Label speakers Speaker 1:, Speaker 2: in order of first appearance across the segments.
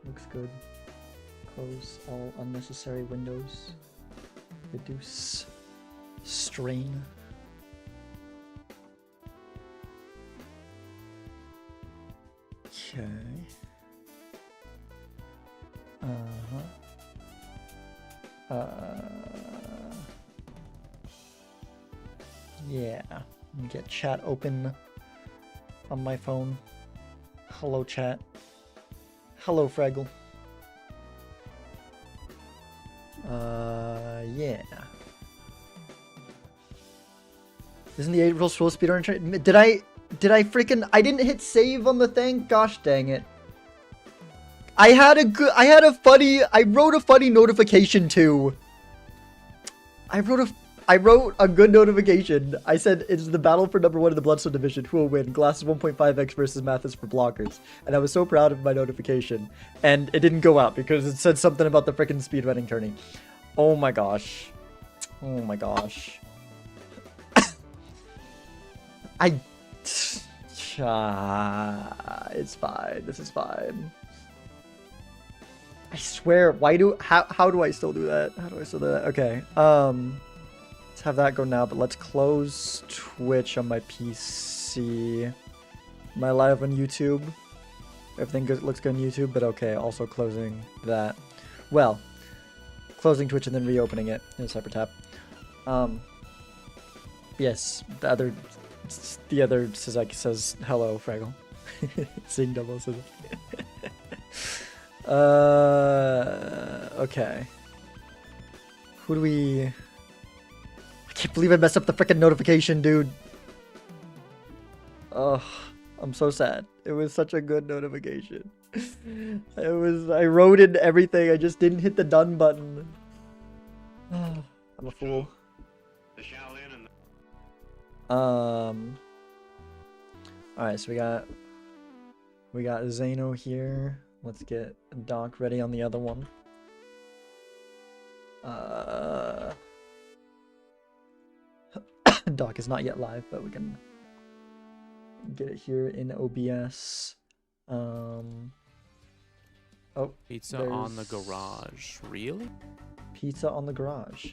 Speaker 1: Looks good. Close all unnecessary windows. Reduce strain. Okay. Yeah. Let me get chat open on my phone. Hello, chat. Hello, Fraggle. Yeah. Isn't the April Fool's speedrun train? Did I freaking, I didn't hit save on the thing? Gosh dang it. I wrote a funny notification too. I wrote a good notification. I said, it's the battle for number 1 in the Bloodstone division. Who will win? Glasses 1.5x versus Mathis for blockers. And I was so proud of my notification. And it didn't go out because it said something about the freaking speedrunning tourney. Oh my gosh. Oh my gosh. It's fine. This is fine. I swear, how do I still do that? How do I still do that? Okay. Let's have that go now, but let's close Twitch on my PC. Am I live on YouTube? Everything looks good on YouTube, but okay, also closing that. Well, closing Twitch and then reopening it in a separate tab. Yes, the other Sazaki says hello, Fraggle. Sing double says okay. Who do we... I can't believe I messed up the freaking notification, dude. Ugh, I'm so sad. It was such a good notification. I wrote in everything, I just didn't hit the done button. I'm a fool. Alright, so we got Zeno here. Let's get Doc ready on the other one. Doc is not yet live, but we can get it here in OBS. Oh,
Speaker 2: pizza on the garage. Really?
Speaker 1: Pizza on the garage.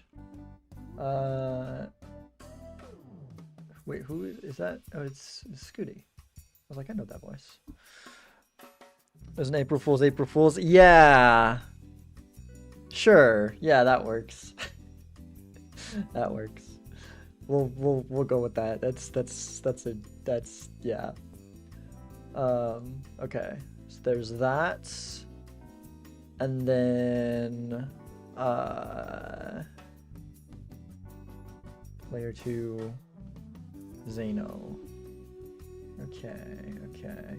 Speaker 1: Wait, who is that? Oh, it's Scooty. I was like, I know that voice. There's an April Fool's. April Fool's. Yeah. Sure. Yeah, that works. That works. We'll go with that. That's yeah. Okay. So there's that. And then player 2 Zeno. Okay.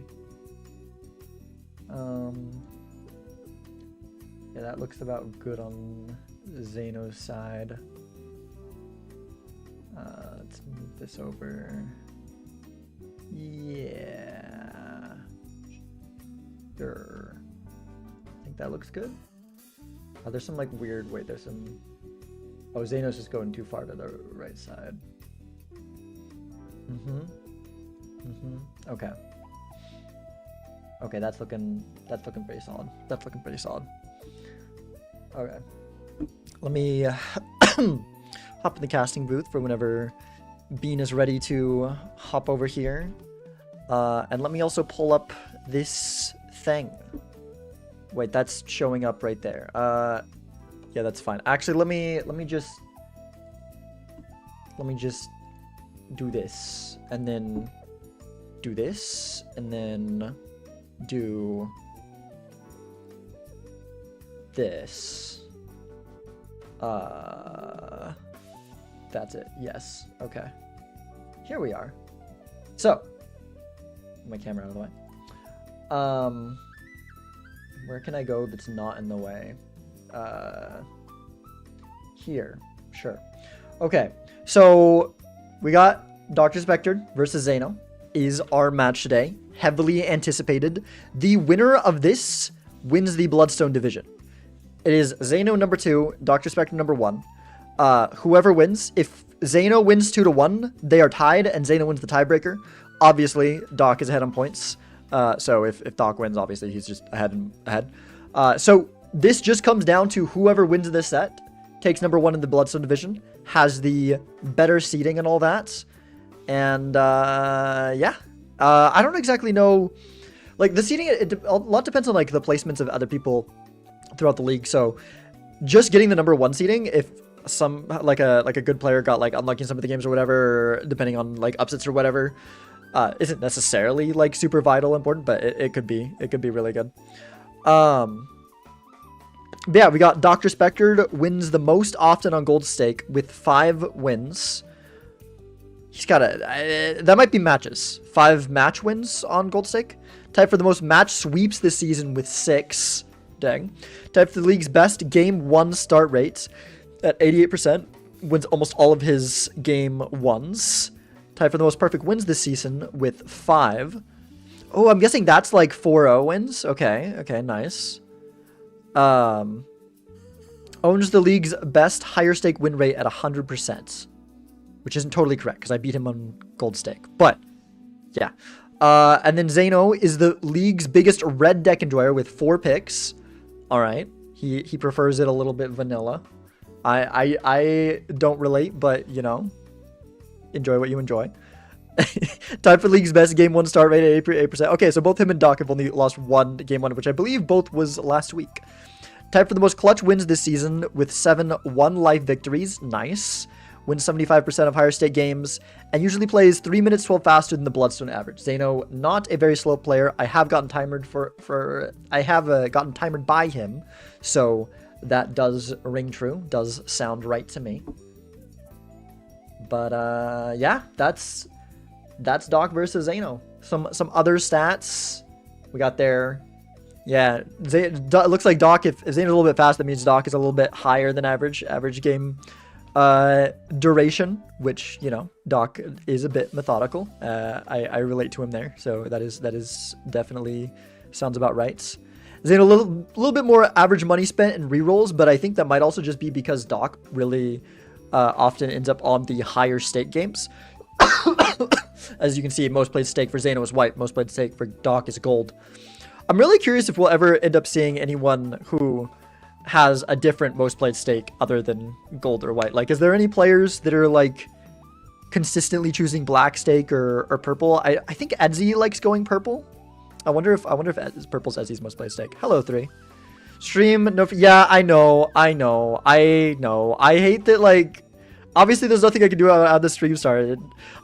Speaker 1: Yeah, that looks about good on Zeno's side. Let's move this over. Yeah. Sure. I think that looks good. Oh, there's some like weird, wait, there's some... Oh, Zeno's just going too far to the right side. Okay. Okay, that's looking pretty solid. That's looking pretty solid. Okay. Let me hop in the casting booth for whenever Bean is ready to hop over here. And let me also pull up this thing. Wait, that's showing up right there. Yeah, that's fine. Actually, let me just do this, and then do this, and then do this. That's it. Yes. Okay. Here we are. So, my camera out of the way. Where can I go that's not in the way? Here. Sure. Okay. So, we got Dr. Spectre versus Zeno is our match today. Heavily anticipated. The winner of this wins the Bloodstone division. It is Zeno number 2, Dr. Spectre number 1. Whoever wins, if Zeno wins 2-1, they are tied, and Zeno wins the tiebreaker. Obviously, Doc is ahead on points. So if Doc wins, obviously he's just ahead. So this just comes down to whoever wins this set takes number 1 in the Bloodstone division, has the better seeding and all that. And yeah, I don't exactly know, like the seeding, a lot depends on like the placements of other people throughout the league. So just getting the number 1 seeding, if some like a good player got like unlucky in some of the games or whatever, depending on like upsets or whatever, isn't necessarily like super vital important, but it could be really good. But yeah, we got Dr. Spectred wins the most often on Gold Stake with 5 wins. He's got that might be matches. 5 match wins on Gold Stake. Tied for the most match sweeps this season with 6. Dang. Tied for the league's best game 1 start rate at 88%. Wins almost all of his game 1s. Tied for the most perfect wins this season with 5. Oh, I'm guessing that's like 4-0 wins. Okay, nice. Owns the league's best higher stake win rate at 100%, which isn't totally correct because I beat him on Gold Stake, but yeah. And then Zeno is the league's biggest red deck enjoyer with 4 picks. All right, he prefers it a little bit vanilla. I don't relate, but you know, enjoy what you enjoy. Tied for league's best game 1 start rate at 8%. Okay, so both him and Doc have only lost 1 game 1, which I believe both was last week. Tied for the most clutch wins this season with 7 1-life victories. Nice. Wins 75% of higher stake games and usually plays 3 minutes 12 faster than the Bloodstone average. Zeno, not a very slow player. I have gotten timered gotten timered by him, so that does ring true. Does sound right to me. But yeah, that's Doc versus Zeno. Some other stats we got there. Yeah, it looks like Doc, if Zeno's a little bit fast, that means Doc is a little bit higher than average game duration, which, you know, Doc is a bit methodical. I relate to him there, so that is definitely sounds about right. Zeno a little bit more average money spent in rerolls, but I think that might also just be because Doc really often ends up on the higher stake games. As you can see, most played stake for Zeno is white, most played stake for Doc is gold. I'm really curious if we'll ever end up seeing anyone who has a different most played stake other than gold or white. Like, is there any players that are like consistently choosing black stake or purple? I think Edzy likes going purple. I wonder if purple's Edzy's most played stake. Hello, 3. Stream no. Yeah, I know. I hate that. Like, obviously, there's nothing I can do how the stream started.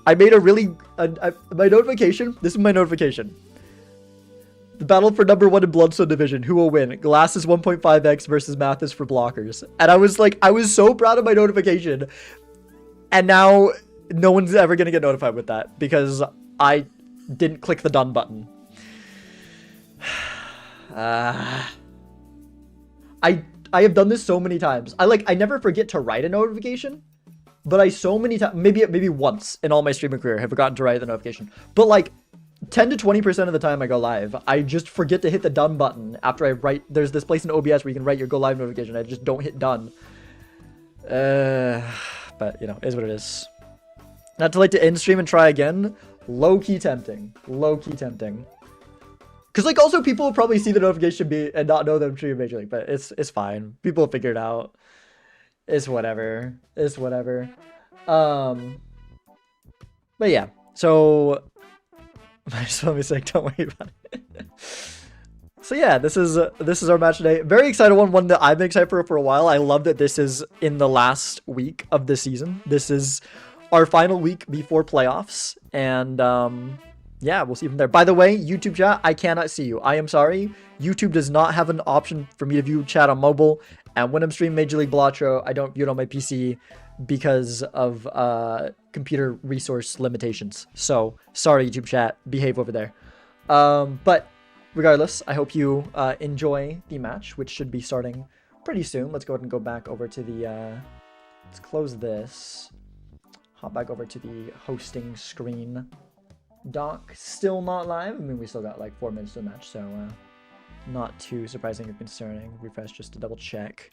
Speaker 1: I made a really my notification. This is my notification. The battle for number 1 in Bloodstone division. Who will win? Glass is 1.5x versus Mathis for blockers. And I was like, I was so proud of my notification. And now no one's ever going to get notified with that because I didn't click the done button. I have done this so many times. I never forget to write a notification, but I so many times, maybe once in all my streaming career have forgotten to write the notification. But like 10 to 20% of the time I go live, I just forget to hit the done button after I write. There's this place in OBS where you can write your go live notification. I just don't hit done. But you know, is what it is. Not to like to end stream and try again. Low-key tempting. Low-key tempting. Because like also people will probably see the notification and not know that I'm streaming Major League, but it's fine. People will figure it out. It's whatever. It's whatever. But yeah. So I just want to say, don't worry about it. So yeah, this is our match today. Very excited one that I've been excited for a while. I love that this is in the last week of the season. This is our final week before playoffs, and yeah, we'll see from there. By the way, YouTube chat, I cannot see you. I am sorry. YouTube does not have an option for me to view chat on mobile, and when I'm streaming Major League Balatro, I don't view it on my PC because of computer resource limitations. So sorry, YouTube chat, behave over there. But regardless, I hope you enjoy the match, which should be starting pretty soon. Let's go ahead and go back over to the let's close this, hop back over to the hosting screen. Doc still not live. I mean, we still got like 4 minutes to the match, so not too surprising or concerning. Refresh just to double check.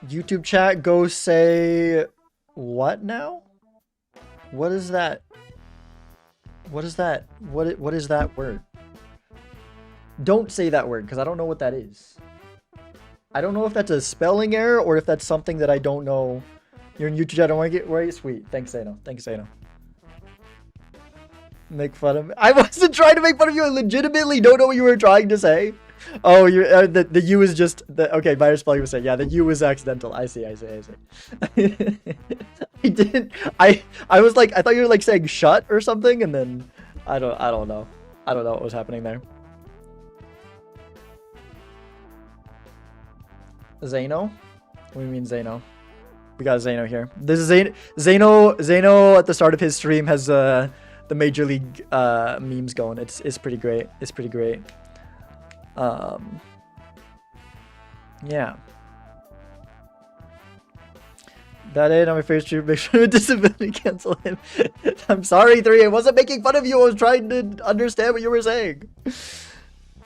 Speaker 1: YouTube chat, go say what now? What is that? What is that? What is that word? Don't say that word, because I don't know what that is. I don't know if that's a spelling error or if that's something that I don't know. You're in YouTube, I don't want to get right. Sweet. Thanks, Zeno. Thanks, Zeno. Make fun of me. I wasn't trying to make fun of you. I legitimately don't know what you were trying to say. Oh, you're the U is just the okay. By your spelling mistake, yeah, the U was accidental. I see. I didn't. I was like, I thought you were like saying shut or something, and then I don't know. I don't know what was happening there. Zeno? What do you mean Zeno? We got Zeno here. This is Zeno. Zeno at the start of his stream has the Major League memes going. It's pretty great. It's pretty great. Yeah. That ain't on my first stream. Make sure to disability cancel him. I'm sorry, 3. I wasn't making fun of you. I was trying to understand what you were saying.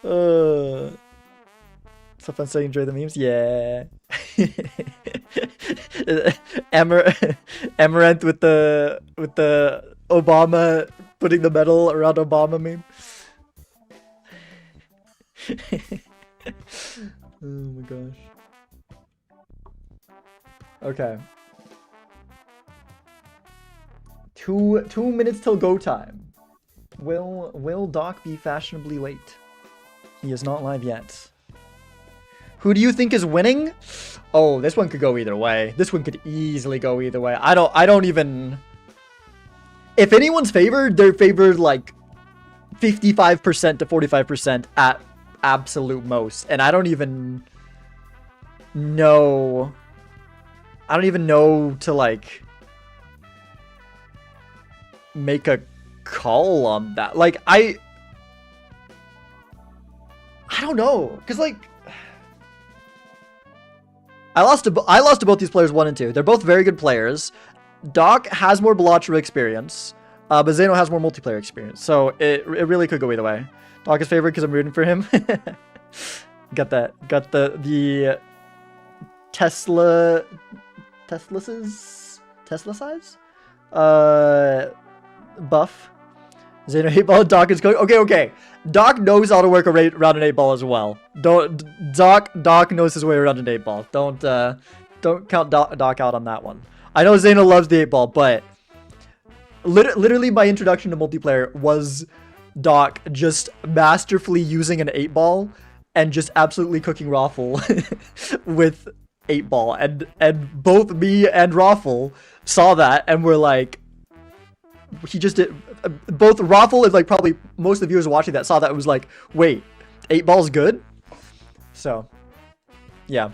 Speaker 1: So fun saying enjoy the memes. Yeah. Amaranth with the Obama putting the medal around Obama meme. Oh my gosh. Okay. 2 minutes till go time. Will Doc be fashionably late? He is not live yet. Who do you think is winning? Oh, this one could go either way. This one could easily go either way. I don't even... If anyone's favored, they're favored like 55% to 45% at absolute most. And I don't even know... I don't even know to like make a call on that. Like I don't know, cause like I lost to both these players 1 and 2. They're both very good players. Doc has more Balatro experience, but Zeno has more multiplayer experience. So it really could go either way. Doc is favored because I'm rooting for him. Got the Tesla size buff. Zeno 8-ball. Doc is going. Okay. Doc knows how to work around an 8-ball as well. Doc knows his way around an 8-ball. Don't count Doc out on that one. I know Zeno loves the 8-ball, but literally my introduction to multiplayer was Doc just masterfully using an 8-ball and just absolutely cooking Raffle with 8-ball, and both me and Raffle saw that and were like, he just did. Both Raffle and like probably most of the viewers watching that saw that, it was like, wait, 8-ball's good. So, yeah.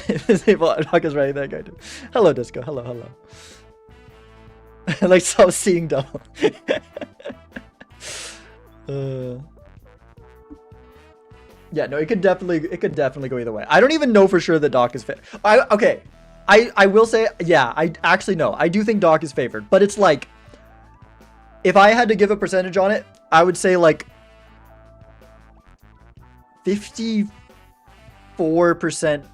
Speaker 1: Doc is writing that guy too. Hello, Disco. Hello. Like, stop seeing double. Yeah, no, it could definitely go either way. I don't even know for sure that Doc is fit. Okay, I will say, yeah, I actually know. I do think Doc is favored, but it's like, if I had to give a percentage on it, I would say like 54%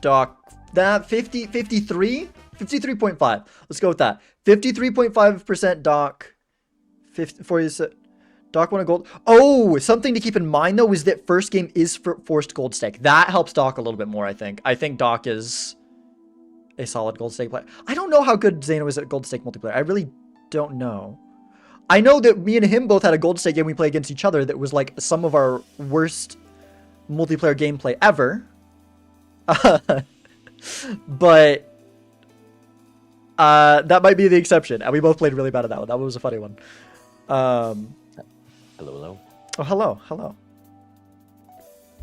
Speaker 1: Doc. That 53? 53.5. Let's go with that. 53.5% Doc. 40%. Doc won a gold. Oh, something to keep in mind though is that first game is for forced gold stake. That helps Doc a little bit more, I think. I think Doc is a solid gold stake player. I don't know how good Zeno is at gold stake multiplayer. I really don't know. I know that me and him both had a gold stake game we play against each other that was like some of our worst multiplayer gameplay ever. But that might be the exception. And we both played really bad at that one. That one was a funny one.
Speaker 3: Hello.
Speaker 1: Oh, hello.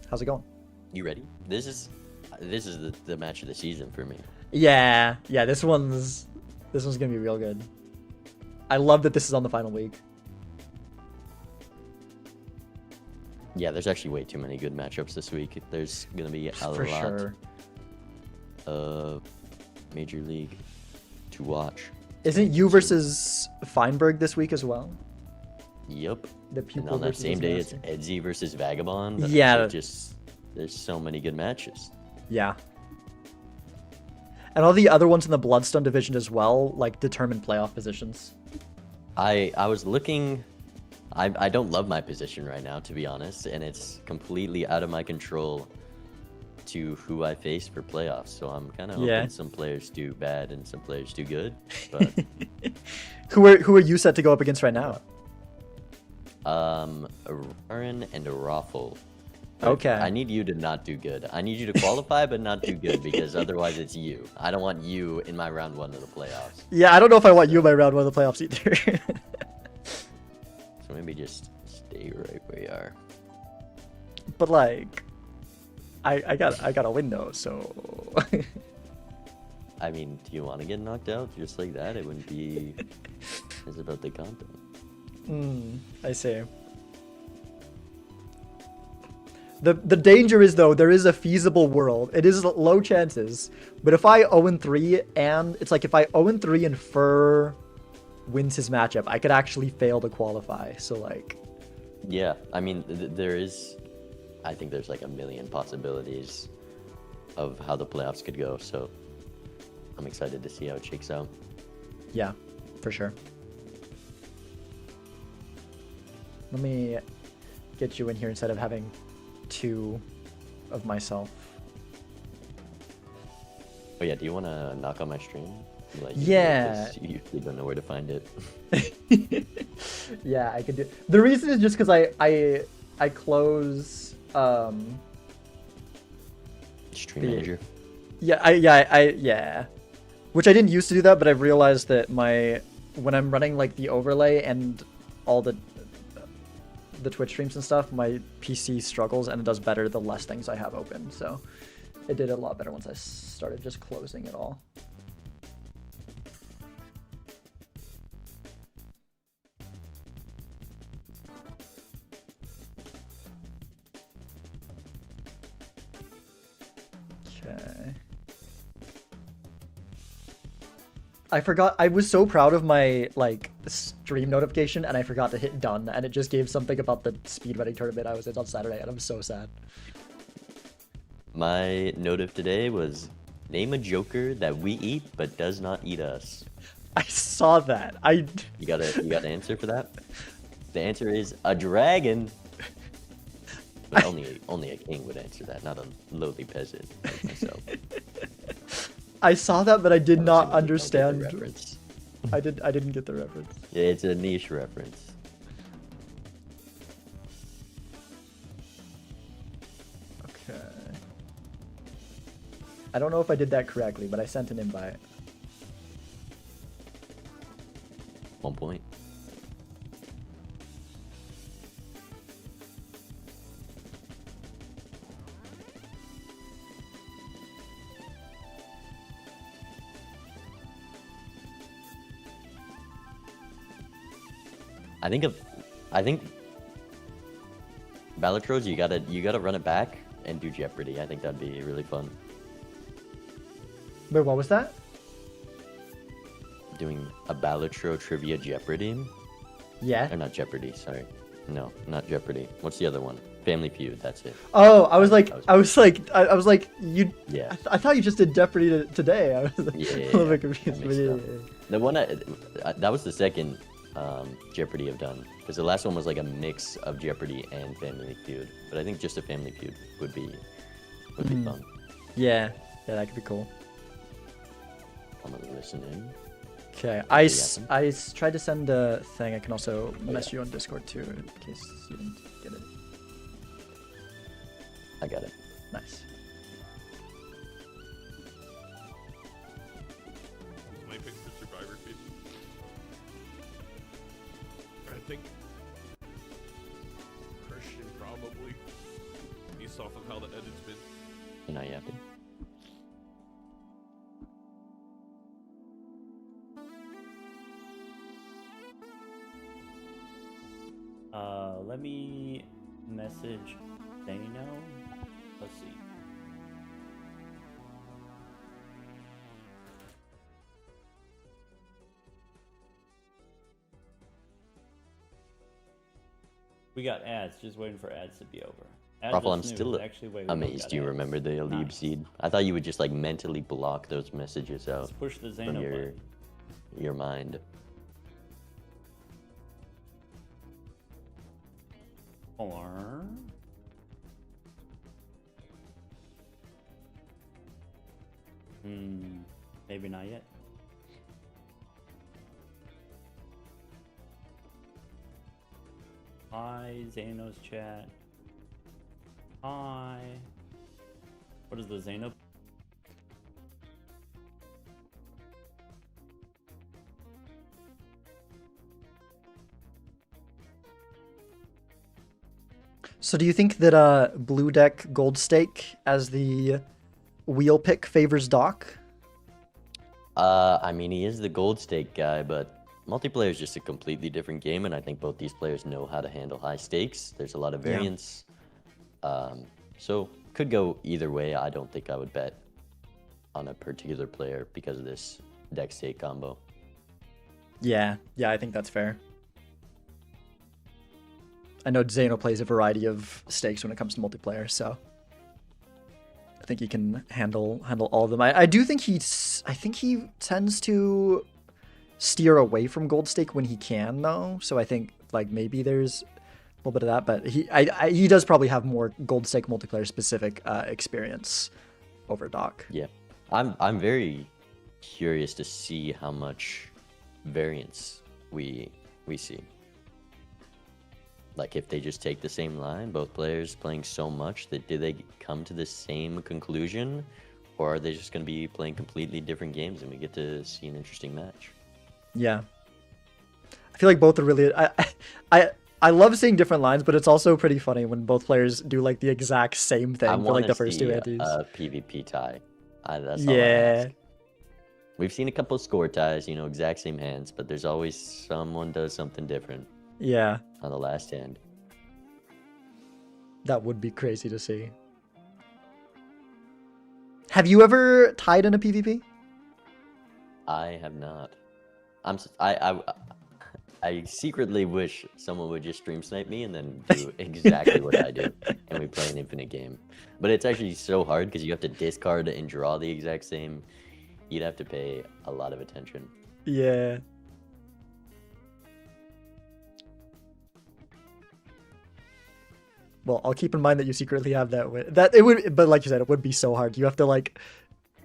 Speaker 1: How's it going?
Speaker 3: You ready? This is the match of the season for me.
Speaker 1: Yeah. This one's gonna be real good. I love that this is on the final week.
Speaker 3: Yeah, there's actually way too many good matchups this week. There's gonna be a lot of Major League to watch.
Speaker 1: Isn't you versus Feinberg this week as well?
Speaker 3: Yep.
Speaker 1: The people
Speaker 3: and on that same day, it's Edsy versus Vagabond.
Speaker 1: Yeah.
Speaker 3: There's so many good matches.
Speaker 1: Yeah. And all the other ones in the Bloodstone division as well, like determine playoff positions.
Speaker 3: I was looking I don't love my position right now, to be honest, and it's completely out of my control to who I face for playoffs. So I'm kind of hoping some players do bad and some players do good. But
Speaker 1: who are you set to go up against right now?
Speaker 3: a Raren and a Raffle.
Speaker 1: Okay.
Speaker 3: I need you to not do good. I need you to qualify, but not do good, because otherwise it's you. I don't want you in my round 1 of the playoffs.
Speaker 1: Yeah, I don't know if I want you in my round 1 of the playoffs either.
Speaker 3: So maybe just stay right where you are.
Speaker 1: But like, I got a window, so.
Speaker 3: I mean, do you want to get knocked out just like that? It wouldn't be. It's about the content.
Speaker 1: I see. The danger is, though, there is a feasible world. It is low chances, but if I 0-3 and it's like if I 0-3 and Fur wins his matchup, I could actually fail to qualify. So like.
Speaker 3: Yeah, I mean, there is. I think there's like a million possibilities of how the playoffs could go. So I'm excited to see how it shakes out.
Speaker 1: Yeah, for sure. Let me get you in here instead of having 2 of myself.
Speaker 3: Oh yeah, do you want to knock on my stream? Like,
Speaker 1: yeah.
Speaker 3: You usually don't know where to find it.
Speaker 1: Yeah, I could do. The reason is just because I close
Speaker 3: Stream manager.
Speaker 1: Yeah. Which I didn't used to do that, but I've realized that when I'm running like the overlay and all the Twitch streams and stuff, my PC struggles and it does better the less things I have open. So it did a lot better once I started just closing it all. Okay. I forgot. I was so proud of my like stream notification, and I forgot to hit done, and it just gave something about the speedrunning tournament I was in on Saturday, and I'm so sad.
Speaker 3: My note of today was name a joker that we eat but does not eat us.
Speaker 1: I saw that.
Speaker 3: You got an answer for that? The answer is a dragon. But only a king would answer that, not a lowly peasant like myself.
Speaker 1: I saw that, but I did not
Speaker 3: Don't get the
Speaker 1: understand.
Speaker 3: reference.
Speaker 1: I didn't get the reference.
Speaker 3: Yeah, it's a niche reference.
Speaker 1: Okay. I don't know if I did that correctly, but I sent an invite.
Speaker 3: 1 point. I think Balatros, you gotta run it back and do Jeopardy. I think that'd be really fun.
Speaker 1: Wait, what was that?
Speaker 3: Doing a Balatro trivia Jeopardy.
Speaker 1: Yeah.
Speaker 3: Or not Jeopardy, sorry. No, not Jeopardy. What's the other one? Family Feud, that's it.
Speaker 1: Oh, I was like, you.
Speaker 3: Yeah.
Speaker 1: I thought you just did Jeopardy today. I was a little bit confused. But yeah.
Speaker 3: The one that was the second Jeopardy I've done, because the last one was like a mix of Jeopardy and Family Feud. But I think just a Family Feud would be fun.
Speaker 1: Yeah, that could be cool.
Speaker 3: I'm gonna listen in.
Speaker 1: Okay, I tried to send a thing. I can also mess you on Discord too, in case you didn't get it.
Speaker 3: I got it.
Speaker 1: Nice.
Speaker 4: My pick for Survivor feed. I think Christian probably, based off of how the edit's been.
Speaker 3: You're not yapping.
Speaker 5: Let me message Dano. Let's see. We got ads, just waiting for ads to be over.
Speaker 3: Raffle, I'm still amazed you
Speaker 5: ads.
Speaker 3: remember the Alib
Speaker 5: Nice.
Speaker 3: seed. I thought you would just like mentally block those messages out
Speaker 5: Let's push the
Speaker 3: from
Speaker 5: Zano button.
Speaker 3: your mind.
Speaker 5: Or maybe not yet. Hi, Zano's chat. Hi. What is the Zano?
Speaker 1: So do you think that blue deck gold stake as the wheel pick favors Doc?
Speaker 3: I mean, he is the gold stake guy, but multiplayer is just a completely different game, and I think both these players know how to handle high stakes. There's a lot of variance. So could go either way. I don't think I would bet on a particular player because of this deck stake combo.
Speaker 1: Yeah, I think that's fair. I know Zano plays a variety of stakes when it comes to multiplayer, so I think he can handle all of them. I do think he tends to steer away from gold stake when he can, though. So I think like maybe there's a little bit of that, but he does probably have more gold stake multiplayer specific experience over Doc.
Speaker 3: Yeah, I'm very curious to see how much variance we see. Like if they just take the same line, both players playing so much, that do they come to the same conclusion, or are they just going to be playing completely different games and we get to see an interesting match?
Speaker 1: Yeah, I feel like both are really. I love seeing different lines, but it's also pretty funny when both players do like the exact same thing for like the first two antes.
Speaker 3: PvP tie. That's all I
Speaker 1: Yeah.
Speaker 3: ask. We've seen a couple of score ties, exact same hands, but there's always someone does something different.
Speaker 1: Yeah.
Speaker 3: On the last hand.
Speaker 1: That would be crazy to see. Have you ever tied in a PvP?
Speaker 3: I have not. I secretly wish someone would just stream snipe me and then do exactly what I do, and we play an infinite game. But it's actually so hard because you have to discard and draw the exact same. You'd have to pay a lot of attention.
Speaker 1: Yeah. Well, I'll keep in mind that you secretly have that it would, but like you said, it would be so hard. You have to like,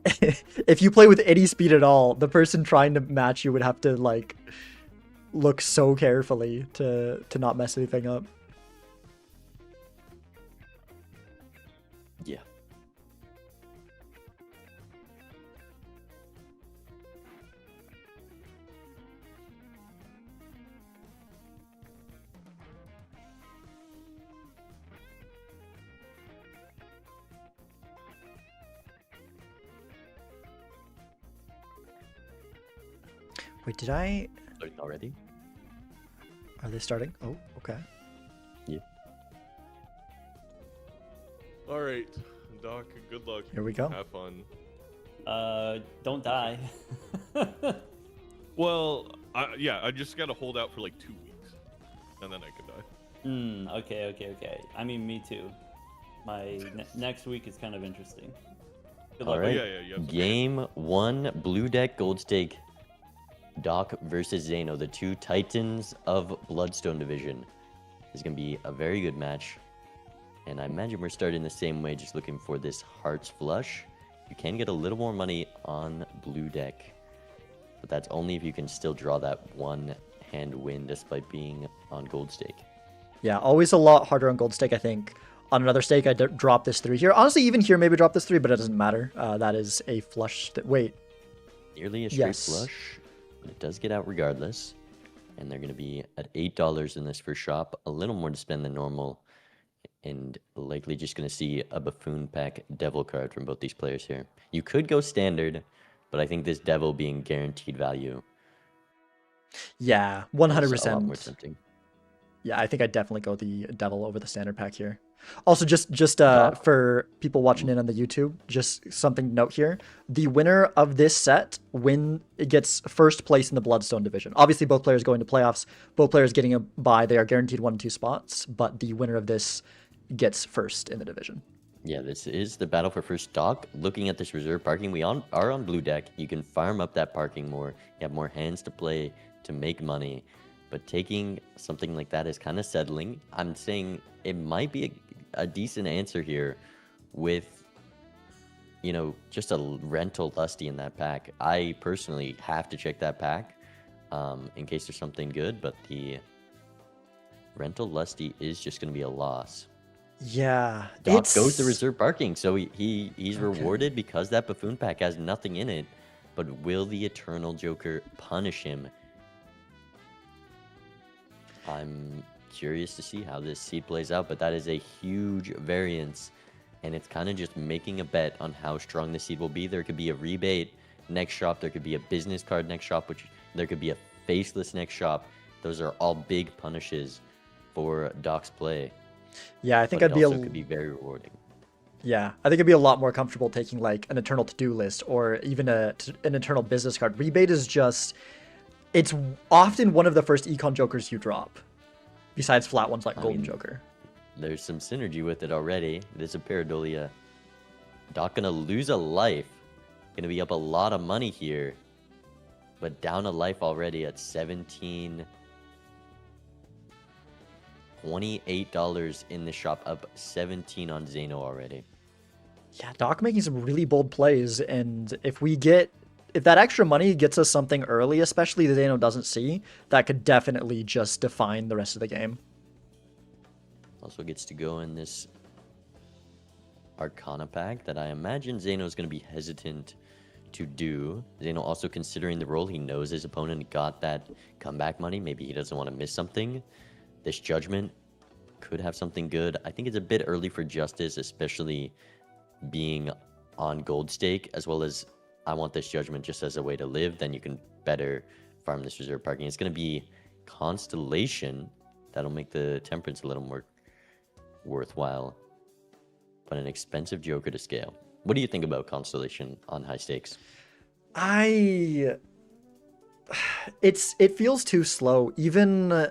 Speaker 1: if you play with any speed at all, the person trying to match you would have to like look so carefully to not mess anything up.
Speaker 3: Yeah.
Speaker 1: Wait, did I?
Speaker 3: Already?
Speaker 1: Are they starting? Oh, okay.
Speaker 3: Yeah.
Speaker 4: All right, Doc. Good luck.
Speaker 1: Here we go.
Speaker 4: Have fun.
Speaker 5: Don't die.
Speaker 4: Well, I just gotta hold out for like 2 weeks, and then I can die.
Speaker 5: Okay. I mean, me too. My next week is kind of interesting. Good
Speaker 3: All
Speaker 5: luck.
Speaker 3: right.
Speaker 4: Yeah, you have some
Speaker 3: Game 1, blue deck, gold stake. Doc versus Zano, the two titans of Bloodstone Division. This is going to be a very good match. And I imagine we're starting the same way, just looking for this Hearts Flush. You can get a little more money on blue deck, but that's only if you can still draw that one hand win despite being on gold stake.
Speaker 1: Yeah, always a lot harder on gold stake, I think. On another stake, I drop this 3 here. Honestly, even here, maybe drop this 3, but it doesn't matter. That is a flush. Wait.
Speaker 3: Nearly a straight flush. It does get out regardless, and they're going to be at $8 in this first shop, a little more to spend than normal, and likely just going to see a Buffoon Pack Devil card from both these players here. You could go standard, but I think this Devil being guaranteed value.
Speaker 1: Yeah,
Speaker 3: is a lot more
Speaker 1: 100%.
Speaker 3: tempting.
Speaker 1: Yeah, I think I'd definitely go the Devil over the standard pack here. Also, just for people watching in on the YouTube, just something to note here. The winner of this set it gets first place in the Bloodstone division. Obviously, both players going to playoffs. Both players getting a bye. They are guaranteed 1 and 2 spots, but the winner of this gets first in the division.
Speaker 3: Yeah, this is the battle for first stock. Looking at this reserve parking, we are on blue deck. You can farm up that parking more. You have more hands to play to make money. but taking something like that is kind of settling. I'm saying it might be a decent answer here with, you know, just a rental Lusty in that pack. I personally have to check that pack in case there's something good, but the rental Lusty is just going to be a loss.
Speaker 1: Yeah.
Speaker 3: Doc goes to reserve parking, so he's rewarded because that Buffoon pack has nothing in it. But will the Eternal Joker punish him? I'm curious to see how this seed plays out, but that is a huge variance, and it's kind of just making a bet on how strong the seed will be. There could be a rebate next shop, there could be a business card next shop, which there could be a faceless next shop. Those are all big punishes for Doc's play.
Speaker 1: Yeah, I think
Speaker 3: but
Speaker 1: I'd
Speaker 3: it
Speaker 1: be
Speaker 3: also could be very rewarding.
Speaker 1: Yeah, I think I'd be a lot more comfortable taking like an Eternal to-do list or even an Eternal business card. Rebate is just, it's often one of the first econ jokers you drop, besides flat ones like Golden Joker.
Speaker 3: There's some synergy with it already. There's a Pareidolia. Doc gonna lose a life. Gonna be up a lot of money here, but down a life already at 17. $28 in the shop, up 17 on Zeno already.
Speaker 1: Yeah, Doc making some really bold plays, and if that extra money gets us something early, especially that Zeno doesn't see, that could definitely just define the rest of the game.
Speaker 3: Also gets to go in this Arcana pack that I imagine Zeno is going to be hesitant to do. Zeno also considering the role, he knows his opponent got that comeback money. Maybe he doesn't want to miss something. This Judgment could have something good. I think it's a bit early for Justice, especially being on gold stake, as well as I want this Judgment just as a way to live. Then you can better farm this reserve parking. It's going to be Constellation. That'll make the Temperance a little more worthwhile. But an expensive Joker to scale. What do you think about Constellation on high stakes?
Speaker 1: It feels too slow. Even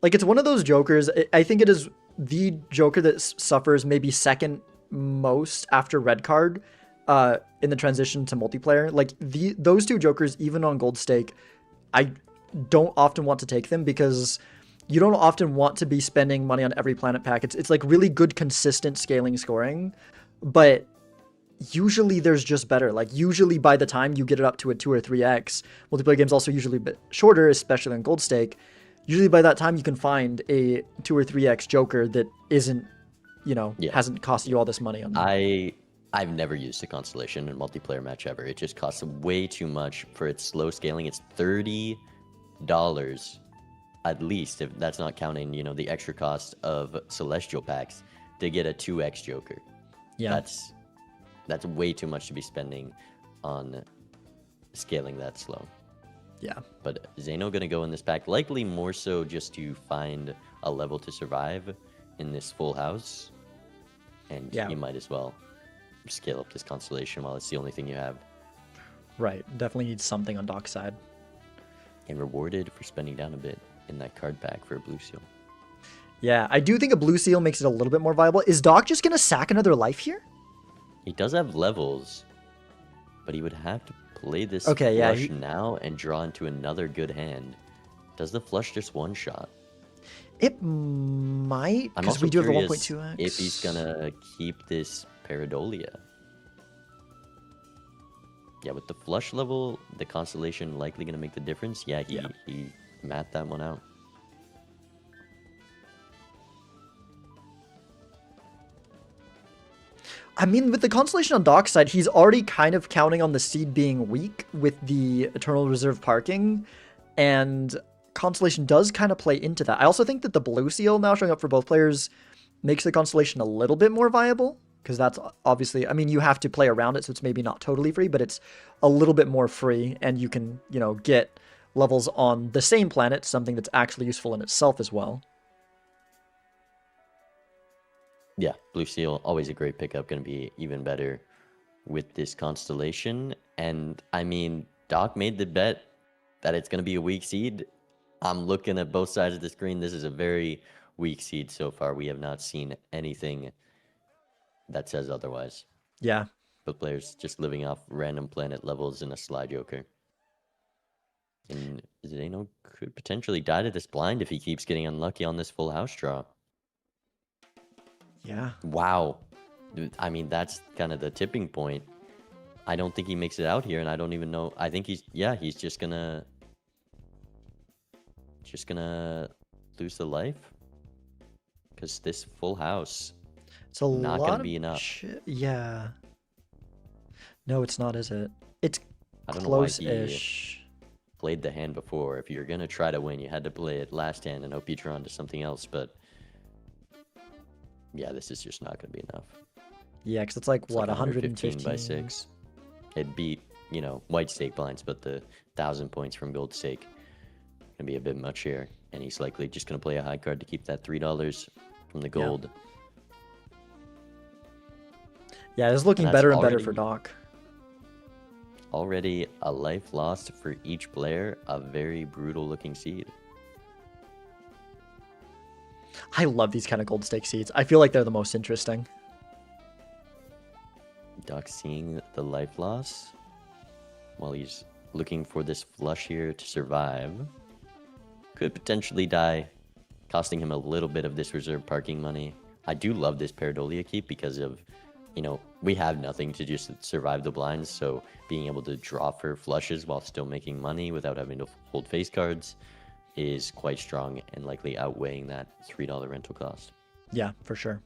Speaker 1: like it's one of those jokers. I think it is the joker that suffers maybe second most after red card in the transition to multiplayer. Like those two jokers, even on gold stake, I don't often want to take them because you don't often want to be spending money on every planet pack. It's like really good consistent scaling scoring, but usually there's just better. Like usually by the time you get it up to a 2 or 3x, multiplayer games also usually a bit shorter, especially on gold stake. Usually by that time you can find a 2 or 3x joker that isn't, hasn't cost you all this money on.
Speaker 3: I've never used a Constellation in a multiplayer match ever. It just costs way too much for its slow scaling. It's $30 at least, if that's not counting, the extra cost of Celestial packs to get a 2x joker.
Speaker 1: Yeah.
Speaker 3: That's way too much to be spending on scaling that slow.
Speaker 1: Yeah.
Speaker 3: But Zeno gonna go in this pack, likely more so just to find a level to survive in this full house. And you might as well scale up this Constellation while it's the only thing you have.
Speaker 1: Right. Definitely needs something on Doc's side.
Speaker 3: And rewarded for spending down a bit in that card pack for a blue seal.
Speaker 1: Yeah, I do think a blue seal makes it a little bit more viable. Is Doc just gonna sack another life here?
Speaker 3: He does have levels, but he would have to play this flush now and draw into another good hand. Does the flush just one shot?
Speaker 1: It might, because we do have the 1.2x.
Speaker 3: If he's gonna keep this Pareidolia. Yeah, with the flush level, the Constellation likely gonna make the difference. Yeah, he mapped that one out.
Speaker 1: I mean, with the Constellation on Doc's side, he's already kind of counting on the seed being weak with the Eternal Reserve parking, and Constellation does kind of play into that. I also think that the blue seal now showing up for both players makes the Constellation a little bit more viable, because that's obviously, I mean, you have to play around it, so it's maybe not totally free, but it's a little bit more free, and you can, get levels on the same planet, something that's actually useful in itself as well.
Speaker 3: Yeah, blue seal, always a great pickup, going to be even better with this Constellation. And I mean, Doc made the bet that it's going to be a weak seed. I'm looking at both sides of the screen. This is a very weak seed so far. We have not seen anything that says otherwise.
Speaker 1: Yeah.
Speaker 3: Both players just living off random planet levels in a Sly Joker. And Zeno could potentially die to this blind if he keeps getting unlucky on this full house draw.
Speaker 1: Yeah.
Speaker 3: Wow. I mean, that's kind of the tipping point. I don't think he makes it out here, and I don't even know. I think he's just gonna lose the life. Because this full house,
Speaker 1: It's a
Speaker 3: not
Speaker 1: lot
Speaker 3: gonna
Speaker 1: of
Speaker 3: be enough.
Speaker 1: Yeah. No, it's not, is it? It's
Speaker 3: I don't know why he
Speaker 1: close-ish.
Speaker 3: played the hand before. If you're gonna try to win, you had to play it last hand and hope you draw into something else. But yeah, this is just not gonna be enough.
Speaker 1: Yeah, because it's like,
Speaker 3: It's
Speaker 1: what,
Speaker 3: like
Speaker 1: 115
Speaker 3: by 6. It beat, white stake blinds, but the 1,000 points from gold stake gonna be a bit much here. And he's likely just gonna play a high card to keep that $3 from the gold.
Speaker 1: Yeah, it's looking
Speaker 3: that's
Speaker 1: better and better
Speaker 3: already-
Speaker 1: for Doc.
Speaker 3: Already a life lost for each player, a very brutal looking seed.
Speaker 1: I love these kind of gold stake seeds. I feel like they're the most interesting.
Speaker 3: Doc seeing the life loss while he's looking for this flush here to survive. Could potentially die, costing him a little bit of this reserve parking money. I do love this Paradolia keep because of, we have nothing to just survive the blinds, so being able to draw for flushes while still making money without having to hold face cards is quite strong and likely outweighing that $3 rental cost.
Speaker 1: Yeah, for sure.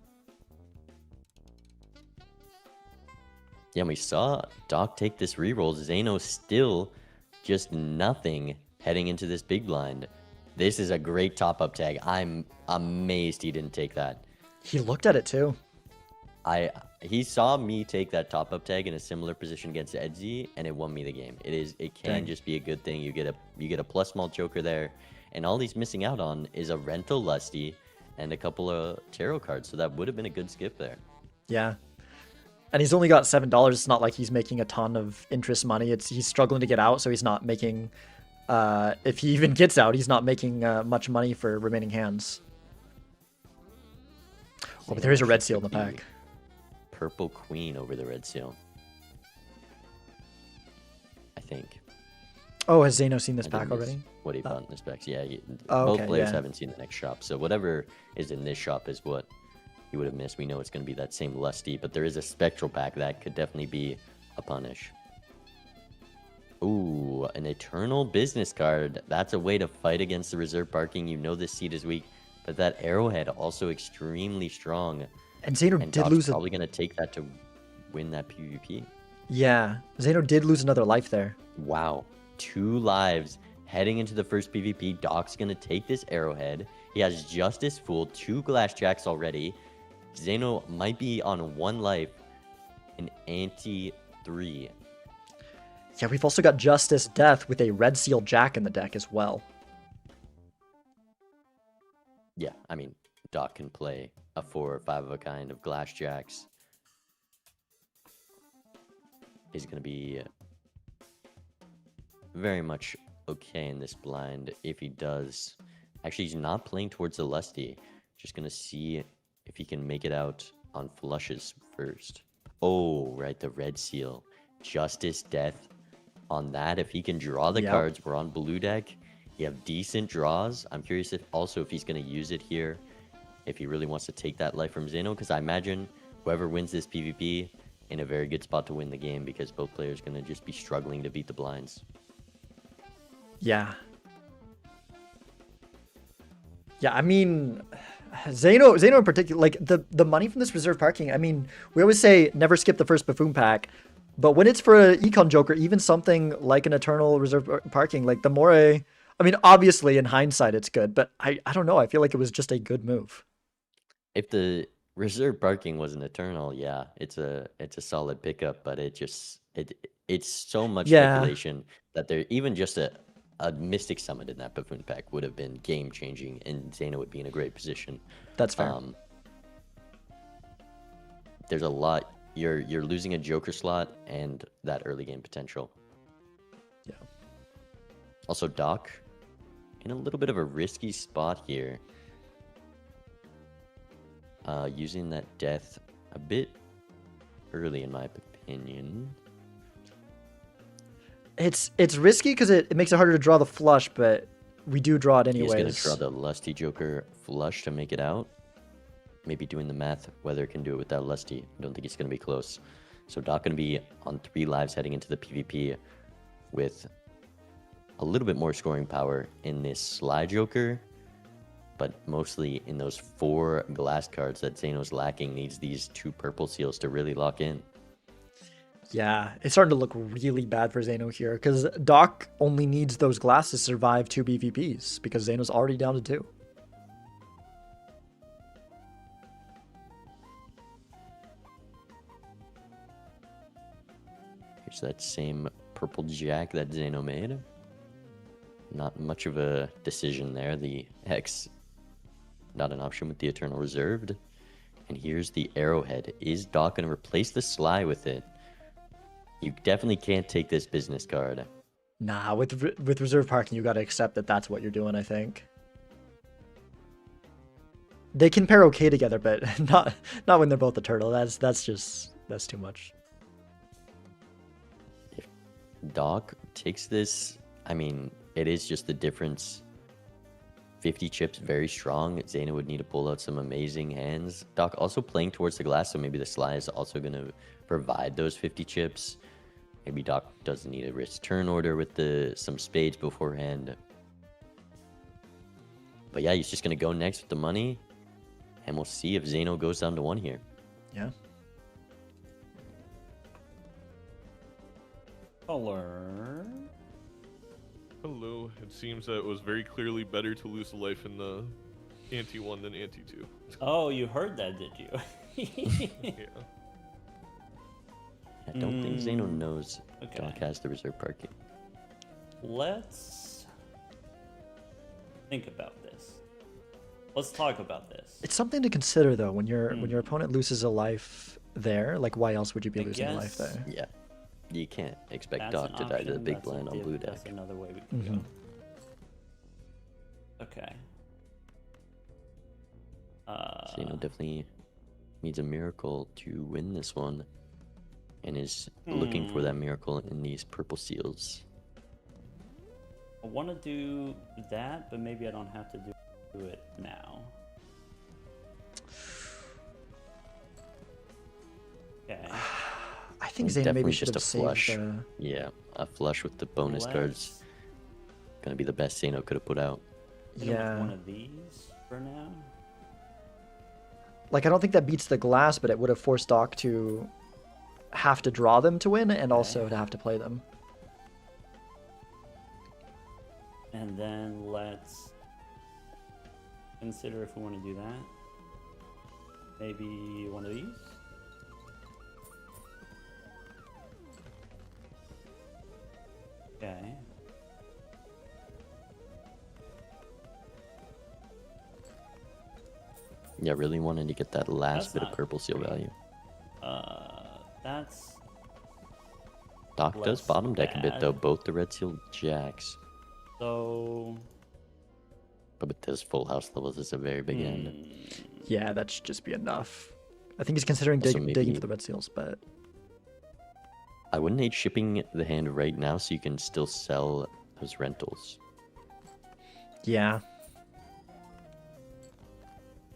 Speaker 3: Yeah, and we saw Doc take this reroll. Zeno still just nothing heading into this big blind. This is a great top-up tag. I'm amazed he didn't take that.
Speaker 1: He looked at it too.
Speaker 3: He saw me take that top-up tag in a similar position against Edzy, and it won me the game. It can
Speaker 1: Dang.
Speaker 3: just be a good thing. You get a plus small joker there, and all he's missing out on is a rental lusty and a couple of tarot cards. So that would have been a good skip there.
Speaker 1: Yeah. And he's only got $7. It's not like he's making a ton of interest money. He's struggling to get out, so he's not making... if he even gets out, he's not making much money for remaining hands. Oh, but there is a red seal in the pack.
Speaker 3: Purple Queen over the red seal, I think.
Speaker 1: Oh, has Zeno seen this
Speaker 3: I
Speaker 1: pack
Speaker 3: didn't miss
Speaker 1: already?
Speaker 3: What he bought in this pack. Yeah,
Speaker 1: Oh,
Speaker 3: both
Speaker 1: okay,
Speaker 3: players
Speaker 1: yeah.
Speaker 3: haven't seen the next shop. So whatever is in this shop is what he would have missed. We know it's going to be that same lusty, but there is a spectral pack that could definitely be a punish. Ooh, an eternal business card. That's a way to fight against the reserve parking. You know this seed is weak, but that arrowhead also extremely strong.
Speaker 1: And Zeno
Speaker 3: And
Speaker 1: did
Speaker 3: Doc's
Speaker 1: lose
Speaker 3: probably going to take that to win that PvP.
Speaker 1: Yeah, Zeno did lose another life there.
Speaker 3: Wow. 2 lives heading into the first PvP. Doc's going to take this arrowhead. He has Justice Fool, 2 Glass Jacks already. Zeno might be on 1 life, an ante 3.
Speaker 1: Yeah, we've also got Justice Death with a Red Seal Jack in the deck as well.
Speaker 3: Yeah, I mean, Doc can play a 4 or 5 of a kind of Glass Jacks. He's going to be very much okay in this blind if he does. Actually, he's not playing towards the lusty. Just going to see if he can make it out on flushes first. Oh, right, the red seal. Justice Death on that. If he can draw the
Speaker 1: Yep.
Speaker 3: cards, we're on blue deck. You have decent draws. I'm curious if he's going to use it here. If he really wants to take that life from Zeno. Because I imagine whoever wins this PvP in a very good spot to win the game. Because both players are going to just be struggling to beat the blinds.
Speaker 1: Yeah. Yeah, I mean, Zeno in particular, like the money from this reserve parking, I mean, we always say never skip the first buffoon pack, but when it's for an econ joker, even something like an eternal reserve parking, like the more I mean, obviously in hindsight it's good, but I don't know, I feel like it was just a good move.
Speaker 3: If the reserve parking was an eternal, yeah, it's a solid pickup, but it's so much
Speaker 1: Yeah.
Speaker 3: speculation that there even just a Mystic Summit in that buffoon pack would have been game changing, and Zeno would be in a great position.
Speaker 1: That's fair.
Speaker 3: There's a lot. You're losing a Joker slot and that early game potential.
Speaker 1: Yeah.
Speaker 3: Also, Doc in a little bit of a risky spot here. Using that death a bit early, in my opinion.
Speaker 1: It's risky because it makes it harder to draw the flush, but we do draw it anyways.
Speaker 3: He's going to draw the Lusty Joker flush to make it out. Maybe doing the math, whether it can do it without Lusty. I don't think it's going to be close. So Doc going to be on 3 lives heading into the PvP with a little bit more scoring power in this Sly Joker, but mostly in those 4 glass cards that Zeno's lacking. Needs these 2 purple seals to really lock in.
Speaker 1: Yeah, it's starting to look really bad for Zeno here because Doc only needs those glass to survive 2 PvPs because Zeno's already down to 2.
Speaker 3: Here's that same purple jack that Zeno made. Not much of a decision there. The Hex, not an option with the Eternal Reserved. And here's the Arrowhead. Is Doc going to replace the Sly with it? You definitely can't take this business card.
Speaker 1: Nah, with reserve parking, you got to accept that that's what you're doing, I think. They can pair okay together, but not when they're both a turtle. That's too much.
Speaker 3: If Doc takes this, I mean, it is just the difference. 50 chips, very strong. Zeno would need to pull out some amazing hands. Doc also playing towards the glass, so maybe the Sly is also going to provide those 50 chips. Maybe Doc doesn't need a risk turn order with some spades beforehand. But yeah, he's just going to go next with the money. And we'll see if Zeno goes down to 1 here.
Speaker 1: Yeah.
Speaker 5: Color.
Speaker 4: Hello. It seems that it was very clearly better to lose a life in the ante 1 than ante 2.
Speaker 5: Oh, you heard that, did you?
Speaker 4: Yeah.
Speaker 3: I don't think Zeno knows
Speaker 5: Okay.
Speaker 3: Doc has the reserve parking.
Speaker 5: Let's think about this. Let's talk about this.
Speaker 1: It's something to consider though when your opponent loses a life there. Like, why else would you be
Speaker 5: I
Speaker 1: losing a life
Speaker 5: guess-
Speaker 1: there?
Speaker 3: Yeah. You can't expect
Speaker 5: That's
Speaker 3: Doc
Speaker 5: an
Speaker 3: to die to the
Speaker 5: option,
Speaker 3: big
Speaker 5: that's a
Speaker 3: blind on
Speaker 5: diff-
Speaker 3: blue deck.
Speaker 5: That's another way we can
Speaker 1: Mhm.
Speaker 5: go. Okay.
Speaker 3: Zeno definitely needs a miracle to win this one. And is looking for that miracle in these purple seals.
Speaker 5: I want to do that, but maybe I don't have to do it now. Okay.
Speaker 1: I think Zeno maybe
Speaker 3: Definitely
Speaker 1: should
Speaker 3: just
Speaker 1: have
Speaker 3: a
Speaker 1: saved.
Speaker 3: flush. Yeah, a flush with the bonus cards. Gonna be the best Zeno could have put out.
Speaker 5: Hit him with
Speaker 1: Yeah.
Speaker 5: one of these for now.
Speaker 1: Like, I don't think that beats the glass, but it would have forced Doc to have to draw them to win and also to have to play them.
Speaker 5: And then let's consider if we want to do that. Maybe one of these. Okay.
Speaker 3: Yeah, really wanted to get that last
Speaker 5: That's
Speaker 3: bit of
Speaker 5: not
Speaker 3: purple seal
Speaker 5: great.
Speaker 3: value.
Speaker 5: That's
Speaker 3: Doc does
Speaker 5: less
Speaker 3: bottom deck a bit though,
Speaker 5: bad.
Speaker 3: both the red seal jacks.
Speaker 5: so.
Speaker 3: But with this full house levels, it's a very big end.
Speaker 1: Yeah, that should just be enough. I think he's considering
Speaker 3: Also
Speaker 1: digging
Speaker 3: maybe-
Speaker 1: for the red seals, but
Speaker 3: I wouldn't hate shipping the hand right now so you can still sell those rentals.
Speaker 1: yeah.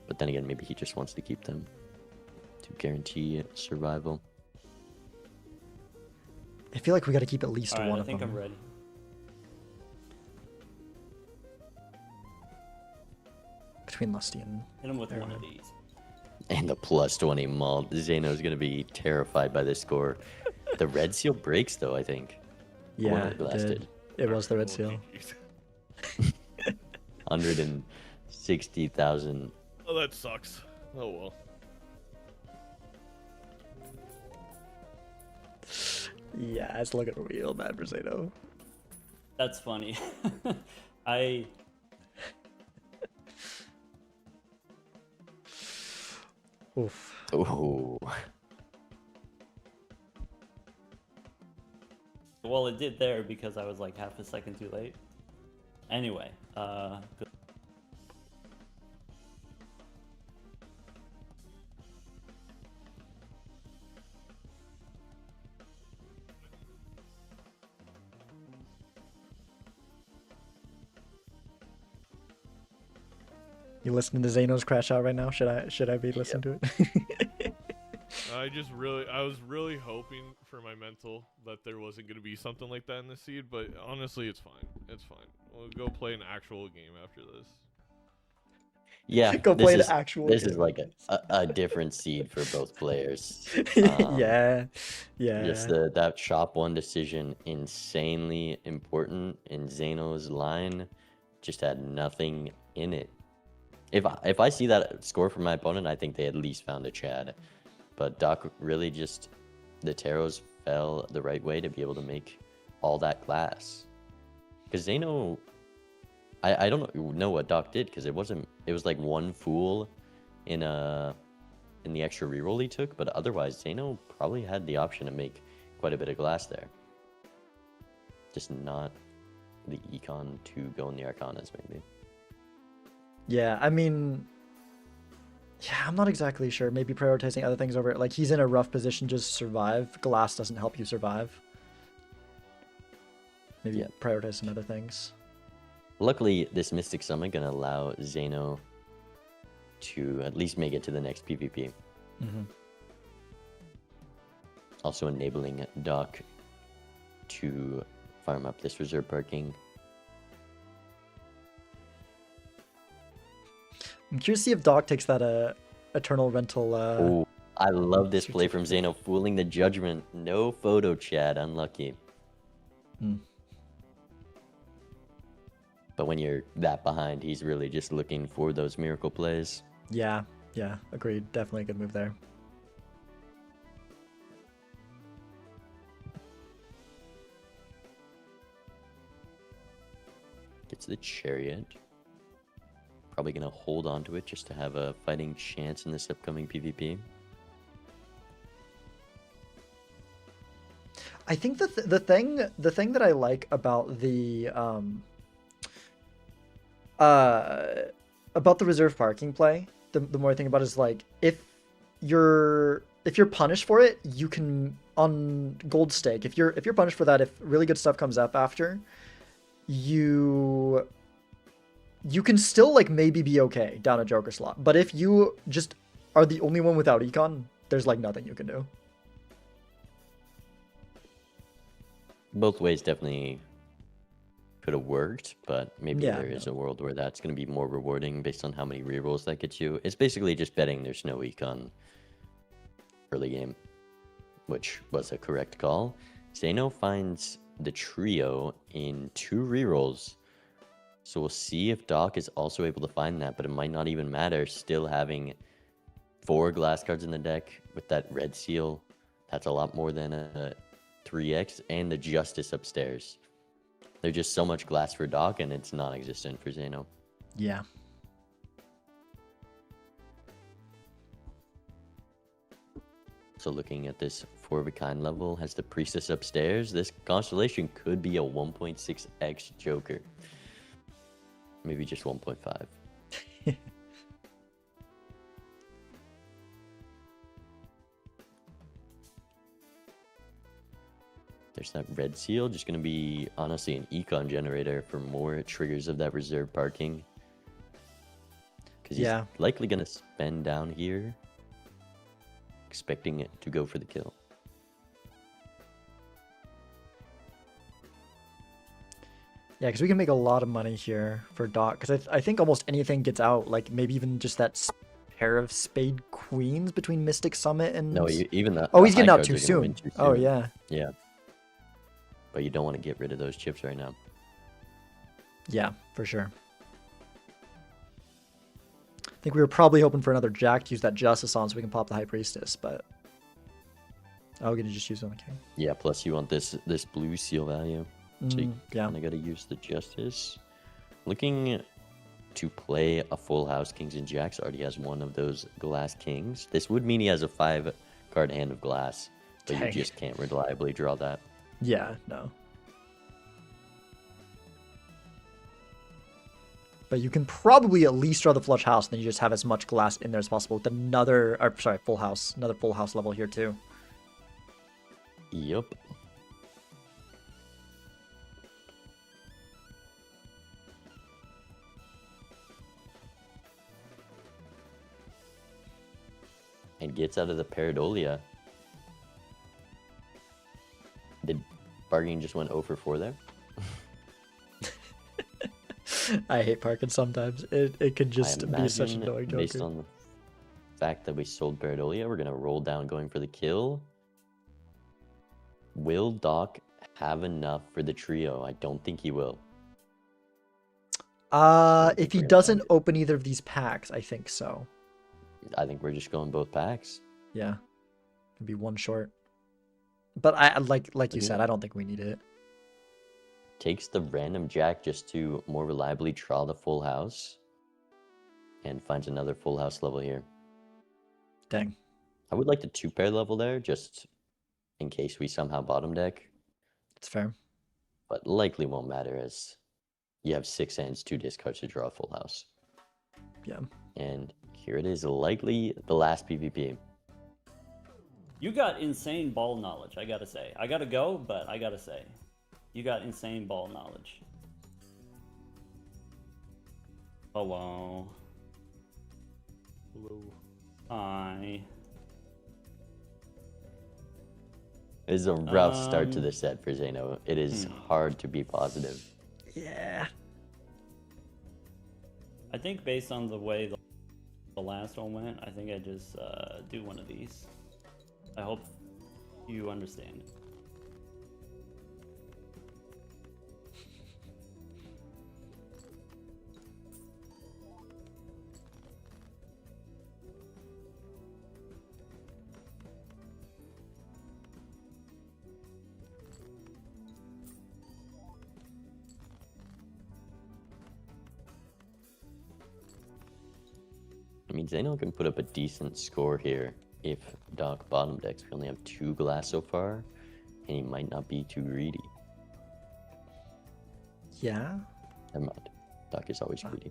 Speaker 3: But then again, maybe he just wants to keep them to guarantee survival.
Speaker 1: I feel like we got to keep at least
Speaker 5: Alright,
Speaker 1: one
Speaker 5: I
Speaker 1: of
Speaker 5: think
Speaker 1: them.
Speaker 5: I'm ready.
Speaker 1: Between Lusty and
Speaker 5: Hit him with one of
Speaker 1: Arrowhead.
Speaker 5: these.
Speaker 3: And the plus 20 malt. Zeno's going to be terrified by this score. The red seal breaks though, I think. Or
Speaker 1: yeah,
Speaker 3: the glass
Speaker 1: it
Speaker 3: did.
Speaker 1: did. It was the red
Speaker 4: Oh,
Speaker 1: seal.
Speaker 4: GGs.
Speaker 3: 160,000.
Speaker 4: Oh, that sucks. Oh well.
Speaker 1: Yeah, it's looking real bad for Zeno.
Speaker 5: That's funny. I
Speaker 1: Oof.
Speaker 3: Oh,
Speaker 5: well, it did there because I was like half a second too late. Anyway, good.
Speaker 1: You listening to Zeno's crash out right now? Should I be listening to it?
Speaker 4: I was really hoping for my mental that there wasn't gonna be something like that in the seed, but honestly, it's fine. It's fine. We'll go play an actual game after this.
Speaker 3: Yeah,
Speaker 1: Go play an actual
Speaker 3: this
Speaker 1: game.
Speaker 3: is like a different seed for both players.
Speaker 1: Yeah.
Speaker 3: Just that shop one decision, insanely important, and Zeno's line just had nothing in it. If I see that score from my opponent, I think they at least found a Chad. But Doc really just, the Taros fell the right way to be able to make all that glass. Because Zeno, I don't know what Doc did, because it was like one fool in the extra reroll he took, but otherwise Zeno probably had the option to make quite a bit of glass there. Just not the econ to go in the Arcanas, maybe.
Speaker 1: Yeah, I mean, yeah, I'm not exactly sure. Maybe prioritizing other things over it. Like, he's in a rough position just to survive. Glass doesn't help you survive. Maybe prioritize some other things.
Speaker 3: Luckily, this Mystic Summit gonna allow Zeno to at least make it to the next PvP.
Speaker 1: Mm-hmm.
Speaker 3: Also enabling Doc to farm up this reserve parking.
Speaker 1: I'm curious to see if Doc takes that Eternal Rental.
Speaker 3: Oh, I love this play from Zeno, fooling the judgment. No photo chat, unlucky. But when you're that behind, he's really just looking for those miracle plays.
Speaker 1: Yeah, agreed. Definitely a good move there.
Speaker 3: Gets the Chariot. Probably going to hold on to it just to have a fighting chance in this upcoming PvP.
Speaker 1: I think the thing that I like about the reserve parking play, the more I think about it, is like if you're punished for it, you can on gold stake. If you're punished for that, if really good stuff comes up after, you can still like maybe be okay down a Joker slot. But if you just are the only one without econ, there's like nothing you can do.
Speaker 3: Both ways definitely could have worked, but maybe there is a world where that's going to be more rewarding based on how many rerolls that gets you. It's basically just betting there's no econ early game, which was a correct call. Zeno finds the trio in 2 rerolls, so we'll see if Doc is also able to find that, but it might not even matter. Still having 4 glass cards in the deck with that red seal, that's a lot more than a 3x, and the Justice upstairs. There's just so much glass for Doc, and it's non-existent for Zeno.
Speaker 1: Yeah.
Speaker 3: So looking at this 4-of-a-kind level, has the Priestess upstairs. This Constellation could be a 1.6x Joker. Maybe just 1.5. There's that red seal, just going to be honestly an econ generator for more triggers of that reserve parking. Because he's likely going to spend down here, expecting it to go for the kill.
Speaker 1: Yeah, because we can make a lot of money here for Doc. Because I think almost anything gets out, like maybe even just that pair of spade queens between Mystic Summit and...
Speaker 3: No, even that.
Speaker 1: Oh, he's getting out too soon. Oh, yeah.
Speaker 3: Yeah. But you don't want to get rid of those chips right now.
Speaker 1: Yeah, for sure. I think we were probably hoping for another Jack to use that Justice on so we can pop the High Priestess, but... Oh, we're going to just use it on the King.
Speaker 3: Yeah, plus you want this blue seal value. So you kind of got to use the Justice. Looking to play a full house Kings and Jacks, already has one of those glass Kings. This would mean he has a 5-card hand of glass, but you just can't reliably draw that.
Speaker 1: Yeah, no. But you can probably at least draw the flush house, and then you just have as much glass in there as possible with another full house level here too.
Speaker 3: Yep. and gets out of the Paradolia. Did Bargain just went 0 for 4 there?
Speaker 1: I hate parking sometimes. It can
Speaker 3: I
Speaker 1: just be such an
Speaker 3: imagine,
Speaker 1: annoying
Speaker 3: based
Speaker 1: joker.
Speaker 3: on the fact that we sold Paradolia, we're going to roll down going for the kill. Will Doc have enough for the trio? I don't think he will.
Speaker 1: If he doesn't open either of these packs, I think so.
Speaker 3: I think we're just going both packs.
Speaker 1: Yeah. Could be one short. But I like you
Speaker 3: Yeah.
Speaker 1: said, I don't think we need it.
Speaker 3: Takes the random jack just to more reliably draw the full house. And finds another full house level here.
Speaker 1: Dang.
Speaker 3: I would like the 2-pair level there, just in case we somehow bottom deck.
Speaker 1: It's fair.
Speaker 3: But likely won't matter as you have 6 hands, 2 discards to draw a full house.
Speaker 1: Yeah.
Speaker 3: And here it is, likely the last PvP.
Speaker 5: You got insane ball knowledge, I gotta say. I gotta go, but I gotta say. You got insane ball knowledge. Hello.
Speaker 4: Hello.
Speaker 5: Hi.
Speaker 3: It is a rough start to the set for Zeno. It is hard to be positive.
Speaker 1: Yeah.
Speaker 5: I think based on the way the last one went, I think I just do one of these. I hope you understand.
Speaker 3: I mean, Zeno can put up a decent score here if Doc bottom decks. We only have 2 glass so far, and he might not be too greedy.
Speaker 1: Yeah.
Speaker 3: Never mind. Doc is always greedy.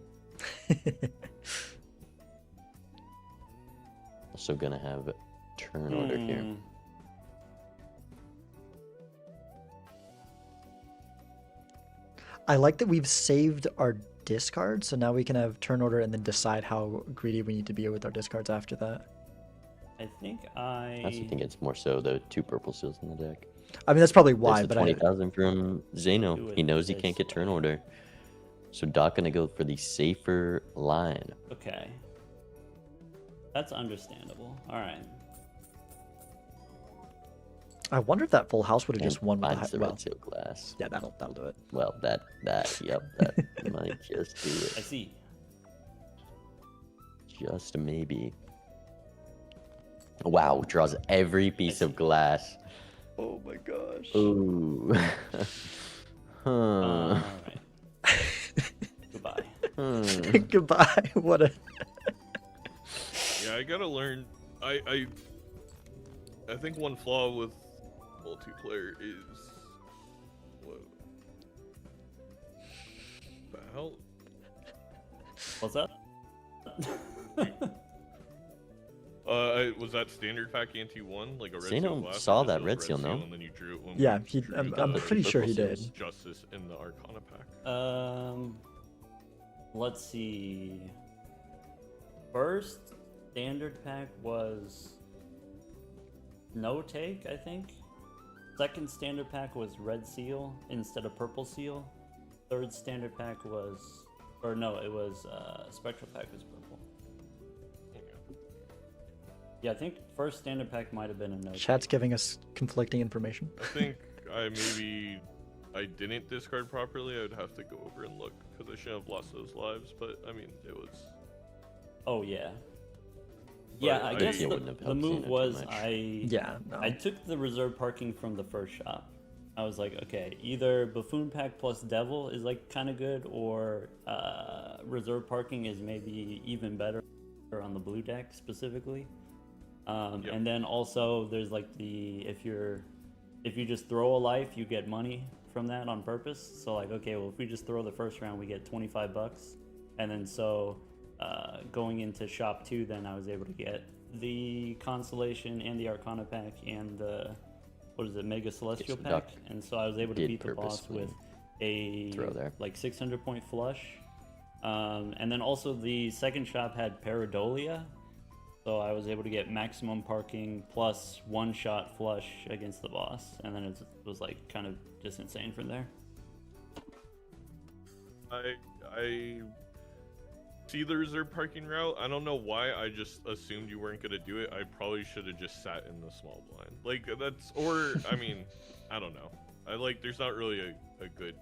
Speaker 3: Also gonna have turn order here.
Speaker 1: I like that we've saved our discard, so now we can have turn order and then decide how greedy we need to be with our discards after that.
Speaker 5: I think
Speaker 3: I also think it's more so the 2 purple seals in the deck.
Speaker 1: I mean, that's probably why,
Speaker 3: There's the
Speaker 1: but
Speaker 3: 20,000 from Zeno.
Speaker 5: Do it
Speaker 3: He knows he
Speaker 5: this
Speaker 3: can't get turn
Speaker 5: way.
Speaker 3: order. So Doc gonna go for the safer line.
Speaker 5: Okay. That's understandable. Alright.
Speaker 1: I wonder if that full house would have
Speaker 3: And
Speaker 1: just won with
Speaker 3: finds
Speaker 1: the
Speaker 3: the
Speaker 1: well,
Speaker 3: red seal glass.
Speaker 1: yeah, that'll do it.
Speaker 3: Well, that might just do
Speaker 5: I
Speaker 3: it.
Speaker 5: see.
Speaker 3: Just maybe. Wow, draws every piece of glass.
Speaker 1: Oh my gosh.
Speaker 3: Ooh. Huh.
Speaker 5: Alright. Goodbye.
Speaker 1: Goodbye. What a.
Speaker 4: Yeah, I gotta learn. I think one flaw with multiplayer is what the hell?
Speaker 5: What's that?
Speaker 4: Was that standard pack ante one like a red
Speaker 3: Zeno
Speaker 4: seal glass?
Speaker 3: saw
Speaker 4: Or just
Speaker 3: that
Speaker 4: it was
Speaker 3: red seal, no?
Speaker 4: And then you drew it when
Speaker 1: Yeah,
Speaker 4: we drew
Speaker 1: I'm
Speaker 3: got the
Speaker 1: pretty
Speaker 3: two
Speaker 1: sure he
Speaker 3: purple
Speaker 1: did.
Speaker 3: seals.
Speaker 4: Justice in the Arcana pack.
Speaker 5: Let's see. First standard pack was no take, I think. Second standard pack was red seal instead of purple seal. Third standard pack was, or no, it was spectral pack was purple.
Speaker 4: Okay.
Speaker 5: Yeah, I think first standard pack might have been a no.
Speaker 1: Chat's
Speaker 5: take.
Speaker 1: giving us conflicting information.
Speaker 4: I think I didn't discard properly. I would have to go over and look because I shouldn't have lost those lives. But I mean, it was.
Speaker 5: Oh yeah.
Speaker 4: But
Speaker 5: Yeah, I guess
Speaker 3: it wouldn't have
Speaker 5: the
Speaker 3: helped
Speaker 5: move
Speaker 3: Xena too
Speaker 5: was
Speaker 3: much.
Speaker 1: Yeah, no.
Speaker 5: I took the reserve parking from the first shop. I was like, okay, either Buffoon Pack plus Devil is like kind of good, or reserve parking is maybe even better on the blue deck specifically.
Speaker 4: Yep.
Speaker 5: And then also there's like if you just throw a life, you get money from that on purpose. So like, okay, well if we just throw the first round, we get $25, and then so going into shop 2, then I was able to get the Constellation and the Arcana pack and the Mega Celestial
Speaker 3: Yes,
Speaker 5: pack,
Speaker 3: Doc
Speaker 5: and so I was able to
Speaker 3: did
Speaker 5: beat the boss
Speaker 3: purposely
Speaker 5: with a
Speaker 3: throw there.
Speaker 5: like 600 point flush. And then also the second shop had Paradolia, So I was able to get maximum parking plus one-shot flush against the boss, and then it was like kind of just insane from there.
Speaker 4: I see the reserve parking route. I don't know why. I just assumed you weren't gonna do it. I probably should have just sat in the small blind. Like that's, or I mean, I don't know. There's not really a good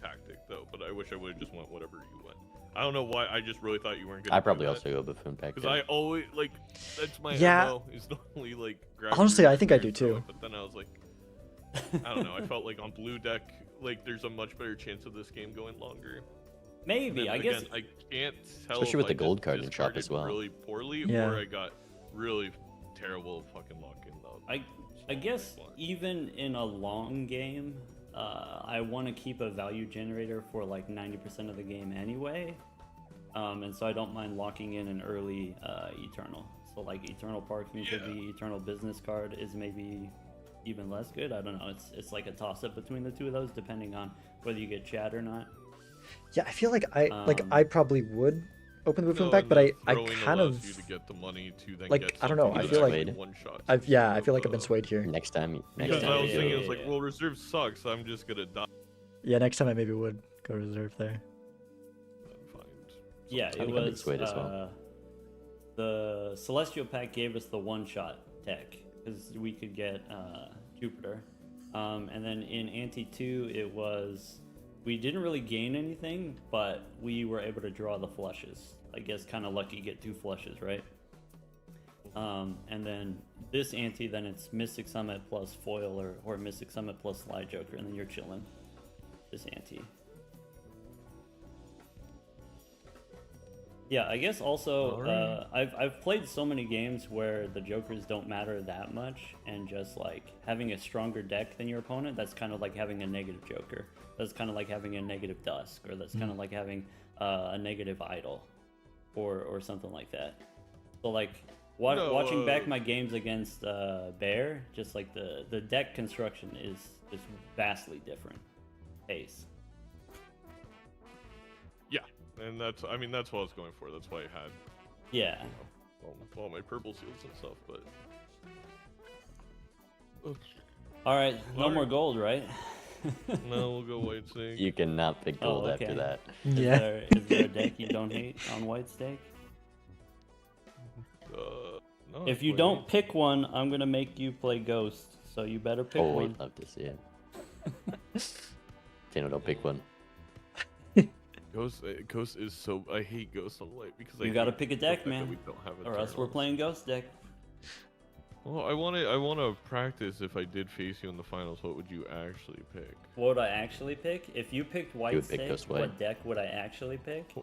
Speaker 4: tactic though. But I wish I would have just went whatever you went. I don't know why. I just really thought you weren't gonna.
Speaker 3: I probably also go buffoon pack.
Speaker 4: Because I always that's my
Speaker 1: Yeah.
Speaker 4: MO is normally like. grab
Speaker 1: Honestly,
Speaker 4: your
Speaker 1: I think I
Speaker 4: reserve
Speaker 1: do
Speaker 4: throw
Speaker 1: too.
Speaker 4: it, But then I was like, I don't know. I felt like on blue deck, like there's a much better chance of this game going longer.
Speaker 5: Maybe,
Speaker 4: Then
Speaker 5: I guess.
Speaker 4: again, I can't tell.
Speaker 3: Especially
Speaker 4: if
Speaker 3: with the
Speaker 4: I
Speaker 3: gold
Speaker 4: just
Speaker 3: card in shop as
Speaker 4: discarded
Speaker 3: well.
Speaker 4: Really poorly,
Speaker 1: Yeah.
Speaker 4: or I got really terrible fucking luck in though.
Speaker 5: I guess even in a long game, I want to keep a value generator for like 90% of the game anyway, and so I don't mind locking in an early Eternal. So like Eternal Parking could be Eternal Business Card is maybe even less good. I don't know. It's like a toss up between the two of those depending on whether you get chat or not.
Speaker 1: Yeah, I feel like I probably would open the buffoon
Speaker 4: No,
Speaker 1: pack,
Speaker 4: and
Speaker 1: but
Speaker 4: the
Speaker 1: I
Speaker 4: throwing
Speaker 1: kind
Speaker 4: allows
Speaker 1: of
Speaker 4: you to get the money to then
Speaker 1: like,
Speaker 4: get
Speaker 1: I don't know,
Speaker 4: something
Speaker 3: I
Speaker 4: that's
Speaker 3: feel like-
Speaker 4: actually one shot.
Speaker 1: I feel like I've been swayed here.
Speaker 3: Next time.
Speaker 4: Because
Speaker 5: time,
Speaker 4: I was
Speaker 5: yeah,
Speaker 4: thinking,
Speaker 5: yeah,
Speaker 4: it's like,
Speaker 5: yeah.
Speaker 4: well, reserve sucks. I'm just gonna die.
Speaker 1: Yeah, next time I maybe would go reserve there.
Speaker 4: Find
Speaker 5: Yeah,
Speaker 3: I
Speaker 5: it
Speaker 3: think I've been
Speaker 5: was
Speaker 3: swayed as well.
Speaker 5: the Celestial pack gave us the one-shot tech because we could get Jupiter, and then in Anti 2 it was we didn't really gain anything, but we were able to draw the flushes. I guess kind of lucky get 2 flushes, right? And then this Anti, then it's Mystic Summit plus foil or Mystic Summit plus Slide Joker, and then you're chilling. This Anti. Yeah, I guess also
Speaker 4: Alright.
Speaker 5: I've played so many games where the jokers don't matter that much, and just like having a stronger deck than your opponent, that's kind of like having a negative joker. That's kind of like having a negative dusk, or that's kind of like having a negative idol, or something like that. So like watching back my games against Bear, just like the deck construction is vastly different. Pace.
Speaker 4: Yeah, and that's what I was going for. That's why I had
Speaker 5: Yeah.
Speaker 4: all my purple seals and stuff. But
Speaker 5: All right, no
Speaker 4: Alright.
Speaker 5: more gold, right?
Speaker 4: no, we'll go white snake.
Speaker 3: You cannot pick gold
Speaker 5: okay.
Speaker 3: after that.
Speaker 5: Is there a deck you don't hate on white stake?
Speaker 4: No,
Speaker 5: If you
Speaker 4: wait.
Speaker 5: don't pick one, I'm gonna make you play Ghost. So you better pick
Speaker 3: Oh,
Speaker 5: one.
Speaker 3: I'd love to see it. Tano, don't pick one.
Speaker 4: Ghost is so. I hate Ghost on white because
Speaker 5: You
Speaker 4: I
Speaker 5: gotta
Speaker 4: hate
Speaker 5: pick a
Speaker 4: the
Speaker 5: deck,
Speaker 4: fact that
Speaker 5: man.
Speaker 4: we don't have
Speaker 5: Or else we're
Speaker 4: Eternals.
Speaker 5: playing Ghost deck.
Speaker 4: Well, I want to practice. If I did face you in the finals, what would you actually pick?
Speaker 5: What would I actually pick? If you picked white
Speaker 3: would pick
Speaker 5: stake,
Speaker 3: Ghost white.
Speaker 5: what deck would I actually pick?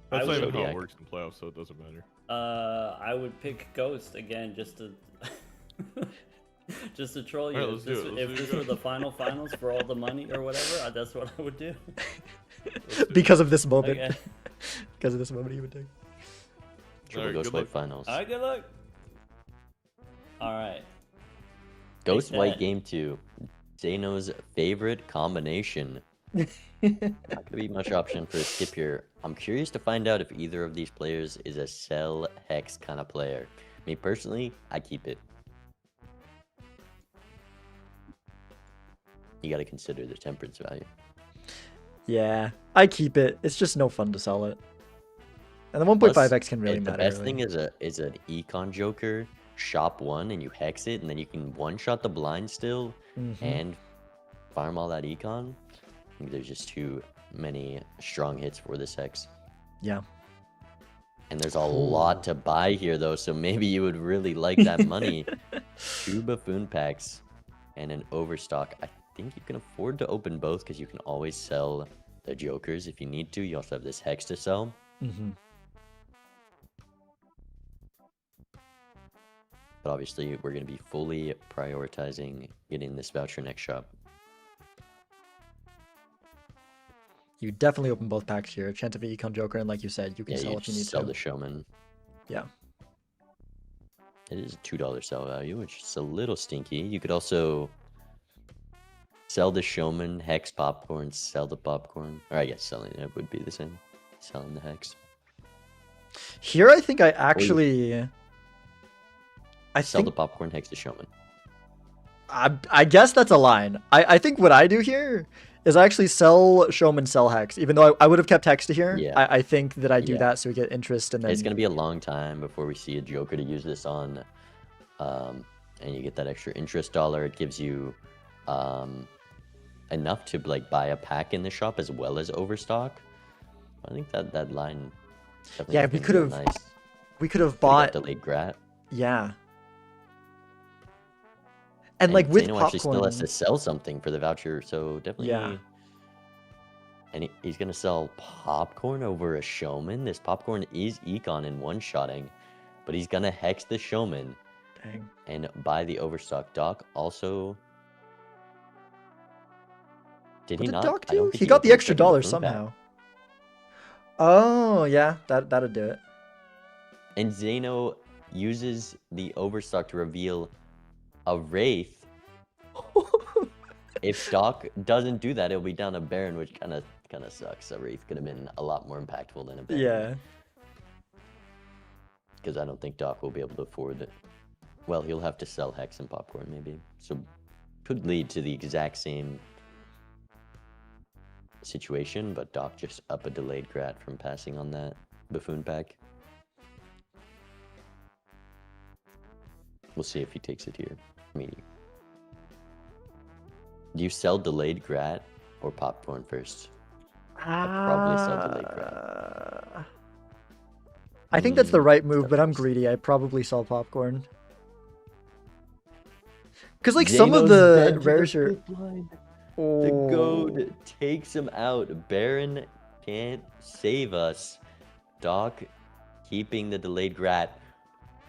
Speaker 4: That's not
Speaker 5: would-
Speaker 4: even how
Speaker 3: Zodiac.
Speaker 4: it works in playoffs, so it doesn't matter.
Speaker 5: I would pick Ghost again just to just to troll you.
Speaker 4: Alright, let's do it. Let's
Speaker 5: If
Speaker 4: do
Speaker 5: this
Speaker 4: it.
Speaker 5: were the finals for all the money or whatever, that's what I would do.
Speaker 1: Because of this moment.
Speaker 5: Okay.
Speaker 1: Because of this moment he would take.
Speaker 3: Triple
Speaker 4: Alright,
Speaker 3: Ghost
Speaker 4: good
Speaker 3: White
Speaker 4: luck.
Speaker 3: finals.
Speaker 5: All right, good luck. All right.
Speaker 3: Ghost
Speaker 5: Take
Speaker 3: White
Speaker 5: that.
Speaker 3: Game 2. Zano's favorite combination. Not gonna be much option for a skip here. I'm curious to find out if either of these players is a sell hex kind of player. Me personally, I keep it. You gotta consider the temperance value.
Speaker 1: Yeah, I keep it. It's just no fun to sell it. And the 1.5x can really
Speaker 3: the
Speaker 1: matter.
Speaker 3: best
Speaker 1: really.
Speaker 3: thing is an econ joker, shop one, and you hex it, and then you can one shot the blind still
Speaker 1: Mhm.
Speaker 3: and farm all that econ. I think there's just too many strong hits for this hex.
Speaker 1: Yeah.
Speaker 3: And there's a lot to buy here though, so maybe you would really like that money. 2 buffoon packs and an overstock. I think you can afford to open both because you can always sell the jokers if you need to. You also have this hex to sell.
Speaker 1: Mhm.
Speaker 3: But obviously, we're going to be fully prioritizing getting this voucher next shop.
Speaker 1: You definitely open both packs here. Chance of an Econ Joker, and like you said, you can
Speaker 3: Yeah,
Speaker 1: sell
Speaker 3: you
Speaker 1: if you need
Speaker 3: just sell
Speaker 1: to.
Speaker 3: the showman.
Speaker 1: Yeah.
Speaker 3: It is a $2 sell value, which is a little stinky. You could also sell the showman, hex popcorn, sell the popcorn. Or I guess selling it would be the same. Selling the hex.
Speaker 1: Here, I think I actually
Speaker 3: Sell the
Speaker 1: think
Speaker 3: popcorn, hex the showman.
Speaker 1: I guess that's a line. I think what I do here is I actually sell showman, sell hex. Even though I would have kept hex to here,
Speaker 3: Yeah.
Speaker 1: I think that I do
Speaker 3: Yeah.
Speaker 1: that so we get interest and then
Speaker 3: It's gonna be a long time before we see a joker to use this on, and you get that extra interest dollar. It gives you enough to like buy a pack in the shop as well as overstock. I think that line. Definitely
Speaker 1: Yeah,
Speaker 3: is
Speaker 1: we
Speaker 3: gonna be
Speaker 1: could
Speaker 3: real
Speaker 1: have-
Speaker 3: nice.
Speaker 1: we could have
Speaker 3: Could've got
Speaker 1: bought
Speaker 3: delayed grat.
Speaker 1: yeah. And like with
Speaker 3: Zeno actually still has
Speaker 1: popcorn,
Speaker 3: to sell something for the voucher, so definitely.
Speaker 1: Yeah.
Speaker 3: And he's gonna sell popcorn over a showman. This popcorn is econ in one-shotting, but he's gonna hex the showman
Speaker 1: dang.
Speaker 3: and buy the overstock. Doc also. Did
Speaker 1: What
Speaker 3: he
Speaker 1: did
Speaker 3: not?
Speaker 1: Doc
Speaker 3: I don't
Speaker 1: do?
Speaker 3: think
Speaker 1: He got the
Speaker 3: opened
Speaker 1: extra
Speaker 3: second
Speaker 1: dollar
Speaker 3: buffoon pack.
Speaker 1: somehow. Oh yeah, that'd do it.
Speaker 3: And Zeno uses the overstock to reveal a wraith. If Doc doesn't do that, it'll be down a Baron, which kind of sucks. A wraith could have been a lot more impactful than a Baron.
Speaker 1: Yeah.
Speaker 3: Because I don't think Doc will be able to afford it. Well, he'll have to sell hex and popcorn maybe. So could lead to the exact same situation, but Doc just up a delayed grat from passing on that buffoon pack. We'll see if he takes it here. I mean, do you sell delayed grat or popcorn first? Probably sell delayed grat.
Speaker 1: I think that's the right move, but I'm greedy. I probably sell popcorn. Because like some of
Speaker 3: Zeno's
Speaker 1: the
Speaker 3: dead to
Speaker 1: rares are.
Speaker 3: fifth line. The goad takes him out. Baron can't save us. Doc keeping the delayed grat.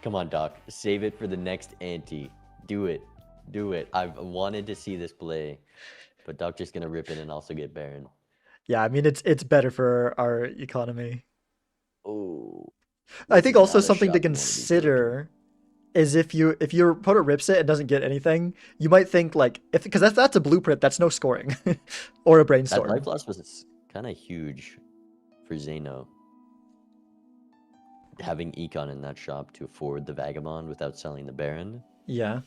Speaker 3: Come on, Doc. Save it for the next ante. Do it. Do it. I've wanted to see this play. But Doc just gonna rip it and also get Baron.
Speaker 1: Yeah, I mean it's better for our economy.
Speaker 3: Oh.
Speaker 1: I think
Speaker 3: this is
Speaker 1: also
Speaker 3: not a
Speaker 1: something to
Speaker 3: shot you wanna be
Speaker 1: consider is if your opponent rips it and doesn't get anything, you might think like if because that's a blueprint, that's no scoring or a
Speaker 3: That
Speaker 1: brainstorm.
Speaker 3: life loss was kind of huge for Zeno. Having econ in that shop to afford the Vagabond without selling the Baron.
Speaker 1: Yeah.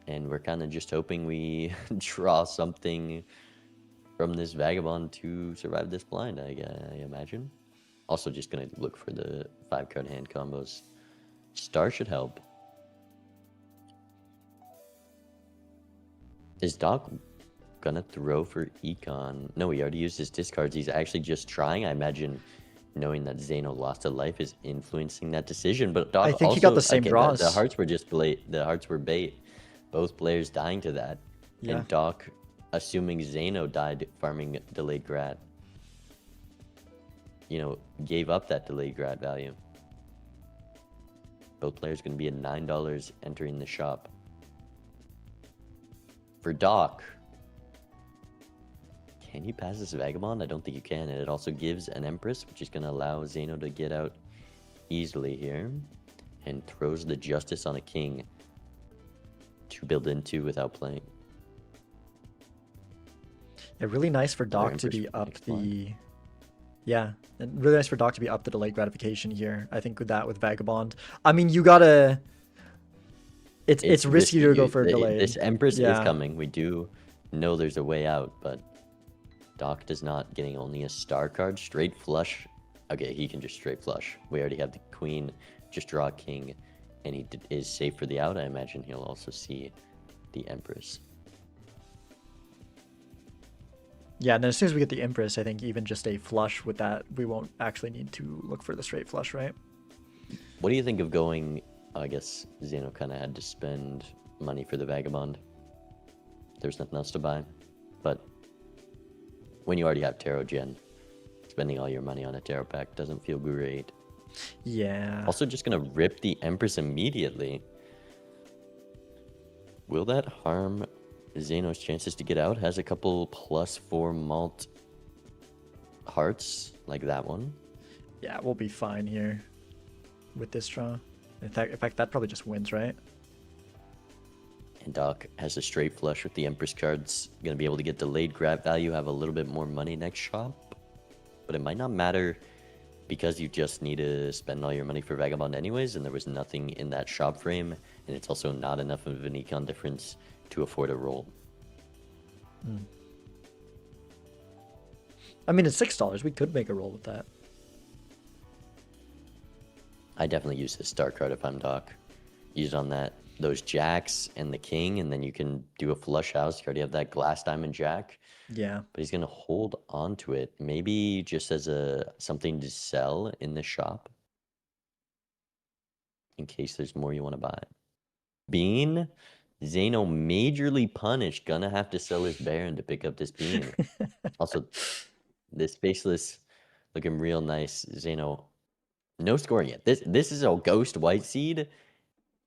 Speaker 3: And we're kind of just hoping we draw something from this Vagabond to survive this blind, I imagine. Also just going to look for the 5-card hand combos. Star should help. Is Doc gonna throw for econ? No, he already used his discards. He's actually just trying. I imagine knowing that Zeno lost a life is influencing that decision. But Doc
Speaker 1: I think
Speaker 3: also,
Speaker 1: he got the same
Speaker 3: okay,
Speaker 1: draws.
Speaker 3: The hearts were just bait. The hearts were bait. Both players dying to that.
Speaker 1: Yeah.
Speaker 3: And Doc, assuming Zeno died farming delayed grat, gave up that delayed grat value. Both players going to be at $9 entering the shop. For Doc, can you pass this Vagabond? I don't think you can. And it also gives an Empress, which is going to allow Zeno to get out easily here. And throws the Justice on a King to build into without playing.
Speaker 1: Yeah, really nice for Doc to be up the. Yeah, and really nice for Doc to be up the delayed gratification here. I think with Vagabond. I mean, you gotta. It's risky to go for a delayed.
Speaker 3: This Empress is coming. We do know there's a way out, but Doc does not getting only a star card. Straight flush. Okay, he can just straight flush. We already have the Queen. Just draw a King, and he is safe for the out. I imagine he'll also see the Empress.
Speaker 1: Yeah, and then as soon as we get the Empress, I think even just a flush with that, we won't actually need to look for the straight flush, right?
Speaker 3: What do you think of going? I guess Zeno kind of had to spend money for the Vagabond. There's nothing else to buy. But when you already have Tarot Gen, spending all your money on a Tarot pack doesn't feel great.
Speaker 1: Yeah.
Speaker 3: Also just going to rip the Empress immediately. Will that harm Zeno's chances to get out? Has a couple +4 malt hearts like that one.
Speaker 1: Yeah, we'll be fine here with this draw. In fact, that probably just wins, right?
Speaker 3: And Doc has a straight flush with the Empress cards. Going to be able to get delayed grab value, have a little bit more money next shop. But it might not matter because you just need to spend all your money for Vagabond anyways, and there was nothing in that shop frame, and it's also not enough of an econ difference to afford a roll.
Speaker 1: I mean, it's $6. We could make a roll with that.
Speaker 3: I definitely use his star card if I'm Doc. Use it on those jacks and the king, and then you can do a flush house. You already have that glass diamond jack.
Speaker 1: Yeah.
Speaker 3: But he's gonna hold on to it, maybe just as something to sell in the shop, in case there's more you want to buy. Bean, Zeno majorly punished, gonna have to sell his Baron to pick up this bean. Also, this faceless looking real nice. Zeno, no scoring yet. This is a ghost white seed,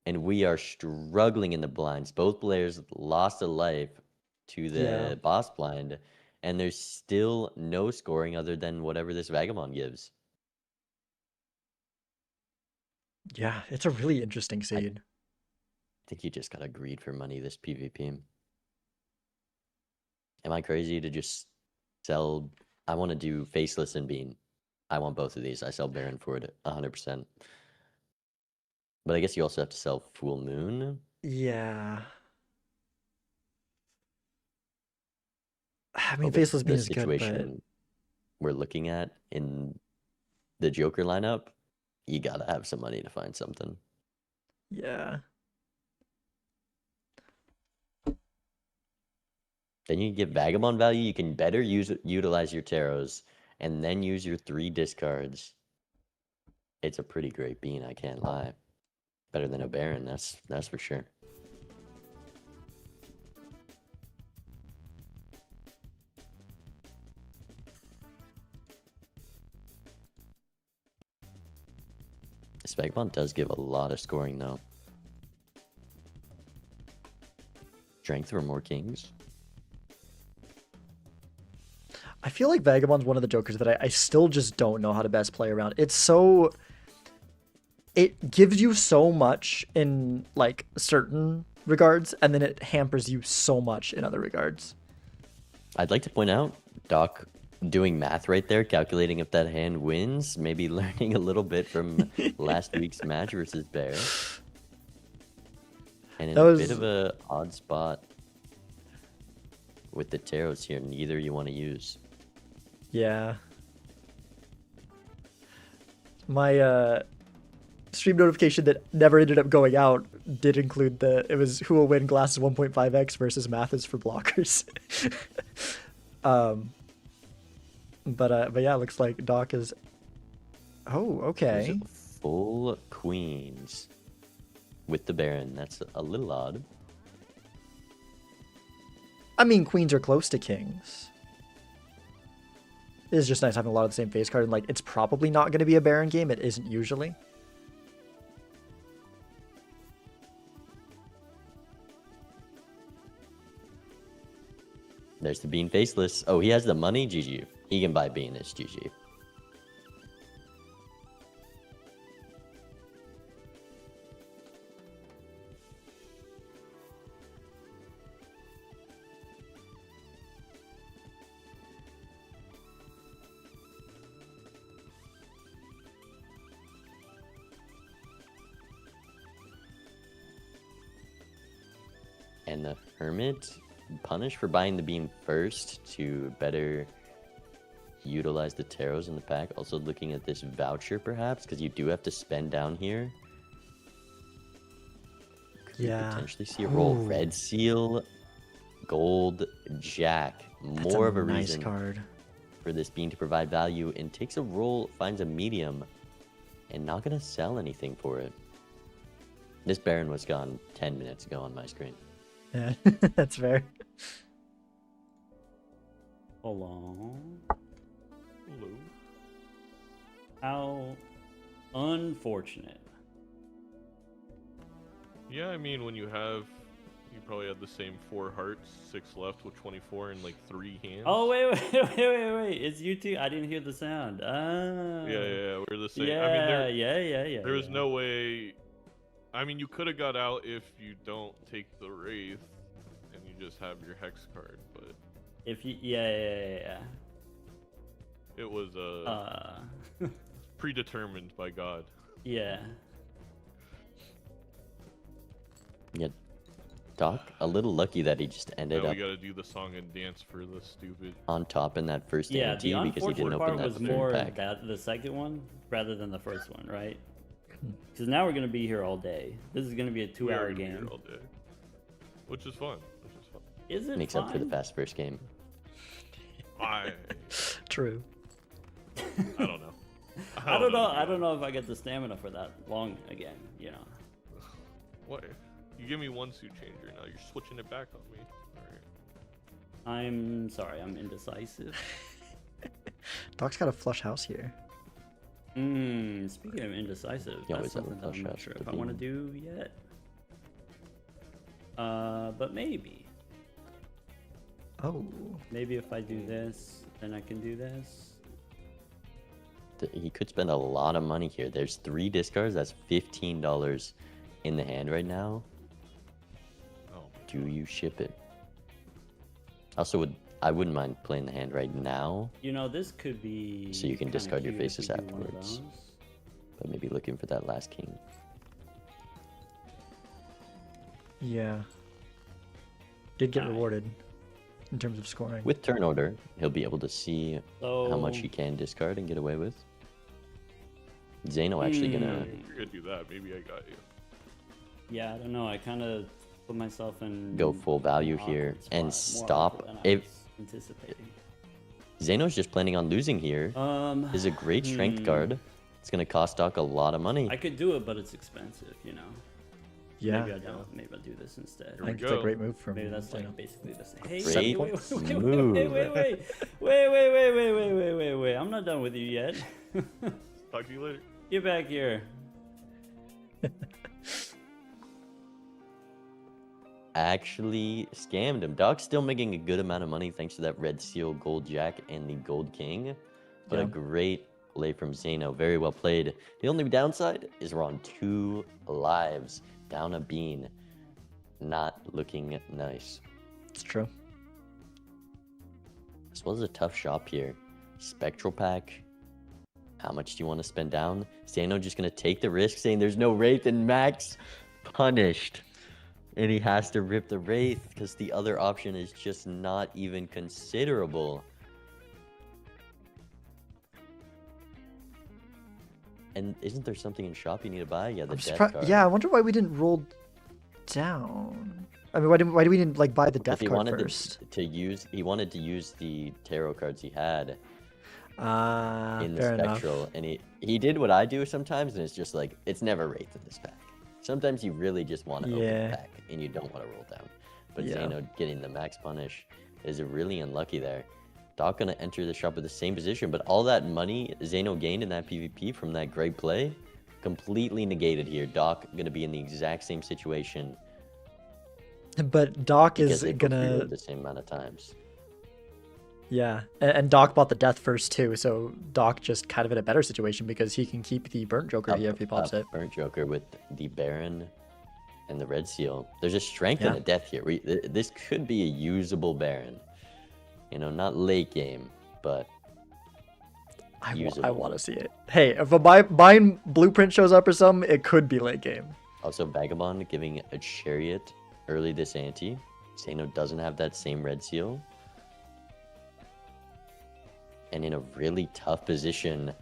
Speaker 3: and we are struggling in the blinds. Both players lost a life to the boss blind, and there's still no scoring other than whatever this Vagabond gives.
Speaker 1: Yeah, it's a really interesting seed.
Speaker 3: I think you just gotta greed for money this PvP. Am I crazy to just sell? I want to do Faceless and Bean. I want both of these. I sell Baron for it 100%. But I guess you also have to sell Full Moon.
Speaker 1: Yeah. I mean,
Speaker 3: But with
Speaker 1: Faceless
Speaker 3: the
Speaker 1: Bean is good, but
Speaker 3: situation we're looking at in the Joker lineup, you gotta have some money to find something.
Speaker 1: yeah.
Speaker 3: Then you get Vagabond value. You can better utilize your Taros, and then use your 3 discards. It's a pretty great bean, I can't lie. Better than a Baron, that's for sure. This Vagabond does give a lot of scoring though. Strength for more kings.
Speaker 1: I feel like Vagabond's one of the Jokers that I still just don't know how to best play around. It's so... It gives you so much in, like, certain regards, and then it hampers you so much in other regards.
Speaker 3: I'd like to point out, Doc doing math right there, calculating if that hand wins, maybe learning a little bit from last week's match versus Bear. And in
Speaker 1: That
Speaker 3: a
Speaker 1: was...
Speaker 3: bit of a odd spot with the tarots here, neither you want to use.
Speaker 1: Yeah. My stream notification that never ended up going out did include it was who will win glasses 1.5x versus Mathis for blockers. But yeah, it looks like Doc is... Oh, okay.
Speaker 3: Full queens with the Baron. That's a little odd.
Speaker 1: I mean, queens are close to kings. It is just nice having a lot of the same face card, and like, it's probably not going to be a Baron game. It isn't usually.
Speaker 3: There's the Bean Faceless. Oh, he has the money? GG. He can buy Bean. It's GG. And the Hermit punished for buying the beam first to better utilize the taros in the pack. Also looking at this voucher perhaps, because you do have to spend down here. Could you potentially see a roll? Red seal, gold, jack. More of a
Speaker 1: nice
Speaker 3: reason
Speaker 1: card
Speaker 3: for this bean to provide value, and takes a roll, finds a medium, and not gonna sell anything for it. This Baron was gone 10 minutes ago on my screen.
Speaker 1: Yeah, that's fair.
Speaker 5: Hold on.
Speaker 4: Hello.
Speaker 5: How unfortunate.
Speaker 4: Yeah, I mean, when you probably had the same 4 hearts, 6 left with 24 and like 3 hands.
Speaker 5: Oh, wait. It's you two. I didn't hear the sound.
Speaker 4: Yeah, we're the same.
Speaker 5: Yeah,
Speaker 4: I mean,
Speaker 5: yeah.
Speaker 4: there was no way. I mean, you could have got out if you don't take the Wraith and you just have your Hex card, but
Speaker 5: If you, yeah.
Speaker 4: it was predetermined by God.
Speaker 5: Yeah.
Speaker 3: Yeah, Doc, a little lucky that he just ended
Speaker 4: Now
Speaker 3: up
Speaker 4: we gotta do the song and dance for the stupid.
Speaker 3: on top in that first
Speaker 5: Yeah,
Speaker 3: ante
Speaker 5: the
Speaker 3: because he didn't
Speaker 5: unfortunate
Speaker 3: open
Speaker 5: part
Speaker 3: that
Speaker 5: was
Speaker 3: third
Speaker 5: more
Speaker 3: pack.
Speaker 5: that the second one rather than the first one, right? Because now we're gonna be here all day. This is gonna be a
Speaker 4: We are
Speaker 5: two-hour
Speaker 4: gonna be here
Speaker 5: game.
Speaker 4: all day, which is fun.
Speaker 5: Is it
Speaker 3: Makes
Speaker 5: fun?
Speaker 3: up for the fast first game.
Speaker 4: I
Speaker 1: True.
Speaker 4: I don't know.
Speaker 5: I don't know. I don't know if I get the stamina for that long again. You know.
Speaker 4: What? You give me one suit changer, now you're switching it back on me. Alright.
Speaker 5: I'm sorry. I'm indecisive.
Speaker 1: Doc's got a flush house here.
Speaker 5: Speaking of indecisive,
Speaker 3: You
Speaker 5: that's
Speaker 3: always have a
Speaker 5: something that
Speaker 3: flush
Speaker 5: I'm not
Speaker 3: house
Speaker 5: sure
Speaker 3: with
Speaker 5: if
Speaker 3: the
Speaker 5: I want to
Speaker 3: beam.
Speaker 5: do yet. But maybe.
Speaker 1: Oh.
Speaker 5: Maybe if I do this, then I can do this.
Speaker 3: He could spend a lot of money here. There's 3 discards. That's $15 in the hand right now.
Speaker 4: Oh.
Speaker 3: Do you ship it? Also, I wouldn't mind playing the hand right now,
Speaker 5: You know, this could be.
Speaker 3: So you can
Speaker 5: kinda
Speaker 3: discard your
Speaker 5: cute if
Speaker 3: faces
Speaker 5: we do one of
Speaker 3: afterwards.
Speaker 5: those.
Speaker 3: but maybe looking for that last king.
Speaker 1: Yeah. Did get
Speaker 5: Alright.
Speaker 1: rewarded in terms of scoring.
Speaker 3: With turn order, he'll be able to see
Speaker 5: So,
Speaker 3: how much he can discard and get away with. Zeno actually gonna...
Speaker 4: If you're gonna do that, maybe I got you.
Speaker 5: Yeah, I don't know. I kind of put myself in.
Speaker 3: Go full value
Speaker 5: an awkward
Speaker 3: here
Speaker 5: spot,
Speaker 3: and
Speaker 5: more
Speaker 3: stop.
Speaker 5: awkward than I
Speaker 3: If
Speaker 5: was anticipating.
Speaker 3: Zeno's just planning on losing here, is a great strength card. It's gonna cost Doc a lot of money.
Speaker 5: I could do it, but it's expensive, you know.
Speaker 1: Yeah.
Speaker 5: Maybe I don't. Maybe I'll do this instead.
Speaker 1: I think
Speaker 4: we
Speaker 1: it's a
Speaker 4: go.
Speaker 1: great move from
Speaker 5: Maybe that's
Speaker 1: Zeno.
Speaker 5: like basically the same. Hey,
Speaker 3: Great
Speaker 5: wait, wait, wait, wait,
Speaker 3: move.
Speaker 5: wait. I'm not done with you yet.
Speaker 4: Talk to you later.
Speaker 5: Get back here.
Speaker 3: Actually scammed him. Doc's still making a good amount of money thanks to that red seal, gold jack, and the gold king. But a
Speaker 1: Yeah.
Speaker 3: great play from Zeno. Very well played. The only downside is we're on 2 lives. Down a bean. Not looking nice.
Speaker 1: It's true.
Speaker 3: This was a tough shop here. Spectral pack. How much do you want to spend down? Zeno just going to take the risk, saying there's no Wraith, and Max punished. And he has to rip the Wraith because the other option is just not even considerable. And isn't there something in shop you need to buy? Yeah, the
Speaker 1: I'm
Speaker 3: death
Speaker 1: surprised.
Speaker 3: card.
Speaker 1: Yeah, I wonder why we didn't roll down. I mean, why did we didn't like buy the
Speaker 3: Because
Speaker 1: death
Speaker 3: he
Speaker 1: card
Speaker 3: wanted
Speaker 1: first?
Speaker 3: he wanted to use the tarot cards he had in the
Speaker 1: Fair enough.
Speaker 3: spectral, and he did what I do sometimes, and it's just like it's never Wraith in this pack. Sometimes you really just want to open
Speaker 1: Yeah.
Speaker 3: the pack and you don't want to roll down. But
Speaker 1: Yeah.
Speaker 3: Zeno getting the max punish is really unlucky there. Doc gonna enter the shop with the same position, but all that money Zeno gained in that PvP from that great play completely negated here. Doc gonna be in the exact same situation
Speaker 1: But Doc
Speaker 3: because
Speaker 1: is
Speaker 3: they both
Speaker 1: gonna,
Speaker 3: reload the same amount of times.
Speaker 1: yeah, and Doc bought the death first too, so Doc just kind of in a better situation because he can keep the burnt Joker here if he pops it.
Speaker 3: Burnt Joker with the Baron and the Red Seal. There's a strength and
Speaker 1: Yeah.
Speaker 3: a death here. This could be a usable Baron. You know, not late game, but
Speaker 1: I
Speaker 3: usable.
Speaker 1: want to see it. Hey, if a buying blueprint shows up or something, it could be late game.
Speaker 3: Also, Vagabond giving a Chariot early this ante. Zeno doesn't have that same Red Seal. And in a really tough position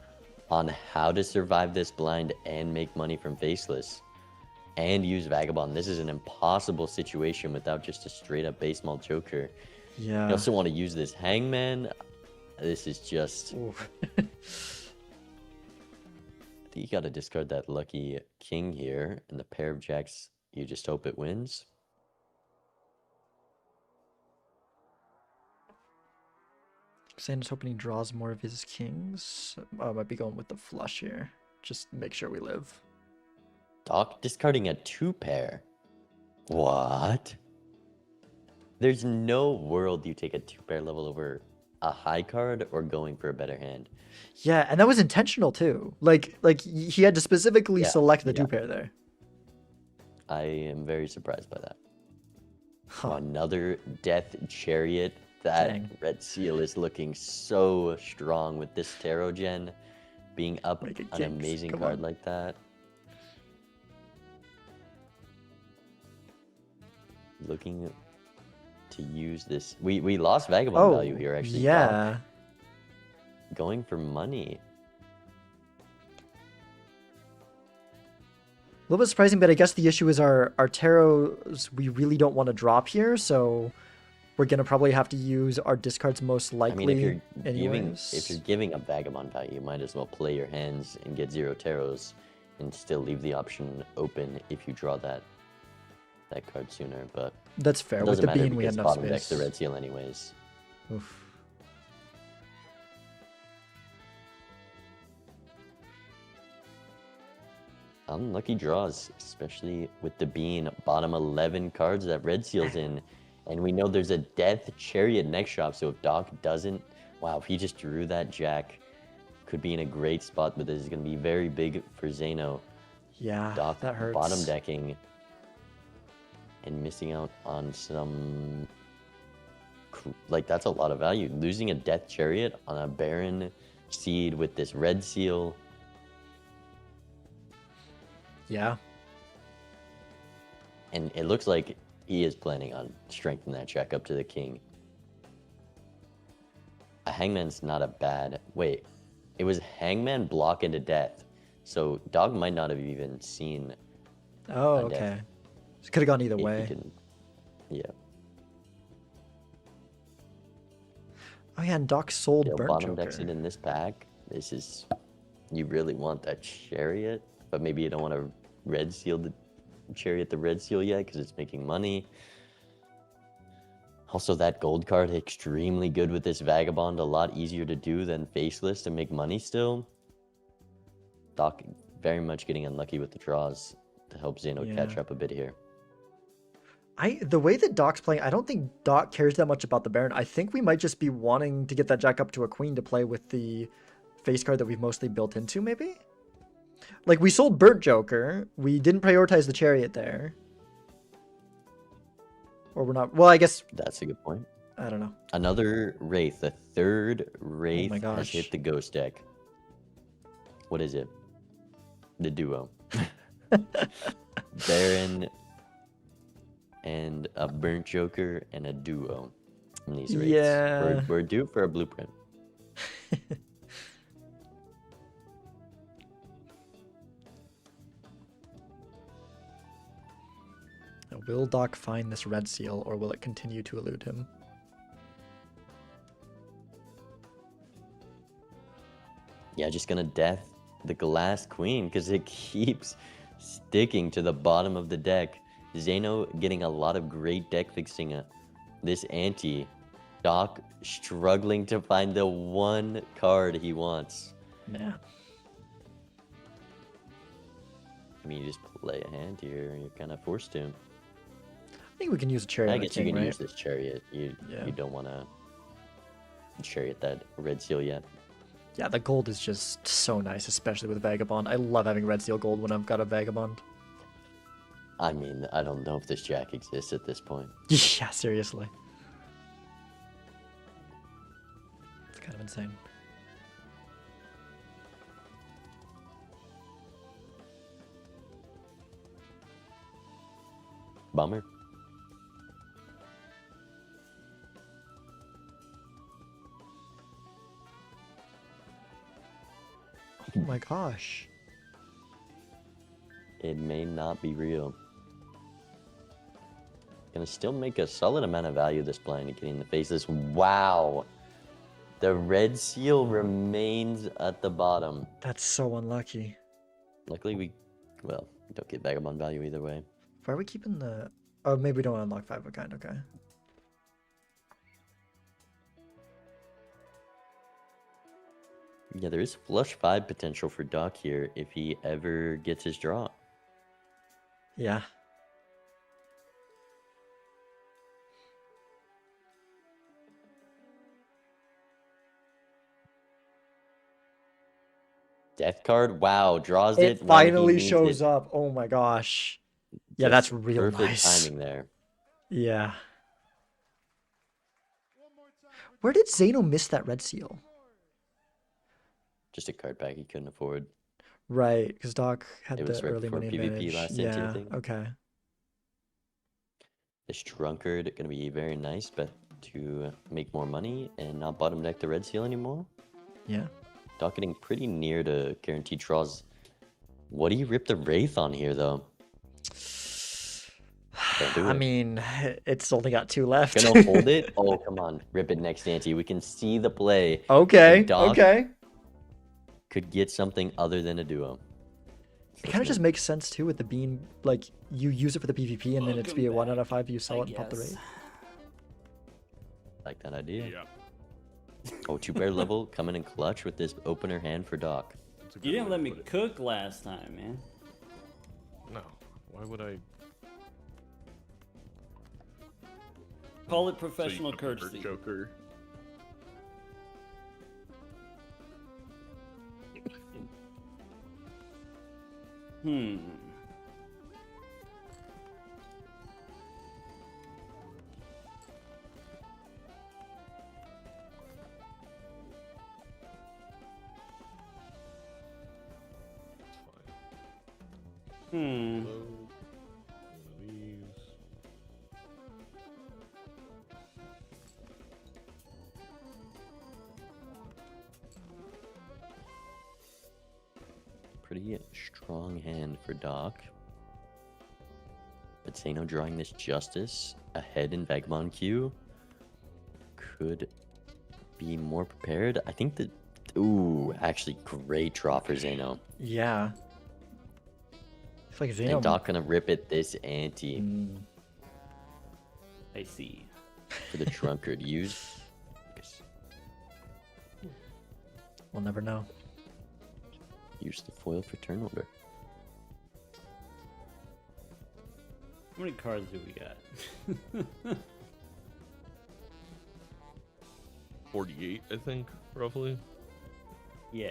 Speaker 3: on how to survive this blind and make money from Faceless. And use Vagabond. This is an impossible situation without just a straight up base mall Joker.
Speaker 1: Yeah.
Speaker 3: You also want to use this Hangman. This is just...
Speaker 1: Ooh.
Speaker 3: I think you got to discard that lucky king here. And the pair of jacks, you just hope it wins.
Speaker 1: Santa's hoping he draws more of his kings. I might be going with the flush here. Just make sure we live.
Speaker 3: Doc discarding a 2-pair. What? There's no world you take a 2-pair level over a high card or going for a better hand.
Speaker 1: Yeah, and that was intentional too. Like he had to specifically
Speaker 3: Yeah,
Speaker 1: select the
Speaker 3: yeah.
Speaker 1: 2-pair there.
Speaker 3: I am very surprised by that.
Speaker 1: Huh.
Speaker 3: Another Death Chariot. That
Speaker 1: Dang.
Speaker 3: Red Seal is looking so strong with this Tarot Gen. being up
Speaker 1: Make it
Speaker 3: an
Speaker 1: kings.
Speaker 3: amazing
Speaker 1: Come
Speaker 3: card
Speaker 1: on.
Speaker 3: like that. Looking to use this. We lost Vagabond
Speaker 1: Oh,
Speaker 3: value here, actually.
Speaker 1: yeah.
Speaker 3: Doc going for money.
Speaker 1: A little bit surprising, but I guess the issue is our tarots we really don't want to drop here, so we're gonna probably have to use our discards most
Speaker 3: I
Speaker 1: likely.
Speaker 3: mean, if
Speaker 1: anyways.
Speaker 3: you're giving a Vagabond value, you might as well play your hands and get 0 taros, and still leave the option open if you draw that card sooner. But
Speaker 1: That's fair.
Speaker 3: it
Speaker 1: With
Speaker 3: doesn't
Speaker 1: the
Speaker 3: matter
Speaker 1: bean, we had
Speaker 3: because
Speaker 1: enough
Speaker 3: bottom
Speaker 1: space.
Speaker 3: deck's the red seal anyways.
Speaker 1: Oof.
Speaker 3: Unlucky draws, especially with the bean. Bottom 11 cards that red seal's in. And we know there's a Death Chariot next shop, so if Doc doesn't... Wow, if he just drew that jack, could be in a great spot, but this is going to be very big for Zeno.
Speaker 1: Yeah,
Speaker 3: Doc
Speaker 1: that hurts.
Speaker 3: bottom decking and missing out on some... Like, that's a lot of value. Losing a Death Chariot on a Baron seed with this red seal...
Speaker 1: Yeah.
Speaker 3: And it looks like he is planning on strengthening that jack up to the king. A hangman's not a bad... Wait, it was hangman block into death. So Dog might not have even seen...
Speaker 1: Oh,
Speaker 3: a
Speaker 1: okay.
Speaker 3: death
Speaker 1: It could have gone either
Speaker 3: if he
Speaker 1: way.
Speaker 3: didn't. Yeah.
Speaker 1: Oh yeah, and Doc sold
Speaker 3: Yo,
Speaker 1: Burnt
Speaker 3: bottom
Speaker 1: Joker.
Speaker 3: decks it in this pack. This is... You really want that chariot, but maybe you don't want to red seal the chariot, the red seal yet, because it's making money. Also, that gold card, extremely good with this Vagabond. A lot easier to do than Faceless and make money still. Doc very much getting unlucky with the draws to help Zeno catch up a bit here.
Speaker 1: The way that Doc's playing, I don't think Doc cares that much about the Baron. I think we might just be wanting to get that jack up to a queen to play with the face card that we've mostly built into, maybe? Like, we sold Burnt Joker. We didn't prioritize the Chariot there. Or we're not... Well, I guess...
Speaker 3: That's a good point.
Speaker 1: I don't know.
Speaker 3: Another Wraith. The third Wraith has
Speaker 1: gosh.
Speaker 3: hit the Ghost deck. What is it? The duo. Baron and a Burnt Joker and a duo in these Wraiths.
Speaker 1: Yeah.
Speaker 3: We're due for a blueprint.
Speaker 1: Now, will Doc find this red seal, or will it continue to elude him?
Speaker 3: Yeah, just gonna death the Glass Queen because it keeps sticking to the bottom of the deck. Zeno getting a lot of great deck fixing. This ante, Doc struggling to find the one card he wants.
Speaker 1: Yeah.
Speaker 3: I mean, you just play a hand here, you're kind of forced to.
Speaker 1: I think we can use a Chariot.
Speaker 3: I
Speaker 1: on the
Speaker 3: guess you
Speaker 1: king,
Speaker 3: can
Speaker 1: right?
Speaker 3: use this Chariot. You don't want to Chariot that red seal yet.
Speaker 1: Yeah, the gold is just so nice, especially with Vagabond. I love having red seal gold when I've got a Vagabond.
Speaker 3: I mean, I don't know if this jack exists at this point.
Speaker 1: Yeah, seriously. It's kind of insane.
Speaker 3: Bummer.
Speaker 1: Oh my gosh.
Speaker 3: It may not be real. Gonna still make a solid amount of value this blind and getting the faces. Wow. The red seal remains at the bottom.
Speaker 1: That's so unlucky.
Speaker 3: Luckily we don't get vagabond value either way.
Speaker 1: Why are we keeping the... Oh, maybe we don't unlock 5 of a kind, okay.
Speaker 3: Yeah, there is flush 5 potential for Doc here if he ever gets his draw.
Speaker 1: Yeah.
Speaker 3: Death card, wow, draws it.
Speaker 1: It finally shows up. Oh my gosh. Yeah, that's
Speaker 3: Just
Speaker 1: real
Speaker 3: perfect
Speaker 1: nice.
Speaker 3: timing there.
Speaker 1: Yeah. Where did Zeno miss that red seal?
Speaker 3: just a card pack he couldn't afford.
Speaker 1: Right, because Doc had
Speaker 3: It was
Speaker 1: the
Speaker 3: right
Speaker 1: early
Speaker 3: before
Speaker 1: money
Speaker 3: PvP
Speaker 1: advantage.
Speaker 3: last into, I
Speaker 1: Yeah,
Speaker 3: think.
Speaker 1: okay.
Speaker 3: This drunkard gonna be very nice, but to make more money and not bottom deck the red seal anymore.
Speaker 1: Yeah.
Speaker 3: Doc getting pretty near to guaranteed draws. What do you rip the Wraith on here, though? Don't do
Speaker 1: I
Speaker 3: it.
Speaker 1: mean, it's only got 2 left.
Speaker 3: Gonna hold it? Oh, come on. Rip it next ante. We can see the play.
Speaker 1: Okay,
Speaker 3: And Doc
Speaker 1: okay.
Speaker 3: could get something other than a duo.
Speaker 1: It kind of just makes sense too with the bean, like you use it for the PvP and then it's
Speaker 5: Welcome
Speaker 1: be a 1 out of
Speaker 5: back,
Speaker 1: 5, you sell
Speaker 5: I
Speaker 1: it and pop the
Speaker 5: guess.
Speaker 1: rate.
Speaker 3: Like that idea.
Speaker 4: Yeah.
Speaker 3: Oh, 2-pair level coming in clutch with this opener hand for Doc.
Speaker 4: That's a
Speaker 5: You
Speaker 4: good
Speaker 5: didn't
Speaker 4: way
Speaker 5: let
Speaker 4: to
Speaker 5: me
Speaker 4: put it.
Speaker 5: cook last time, man.
Speaker 4: No. Why would I?
Speaker 5: Call it
Speaker 4: So you
Speaker 5: professional
Speaker 4: could hurt
Speaker 5: courtesy.
Speaker 4: Joker.
Speaker 5: Hmm.
Speaker 4: It's fine.
Speaker 5: Hmm.
Speaker 4: Load. One of these.
Speaker 3: Pretty strong hand for Doc. But Zeno drawing this Justice ahead in Vagabond queue could be more prepared. I think that... Ooh, actually great draw for Zeno.
Speaker 1: Yeah. I feel like Zeno.
Speaker 3: And Doc gonna rip it this ante
Speaker 1: Mm,
Speaker 5: I see.
Speaker 3: for the drunkard use.
Speaker 1: we'll never know.
Speaker 3: Use the foil for turn order.
Speaker 5: How many cards do we got?
Speaker 4: 48, I think, roughly.
Speaker 5: Yeah.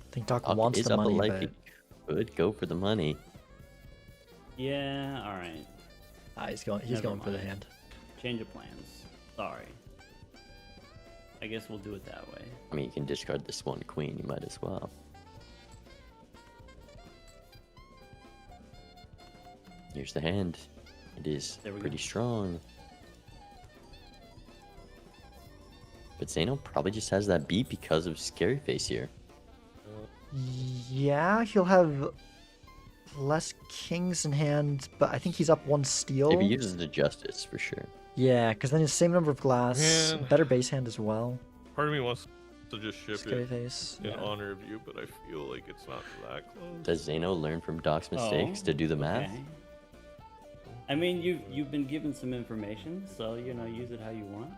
Speaker 1: I think Doc
Speaker 3: Doc
Speaker 1: wants
Speaker 3: is
Speaker 1: the
Speaker 3: up a
Speaker 1: money,
Speaker 3: life.
Speaker 1: but
Speaker 3: He could go for the money.
Speaker 5: Yeah, alright.
Speaker 1: he's going
Speaker 5: Never
Speaker 1: for the
Speaker 5: mind.
Speaker 1: hand.
Speaker 5: Change of plans. Sorry. I guess we'll do it that way.
Speaker 3: I mean, you can discard this one queen. You might as well. Here's the hand. It is
Speaker 5: There we
Speaker 3: pretty
Speaker 5: go.
Speaker 3: strong. But Zeno probably just has that beat because of Scary Face here.
Speaker 1: Yeah, he'll have less kings in hand, but I think he's up 1 steal.
Speaker 3: If he uses the Justice, for sure.
Speaker 1: Yeah, because then his same number of glass,
Speaker 4: Man.
Speaker 1: better base hand as well.
Speaker 4: Part of me wants to just ship
Speaker 1: Scary
Speaker 4: it
Speaker 1: face.
Speaker 4: in
Speaker 1: Yeah.
Speaker 4: honor of you, but I feel like it's not that close.
Speaker 3: Does Zeno learn from Doc's mistakes to do the math?
Speaker 5: Okay. I mean, you've been given some information, so you know, use it how you want.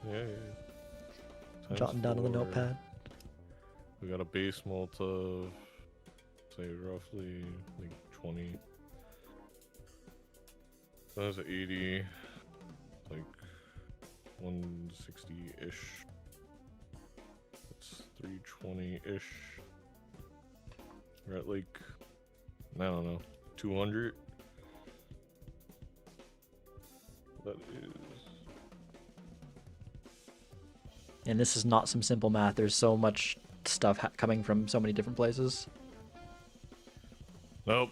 Speaker 4: Yeah. Times
Speaker 1: Jotting down on the
Speaker 4: 4.
Speaker 1: notepad.
Speaker 4: We got a base mult of, say, roughly like 20. So that's 80, like 160-ish. That's 320-ish. We're at like, I don't know, 200. That is...
Speaker 1: And this is not some simple math. There's so much stuff coming from so many different places.
Speaker 4: Nope.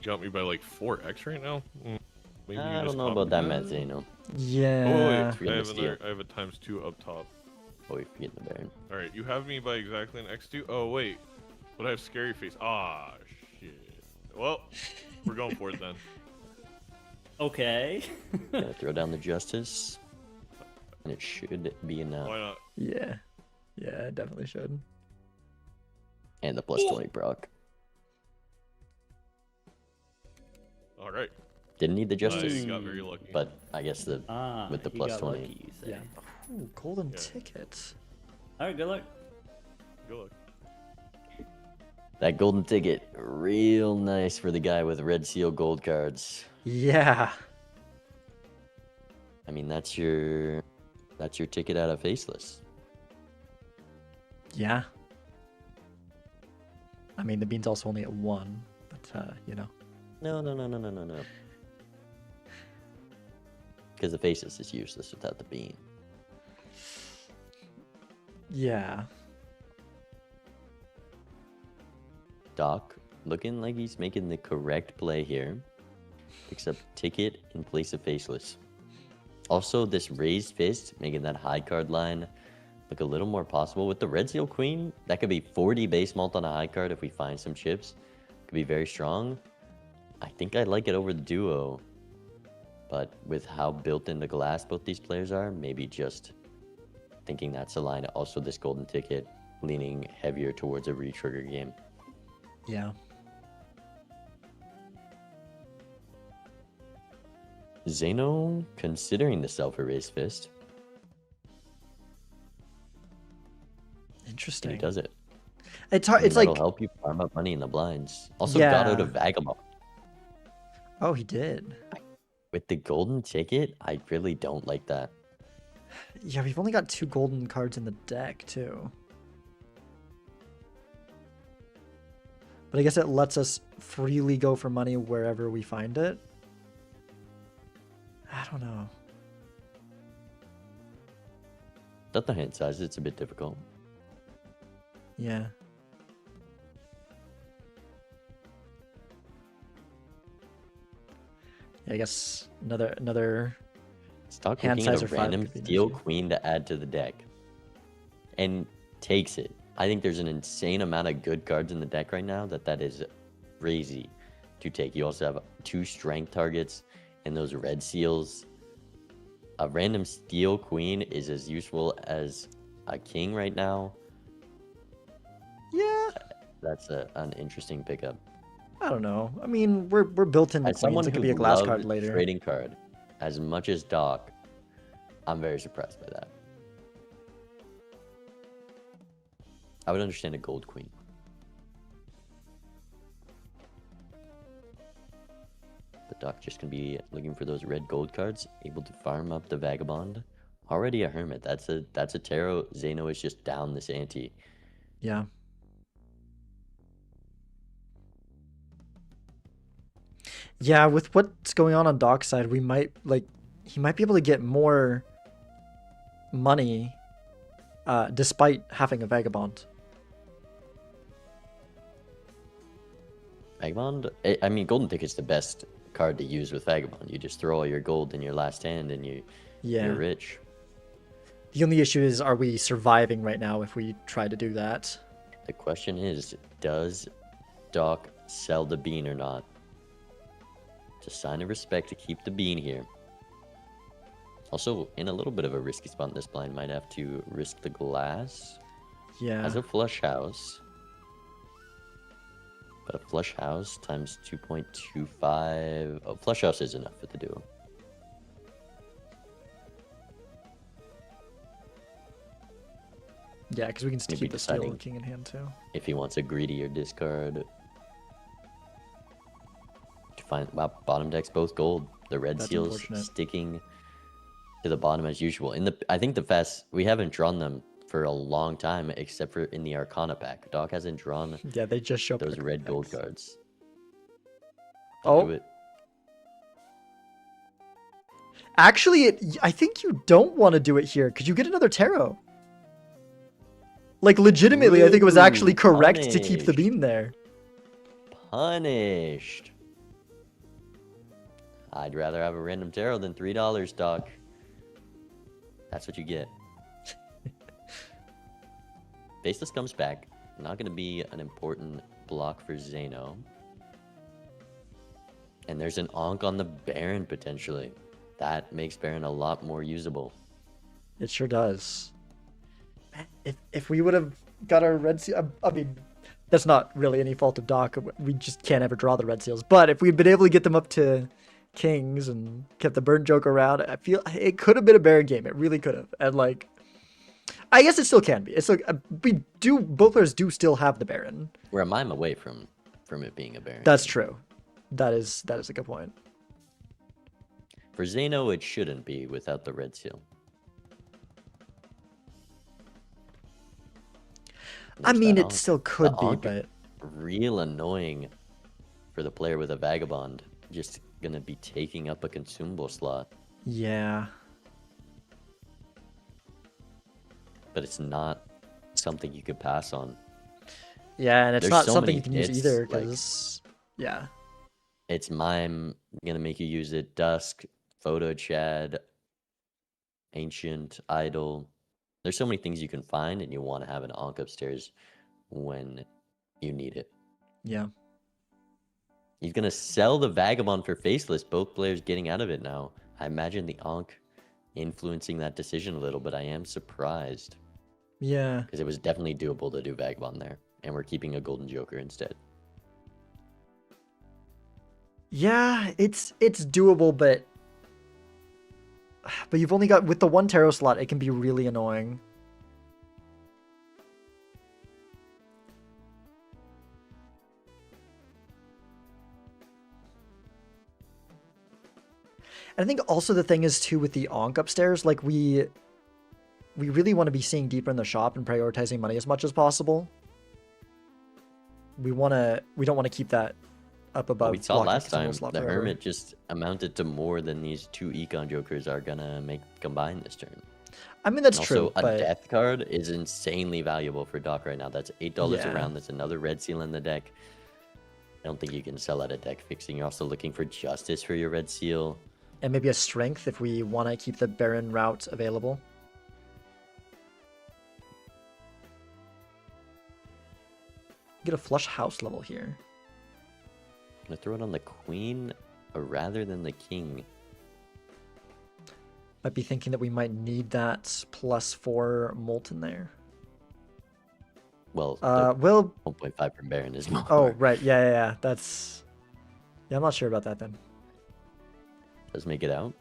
Speaker 4: Got me by like 4x right now. Maybe
Speaker 3: I
Speaker 4: you
Speaker 3: don't
Speaker 4: just
Speaker 3: know
Speaker 4: copy
Speaker 3: about that math, Zeno.
Speaker 1: Yeah.
Speaker 4: Oh, wait.
Speaker 3: Forget
Speaker 4: I
Speaker 3: the
Speaker 4: have,
Speaker 3: steal.
Speaker 4: I have a ×2 up top.
Speaker 3: Oh, we forget the Baron.
Speaker 4: Alright, you have me by exactly an x2? Oh, wait. But I have Scary Face. Ah, shit. Well, we're going for it then.
Speaker 5: Okay.
Speaker 3: Gonna throw down the Justice. And it should be enough.
Speaker 4: Why not?
Speaker 1: Yeah. Yeah, it definitely should.
Speaker 3: And the plus 20 Brock.
Speaker 4: Alright.
Speaker 3: Didn't need the
Speaker 4: I
Speaker 3: Justice.
Speaker 4: got very lucky.
Speaker 3: But I guess the with the
Speaker 5: he
Speaker 3: plus
Speaker 5: got
Speaker 3: 20.
Speaker 5: lucky, you say.
Speaker 1: Yeah. Ooh, golden
Speaker 4: Yeah.
Speaker 1: ticket.
Speaker 5: Alright, good luck.
Speaker 4: Good luck.
Speaker 3: That golden ticket, real nice for the guy with red seal gold cards.
Speaker 1: Yeah.
Speaker 3: I mean, that's your ticket out of Faceless.
Speaker 1: Yeah. I mean, the bean's also only at 1, but, you know.
Speaker 3: No. Because the Faceless is useless without the bean.
Speaker 1: Yeah.
Speaker 3: Doc, looking like he's making the correct play here. Picks up Ticket in place of Faceless. Also, this raised fist, making that high card line look a little more possible. With the Red Seal Queen, that could be 40 base malt on a high card if we find some chips. Could be very strong. I think I like it over the duo. But with how built into glass both these players are, maybe just thinking that's a line. Also, this golden ticket leaning heavier towards a re-trigger game.
Speaker 1: Yeah.
Speaker 3: Zeno considering the self-erase fist.
Speaker 1: Interesting.
Speaker 3: And he does it.
Speaker 1: It's hard.
Speaker 3: And
Speaker 1: It's like
Speaker 3: that'll help you farm up money in the blinds. Also
Speaker 1: Yeah.
Speaker 3: got out of Vagabond.
Speaker 1: Oh, he did.
Speaker 3: With the golden ticket, I really don't like that.
Speaker 1: Yeah, we've only got 2 golden cards in the deck too. But I guess it lets us freely go for money wherever we find it. I don't know.
Speaker 3: Without the hand size, it's a bit difficult.
Speaker 1: Yeah. Yeah, I guess another
Speaker 3: Stock
Speaker 1: hand
Speaker 3: looking at
Speaker 1: size
Speaker 3: a
Speaker 1: or 5
Speaker 3: random
Speaker 1: could be an
Speaker 3: steel
Speaker 1: issue.
Speaker 3: queen to add to the deck. And takes it. I think there's an insane amount of good cards in the deck right now that is crazy to take. You also have 2 strength targets and those red seals. A random steel queen is as useful as a king right now.
Speaker 1: Yeah.
Speaker 3: That's an interesting pickup.
Speaker 1: I don't know. I mean, we're built into
Speaker 3: As
Speaker 1: queens.
Speaker 3: someone
Speaker 1: It could
Speaker 3: who
Speaker 1: be a glass
Speaker 3: loves
Speaker 1: card later.
Speaker 3: trading card, as much as Doc, I'm very surprised by that. I would understand a gold queen. But Doc just gonna be looking for those red gold cards, able to farm up the Vagabond. Already a hermit. That's a tarot. Zeno is just down this ante.
Speaker 1: Yeah. Yeah, with what's going on Doc's side, we might he might be able to get more money despite having a Vagabond.
Speaker 3: Vagabond? I mean, Golden Ticket's the best card to use with Vagabond. You just throw all your gold in your last hand and you're rich.
Speaker 1: The only issue is, are we surviving right now if we try to do that?
Speaker 3: The question is, does Doc sell the bean or not? It's a sign of respect to keep the bean here. Also, in a little bit of a risky spot in this blind, might have to risk the glass.
Speaker 1: Yeah.
Speaker 3: As a flush house. But a flush house times 2.25. Oh, flush house is enough for the duo.
Speaker 1: Yeah, because we can still
Speaker 3: Maybe
Speaker 1: keep the steel
Speaker 3: deciding
Speaker 1: king in hand too.
Speaker 3: if he wants a greedier discard. To find, wow, bottom deck's both gold. The red
Speaker 1: That's
Speaker 3: seals
Speaker 1: unfortunate.
Speaker 3: sticking to the bottom as usual. I think the fast, we haven't drawn them for a long time except for in the Arcana pack. Doc hasn't drawn
Speaker 1: Yeah, they just show up in
Speaker 3: those
Speaker 1: the
Speaker 3: red gold
Speaker 1: decks.
Speaker 3: cards.
Speaker 1: Oh.
Speaker 3: Do it.
Speaker 1: Actually, I think you don't want to do it here because you get another tarot. Like, legitimately, I think it was actually
Speaker 3: Ooh,
Speaker 1: correct to keep the
Speaker 3: punished.
Speaker 1: bean there.
Speaker 3: Punished. I'd rather have a random tarot than $3, Doc. That's what you get. Faceless comes back. Not going to be an important block for Zeno. And there's an Ankh on the Baron, potentially. That makes Baron a lot more usable.
Speaker 1: It sure does. If we would have got our red seal, I mean, that's not really any fault of Doc. We just can't ever draw the red seals. But if we'd been able to get them up to kings and kept the burn joke around, I feel it could have been a Baron game. It really could have. And like, I guess it still can be. It's like both players do still have the Baron.
Speaker 3: We're a mime away from it being a Baron.
Speaker 1: That's true. That is a good point.
Speaker 3: For Zeno, it shouldn't be without the red seal.
Speaker 1: I
Speaker 3: There's
Speaker 1: mean,
Speaker 3: that
Speaker 1: it
Speaker 3: Ankh.
Speaker 1: still could
Speaker 3: The
Speaker 1: be,
Speaker 3: Ankh,
Speaker 1: but
Speaker 3: real annoying for the player with a Vagabond. Just gonna be taking up a consumable slot.
Speaker 1: Yeah.
Speaker 3: But it's not something you could pass on.
Speaker 1: Yeah, and it's
Speaker 3: There's
Speaker 1: not
Speaker 3: so
Speaker 1: something
Speaker 3: many
Speaker 1: you can use
Speaker 3: hits,
Speaker 1: either,
Speaker 3: like-
Speaker 1: because yeah.
Speaker 3: It's mime, gonna make you use it. Dusk, Photo Chad, Ancient, Idol. There's so many things you can find, and you want to have an Ankh upstairs when you need it.
Speaker 1: Yeah.
Speaker 3: He's gonna sell the Vagabond for Faceless. Both players getting out of it now. I imagine the Ankh influencing that decision a little, but I am surprised.
Speaker 1: Yeah.
Speaker 3: Because it was definitely doable to do Vagabond there. And we're keeping a Golden Joker instead.
Speaker 1: Yeah, it's doable, but you've only got, with the one tarot slot, it can be really annoying. And I think also the thing is too with the Ankh upstairs, like we really want to be seeing deeper in the shop and prioritizing money as much as possible. We don't want to keep that up above.
Speaker 3: We saw
Speaker 1: blocking
Speaker 3: last time,
Speaker 1: continual slot
Speaker 3: the
Speaker 1: forever.
Speaker 3: Hermit just amounted to more than these two Econ Jokers are gonna make combined this turn.
Speaker 1: I mean, that's
Speaker 3: And
Speaker 1: true,
Speaker 3: also, a
Speaker 1: but
Speaker 3: Death card is insanely valuable for Doc right now. That's $8
Speaker 1: Yeah.
Speaker 3: a round. That's another red seal in the deck. I don't think you can sell out a deck fixing. You're also looking for Justice for your red seal.
Speaker 1: and maybe a strength if we want to keep the Baron route available. Get a flush house level here.
Speaker 3: Gonna throw it on the Queen rather than the King.
Speaker 1: Might be thinking that we might need that +4 Molten there.
Speaker 3: Well,
Speaker 1: Well,
Speaker 3: 1.5 per Baron is more.
Speaker 1: oh, right. Yeah. That's... Yeah, I'm not sure about that then.
Speaker 3: Does make it out.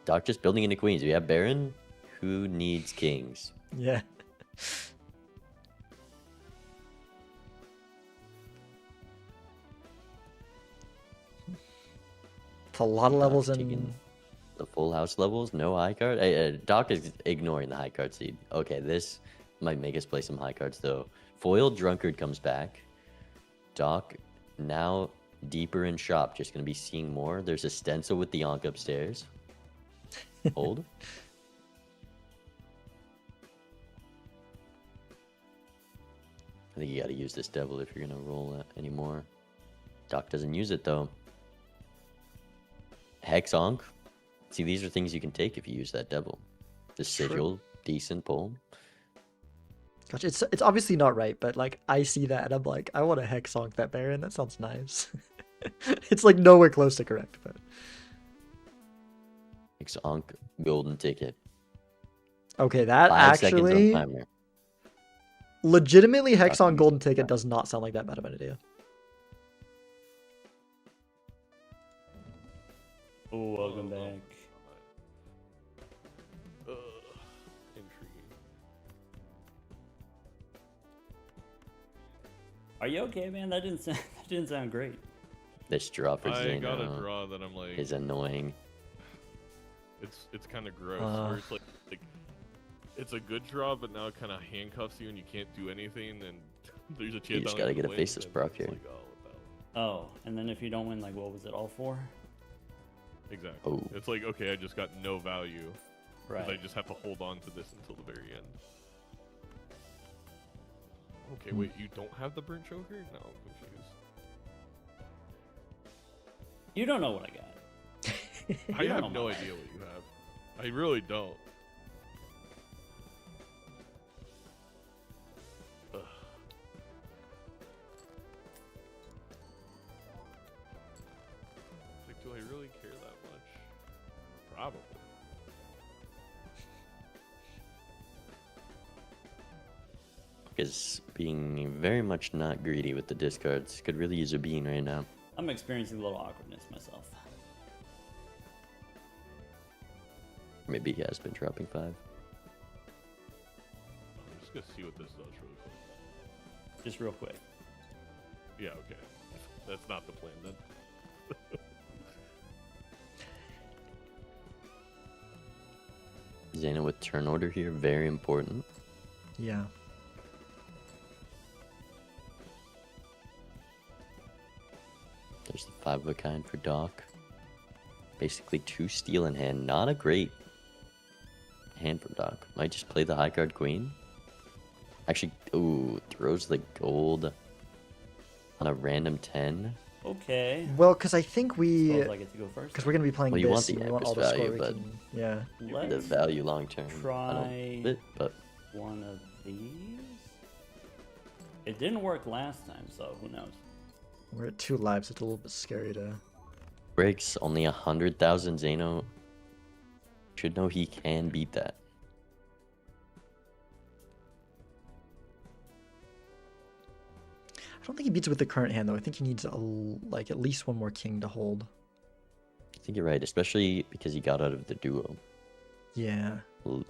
Speaker 3: Doc just building into Queens. We have Baron. Who needs Kings?
Speaker 1: Yeah. It's a lot of levels
Speaker 3: Doc's
Speaker 1: in...
Speaker 3: taking the full house levels. No high card. Doc is ignoring the high card seed. Okay, this might make us play some high cards though. Foiled Drunkard comes back. Doc now deeper in shop. Just gonna be seeing more. There's a stencil with the Ankh upstairs. Hold. I think you gotta use this devil if you're gonna roll it anymore. Doc doesn't use it though. Hex Ankh. See, these are things you can take if you use that devil. The
Speaker 1: True.
Speaker 3: Sigil, decent pull.
Speaker 1: Gotcha. It's obviously not right, but like I see that and I'm like, I want to hex honk that Baron. That sounds nice. It's like nowhere close to correct, but
Speaker 3: Hex Ankh, golden ticket.
Speaker 1: okay, that
Speaker 3: 5 seconds on
Speaker 1: actually
Speaker 3: timer.
Speaker 1: legitimately hex on
Speaker 3: Use
Speaker 1: golden
Speaker 3: it.
Speaker 1: ticket does not sound like that bad of an idea.
Speaker 5: Oh, welcome back.
Speaker 4: Intriguing.
Speaker 5: Are you okay, man? That didn't sound, that didn't sound great.
Speaker 3: This draw for
Speaker 4: I got a
Speaker 3: Zeno
Speaker 4: draw that I'm like,
Speaker 3: is annoying.
Speaker 4: it's kind of gross.
Speaker 1: Uh.
Speaker 4: Where it's like it's a good draw, but now it kind of handcuffs you and you can't do anything. And there's a chance.
Speaker 3: You just
Speaker 4: I
Speaker 3: gotta
Speaker 4: don't
Speaker 3: get a
Speaker 4: win,
Speaker 3: faceless
Speaker 4: and
Speaker 3: proc
Speaker 4: it's
Speaker 3: here.
Speaker 4: like, oh, what the hell?
Speaker 5: Oh, and then if you don't win, like, what was it, all 4?
Speaker 4: Exactly.
Speaker 3: Oh.
Speaker 4: It's like, okay, I just got no value. Because I
Speaker 5: Right.
Speaker 4: just have to hold on to this until the very end. Okay,
Speaker 1: Hmm.
Speaker 4: wait, you don't have the burnt choker? No, I'm confused.
Speaker 5: You don't know what I got.
Speaker 4: I
Speaker 5: You don't
Speaker 4: have
Speaker 5: know
Speaker 4: no
Speaker 5: my
Speaker 4: idea what you have. I really don't. Ugh. Like, do I really care that much? Probably.
Speaker 3: Because being very much not greedy with the discards. Could really use a bean right now.
Speaker 5: I'm experiencing a little awkwardness myself.
Speaker 3: Maybe he has been dropping 5.
Speaker 4: I'm just gonna see what this does really quick.
Speaker 5: Just real quick.
Speaker 4: Yeah, okay. That's not the plan then.
Speaker 3: Zeno with turn order here, very important.
Speaker 1: Yeah.
Speaker 3: There's the 5 of a kind for Doc. Basically 2 steel in hand. Not a great hand from Doc. Might just play the high card queen. Actually, ooh, throws the gold on a random 10.
Speaker 5: Okay.
Speaker 1: Well, because I think we,
Speaker 5: Suppose I get to go first.
Speaker 1: because we're gonna be playing
Speaker 3: Well, you want
Speaker 1: this, and
Speaker 3: the
Speaker 1: we want all
Speaker 3: Empress
Speaker 1: the score
Speaker 3: value,
Speaker 1: we
Speaker 3: but-
Speaker 1: can. Yeah.
Speaker 3: The
Speaker 5: Let's
Speaker 3: value long term. I
Speaker 5: try
Speaker 3: don't it, but
Speaker 5: one of these. It didn't work last time, so who knows?
Speaker 1: We're at 2 lives. It's a little bit scary to.
Speaker 3: breaks only 100,000. Zeno should know he can beat that.
Speaker 1: I don't think he beats it with the current hand though. I think he needs like at least one more king to hold.
Speaker 3: I think you're right, especially because he got out of the duo.
Speaker 1: Yeah.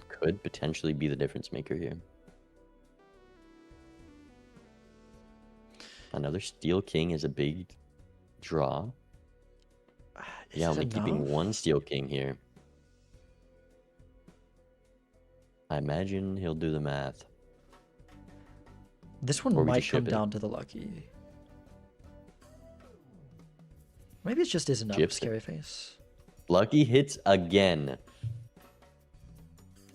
Speaker 3: Could potentially be the difference maker here. Another steel king is a big draw.
Speaker 1: Is
Speaker 3: Yeah,
Speaker 1: it
Speaker 3: only keeping
Speaker 1: enough?
Speaker 3: 1 steel king here. I imagine he'll do the math.
Speaker 1: This one
Speaker 3: Or we
Speaker 1: might
Speaker 3: just
Speaker 1: come
Speaker 3: ship it.
Speaker 1: down to the lucky. Maybe it just isn't enough.
Speaker 3: Ships it.
Speaker 1: Scary face.
Speaker 3: Lucky hits again.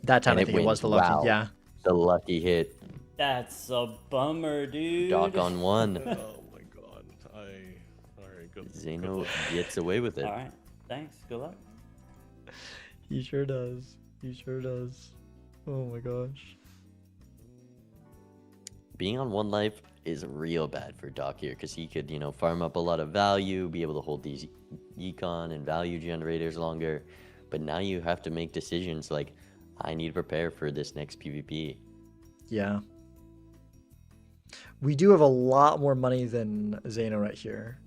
Speaker 1: That time
Speaker 3: And
Speaker 1: I
Speaker 3: it
Speaker 1: think it was
Speaker 3: wins.
Speaker 1: the lucky.
Speaker 3: Wow.
Speaker 1: Yeah.
Speaker 3: The lucky hit.
Speaker 5: That's a bummer, dude.
Speaker 3: Doc on 1.
Speaker 4: Oh my god. Alright, good.
Speaker 3: Zeno
Speaker 4: good luck.
Speaker 3: gets away with it.
Speaker 5: All right. Thanks. Good luck.
Speaker 1: He sure does. He sure does. Oh my gosh.
Speaker 3: Being on 1 life is real bad for Doc here because he could, farm up a lot of value, be able to hold these econ and value generators longer. But now you have to make decisions like, I need to prepare for this next PvP.
Speaker 1: Yeah. We do have a lot more money than Zeno right here.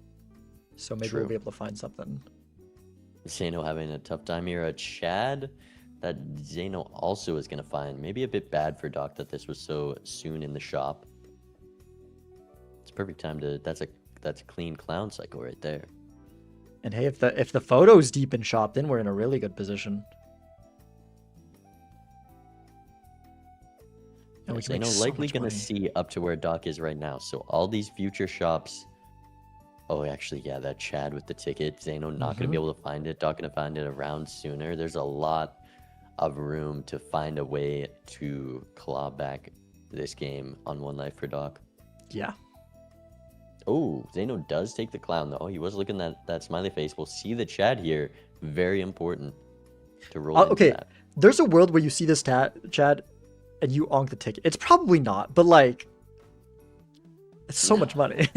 Speaker 1: So maybe we'll
Speaker 3: True.
Speaker 1: be able to find something.
Speaker 3: Zeno having a tough time here. A Chad that Zeno also is going to find. Maybe a bit bad for Doc that this was so soon in the shop. It's a perfect time to... That's a clean clown cycle right there.
Speaker 1: And hey, if the photo's deep in shop, then we're in a really good position. And we can make
Speaker 3: Zeno
Speaker 1: so
Speaker 3: likely
Speaker 1: much
Speaker 3: going to
Speaker 1: money.
Speaker 3: see up to where Doc is right now. So all these future shops... Oh, actually, yeah, that Chad with the ticket. Zeno not going to be able to find it. Doc going to find it a round sooner. There's a lot of room to find a way to claw back this game on 1 life for Doc.
Speaker 1: Yeah.
Speaker 3: Oh, Zeno does take the clown, though. He was looking at that smiley face. We'll see the Chad here. Very important to roll into
Speaker 1: Okay,
Speaker 3: that.
Speaker 1: there's a world where you see this Chad, and you onk the ticket. It's probably not, but like, it's so much money.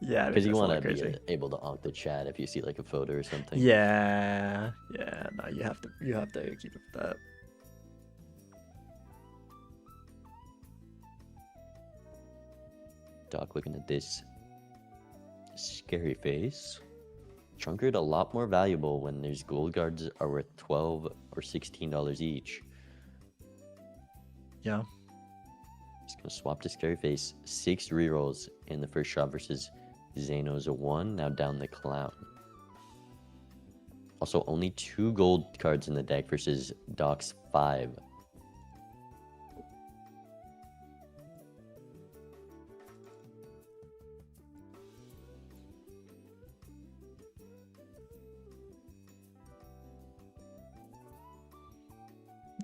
Speaker 1: Yeah,
Speaker 3: Because you
Speaker 1: want
Speaker 3: want to be able to onk the Chad if you see like a photo or something.
Speaker 1: Yeah, no, you have to keep it with that.
Speaker 3: Doc looking at this scary face. Trunkered a lot more valuable when there's gold guards are worth $12 or $16 each.
Speaker 1: Yeah.
Speaker 3: Just gonna swap to scary face. 6 rerolls in the first shot versus Zeno's a 1. Now down the clown. Also only 2 gold cards in the deck versus Doc's 5.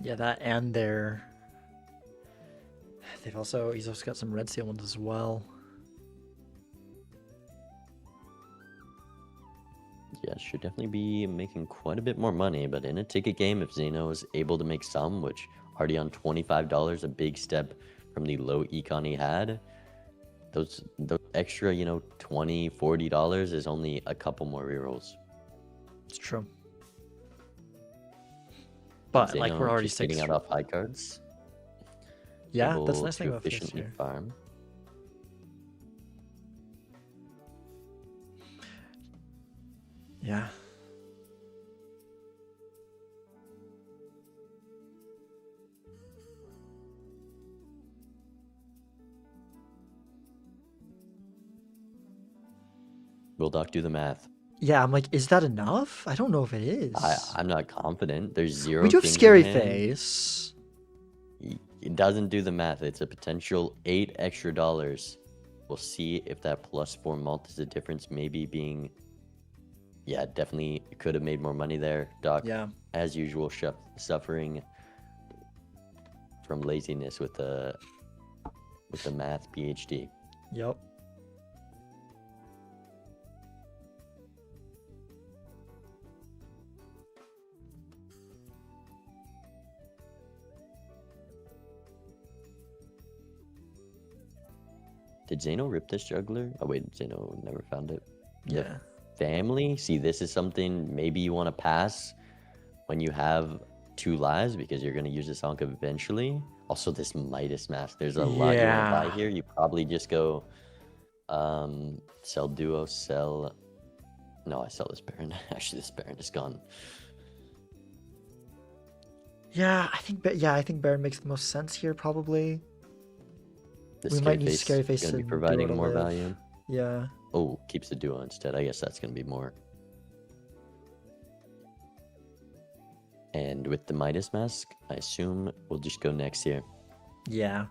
Speaker 1: Yeah, that and he's also got some red seal ones as well.
Speaker 3: Yeah, should definitely be making quite a bit more money, but in a ticket game, if Zeno is able to make some, which already on $25, a big step from the low econ he had, those extra, $20, $40 is only a couple more rerolls.
Speaker 1: It's true. But like
Speaker 3: Zeno
Speaker 1: we're already
Speaker 3: just getting
Speaker 1: 6.
Speaker 3: out off high cards.
Speaker 1: Yeah,
Speaker 3: able
Speaker 1: that's the nice
Speaker 3: to
Speaker 1: thing about this
Speaker 3: efficiently
Speaker 1: here.
Speaker 3: farm.
Speaker 1: Yeah.
Speaker 3: Will Doc do the math?
Speaker 1: Yeah, I'm like, is that enough? I don't know if it is.
Speaker 3: I'm not confident. There's 0
Speaker 1: we do have
Speaker 3: kings in
Speaker 1: scary
Speaker 3: hand.
Speaker 1: face.
Speaker 3: It doesn't do the math. It's a potential $8 extra. Will We'll see if that +4 mult is the difference. Maybe being, yeah, definitely could have made more money there. Doc,
Speaker 1: Yeah.
Speaker 3: as usual, suffering from laziness with the math PhD.
Speaker 1: Yep.
Speaker 3: Did Zeno rip this juggler? Oh wait, Zeno never found it.
Speaker 1: Yeah.
Speaker 3: Family. See, this is something maybe you want to pass when you have 2 lives because you're going to use this Ankh eventually. Also, this Midas Mask. There's a lot you want to buy here. You probably just go sell duo, sell. No, I sell this Baron. Actually, this Baron is gone.
Speaker 1: Yeah, I think Baron makes the most sense here probably.
Speaker 3: This
Speaker 1: We might need Scary Face
Speaker 3: going to
Speaker 1: to
Speaker 3: be providing
Speaker 1: Duo to
Speaker 3: more
Speaker 1: live.
Speaker 3: value.
Speaker 1: Yeah.
Speaker 3: Oh, keeps the duo instead. I guess that's going to be more. And with the Midas Mask, I assume we'll just go next here.
Speaker 1: Yeah.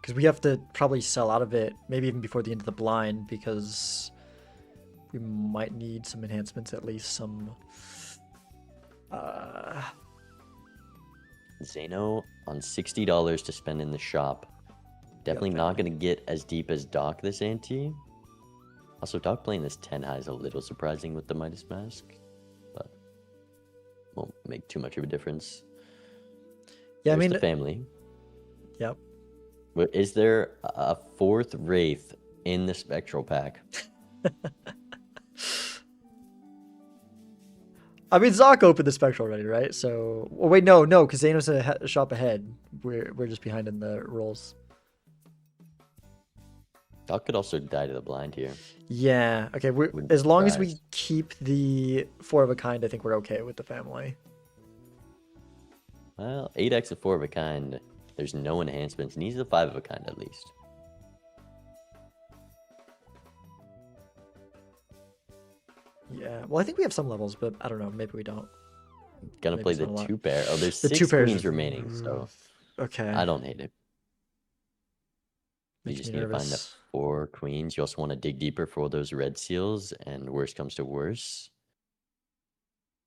Speaker 1: Because we have to probably sell out of it, maybe even before the end of the blind, because we might need some enhancements, at least some.
Speaker 3: Zeno on $60 to spend in the shop. Definitely not going to get as deep as Doc this ante. Also, Doc playing this 10 high is a little surprising with the Midas Mask, but won't make too much of a difference.
Speaker 1: Yeah,
Speaker 3: There's
Speaker 1: I mean.
Speaker 3: the family.
Speaker 1: Yep.
Speaker 3: But is there a 4th Wraith in the Spectral pack?
Speaker 1: I mean, Zoc opened the Spectral already, right? So, oh, wait, no, because Zeno's a shop ahead. We're just behind in the rolls.
Speaker 3: Doc could also die to the blind here.
Speaker 1: Yeah. Okay.
Speaker 3: Wouldn't be
Speaker 1: As long as we
Speaker 3: surprised.
Speaker 1: keep the 4 of a kind, I think we're okay with the family.
Speaker 3: Well, 8x of 4 of a kind. There's no enhancements. Needs a 5 of a kind at least.
Speaker 1: Yeah. Well, I think we have some levels, but I don't know. Maybe we don't.
Speaker 3: Gonna
Speaker 1: Maybe
Speaker 3: play
Speaker 1: it's
Speaker 3: the
Speaker 1: not a lot.
Speaker 3: 2 pair. Oh, there's
Speaker 1: The
Speaker 3: 6
Speaker 1: 2 pairs
Speaker 3: queens remaining, so
Speaker 1: Okay.
Speaker 3: I don't hate it. You
Speaker 1: Makes
Speaker 3: just
Speaker 1: me
Speaker 3: need to find the
Speaker 1: nervous.
Speaker 3: 4 queens. You also want to dig deeper for those red seals, and worst comes to worst,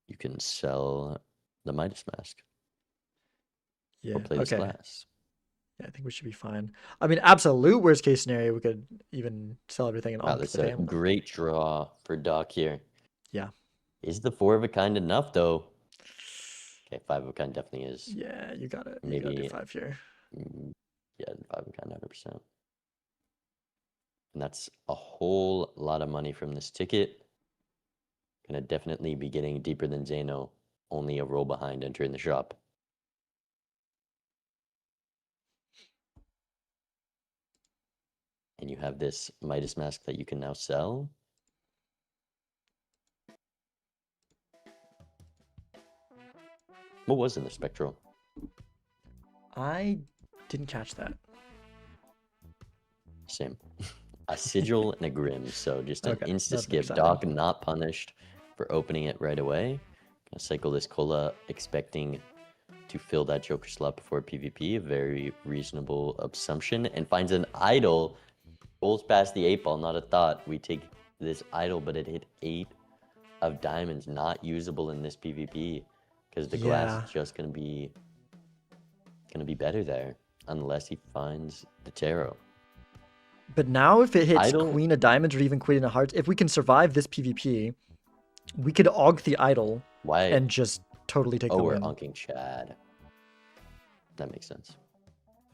Speaker 3: you can sell the Midas Mask
Speaker 1: Yeah.
Speaker 3: or play this
Speaker 1: Okay.
Speaker 3: glass.
Speaker 1: Yeah, I think we should be fine. I mean, absolute worst case scenario, we could even sell everything and
Speaker 3: Wow,
Speaker 1: onk
Speaker 3: that's
Speaker 1: the
Speaker 3: a
Speaker 1: family.
Speaker 3: great draw for Doc here.
Speaker 1: Yeah.
Speaker 3: Is the 4 of a kind enough though? Okay, 5 of a kind definitely is.
Speaker 1: Yeah, you got it. You gotta do
Speaker 3: Maybe
Speaker 1: 5 here.
Speaker 3: Yeah, 5 of a kind 100%. And that's a whole lot of money from this ticket. Gonna definitely be getting deeper than Zeno, only a roll behind entering the shop. And you have this Midas Mask that you can now sell. What was in the Spectral?
Speaker 1: I didn't catch that.
Speaker 3: Same. A Sigil and a Grim. So just an
Speaker 1: Okay,
Speaker 3: insta
Speaker 1: nothing
Speaker 3: skip.
Speaker 1: exciting.
Speaker 3: Doc not punished for opening it right away. Gonna cycle this Cola, expecting to fill that Joker slot before PvP. A very reasonable assumption. And finds an idol. Rolls past the 8 ball, not a thought. We take this idol, but it hit 8 of diamonds. Not usable in this PvP. Because the glass is just gonna be better there. Unless he finds the tarot.
Speaker 1: But now if it hits
Speaker 3: Idol-
Speaker 1: Queen of Diamonds or even Queen of Hearts, if we can survive this PvP, we could aug the idol
Speaker 3: Why?
Speaker 1: and just totally take
Speaker 3: Oh,
Speaker 1: the
Speaker 3: we're
Speaker 1: win.
Speaker 3: unking Chad. That makes sense.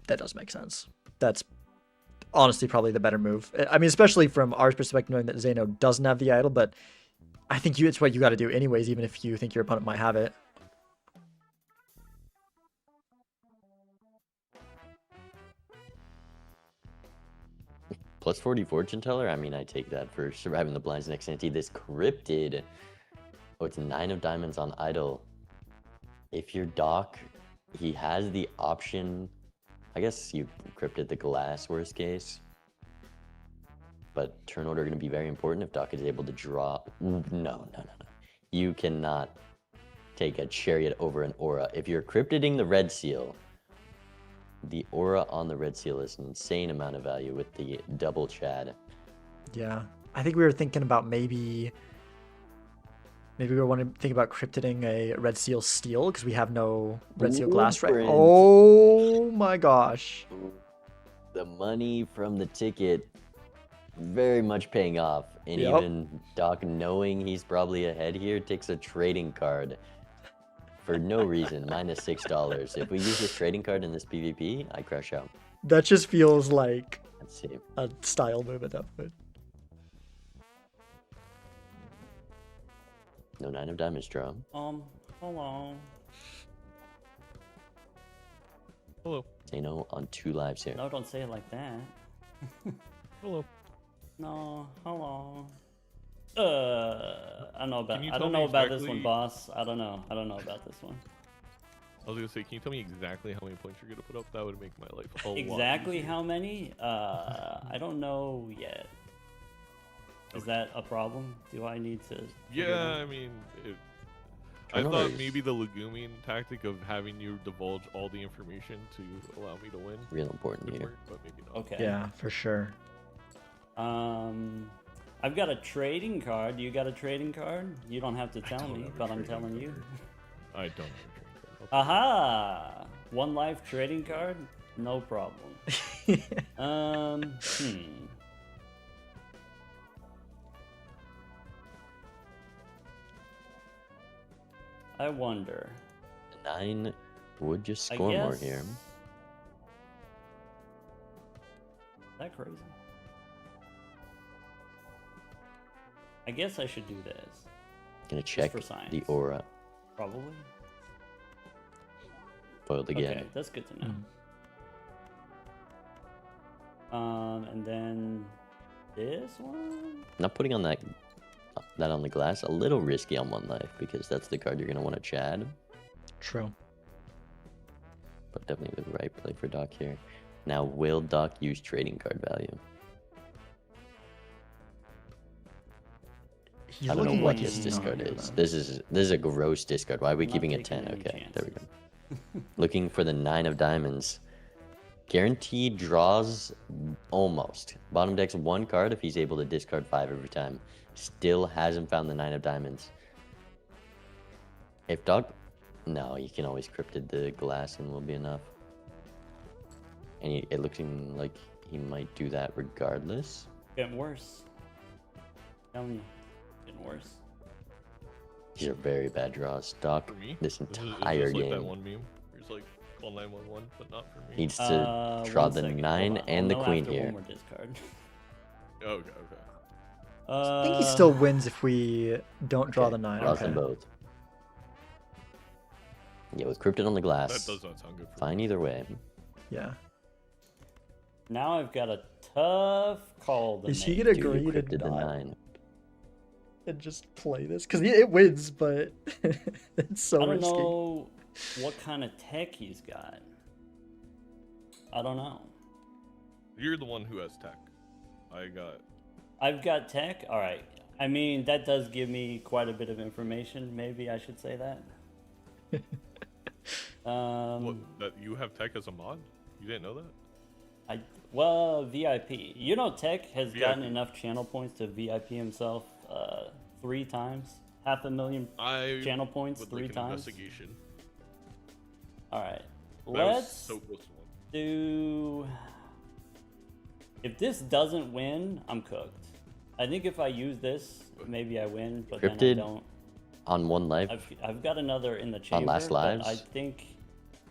Speaker 1: That does make sense. That's honestly probably the better move. I mean, especially from our perspective, knowing that Zeno doesn't have the idol, but I think it's what you got to do anyways, even if you think your opponent might have it.
Speaker 3: Plus 40 fortune teller. I mean, I take that for surviving the blinds next ante. This cryptid. Oh, it's 9 of diamonds on idol. If you're Doc, he has the option. I guess you cryptid the glass, worst case. But turn order going to be very important if Doc is able to draw. No. You cannot take a chariot over an aura. If you're cryptiding the red seal, the aura on the red seal is an insane amount of value with the double Chad.
Speaker 1: Yeah, I think we were thinking about maybe we were wanting to think about cryptiding a red seal steel because we have no red seal glass right.
Speaker 3: Blueprint.
Speaker 1: Oh my gosh.
Speaker 3: The money from the ticket very much paying off. And
Speaker 1: Yep.
Speaker 3: even Doc, knowing he's probably ahead here, takes a trading card for no reason, minus $6. If we use this trading card in this PvP, I crash out.
Speaker 1: That just feels like
Speaker 3: Let's see.
Speaker 1: a style move at that point.
Speaker 3: No 9 of diamonds draw.
Speaker 5: Hold on.
Speaker 4: Hello.
Speaker 3: Say no on 2 lives here.
Speaker 5: No, don't say it like that.
Speaker 4: Hello.
Speaker 5: No, hold on. I don't know about.
Speaker 4: Can you
Speaker 5: I
Speaker 4: tell
Speaker 5: don't
Speaker 4: me
Speaker 5: know about this
Speaker 4: exactly-
Speaker 5: one, boss. I don't know. I don't know about this one.
Speaker 4: I was gonna say, can you tell me exactly how many points you're gonna put up? That would make my life a lot
Speaker 5: Exactly
Speaker 4: easier.
Speaker 5: how many? I don't know yet. Is that a problem? Do I need to? figure it
Speaker 4: Yeah,
Speaker 5: out?
Speaker 4: I mean, I
Speaker 3: Turnovers.
Speaker 4: thought maybe the Legumian tactic of having you divulge all the information to allow me to win
Speaker 3: Real important
Speaker 4: would
Speaker 3: here.
Speaker 4: work, but maybe not.
Speaker 5: Okay.
Speaker 1: Yeah, for sure.
Speaker 5: I've got a trading card. You got a trading card? You don't have to tell
Speaker 4: don't
Speaker 5: me,
Speaker 4: have a
Speaker 5: but I'm
Speaker 4: trading
Speaker 5: telling you.
Speaker 4: card. I don't have a trading card.
Speaker 5: Aha! 1 life trading card? No problem. I wonder.
Speaker 3: 9 would just
Speaker 5: I
Speaker 3: score more
Speaker 5: guess-
Speaker 3: here.
Speaker 5: Is that crazy? I guess I should do this.
Speaker 3: Gonna check
Speaker 5: for
Speaker 3: the
Speaker 5: science.
Speaker 3: aura.
Speaker 5: Probably.
Speaker 3: Foiled again.
Speaker 5: Okay, that's good to know. And then this one?
Speaker 3: Not putting on that on the glass, a little risky on 1 life because that's the card you're gonna want to Chad.
Speaker 1: True.
Speaker 3: But definitely the right play for Doc here. Now, will Doc use trading card value?
Speaker 1: He's
Speaker 3: I don't know
Speaker 1: looking
Speaker 3: what
Speaker 1: like
Speaker 3: this
Speaker 1: he's
Speaker 3: discard
Speaker 1: not,
Speaker 3: is.
Speaker 1: though.
Speaker 3: This is a gross discard. Why are we
Speaker 5: I'm not
Speaker 3: keeping it
Speaker 5: taking
Speaker 3: 10?
Speaker 5: any
Speaker 3: Okay, there we
Speaker 5: chances.
Speaker 3: go. Looking for the 9 of diamonds. Guaranteed draws almost. Bottom deck's 1 card if he's able to discard 5 every time. Still hasn't found the 9 of diamonds. If Doc... No, you can always cryptid the glass and will be enough. And it looking like he might do that regardless.
Speaker 5: Getting worse. Telling you. Getting worse.
Speaker 3: These are very bad draws. Doc,
Speaker 4: For me?
Speaker 3: this
Speaker 4: Is
Speaker 3: entire
Speaker 4: this like
Speaker 3: game
Speaker 4: that one meme? Where it's like, call 911, but not for me.
Speaker 3: needs to draw
Speaker 5: 1
Speaker 3: the
Speaker 5: second,
Speaker 3: 9
Speaker 5: hold on.
Speaker 3: and the
Speaker 5: I'll know
Speaker 3: queen
Speaker 5: after
Speaker 3: here.
Speaker 5: One more discard.
Speaker 4: Okay.
Speaker 1: I think he still wins if we don't draw the 9.
Speaker 3: Draws
Speaker 1: Okay.
Speaker 3: them both. Yeah, with cryptid on the glass.
Speaker 4: That does not sound good for
Speaker 3: Fine
Speaker 4: me.
Speaker 3: either way.
Speaker 1: Yeah.
Speaker 5: Now I've got a tough call to
Speaker 1: Is he
Speaker 5: make.
Speaker 1: gonna
Speaker 3: Dude,
Speaker 1: agree to
Speaker 3: cryptid the
Speaker 1: not
Speaker 3: 9.
Speaker 1: and just play this? Because it wins, but it's so
Speaker 5: I don't
Speaker 1: risky.
Speaker 5: know what kind of tech he's got. I don't know.
Speaker 4: You're the one who has tech.
Speaker 5: I've got tech. All right. I mean, that does give me quite a bit of information. Maybe I should say that.
Speaker 4: What, that you have tech as a mod? You didn't know that?
Speaker 5: Well, VIP. You know, Tech has gotten
Speaker 4: VIP.
Speaker 5: enough channel points to VIP himself 3 times. 500,000
Speaker 4: I
Speaker 5: channel points
Speaker 4: would
Speaker 5: 3
Speaker 4: like an
Speaker 5: times.
Speaker 4: investigation.
Speaker 5: All right.
Speaker 4: That was
Speaker 5: Let's
Speaker 4: so close to one.
Speaker 5: do. If this doesn't win, I'm cooked. I think if I use this, maybe I win, but then I
Speaker 3: Cryptid
Speaker 5: don't.
Speaker 3: On 1 life.
Speaker 5: I've got another in the chamber.
Speaker 3: last
Speaker 5: but
Speaker 3: lives?
Speaker 5: I think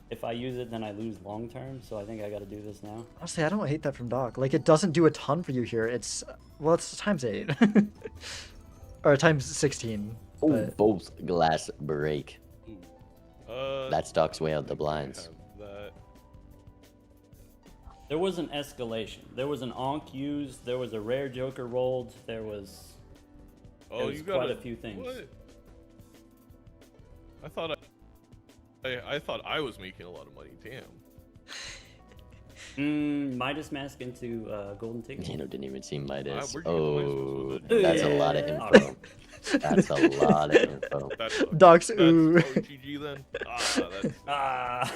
Speaker 5: if I use it, then I lose long term. So I think I got to do this now.
Speaker 1: Honestly, I don't hate that from Doc. Like, it doesn't do a ton for you here. It's, well, it's times 8. Or times 16.
Speaker 3: Oh,
Speaker 1: But
Speaker 3: both glass break.
Speaker 4: That's
Speaker 3: Doc's way out the blinds.
Speaker 4: That.
Speaker 5: There was an escalation. There was an Onk used. There was a rare Joker rolled. There was.
Speaker 4: Oh,
Speaker 5: was
Speaker 4: you got
Speaker 5: quite a few things.
Speaker 4: What? I thought I was making a lot of money. Damn.
Speaker 5: Midas Mask into Golden Ticket.
Speaker 3: Nano didn't even see Midas.
Speaker 4: where'd you get the Midas
Speaker 3: Oh,
Speaker 4: supposed
Speaker 3: that's a lot of
Speaker 5: Yeah.
Speaker 3: info. That's a lot of info.
Speaker 4: That sucks.
Speaker 1: Doc's
Speaker 4: That's
Speaker 1: ooh.
Speaker 4: probably GG then. Ah, that's
Speaker 5: Ah.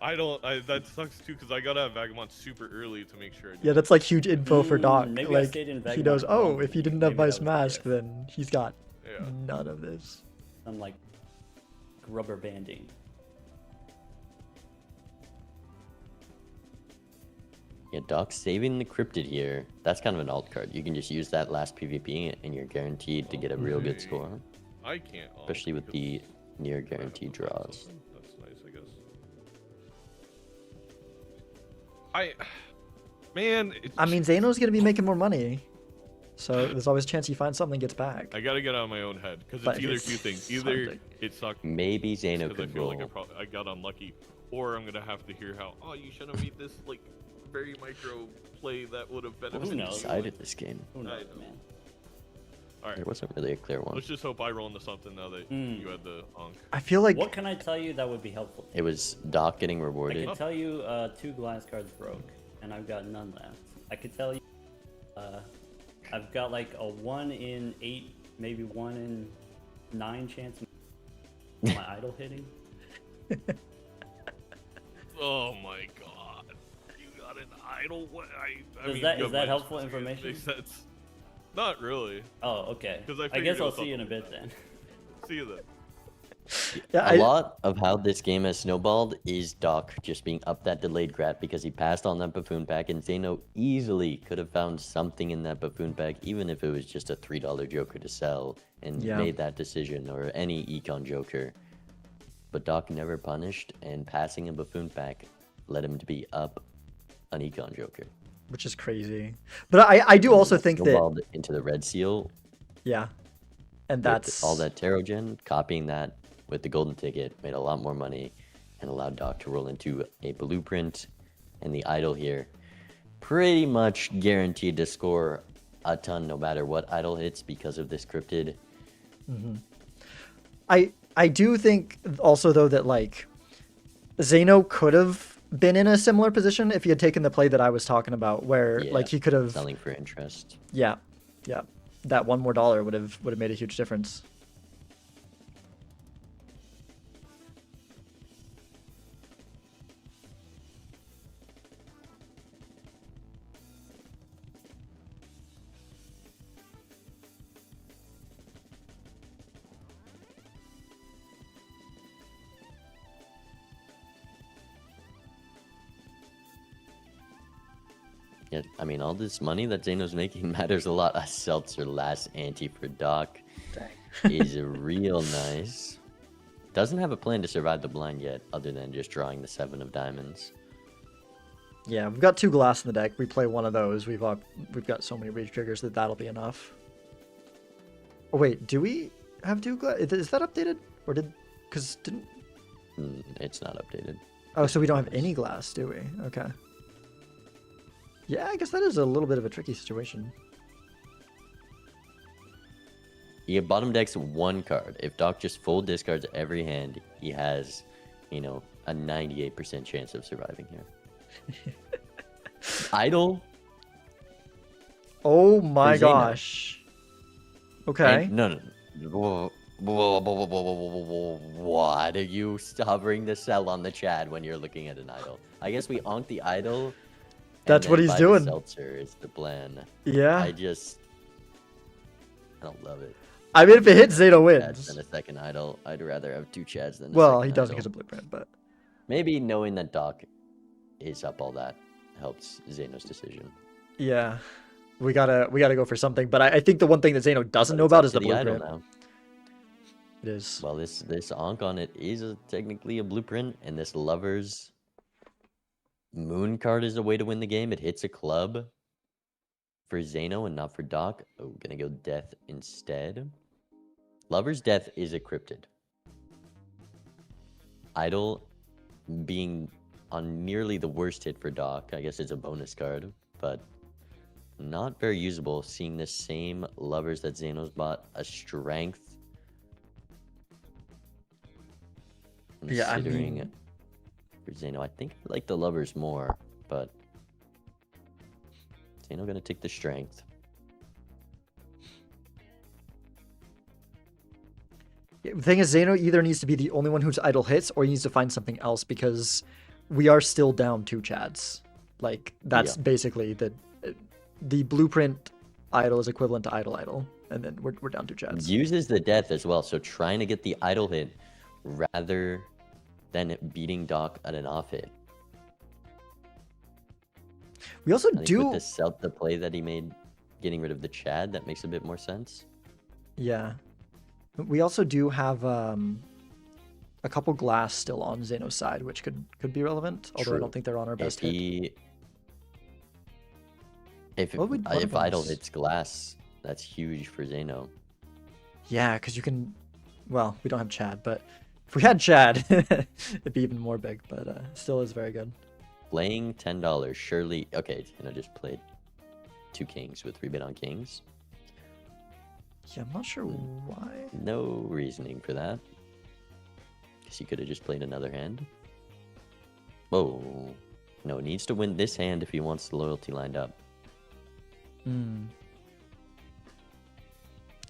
Speaker 4: I don't. That sucks too because I gotta have Vagabond super early to make sure. I do
Speaker 1: Yeah, that's like huge info for Doc.
Speaker 5: Maybe I
Speaker 1: Like
Speaker 5: stayed in
Speaker 1: he
Speaker 5: Vagabond
Speaker 1: knows. Oh,
Speaker 5: longer
Speaker 1: if you
Speaker 5: than
Speaker 1: didn't
Speaker 5: you.
Speaker 1: have
Speaker 5: Maybe
Speaker 1: Vice
Speaker 5: that was
Speaker 1: Mask,
Speaker 5: the
Speaker 1: then he's got
Speaker 4: Yeah.
Speaker 1: none of this.
Speaker 5: I'm like rubber banding.
Speaker 3: Yeah, Doc saving the cryptid here. That's kind of an alt card. You can just use that last PvP and you're guaranteed to get a real good score.
Speaker 4: I can't.
Speaker 3: Especially with the near guaranteed draws.
Speaker 4: That's nice, I guess. Man.
Speaker 1: I mean, Zeno's gonna be making more money, so there's always a chance he finds something and gets back.
Speaker 4: I gotta get out of my own head because
Speaker 1: But
Speaker 4: it's either
Speaker 1: it's
Speaker 4: two things. Either
Speaker 1: something.
Speaker 4: it sucked
Speaker 3: Maybe Zeno
Speaker 4: because I
Speaker 3: could
Speaker 4: feel
Speaker 3: roll.
Speaker 4: like I got unlucky, or I'm gonna have to hear how you should have made this like very micro play that would have benefited.
Speaker 5: Who knows?
Speaker 4: you.
Speaker 3: Decided this game.
Speaker 5: Who knows,
Speaker 4: know.
Speaker 5: man?
Speaker 4: All right,
Speaker 3: There wasn't really a clear one.
Speaker 4: let's just hope I roll into something now that you had the onk.
Speaker 1: I feel like
Speaker 5: What can I tell you that would be helpful?
Speaker 3: It was Doc getting
Speaker 5: I
Speaker 3: rewarded.
Speaker 5: can tell you 2 glass cards broke, and I've got none left. I could tell you I've got like a 1 in 8, maybe 1 in 9 chance of my idol hitting.
Speaker 4: Oh my god, you got an idol. What?
Speaker 5: Is
Speaker 4: mean,
Speaker 5: that-
Speaker 4: you
Speaker 5: is
Speaker 4: have
Speaker 5: that
Speaker 4: minus
Speaker 5: helpful
Speaker 4: one, so it
Speaker 5: information?
Speaker 4: makes sense. Not really.
Speaker 5: Oh, okay.
Speaker 4: 'Cause I
Speaker 5: I
Speaker 4: figured
Speaker 5: guess
Speaker 4: it
Speaker 5: I'll
Speaker 4: was
Speaker 5: see you in a
Speaker 4: something
Speaker 5: bit
Speaker 4: like
Speaker 5: then.
Speaker 4: See you then.
Speaker 1: yeah,
Speaker 3: A lot of how this game has snowballed is Doc just being up that delayed grab because he passed on that buffoon pack, and Zeno easily could have found something in that buffoon pack, even if it was just a $3 Joker to sell, and
Speaker 1: Yeah.
Speaker 3: made that decision, or any econ Joker. But Doc never punished, and passing a buffoon pack led him to be up an econ Joker.
Speaker 1: which is crazy. But I do also think that
Speaker 3: Snowballed into the red seal.
Speaker 1: yeah, and
Speaker 3: with
Speaker 1: that's
Speaker 3: all that tarot gen, copying that with the golden ticket made a lot more money and allowed Doc to roll into a blueprint, and the idol here pretty much guaranteed to score a ton no matter what idol hits because of this cryptid.
Speaker 1: I do think also though that like Zeno could have been in a similar position if he had taken the play that I was talking about, where
Speaker 3: Yeah,
Speaker 1: like he could have
Speaker 3: selling for interest.
Speaker 1: yeah, that $1 more would have made a huge difference.
Speaker 3: Yeah, I mean, all this money that Zeno's making matters a lot. A seltzer last ante for Doc is real nice. Doesn't have a plan to survive the blind yet, other than just drawing the 7 of diamonds.
Speaker 1: Yeah, we've got 2 glass in the deck. We play one of those. We've got so many rage triggers that that'll be enough. Oh wait, do we have 2 glass? Is that updated or didn't?
Speaker 3: It's not updated.
Speaker 1: Oh, so we don't have any glass, do we? Okay. Yeah, I guess that is a little bit of a tricky situation.
Speaker 3: He bottom decks 1 card. If Doc just full discards every hand, he has, you know, a 98% chance of surviving here. Idol?
Speaker 1: Oh my
Speaker 3: Zeno.
Speaker 1: gosh. Okay.
Speaker 3: No. What are you hovering the cell on the Chad when you're looking at an idol? I guess we onk the idol. and
Speaker 1: That's what
Speaker 3: then
Speaker 1: he's
Speaker 3: buy the
Speaker 1: doing.
Speaker 3: Seltzer is the plan.
Speaker 1: Yeah.
Speaker 3: I don't love it.
Speaker 1: I mean, if it hits, Zeno
Speaker 3: Chads
Speaker 1: wins.
Speaker 3: than a second idol. I'd rather have 2 Chads than a
Speaker 1: Well,
Speaker 3: second
Speaker 1: he doesn't
Speaker 3: idol.
Speaker 1: get a blueprint, but
Speaker 3: Maybe knowing that Doc is up all that helps Zeno's decision.
Speaker 1: yeah, we gotta go for something. But I think the one thing that Zeno doesn't know about is the
Speaker 3: idol
Speaker 1: blueprint.
Speaker 3: now.
Speaker 1: It is.
Speaker 3: Well, this onk on it is technically a blueprint, and this Lover's Moon card is a way to win the game. It hits a club for Zeno and not for Doc. Oh, gonna go Death instead. Lover's Death is a cryptid. Idol being on nearly the worst hit for Doc. I guess it's a bonus card, but not very usable. Seeing the same Lovers that Zeno's bought, a Strength.
Speaker 1: Yeah, I
Speaker 3: Considering
Speaker 1: mean-
Speaker 3: for Zeno, I think I like the Lovers more, but Zeno gonna take the Strength.
Speaker 1: The thing is, Zeno either needs to be the only one whose idol hits, or he needs to find something else, because we are still down 2 chads. Like that's
Speaker 3: Yeah.
Speaker 1: basically the blueprint idol is equivalent to idol, and then we're down 2 chads.
Speaker 3: Uses the death as well, so trying to get the idle hit rather than beating Doc at an off hit.
Speaker 1: We also
Speaker 3: I think
Speaker 1: do.
Speaker 3: with the play that he made, getting rid of the Chad, that makes a bit more sense.
Speaker 1: Yeah. We also do have a couple glass still on Zeno's side, which could be relevant. Although I
Speaker 3: True.
Speaker 1: don't think they're on our best
Speaker 3: If
Speaker 1: hit.
Speaker 3: he, if
Speaker 1: What would one of
Speaker 3: if
Speaker 1: them
Speaker 3: idle
Speaker 1: is?
Speaker 3: hits glass, that's huge for Zeno.
Speaker 1: Yeah, because you can. Well, we don't have Chad, but if we had Chad, it'd be even more big. But still is very good.
Speaker 3: Playing $10, surely. Okay, Zeno just played 2 kings with 3-bit on kings.
Speaker 1: Yeah, I'm not sure why.
Speaker 3: No reasoning for that. Guess he could have just played another hand. Oh, no, needs to win this hand if he wants the loyalty lined up.
Speaker 1: Hmm.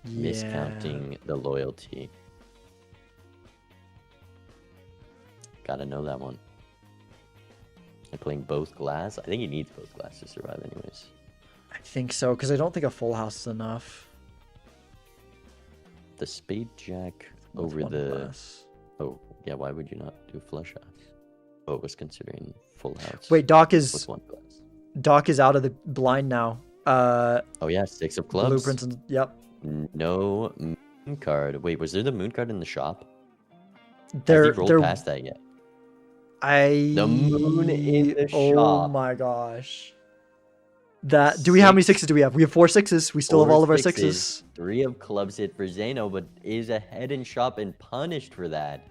Speaker 1: Yeah.
Speaker 3: Miscounting the loyalty. Gotta know that one. And playing both glass. I think he needs both glass to survive anyways.
Speaker 1: I think so, because I don't think a full house is enough.
Speaker 3: The spade jack
Speaker 1: with
Speaker 3: over
Speaker 1: one
Speaker 3: the...
Speaker 1: glass.
Speaker 3: Oh, yeah, why would you not do flush house? Oh, it was considering full house.
Speaker 1: Wait, Doc
Speaker 3: with
Speaker 1: is
Speaker 3: 1 glass.
Speaker 1: out of the blind now.
Speaker 3: Oh yeah, 6 of clubs.
Speaker 1: Blueprints and yep.
Speaker 3: No moon card. Wait, was there the moon card in the shop?
Speaker 1: They're
Speaker 3: Has he rolled past that yet? The moon in the
Speaker 1: Oh
Speaker 3: shop.
Speaker 1: my gosh. That do we how many 6s do we have? We have 4 6s. We still have
Speaker 3: 4
Speaker 1: all of our
Speaker 3: sixes,
Speaker 1: 6s.
Speaker 3: 3 of clubs hit for Zeno, but is ahead in shop and punished for that.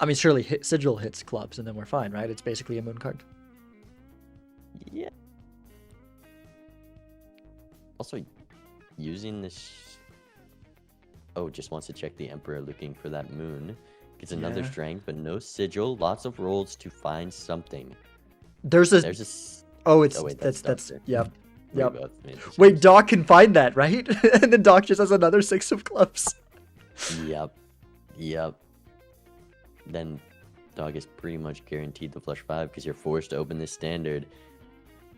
Speaker 1: I mean, surely Sigil hits clubs and then we're fine, right? It's basically a moon card.
Speaker 3: Yeah. Also, using this... Oh, just wants to check the Emperor looking for that moon. Gets another
Speaker 1: Yeah.
Speaker 3: strength, but no sigil. Lots of rolls to find something.
Speaker 1: There's a
Speaker 3: There's a...
Speaker 1: oh, it's
Speaker 3: Oh, wait,
Speaker 1: that's
Speaker 3: Doctor.
Speaker 1: yep.
Speaker 3: We
Speaker 1: Yep.
Speaker 3: both made this
Speaker 1: Wait,
Speaker 3: mistake.
Speaker 1: Doc can find that, right? And then Doc just has another 6 of clubs.
Speaker 3: Yep. Yep. Then Dog is pretty much guaranteed the flush 5 because you're forced to open this standard.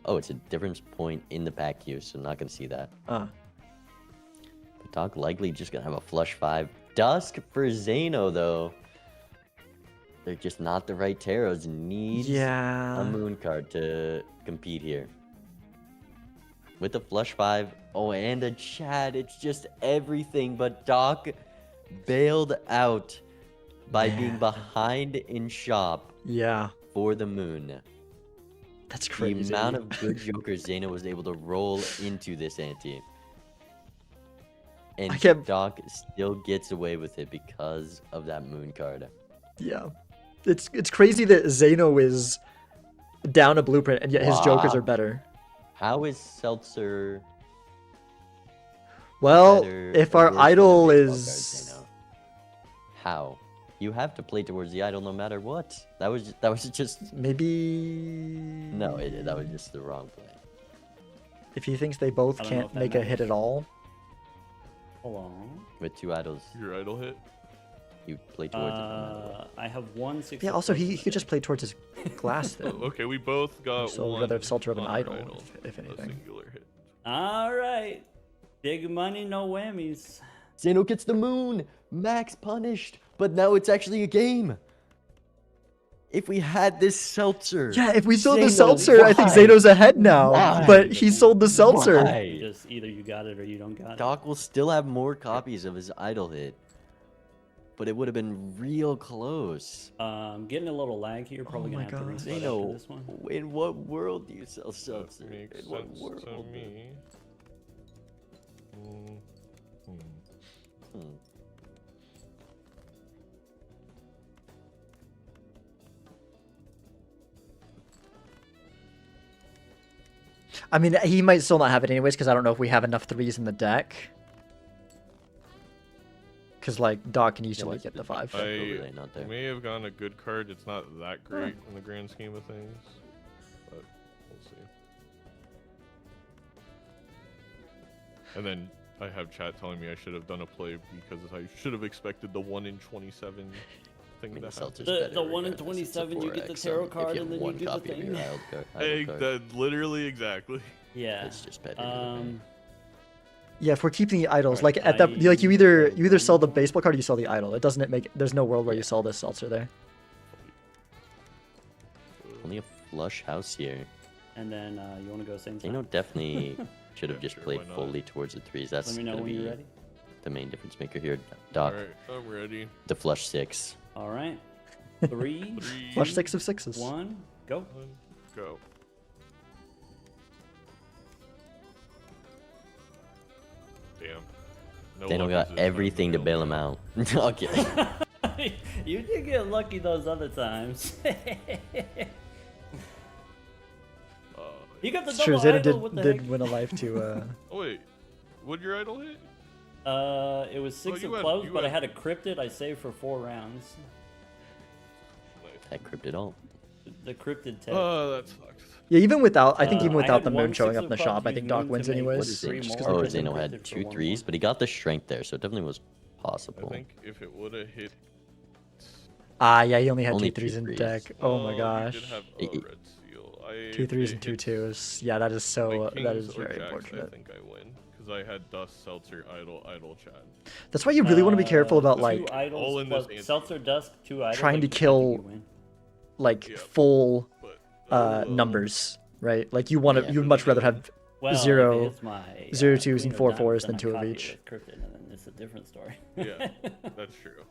Speaker 3: Oh, it's a difference point in the pack queue, so I'm not going to see that.
Speaker 1: Ah.
Speaker 3: But Dog likely just going to have a flush 5. Dusk for Zeno, though. They're just not the right tarots. Needs
Speaker 1: Yeah.
Speaker 3: a moon card to compete here. With the flush 5, oh, and a Chad, it's just everything. But Doc bailed out by being
Speaker 1: Man.
Speaker 3: behind in shop
Speaker 1: Yeah.
Speaker 3: for the moon.
Speaker 1: That's
Speaker 3: The
Speaker 1: crazy.
Speaker 3: amount of good jokers Zeno was able to roll into this ante. And
Speaker 1: I can't-
Speaker 3: Doc still gets away with it because of that moon card.
Speaker 1: Yeah. It's crazy that Zeno is down a blueprint and yet his jokers
Speaker 3: Wow.
Speaker 1: are better.
Speaker 3: How is Seltzer
Speaker 1: Well,
Speaker 3: better
Speaker 1: if
Speaker 3: or
Speaker 1: our
Speaker 3: worse than a
Speaker 1: idol
Speaker 3: baseball card,
Speaker 1: is
Speaker 3: Zeno? How? You have to play towards the idol no matter what. That was just
Speaker 1: maybe
Speaker 3: no. That was just the wrong play.
Speaker 1: if he thinks they both
Speaker 5: I don't know
Speaker 1: can't
Speaker 5: if that
Speaker 1: make a hit
Speaker 5: matters.
Speaker 1: at all.
Speaker 5: Hold on.
Speaker 3: With 2 idols,
Speaker 4: Your idol hit?
Speaker 3: you play towards it. No matter what.
Speaker 5: I have 1 6.
Speaker 1: Yeah, also he could just play towards his glass then.
Speaker 4: Oh, okay, we both got
Speaker 1: So
Speaker 4: one.
Speaker 1: rather Seltzer of an
Speaker 4: on our
Speaker 1: idol, if
Speaker 4: a
Speaker 1: anything.
Speaker 4: singular hit.
Speaker 5: All right. Big money, no whammies.
Speaker 3: Zeno gets the moon. Max punished, but now it's actually a game. If we had this Seltzer,
Speaker 1: Yeah, if we sold the
Speaker 3: Zeno,
Speaker 1: seltzer, I think
Speaker 3: why?
Speaker 1: Zeno's ahead now.
Speaker 3: Why?
Speaker 1: But he sold the seltzer.
Speaker 3: Why?
Speaker 5: Just either you got it or you don't got it.
Speaker 3: Doc will still have more copies of his idol hit, but it would have been real close.
Speaker 5: Getting a little lag here. Probably
Speaker 1: Oh
Speaker 5: gonna
Speaker 1: my
Speaker 5: have to
Speaker 1: God.
Speaker 5: restart after
Speaker 3: Zeno,
Speaker 5: this one.
Speaker 3: in what world do you sell Seltzer?
Speaker 4: That makes
Speaker 3: In what
Speaker 4: sense
Speaker 3: world?
Speaker 4: to me. Mm,
Speaker 3: Hmm.
Speaker 1: I mean, he might still not have it anyways because I don't know if we have enough 3s in the deck. Because, like, Doc can usually
Speaker 3: what's
Speaker 1: get
Speaker 3: the
Speaker 1: the 5.
Speaker 3: deck? overlay not there.
Speaker 4: may have gotten a good card. It's not that great in the grand scheme of things, but we'll see. And then I have chat telling me I should have done a play because I should have expected the 1 in 27 thing
Speaker 3: I mean,
Speaker 4: to
Speaker 3: the seltzer's
Speaker 4: happen.
Speaker 3: better
Speaker 5: The 1 in
Speaker 3: regardless. It's a
Speaker 5: 27, you get the
Speaker 3: 4X,
Speaker 5: tarot
Speaker 3: if
Speaker 5: card
Speaker 3: you
Speaker 5: and
Speaker 3: have
Speaker 5: then you
Speaker 3: one
Speaker 5: do the
Speaker 3: copy of your
Speaker 5: thing.
Speaker 4: Hey,
Speaker 3: card,
Speaker 4: that literally exactly.
Speaker 5: Yeah.
Speaker 3: it's just better. Than
Speaker 1: Yeah, if we're keeping the idols,
Speaker 5: Alright,
Speaker 1: like at that, like you
Speaker 5: I
Speaker 1: either
Speaker 5: play
Speaker 1: sell the
Speaker 5: one more.
Speaker 1: baseball card or you sell the idol. It doesn't make. There's no world where you
Speaker 3: Yeah.
Speaker 1: sell this seltzer there.
Speaker 3: only a flush house here.
Speaker 5: And then you want to go same
Speaker 3: Zeno
Speaker 5: time?
Speaker 3: definitely should have
Speaker 4: Yeah,
Speaker 3: just
Speaker 4: sure,
Speaker 3: played
Speaker 4: why not?
Speaker 3: fully towards the threes. That's
Speaker 5: Let me know
Speaker 3: gonna
Speaker 5: when
Speaker 3: be
Speaker 5: you're ready.
Speaker 3: the main difference maker here. Doc,
Speaker 4: Alright, I'm ready.
Speaker 3: the flush 6.
Speaker 5: All right. 3,
Speaker 1: Flush 6 of 6s.
Speaker 5: 1, go.
Speaker 4: Go. Damn. No
Speaker 3: Zeno
Speaker 4: luck
Speaker 3: got
Speaker 4: this time,
Speaker 3: everything to bail him out. okay.
Speaker 5: You did get lucky those other times. You got the
Speaker 1: It's
Speaker 5: double
Speaker 1: true. Zeta
Speaker 5: idol. What the
Speaker 1: did
Speaker 5: heck?
Speaker 1: win a life to.
Speaker 4: Oh wait, would your idol hit?
Speaker 5: It was 6
Speaker 4: you
Speaker 5: of
Speaker 4: had-
Speaker 5: clubs,
Speaker 4: you
Speaker 5: but I
Speaker 4: had-
Speaker 5: had a cryptid I saved for 4 rounds.
Speaker 4: Nice.
Speaker 3: That cryptid all.
Speaker 5: The cryptid tech.
Speaker 4: Oh, that sucks.
Speaker 1: Yeah, even without, I think even
Speaker 5: I
Speaker 1: without
Speaker 5: had
Speaker 1: the moon
Speaker 5: one
Speaker 1: showing
Speaker 5: six
Speaker 1: up in the
Speaker 5: of
Speaker 1: shop,
Speaker 5: clubs,
Speaker 1: I
Speaker 5: use
Speaker 1: think Doc
Speaker 5: moon
Speaker 1: wins
Speaker 5: to make
Speaker 1: anyways.
Speaker 3: What is
Speaker 5: three
Speaker 3: it?
Speaker 5: more,
Speaker 3: Oh,
Speaker 5: and then
Speaker 3: Zeno
Speaker 5: cryptid
Speaker 3: had
Speaker 5: for
Speaker 3: 2
Speaker 5: one
Speaker 3: threes,
Speaker 5: more.
Speaker 3: but he got the strength there, so it definitely was
Speaker 4: I
Speaker 3: possible.
Speaker 4: think if it would have hit.
Speaker 1: Ah, yeah, he only had
Speaker 3: Only
Speaker 1: 2 threes
Speaker 3: two
Speaker 1: in
Speaker 3: threes.
Speaker 1: deck. Oh my
Speaker 4: You
Speaker 1: gosh.
Speaker 4: did have
Speaker 3: It-
Speaker 4: a red seal.
Speaker 1: 2 threes and
Speaker 4: it
Speaker 1: 2
Speaker 4: hits
Speaker 1: twos. Yeah, that is so.
Speaker 4: my
Speaker 1: That is
Speaker 4: kings or
Speaker 1: very
Speaker 4: jacks, I
Speaker 1: unfortunate.
Speaker 4: think I win because I had Dust, Seltzer, Idol, Chad.
Speaker 1: That's why you really want to be careful about
Speaker 5: Two
Speaker 1: like
Speaker 5: idols
Speaker 4: all in this
Speaker 5: plus
Speaker 4: answer.
Speaker 5: Seltzer Dusk, 2 idols.
Speaker 1: Trying to
Speaker 5: I think
Speaker 1: kill-
Speaker 5: you win.
Speaker 4: Yeah.
Speaker 1: full
Speaker 4: But
Speaker 1: numbers, right? Like you want to.
Speaker 3: Yeah.
Speaker 1: You'd much rather have
Speaker 5: Well,
Speaker 1: zero-
Speaker 5: if it's my,
Speaker 1: zero twos
Speaker 5: Queen
Speaker 1: and
Speaker 5: of
Speaker 1: 4
Speaker 5: Diamonds,
Speaker 1: fours
Speaker 5: then
Speaker 1: than
Speaker 5: I
Speaker 1: 2 of
Speaker 5: copy it
Speaker 1: each.
Speaker 5: with Cryptid, and then it's a different story.
Speaker 4: Yeah, that's true.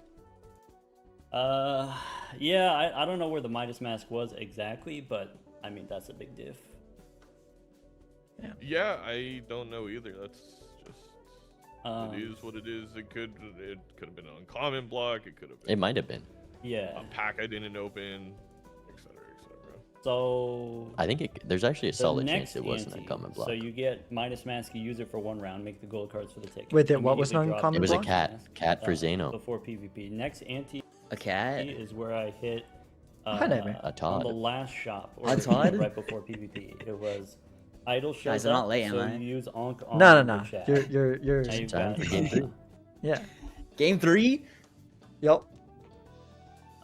Speaker 5: Yeah, I don't know where the Midas Mask was exactly, but I mean that's a big diff.
Speaker 4: Yeah, I don't know either. That's just
Speaker 5: Um,
Speaker 4: it is what it is. It could have been an uncommon block. It could have
Speaker 3: It
Speaker 4: been
Speaker 3: might have been.
Speaker 5: Yeah.
Speaker 4: a pack I didn't open, etc. etc.
Speaker 5: So
Speaker 3: I think there's actually a
Speaker 5: the
Speaker 3: solid
Speaker 5: next
Speaker 3: chance it wasn't a
Speaker 5: ante,
Speaker 3: common block.
Speaker 5: So you get Midas Mask, you use it for 1 round, make the gold cards for the ticket.
Speaker 1: Wait, then what was
Speaker 5: Immediately
Speaker 1: an
Speaker 5: drop
Speaker 1: uncommon
Speaker 3: It was a
Speaker 1: block?
Speaker 5: Midas
Speaker 3: cat for
Speaker 5: Mask,
Speaker 3: Zeno.
Speaker 5: Before PvP. Next ante
Speaker 6: A cat?
Speaker 5: is where I hit
Speaker 1: Hi, Nightmare.
Speaker 3: A
Speaker 5: on
Speaker 3: Todd.
Speaker 5: the last shop.
Speaker 6: A Todd?
Speaker 5: Right before PvP. It was idle shows
Speaker 6: Guys, I'm not
Speaker 5: up,
Speaker 6: late, am
Speaker 5: so
Speaker 6: I?
Speaker 5: you use Onk on
Speaker 1: No,
Speaker 5: the
Speaker 1: no,
Speaker 5: chat.
Speaker 1: no. You're.
Speaker 5: Now you've
Speaker 3: Time
Speaker 5: got,
Speaker 3: for game 3.
Speaker 1: Yeah.
Speaker 6: Game 3?
Speaker 1: Yep.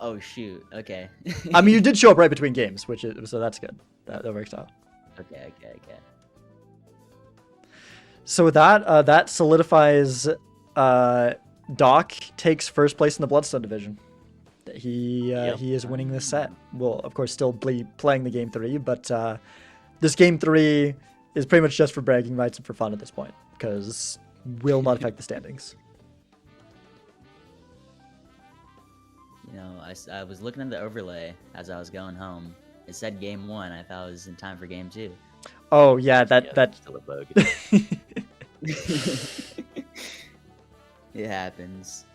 Speaker 6: Oh shoot. Okay.
Speaker 1: I mean, you did show up right between games, which is so that's good. That works out.
Speaker 6: okay.
Speaker 1: So with that, that solidifies. Doc takes first place in the Bloodstone division. He is winning this set. Will of course still be playing the game 3, but this game 3 is pretty much just for bragging rights and for fun at this point because will not affect the standings.
Speaker 6: You know, I was looking at the overlay as I was going home. It said game 1. I thought it was in time for game 2.
Speaker 1: Oh yeah, that
Speaker 3: Yeah,
Speaker 1: that
Speaker 3: still a bug.
Speaker 6: It happens.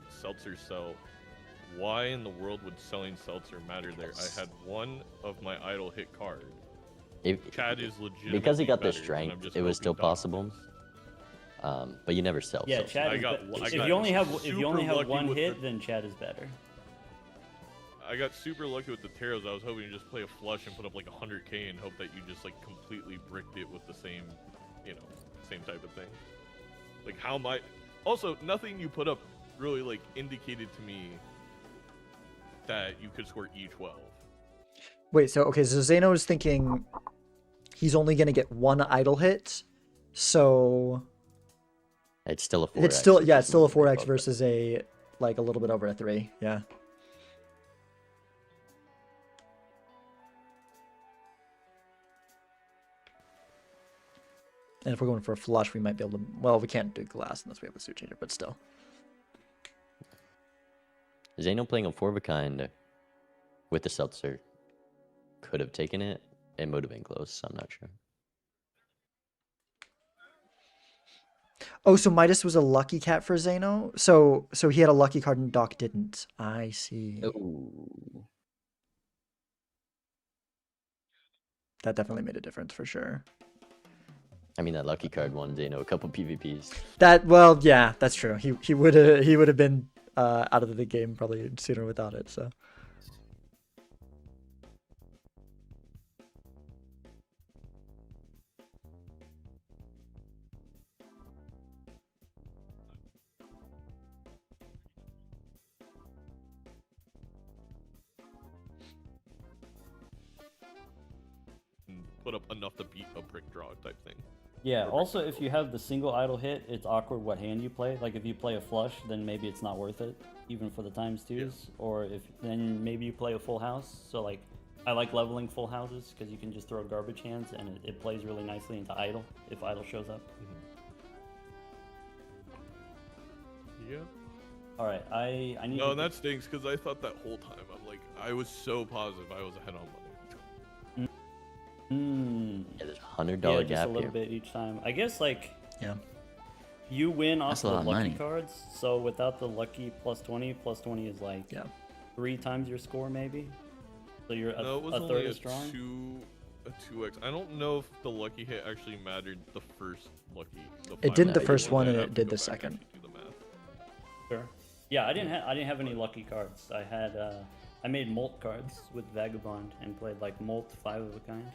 Speaker 4: Seltzer sell. Why in the world would selling Seltzer matter there? I had one of my idol hit card.
Speaker 3: If-
Speaker 4: Chad is legit.
Speaker 3: because he got the strength, it was still possible. But you never sell.
Speaker 5: Yeah,
Speaker 3: so-
Speaker 5: Chad.
Speaker 4: I
Speaker 5: Is
Speaker 4: got-
Speaker 5: be-
Speaker 4: I
Speaker 5: if
Speaker 4: got
Speaker 5: you only have
Speaker 4: super lucky
Speaker 5: one
Speaker 4: with
Speaker 5: hit,
Speaker 4: the-
Speaker 5: then Chad is better.
Speaker 4: I got super lucky with the taros. I was hoping to just play a flush and put up like 100k and hope that you just like completely bricked it with the same, same type of thing. Like how my, also nothing you put up really like indicated to me that you could score E12.
Speaker 1: Wait, so okay, so Zeno is thinking he's only gonna get 1 idle hit, so
Speaker 3: It's still a 4x.
Speaker 1: it's still
Speaker 3: which
Speaker 1: yeah,
Speaker 3: is
Speaker 1: it's still a
Speaker 3: moving
Speaker 1: 4x
Speaker 3: above
Speaker 1: versus a like a little bit over a 3. Yeah. And if we're going for a flush, we might be able to. Well, we can't do glass unless we have a suit changer, but still.
Speaker 3: it. Zeno playing a 4 of a kind with the Seltzer could have taken it. It would have been close. I'm not sure.
Speaker 1: Oh, so Midas was a lucky cat for Zeno. So he had a lucky card and Doc didn't. I see.
Speaker 6: Ooh.
Speaker 1: That definitely made a difference for sure.
Speaker 3: I mean, that lucky card won Zeno a couple PvPs.
Speaker 1: That well, yeah, that's true. He would have been out of the game probably sooner without it. So.
Speaker 4: put up enough to beat a brick draw type thing.
Speaker 5: Yeah, also if you have the single idle hit, it's awkward what hand you play. Like if you play a flush, then maybe it's not worth it, even for the times twos. Or if then maybe you play a full house. So like I like leveling full houses because you can just throw garbage hands and it plays really nicely into idle if idle shows up.
Speaker 4: Yeah.
Speaker 5: All right, I need.
Speaker 4: No,
Speaker 5: to
Speaker 4: and that stinks because I thought that whole time I was so positive I was ahead on money.
Speaker 3: Yeah, there's $100
Speaker 5: Yeah, just
Speaker 3: gap
Speaker 5: a little
Speaker 3: here.
Speaker 5: bit each time. I guess like
Speaker 1: Yeah.
Speaker 5: you win off
Speaker 6: That's a
Speaker 5: the
Speaker 6: lot of
Speaker 5: lucky
Speaker 6: money.
Speaker 5: cards. So without the lucky plus 20 is like
Speaker 1: Yeah.
Speaker 5: 3 times your score maybe. So you're
Speaker 4: No, it was
Speaker 5: a
Speaker 4: only
Speaker 5: third
Speaker 4: a
Speaker 5: as strong.
Speaker 4: 2x. I don't know if the lucky hit actually mattered the first lucky.
Speaker 1: It did the
Speaker 3: Yeah,
Speaker 1: first
Speaker 3: you
Speaker 1: one,
Speaker 4: I'd
Speaker 1: and
Speaker 4: have
Speaker 1: it
Speaker 4: to
Speaker 1: did
Speaker 4: go
Speaker 1: the
Speaker 4: back
Speaker 1: second.
Speaker 4: and actually do the math.
Speaker 5: Sure. Yeah, I didn't have any lucky cards. I had I made molt cards with Vagabond and played like molt 5 of a kind.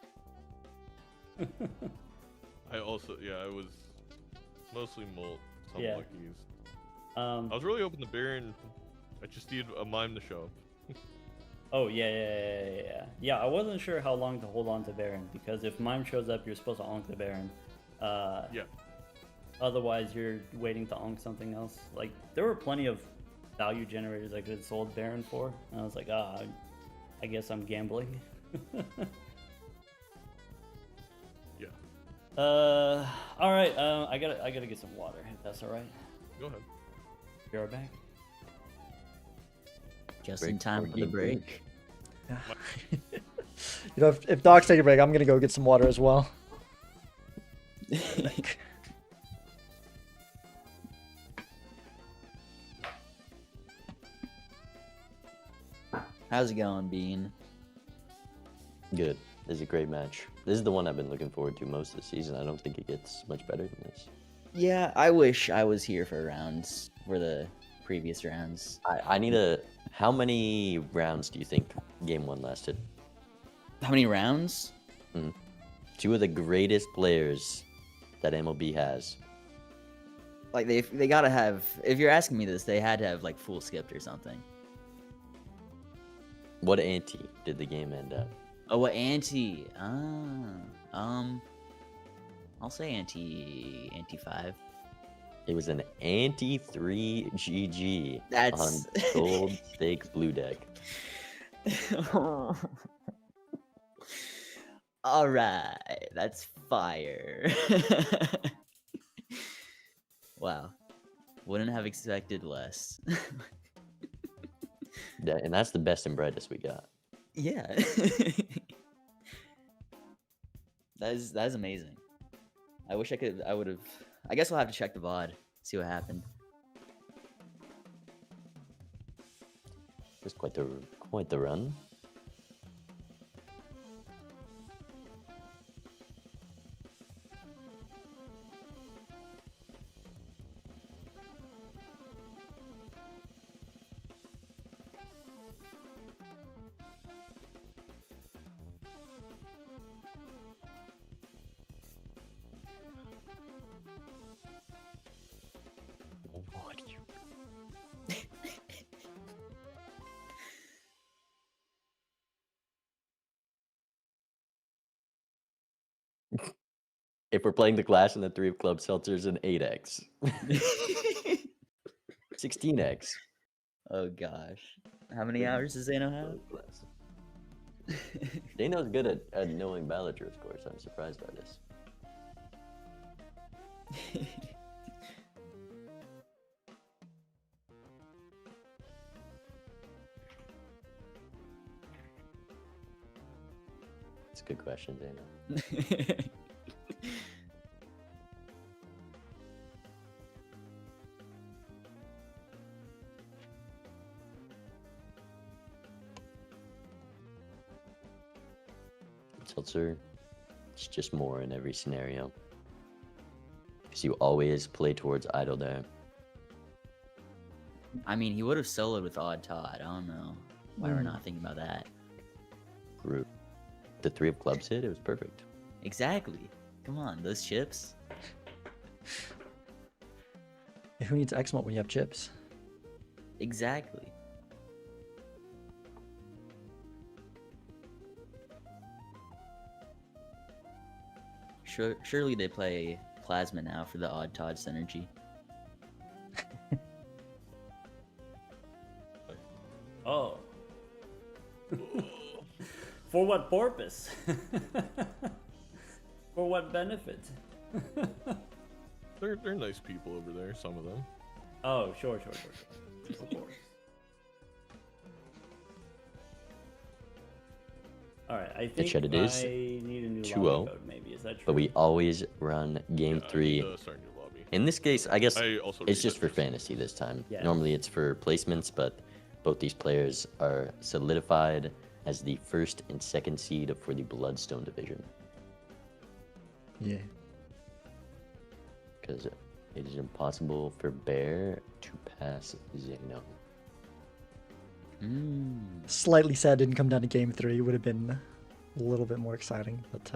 Speaker 4: I also, I was mostly molt, some
Speaker 5: Yeah.
Speaker 4: luckies.
Speaker 5: Um,
Speaker 4: I was really hoping the Baron. I just needed a mime to show up.
Speaker 5: Oh yeah. I wasn't sure how long to hold on to Baron because if Mime shows up, you're supposed to onk the Baron.
Speaker 4: Yeah.
Speaker 5: Otherwise, you're waiting to onk something else. Like there were plenty of value generators I could have sold Baron for, and I was like, I guess I'm gambling.
Speaker 4: Yeah.
Speaker 5: All right. I gotta get some water if that's all right.
Speaker 4: Go ahead.
Speaker 5: Be right back.
Speaker 6: Just
Speaker 3: Break
Speaker 6: in time for the
Speaker 3: game
Speaker 6: break.
Speaker 1: You know, if Doc's taking a break, I'm gonna go get some water as well.
Speaker 6: How's it going, Bean?
Speaker 3: Good. This is a great match. This is the one I've been looking forward to most of the season. I don't think it gets much better than this.
Speaker 6: Yeah, I wish I was here for rounds, for the previous rounds.
Speaker 3: I need a. How many rounds do you think game one lasted?
Speaker 6: How many rounds?
Speaker 3: Two of the greatest players that MLB has.
Speaker 6: Like they gotta have. If you're asking me this, they had to have like full skipped or something.
Speaker 3: What ante did the game end at?
Speaker 6: Oh, what ante? I'll say ante 5.
Speaker 3: It was an ante 3 GG
Speaker 6: That's
Speaker 3: on Gold Stakes Blue Deck.
Speaker 6: All right, that's fire. Wow, wouldn't have expected less.
Speaker 3: And that's the best and brightest we got.
Speaker 6: Yeah. That is amazing. I wish I would have. I guess I'll have to check the VOD, see what happened.
Speaker 3: Just quite the run. What do you... If we're playing the glass and the 3 of clubs, seltzer's an 8x. 16x.
Speaker 6: Oh gosh, how many hours does Zeno have?
Speaker 3: Dano's good at knowing Balatro scores. I'm surprised by this. It's a good question, Dano. Seltzer, it's just more in every scenario. Because you always play towards idle there.
Speaker 6: I mean, he would have soloed with Odd Todd. I don't know why we're not thinking about that.
Speaker 3: Group. The 3 of clubs hit, it was perfect.
Speaker 6: Exactly. Come on, those chips.
Speaker 1: Who needs X-Malt when you have chips?
Speaker 6: Exactly. Surely they play Plasma now for the Odd Todd synergy.
Speaker 5: Oh. For what purpose? For what benefit?
Speaker 4: They're nice people over there, some of them.
Speaker 5: Oh, sure. Of course. Alright, I think
Speaker 3: Shut it is
Speaker 5: I need a new
Speaker 3: 2-0,
Speaker 5: lobby code, maybe. Is that true?
Speaker 3: But we always run game
Speaker 4: Yeah, I
Speaker 3: 3.
Speaker 4: need to start a new lobby.
Speaker 3: In this case, I guess
Speaker 4: I also
Speaker 3: it's just
Speaker 4: reset
Speaker 3: for
Speaker 4: this.
Speaker 3: fantasy this time.
Speaker 5: Yeah.
Speaker 3: Normally it's for placements, but both these players are solidified as the first and second seed for the Bloodstone division.
Speaker 1: Yeah.
Speaker 3: Because it is impossible for Bear to pass Zeno.
Speaker 1: Slightly sad didn't come down to game 3. Would have been a little bit more exciting, but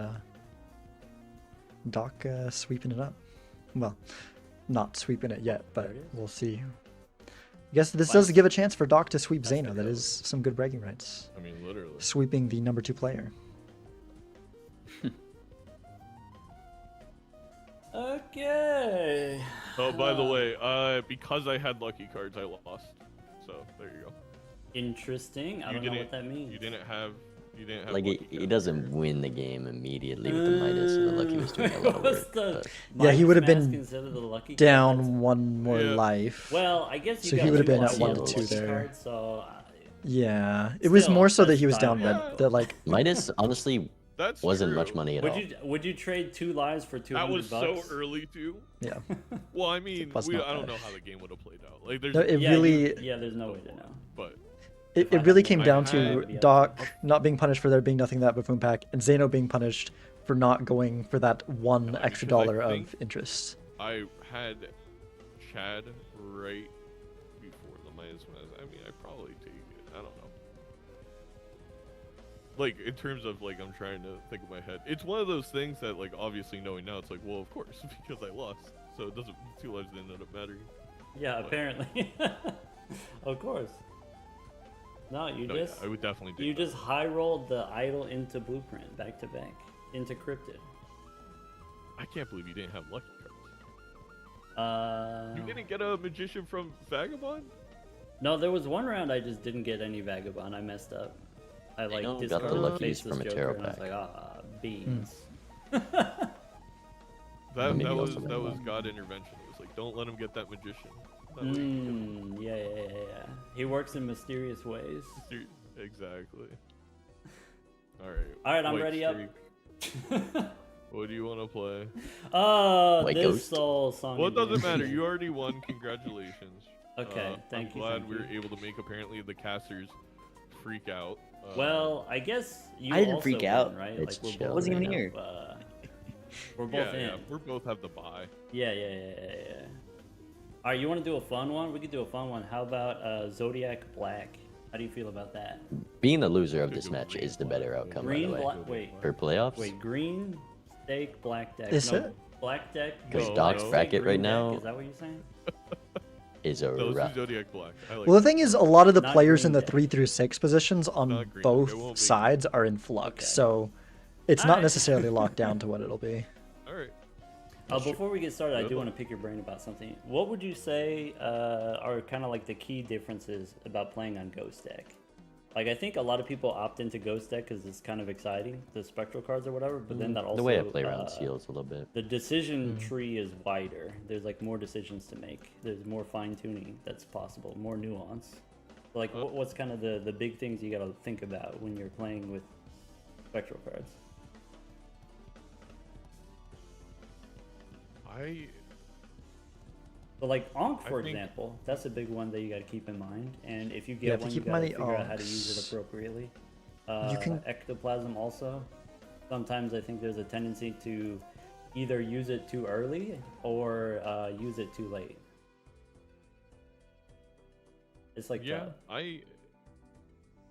Speaker 1: Doc sweeping it up. Well, not sweeping it yet, but
Speaker 5: There it is.
Speaker 1: we'll see. I guess this does give a chance for Doc to sweep Zeno. That is some good bragging rights.
Speaker 4: I mean, literally.
Speaker 1: Sweeping the number 2 player.
Speaker 5: Okay.
Speaker 4: Oh, by the way, because I had lucky cards, I lost. So there you go.
Speaker 5: Interesting. I
Speaker 4: You
Speaker 5: don't know what
Speaker 4: didn't-
Speaker 5: that means.
Speaker 4: You didn't have
Speaker 3: Like,
Speaker 4: lucky
Speaker 3: he
Speaker 4: cards.
Speaker 3: doesn't win the game immediately with the Midas, and the Lucky was doing a lot of
Speaker 5: What's
Speaker 3: work.
Speaker 5: the
Speaker 3: but-
Speaker 1: Yeah, he
Speaker 5: Midas
Speaker 1: would have
Speaker 5: Mask
Speaker 1: been
Speaker 5: instead of the lucky card?
Speaker 1: Down
Speaker 5: That's-
Speaker 1: 1 more
Speaker 4: Yeah.
Speaker 1: life.
Speaker 5: Well, I guess you
Speaker 1: So
Speaker 5: got
Speaker 1: he would have been
Speaker 5: lost
Speaker 3: at
Speaker 5: on
Speaker 3: 1
Speaker 5: the
Speaker 3: and
Speaker 1: 2
Speaker 5: lucky
Speaker 1: there.
Speaker 5: card, so
Speaker 1: Yeah, it was
Speaker 5: Still,
Speaker 1: more so that
Speaker 5: that's
Speaker 1: he was
Speaker 5: time
Speaker 1: down
Speaker 5: value.
Speaker 1: that like
Speaker 3: Midas, honestly,
Speaker 4: That's
Speaker 3: wasn't
Speaker 4: true.
Speaker 3: much money at all.
Speaker 5: would you trade 2 lives for 200
Speaker 4: That was
Speaker 5: bucks?
Speaker 4: so early too.
Speaker 1: yeah.
Speaker 4: Well, I mean,
Speaker 1: was not
Speaker 4: I don't
Speaker 1: bad.
Speaker 4: know how the game would have played out. Like, there's,
Speaker 1: No, it
Speaker 5: Yeah,
Speaker 1: really
Speaker 5: yeah, there's no way to know.
Speaker 4: but
Speaker 1: it
Speaker 5: I
Speaker 1: really
Speaker 5: had-
Speaker 1: came
Speaker 4: I
Speaker 1: down
Speaker 4: had-
Speaker 1: to
Speaker 5: Yeah.
Speaker 1: Doc not being punished for there being nothing that buffoon pack, and Zeno being punished for not going for that one
Speaker 4: No,
Speaker 1: extra
Speaker 4: because I
Speaker 1: dollar
Speaker 4: think-
Speaker 1: of interest.
Speaker 4: I had Chad right before the Midas Mask. I mean, I'd probably take it. I don't know. Like, in terms of, like, I'm trying to think of my head. It's one of those things that, like, obviously knowing now, it's like, well, of course, because I lost. So it doesn't, 2 lives didn't end up mattering.
Speaker 5: Yeah,
Speaker 4: What?
Speaker 5: apparently. Of course. No, you
Speaker 4: No, yeah,
Speaker 5: just
Speaker 4: I would definitely do
Speaker 5: you
Speaker 4: that.
Speaker 5: just high rolled the idol into blueprint back to back into cryptid.
Speaker 4: I can't believe you didn't have lucky cards. You didn't get a magician from Vagabond?
Speaker 5: No, there was one round I just didn't get any vagabond. I messed up. I like
Speaker 3: got the
Speaker 5: discarded
Speaker 3: luckies
Speaker 5: Faceless
Speaker 3: from a
Speaker 5: Joker,
Speaker 3: tarot
Speaker 5: and I was
Speaker 3: pack.
Speaker 5: like, ah, beans.
Speaker 3: Maybe
Speaker 4: That
Speaker 3: also
Speaker 4: was
Speaker 3: Vagabond.
Speaker 4: God intervention. It was like, don't let him get that magician. That way he can
Speaker 5: Yeah. He works in mysterious ways.
Speaker 4: get- Exactly. Alright.
Speaker 5: All right, I'm
Speaker 4: White
Speaker 5: ready up.
Speaker 4: Streak. What do you want to play?
Speaker 3: White
Speaker 5: This
Speaker 3: Ghost?
Speaker 5: soul song.
Speaker 4: Well, it doesn't
Speaker 5: again.
Speaker 4: matter. You already won. Congratulations.
Speaker 5: Okay, thank
Speaker 4: I'm
Speaker 5: you,
Speaker 4: glad
Speaker 5: thank
Speaker 4: we were
Speaker 5: you.
Speaker 4: able to make apparently the casters freak out.
Speaker 5: Well, I guess you
Speaker 6: I didn't
Speaker 5: also
Speaker 6: freak
Speaker 5: win,
Speaker 6: out.
Speaker 5: right?
Speaker 3: It's
Speaker 5: we're
Speaker 3: chill.
Speaker 5: both
Speaker 6: Wasn't even
Speaker 5: kind
Speaker 6: here.
Speaker 5: of, we're both
Speaker 4: yeah,
Speaker 5: in.
Speaker 4: yeah, we both have the buy.
Speaker 5: Yeah. All right, you want to do a fun one? We could do a fun one. How about Zodiac Black? How do you feel about that?
Speaker 3: Being the loser of
Speaker 4: Could
Speaker 3: this
Speaker 4: go
Speaker 3: match
Speaker 4: green,
Speaker 3: is the
Speaker 4: black,
Speaker 3: better
Speaker 4: yeah.
Speaker 3: outcome,
Speaker 5: Green,
Speaker 3: by the way.
Speaker 5: black. Wait,
Speaker 3: For playoffs,
Speaker 5: wait. Green, steak, black deck.
Speaker 1: Is
Speaker 5: no,
Speaker 1: it?
Speaker 5: Black deck.
Speaker 3: Because
Speaker 4: No,
Speaker 3: Doc's
Speaker 4: no.
Speaker 3: bracket
Speaker 5: green
Speaker 3: right
Speaker 5: deck,
Speaker 3: now
Speaker 5: Is that what you're saying?
Speaker 3: is a
Speaker 4: No, let's
Speaker 3: rough.
Speaker 4: do Zodiac Black. I like
Speaker 1: Well, the
Speaker 4: it.
Speaker 1: thing is, a lot of the
Speaker 5: Not
Speaker 1: players in
Speaker 5: green
Speaker 1: the
Speaker 5: deck.
Speaker 1: 3 through 6 positions on
Speaker 4: Not green deck, it
Speaker 1: both
Speaker 4: won't be.
Speaker 1: sides are in flux,
Speaker 5: Okay.
Speaker 1: so it's not
Speaker 5: Alright.
Speaker 1: necessarily locked down to what it'll be.
Speaker 4: Alright.
Speaker 5: Before we get started, I
Speaker 4: Good
Speaker 5: do
Speaker 4: one.
Speaker 5: want to pick your brain about something. What would you say are kind of like the key differences about playing on Ghost Deck? Like, I think a lot of people opt into Ghost Deck because it's kind of exciting, the spectral cards or whatever. But then that also
Speaker 3: The way I play around seals a little bit.
Speaker 5: the decision tree is wider. There's like more decisions to make. There's more fine tuning that's possible, more nuance. Like, what's kind of the big things you got to think about when you're playing with spectral cards? So like Ankh, for
Speaker 4: think-
Speaker 5: example, that's a big one that you got to keep in mind. And if you
Speaker 1: You
Speaker 5: get
Speaker 1: have to
Speaker 5: one,
Speaker 1: keep
Speaker 5: you
Speaker 1: in
Speaker 5: got to
Speaker 1: mind the
Speaker 5: figure out how to use it
Speaker 1: Ankhs.
Speaker 5: appropriately.
Speaker 1: You can-
Speaker 5: Ectoplasm also. Sometimes I think there's a tendency to either use it too early or use it too late. It's like
Speaker 4: Yeah,
Speaker 5: that.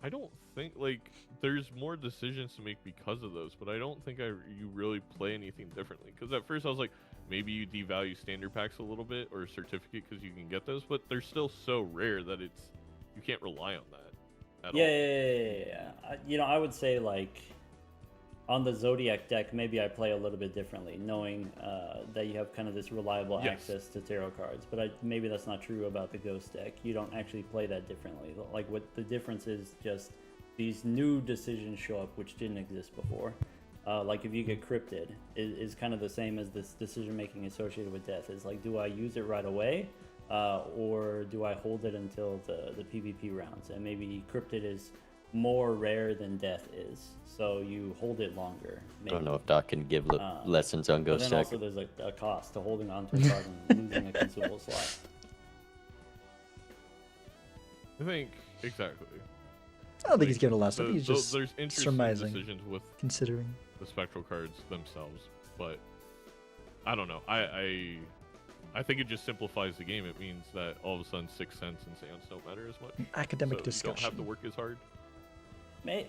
Speaker 4: I don't think like there's more decisions to make because of those, but I don't think you really play anything differently. Because at first I was like, maybe you devalue standard packs a little bit or certificate because you can get those, but they're still so rare that you can't rely on that at all.
Speaker 5: Yeah. You know, I would say like on the Zodiac deck, maybe I play a little bit differently, knowing that you have kind of this reliable
Speaker 4: Yes.
Speaker 5: access to tarot cards. But maybe that's not true about the Ghost deck. You don't actually play that differently. Like, what the difference is just these new decisions show up which didn't exist before. Like if you get cryptid, is kind of the same as this decision making associated with death. Is like, do I use it right away, or do I hold it until the PvP rounds? And maybe cryptid is more rare than death is, so you hold it longer. Maybe.
Speaker 3: I don't know if Doc can give lessons on
Speaker 5: But
Speaker 3: Ghost
Speaker 5: then
Speaker 3: deck.
Speaker 5: also there's a cost to holding on to a card and losing a consumable slot.
Speaker 4: I think exactly.
Speaker 1: I don't think he's giving a lesson. He's just
Speaker 4: there's interesting
Speaker 1: surmising,
Speaker 4: decisions with
Speaker 1: considering.
Speaker 4: the spectral cards themselves, but I don't know. I think it just simplifies the game. It means that all of a sudden Sixth Sense and Seance don't matter as much.
Speaker 1: Academic
Speaker 4: so
Speaker 1: discussion.
Speaker 4: You don't have to work as hard.
Speaker 5: But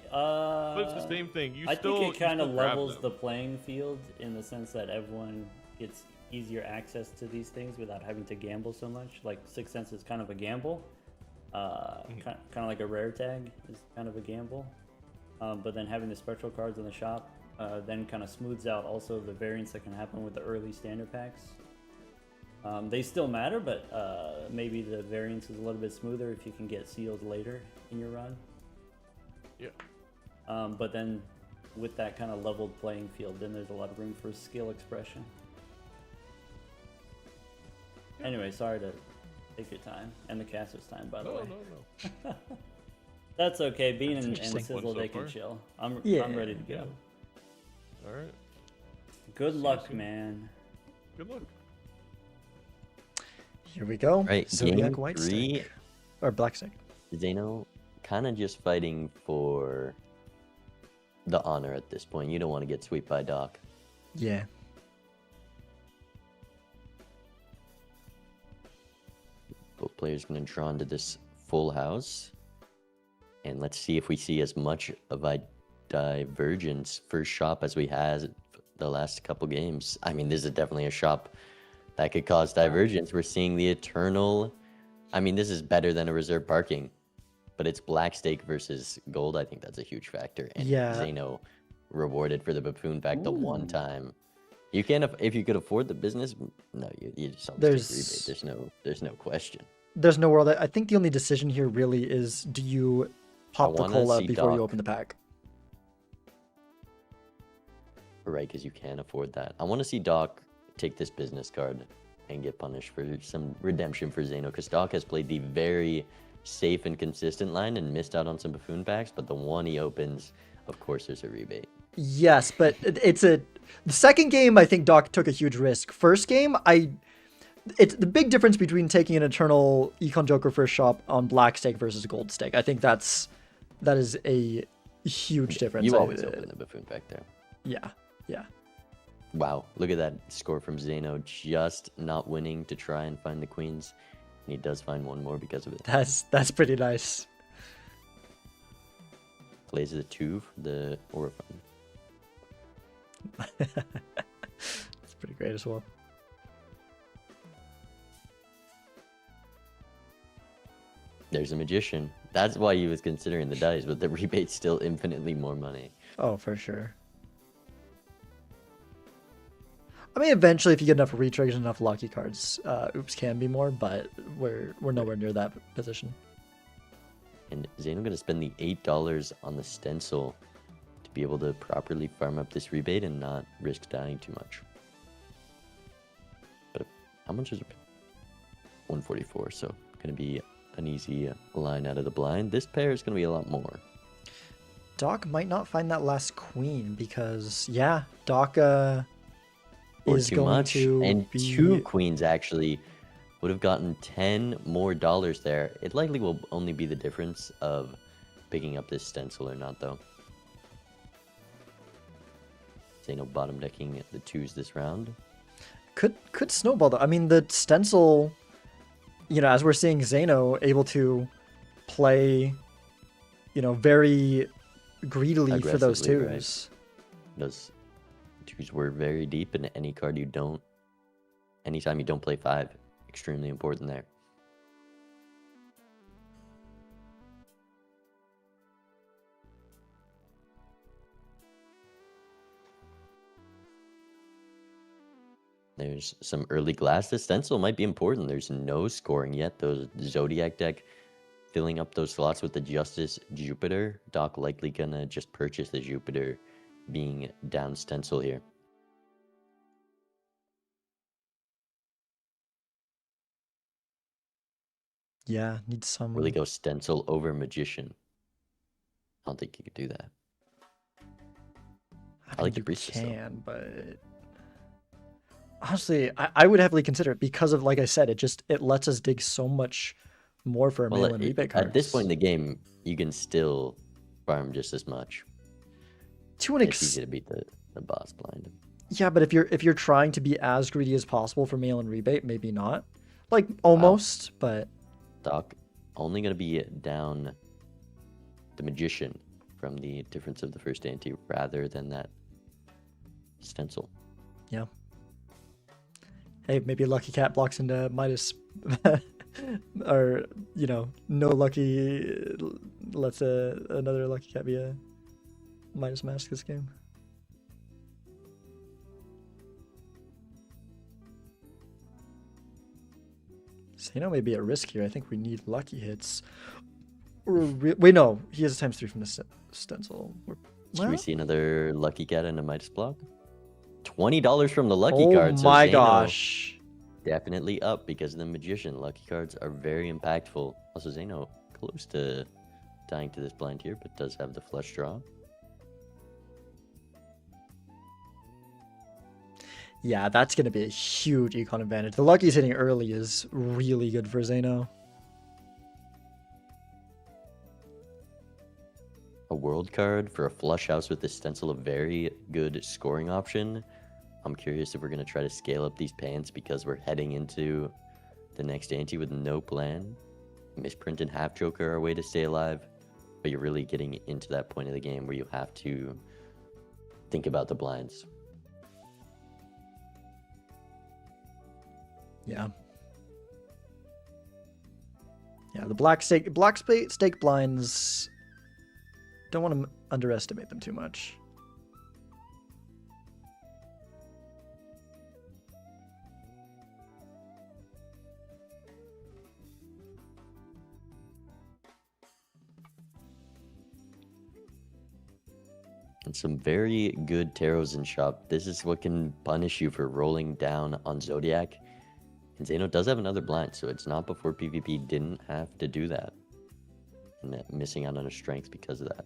Speaker 4: it's the same thing.
Speaker 5: I think it kind of levels the playing field in the sense that everyone gets easier access to these things without having to gamble so much. Like Sixth Sense is kind of a gamble. Kind of like a rare tag is kind of a gamble. But then having the spectral cards in the shop then kind of smooths out also the variance that can happen with the early standard packs. They still matter, but maybe the variance is a little bit smoother if you can get sealed later in your run.
Speaker 4: Yeah.
Speaker 5: But then with that kind of leveled playing field, then there's a lot of room for skill expression. Yeah. Anyway, sorry to take your time, and the caster's time, by the way.
Speaker 4: No.
Speaker 5: That's okay. Bean and
Speaker 1: interesting.
Speaker 5: Sizzle,
Speaker 4: So
Speaker 5: they can
Speaker 4: far.
Speaker 5: chill. I'm ready to go.
Speaker 4: Yeah. All right.
Speaker 5: Good
Speaker 4: See you
Speaker 5: luck,
Speaker 4: soon.
Speaker 5: man.
Speaker 4: Good luck.
Speaker 1: Here we go.
Speaker 3: Right,
Speaker 1: Zodiac
Speaker 3: game
Speaker 1: White
Speaker 3: 3.
Speaker 1: Stick. Or Black Stick.
Speaker 3: Zeno kind of just fighting for the honor at this point. You don't want to get swept by Doc.
Speaker 1: Yeah.
Speaker 3: Both players going to draw into this full house. And let's see if we see as much of a divergence for shop as we had the last couple games. I mean, this is definitely a shop that could cause divergence. We're seeing the eternal... I mean, this is better than a reserve parking. But it's black stake versus gold. I think that's a huge factor. And
Speaker 1: Yeah.
Speaker 3: Zeno rewarded for the buffoon pack the one time. You can't, if you could afford the business, no, you just don't take rebate. There's no question.
Speaker 1: There's no world. I think the only decision here really is, do you pop the
Speaker 3: wanna
Speaker 1: cola
Speaker 3: see
Speaker 1: before you
Speaker 3: Doc.
Speaker 1: open the pack?
Speaker 3: Right, because you can't afford that. I want to see Doc take this business card and get punished for some redemption for Zeno, because Doc has played the very safe and consistent line and missed out on some buffoon packs, but the one he opens, of course, there's a rebate.
Speaker 1: Yes, but the second game, I think Doc took a huge risk. First game, it's the big difference between taking an Eternal Econ Joker first shop on black stake versus gold stake. I think that is a huge difference.
Speaker 3: You always open the buffoon pack there.
Speaker 1: Yeah.
Speaker 3: Wow, look at that score from Zeno, just not winning to try and find the queens. And he does find one more because of it.
Speaker 1: That's pretty nice.
Speaker 3: Plays the 2 for the Orifine.
Speaker 1: That's pretty great as well.
Speaker 3: There's a magician. That's why he was considering the dice, but the rebate's still infinitely more money.
Speaker 1: Oh, for sure. I mean, eventually, if you get enough retriggers and enough lucky cards, oops can be more, but we're nowhere near that position.
Speaker 3: And Zeno going to spend the $8 on the stencil to be able to properly farm up this rebate and not risk dying too much. But how much is it? 144, so going to be an easy line out of the blind. This pair is going to be a lot more.
Speaker 1: Doc might not find that last queen because, yeah, Doc
Speaker 3: Or
Speaker 1: is
Speaker 3: too
Speaker 1: going
Speaker 3: much.
Speaker 1: to
Speaker 3: And
Speaker 1: be...
Speaker 3: 2 queens actually would have gotten $10 more there. It likely will only be the difference of picking up this stencil or not, though. Zeno bottom decking the 2s this round.
Speaker 1: Could snowball, though. I mean, the stencil, as we're seeing Zeno able to play, very greedily for those
Speaker 3: Aggressively,
Speaker 1: twos.
Speaker 3: right. Those 2s were very deep, and anytime you don't play 5, extremely important there. There's some early glass. The stencil might be important. There's no scoring yet. Those Zodiac deck filling up those slots with the Justice Jupiter. Doc likely gonna just purchase the Jupiter being down stencil here.
Speaker 1: Yeah, need some.
Speaker 3: Really go stencil over Magician. I don't think you could do that. I like your Priestess, though.
Speaker 1: But honestly, I would heavily consider it because of, like I said, it lets us dig so much more for a mail and rebate cards.
Speaker 3: At this point in the game, you can still farm just as much.
Speaker 1: To an
Speaker 3: It's easy to beat the boss blind.
Speaker 1: Yeah, but if you're trying to be as greedy as possible for mail and rebate, maybe not. Like almost, but
Speaker 3: Doc only gonna be down the Magician from the difference of the first ante rather than that stencil.
Speaker 1: Yeah. Hey, maybe Lucky Cat blocks into Midas, or no Lucky lets another Lucky Cat be a Midas Mask this game. Zeno may be at risk here. I think we need lucky hits. Wait, no. He has a ×3 from the stencil.
Speaker 3: Should we see another Lucky Cat and a Midas block? $20 from the Lucky
Speaker 1: Oh
Speaker 3: card. So
Speaker 1: my
Speaker 3: Zeno
Speaker 1: gosh.
Speaker 3: definitely up because of the Magician. Lucky cards are very impactful. Also, Zeno close to dying to this blind here, but does have the flush draw.
Speaker 1: Yeah, that's going to be a huge econ advantage. The Lucky's hitting early is really good for Zeno.
Speaker 3: A world card for a flush house with the stencil, a very good scoring option. I'm curious if we're going to try to scale up these pans because we're heading into the next ante with no plan. Misprint and Half Joker are a way to stay alive, but you're really getting into that point of the game where you have to think about the blinds.
Speaker 1: Yeah. Yeah, the black stake blinds, don't want to underestimate them too much.
Speaker 3: And some very good tarots in shop. This is what can punish you for rolling down on Zodiac. And Zeno does have another blind, so it's not before PvP didn't have to do that. And missing out on a strength because of that.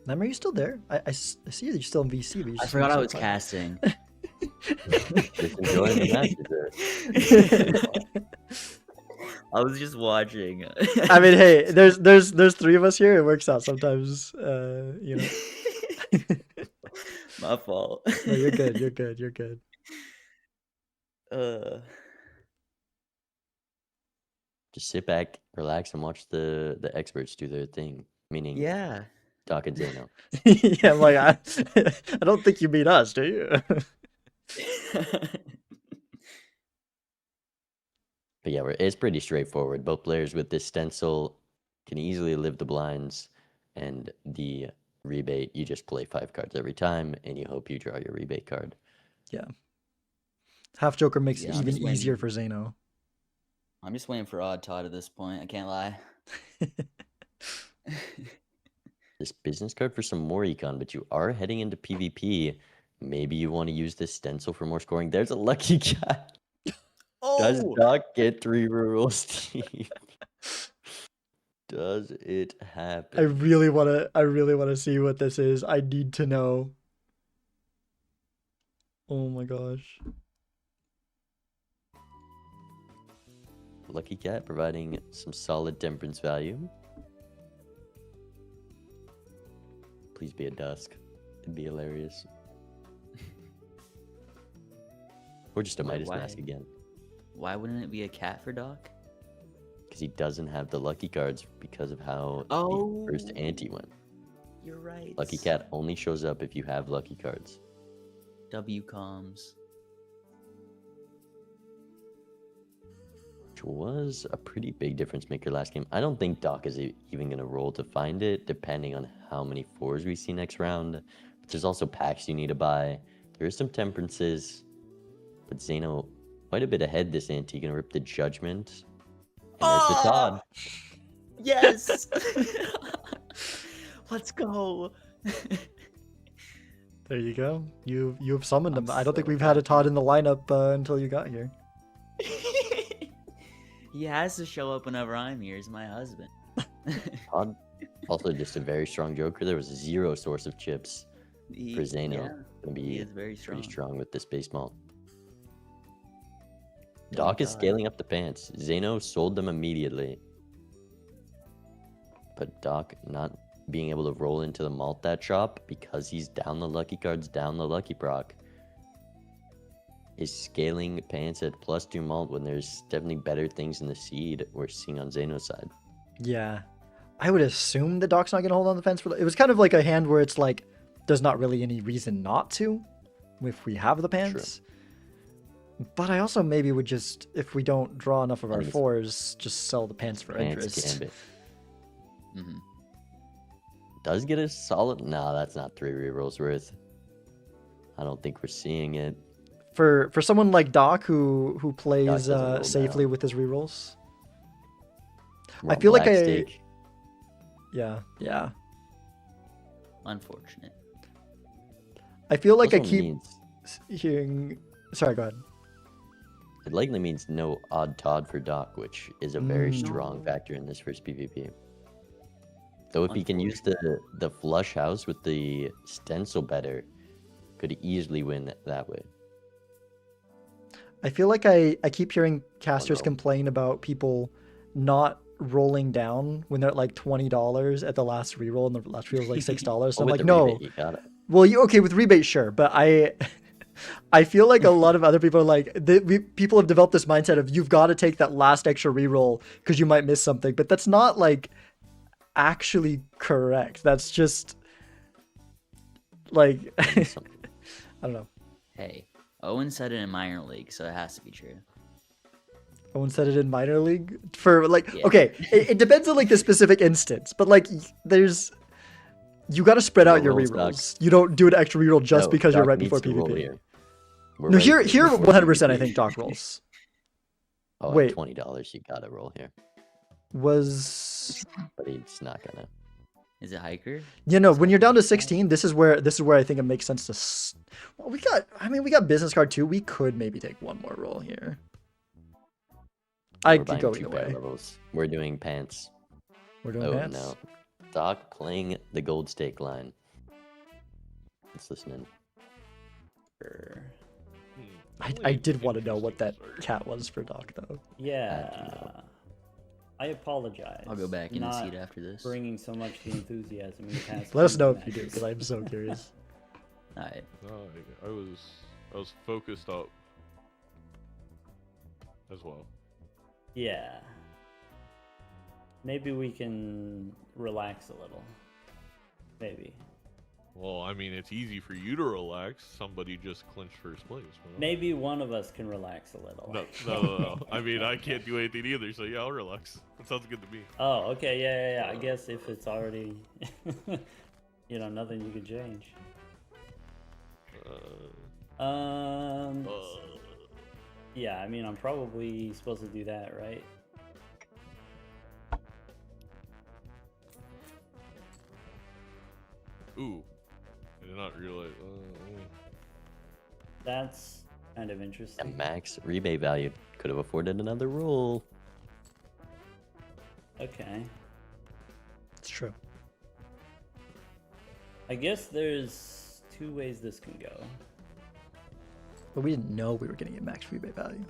Speaker 1: Nam, are you still there? I see you're still in VC, but you
Speaker 6: I
Speaker 1: just
Speaker 6: forgot I
Speaker 1: so
Speaker 6: was
Speaker 1: quiet.
Speaker 6: casting.
Speaker 3: Just enjoying the matches there.
Speaker 6: I was just watching.
Speaker 1: I mean, hey, there's three of us here. It works out sometimes.
Speaker 6: My fault.
Speaker 1: No, you're good. You're good. You're good.
Speaker 3: Just sit back, relax, and watch the experts do their thing. Meaning,
Speaker 6: Yeah.
Speaker 3: Doc and Zeno.
Speaker 1: Yeah, I'm like, I don't think you mean us, do you?
Speaker 3: But yeah, it's pretty straightforward. Both players with this stencil can easily live the blinds, and the rebate, you just play 5 cards every time, and you hope you draw your rebate card.
Speaker 1: Yeah. Half Joker makes it
Speaker 6: I'm
Speaker 1: even
Speaker 6: just waiting.
Speaker 1: easier for Zeno.
Speaker 6: I'm just waiting for Odd Todd at this point. I can't lie.
Speaker 3: This business card for some more econ, but you are heading into PvP. Maybe you want to use this stencil for more scoring. There's a lucky guy. Does Doc get 3 rural Steve? Does it happen?
Speaker 1: I really wanna see what this is. I need to know. Oh my gosh.
Speaker 3: Lucky Cat providing some solid temperance value. Please be a Dusk. It'd be hilarious. Or just a Midas
Speaker 6: Why?
Speaker 3: Mask again.
Speaker 6: Why wouldn't it be a cat for Doc?
Speaker 3: Because he doesn't have the lucky cards because of how
Speaker 6: Oh.
Speaker 3: the first ante went.
Speaker 6: You're right.
Speaker 3: Lucky Cat only shows up if you have lucky cards.
Speaker 6: W comms.
Speaker 3: Which was a pretty big difference maker last game. I don't think Doc is even going to roll to find it, depending on how many 4s we see next round. But there's also packs you need to buy. There is some temperances. But Zeno, quite a bit ahead this ante. Going to rip the Judgment. And there's the Todd.
Speaker 6: Yes. Let's go.
Speaker 1: There you go. You've summoned him.
Speaker 6: I'm
Speaker 1: I don't think
Speaker 6: so
Speaker 1: we've had a Todd in the lineup until you got here.
Speaker 6: He has to show up whenever I'm here. He's my husband.
Speaker 3: Todd, also just a very strong Joker. There was 0 source of chips for Zeno.
Speaker 6: Yeah,
Speaker 3: Gonna
Speaker 6: he
Speaker 3: be
Speaker 6: is very strong.
Speaker 3: pretty strong with this base malt.
Speaker 6: Thank
Speaker 3: Doc is
Speaker 6: God.
Speaker 3: scaling up the pants. Zeno sold them immediately. But Doc not being able to roll into the malt that shop because he's down the lucky cards, down the lucky proc, is scaling pants at +2 malt when there's definitely better things in the seed we're seeing on Zeno's side.
Speaker 1: Yeah. I would assume the Doc's not going to hold on the fence for... It was kind of like a hand where it's like, there's not really any reason not to if we have the pants. But I also maybe would just, if we don't draw enough of our
Speaker 3: think it's
Speaker 1: 4s, just sell the pants for
Speaker 3: Pants
Speaker 1: interest.
Speaker 3: gambit.
Speaker 6: Mhm.
Speaker 3: Does get a solid... No, that's not 3 rerolls worth. I don't think we're seeing it.
Speaker 1: For someone like Doc who plays
Speaker 3: doesn't roll
Speaker 1: safely
Speaker 3: down.
Speaker 1: with his rerolls.
Speaker 3: We're
Speaker 1: I
Speaker 3: on
Speaker 1: feel like
Speaker 3: black
Speaker 1: I...
Speaker 3: stake.
Speaker 1: Yeah.
Speaker 6: Unfortunate.
Speaker 1: I feel like I
Speaker 3: Also
Speaker 1: keep
Speaker 3: means-
Speaker 1: hearing... Sorry, go ahead.
Speaker 3: It likely means no odd Todd for Doc, which is a very
Speaker 1: Mm.
Speaker 3: strong
Speaker 6: No.
Speaker 3: factor in this first PvP. Though if he can use the flush house with the stencil better, could easily win that way.
Speaker 1: I feel like I keep hearing casters
Speaker 3: no.
Speaker 1: complain about people not rolling down when they're at like $20 at the last reroll, and the last reroll is like $6. So I'm
Speaker 3: With
Speaker 1: like,
Speaker 3: the
Speaker 1: no.
Speaker 3: rebate, you got it.
Speaker 1: Well, okay, with rebate, sure, but I feel like a lot of other people are like, people have developed this mindset of you've got to take that last extra reroll because you might miss something, but that's not like actually correct. That's just like I don't know.
Speaker 6: Hey, Owen said it in minor league, so it has to be true.
Speaker 1: Owen said it in minor league for like
Speaker 6: Yeah.
Speaker 1: okay, it depends on like the specific instance, but like you got to spread out your
Speaker 3: Rerolls,
Speaker 1: rerolls. You don't do an extra reroll just
Speaker 3: No,
Speaker 1: because you're
Speaker 3: Doc
Speaker 1: right
Speaker 3: needs
Speaker 1: before
Speaker 3: to roll
Speaker 1: PvP.
Speaker 3: here. We're
Speaker 1: No,
Speaker 3: right
Speaker 1: here
Speaker 3: before
Speaker 1: 100% I
Speaker 3: PvP.
Speaker 1: think Doc rolls.
Speaker 3: Oh,
Speaker 1: Wait.
Speaker 3: at $20, you gotta roll here.
Speaker 1: Was
Speaker 3: But he's not gonna.
Speaker 6: Is it hiker?
Speaker 1: you know when you're down to 16, this is where I think it makes sense to. Well, we got business card too. We could maybe take one more roll here. I
Speaker 3: We're
Speaker 1: could
Speaker 3: buying
Speaker 1: go
Speaker 3: 2
Speaker 1: either
Speaker 3: better
Speaker 1: way.
Speaker 3: levels. We're doing pants.
Speaker 1: We're doing
Speaker 3: Oh
Speaker 1: pants.
Speaker 3: no. Doc playing the gold stake line. Let's listen in.
Speaker 1: I did want to know what that cat was for Doc though.
Speaker 5: Yeah. I apologize.
Speaker 6: I'll go back in the
Speaker 5: not
Speaker 6: seat after this.
Speaker 5: bringing so much the enthusiasm in the past.
Speaker 1: Let us
Speaker 5: few
Speaker 1: know if you do,
Speaker 5: matches.
Speaker 1: because I'm so curious.
Speaker 6: Alright.
Speaker 4: No, I was focused up as well.
Speaker 5: Yeah. Maybe we can relax a little. Maybe.
Speaker 4: Well, I mean, it's easy for you to relax. Somebody just clinched first place. you know?
Speaker 5: Maybe one of us can relax a little.
Speaker 4: No. I mean, I can't do anything either, so yeah, I'll relax. That sounds good to me.
Speaker 5: Oh, okay, yeah. I guess if it's already, nothing you can change. Yeah, I mean, I'm probably supposed to do that, right?
Speaker 4: Ooh, I did not realize.
Speaker 5: That's kind of
Speaker 3: A
Speaker 5: interesting.
Speaker 3: max rebate value. Could have afforded another roll.
Speaker 5: Okay.
Speaker 1: It's true.
Speaker 5: I guess there's 2 ways this can go.
Speaker 1: But we didn't know we were getting a max rebate value.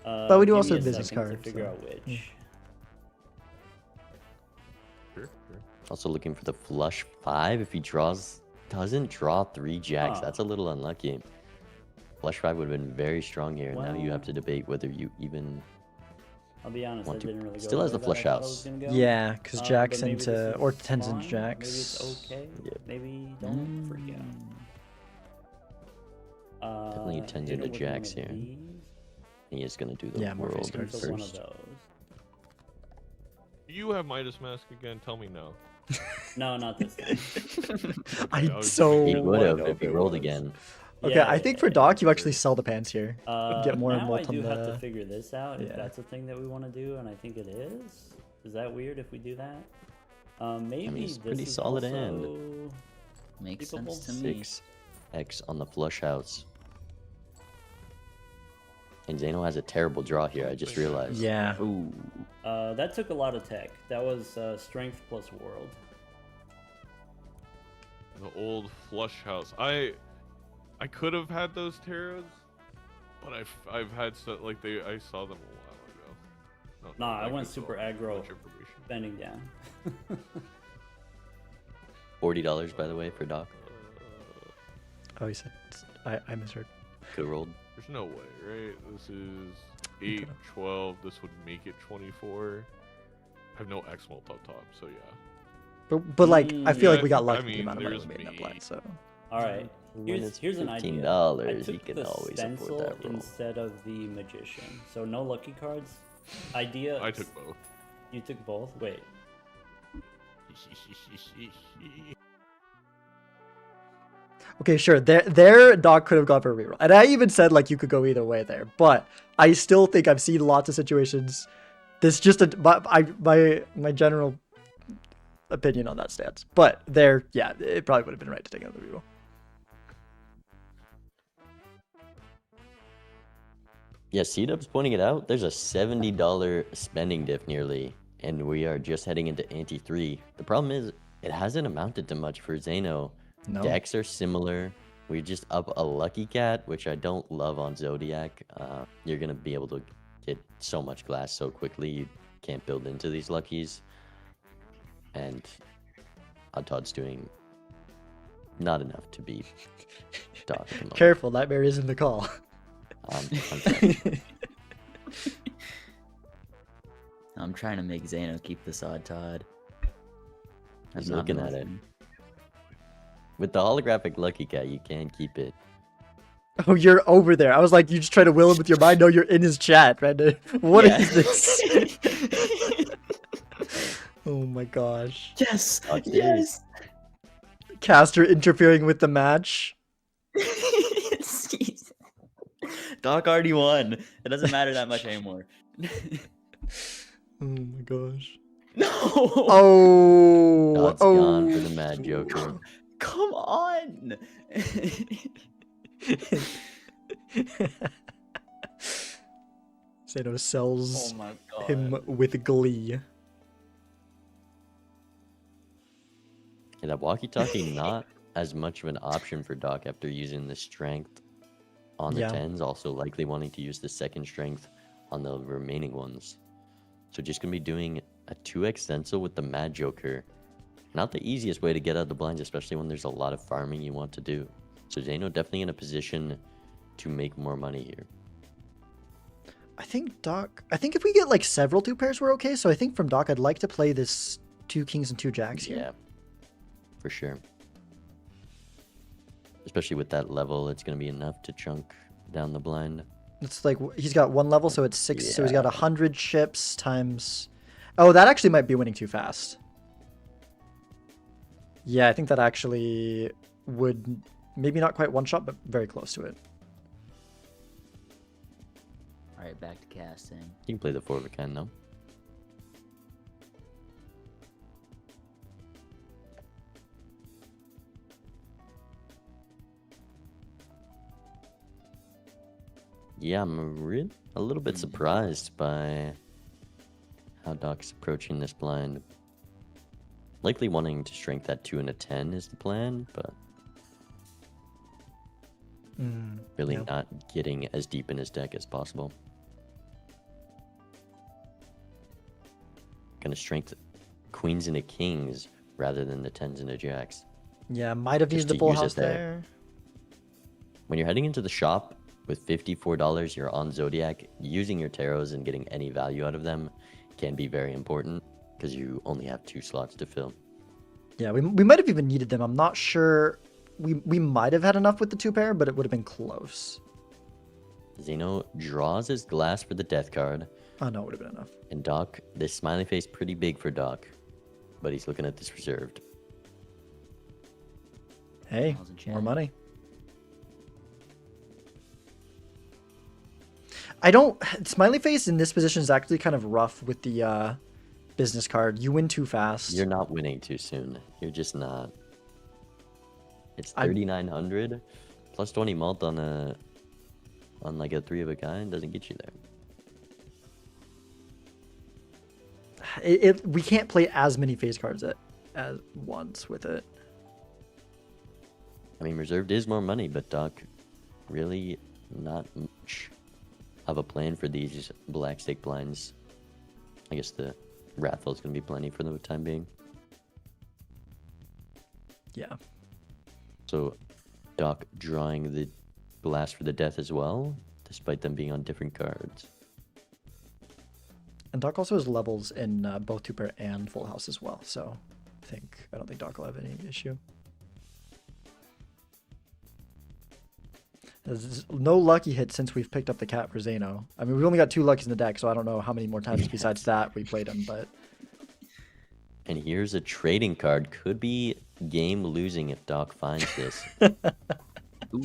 Speaker 1: But we do
Speaker 5: give
Speaker 1: also
Speaker 5: me
Speaker 1: have
Speaker 5: a
Speaker 1: business
Speaker 5: second
Speaker 1: card,
Speaker 5: to figure
Speaker 1: so,
Speaker 5: out which.
Speaker 4: Sure.
Speaker 3: Also looking for the flush 5. If he doesn't draw 3 jacks,
Speaker 5: Huh.
Speaker 3: that's a little unlucky. Flush 5 would have been very strong here. Now you have
Speaker 5: Well-
Speaker 3: to debate whether you even
Speaker 5: I'll be honest,
Speaker 3: One,
Speaker 5: I
Speaker 3: two.
Speaker 5: didn't really go
Speaker 3: Still has
Speaker 5: the
Speaker 3: the
Speaker 5: way that
Speaker 3: flush
Speaker 5: I thought it was
Speaker 3: house.
Speaker 5: gonna go.
Speaker 1: Yeah, because
Speaker 5: But
Speaker 1: jacks
Speaker 5: maybe this
Speaker 1: into, or
Speaker 5: is
Speaker 1: tens and
Speaker 5: fine.
Speaker 1: jacks.
Speaker 5: Maybe it's okay.
Speaker 3: Yep.
Speaker 5: Maybe don't freak out.
Speaker 3: Definitely tens
Speaker 5: hit
Speaker 3: into
Speaker 5: him with one
Speaker 3: jacks
Speaker 5: of
Speaker 3: here.
Speaker 5: these.
Speaker 3: He is gonna do the
Speaker 1: Yeah, more face
Speaker 3: world
Speaker 1: cards.
Speaker 5: Into one of
Speaker 3: first.
Speaker 5: those.
Speaker 4: You have Midas Mask again. Tell me no.
Speaker 5: No, not this time.
Speaker 1: I
Speaker 4: I was
Speaker 1: so
Speaker 3: He would
Speaker 1: wanna
Speaker 3: have
Speaker 1: know
Speaker 3: if he
Speaker 1: it
Speaker 3: rolled
Speaker 1: was.
Speaker 3: again.
Speaker 1: Okay,
Speaker 5: Yeah,
Speaker 1: I think for Doc, you actually sell the pants here. Get more
Speaker 5: now I
Speaker 1: mult
Speaker 5: do
Speaker 1: on
Speaker 5: have to
Speaker 1: the.
Speaker 5: figure this out if
Speaker 1: yeah.
Speaker 5: that's a thing that we want to do, and I think it is. Is that weird if we do that? Maybe
Speaker 3: it's
Speaker 5: this
Speaker 3: pretty
Speaker 5: is
Speaker 3: solid
Speaker 5: also...
Speaker 3: hand.
Speaker 6: Makes
Speaker 5: Capable?
Speaker 6: sense to me.
Speaker 3: 6x on the flush house. And Zeno has a terrible draw here, I just realized.
Speaker 1: Yeah.
Speaker 3: Ooh.
Speaker 5: That took a lot of tech. That was strength plus world.
Speaker 4: The old flush house. I could have had those tarots, but I've had like I saw them a while ago. Not
Speaker 5: Nah,
Speaker 4: that
Speaker 5: I
Speaker 4: I
Speaker 5: went
Speaker 4: could
Speaker 5: super
Speaker 4: tell
Speaker 5: aggro.
Speaker 4: much information.
Speaker 5: Bending down.
Speaker 3: $40 by the way for Doc.
Speaker 1: Oh, he said. I misheard.
Speaker 3: Could have rolled.
Speaker 4: There's no way, right? This is 8, 12. This would make it 24. I have no X mult up top, so yeah.
Speaker 1: But like, I feel
Speaker 4: Yeah,
Speaker 1: like we got
Speaker 4: I
Speaker 1: lucky with the
Speaker 4: mean,
Speaker 1: amount of money we
Speaker 4: there's
Speaker 1: made in that
Speaker 4: me.
Speaker 1: blind, so.
Speaker 5: All right.
Speaker 3: When it's
Speaker 5: Here's an idea.
Speaker 3: $15,
Speaker 5: I
Speaker 3: you
Speaker 5: took
Speaker 3: can
Speaker 5: the
Speaker 3: always afford
Speaker 5: stencil
Speaker 3: that roll.
Speaker 5: instead of the magician. So no lucky cards. Idea.
Speaker 4: I took both.
Speaker 5: You took both. Wait.
Speaker 1: Okay, sure. There, Doc could have gone for a reroll, and I even said like you could go either way there. But I still think I've seen lots of situations. This just my general opinion on that stance. But there, yeah, it probably would have been right to take another reroll.
Speaker 3: Yeah, C-Dub's pointing it out. There's a $70 spending diff nearly, and we are just heading into ante 3. The problem is, it hasn't amounted to much for Zeno.
Speaker 1: No.
Speaker 3: Decks are similar. We just up a Lucky Cat, which I don't love on Zodiac. You're going to be able to get so much glass so quickly, you can't build into these Luckies. And Odd Todd's doing not enough to beat Doc at the moment.
Speaker 1: Careful, Nightmare is in the call.
Speaker 3: I'm trying.
Speaker 6: I'm trying to make Zano keep this Odd Todd.
Speaker 3: He's
Speaker 6: I've not
Speaker 3: looking
Speaker 6: been
Speaker 3: at it.
Speaker 6: listening.
Speaker 3: With the holographic Lucky Cat, you can keep it.
Speaker 1: Oh, you're over there. I was like, you just try to will him with your mind. No, you're in his chat, man. What
Speaker 6: Yeah.
Speaker 1: is this? Oh my gosh.
Speaker 6: Yes!
Speaker 3: Oh, jeez.
Speaker 6: Yes!
Speaker 1: Caster interfering with the match.
Speaker 6: Doc already won. It doesn't matter that much anymore.
Speaker 1: Oh my gosh.
Speaker 6: No!
Speaker 1: Oh.
Speaker 3: God's
Speaker 1: oh.
Speaker 3: gone for the Mad Joker.
Speaker 6: Come on!
Speaker 1: Zeno sells
Speaker 6: Oh my god.
Speaker 1: him with glee.
Speaker 3: Yeah, that walkie-talkie not as much of an option for Doc after using the strength on the
Speaker 1: Yeah.
Speaker 3: 10s, also likely wanting to use the second strength on the remaining ones. So just gonna be doing a 2x stencil with the Mad Joker. Not the easiest way to get out of the blinds, especially when there's a lot of farming you want to do. So Zeno definitely in a position to make more money here.
Speaker 1: I think if we get like several 2 pairs, we're okay. So I think from Doc, I'd like to play this 2 kings and 2 jacks here.
Speaker 3: Yeah, for sure. Especially with that level, it's going to be enough to chunk down the blind.
Speaker 1: It's like he's got 1 level, so it's 6. So he's got
Speaker 3: Yeah.
Speaker 1: 100 chips times. Oh, that actually might be winning too fast. Yeah, I think that actually would maybe not quite one shot, but very close to it.
Speaker 6: Alright, back to casting.
Speaker 3: You can play the 4 of a kind though. Yeah, I'm a little bit surprised by how Doc's approaching this blind. Likely wanting to strength that 2 and a 10 is the plan, but really
Speaker 1: yeah.
Speaker 3: not getting as deep in his deck as possible. Gonna strength queens into kings rather than the 10s into jacks.
Speaker 1: Yeah, might have
Speaker 3: Just
Speaker 1: used the
Speaker 3: to
Speaker 1: full
Speaker 3: use it
Speaker 1: house
Speaker 3: there.
Speaker 1: there.
Speaker 3: When you're heading into the shop, With $54, you're on Zodiac. Using your tarots and getting any value out of them can be very important because you only have 2 slots to fill.
Speaker 1: Yeah, we might have even needed them. I'm not sure. We might have had enough with the 2 pair, but it would have been close.
Speaker 3: Zeno draws his glass for the death card.
Speaker 1: Oh, no, it would have been enough.
Speaker 3: And Doc, this smiley face pretty big for Doc, but he's looking at this reserved.
Speaker 1: Hey,
Speaker 6: Thousand
Speaker 1: more
Speaker 6: chat.
Speaker 1: money. I don't... Smiley face in this position is actually kind of rough with the business card. You win too fast.
Speaker 3: You're not winning too soon. You're just not. It's 3,900 plus 20 mult on like a 3 of a kind doesn't get you there.
Speaker 1: We can't play as many face cards as once with it.
Speaker 3: I mean, reserved is more money, but Doc, really not much of a plan for these black stake blinds. I guess the Wrathful is going to be plenty for the time being.
Speaker 1: Yeah.
Speaker 3: So Doc drawing the glass for the death as well, despite them being on different cards.
Speaker 1: And Doc also has levels in both 2 pair and full house as well. So I don't think Doc will have any issue. There's no lucky hit since we've picked up the cat for Zeno. I mean, we've only got 2 luckies in the deck, so I don't know how many more times besides that we played him, but...
Speaker 3: And here's a trading card. Could be game losing if Doc finds this. Ooh.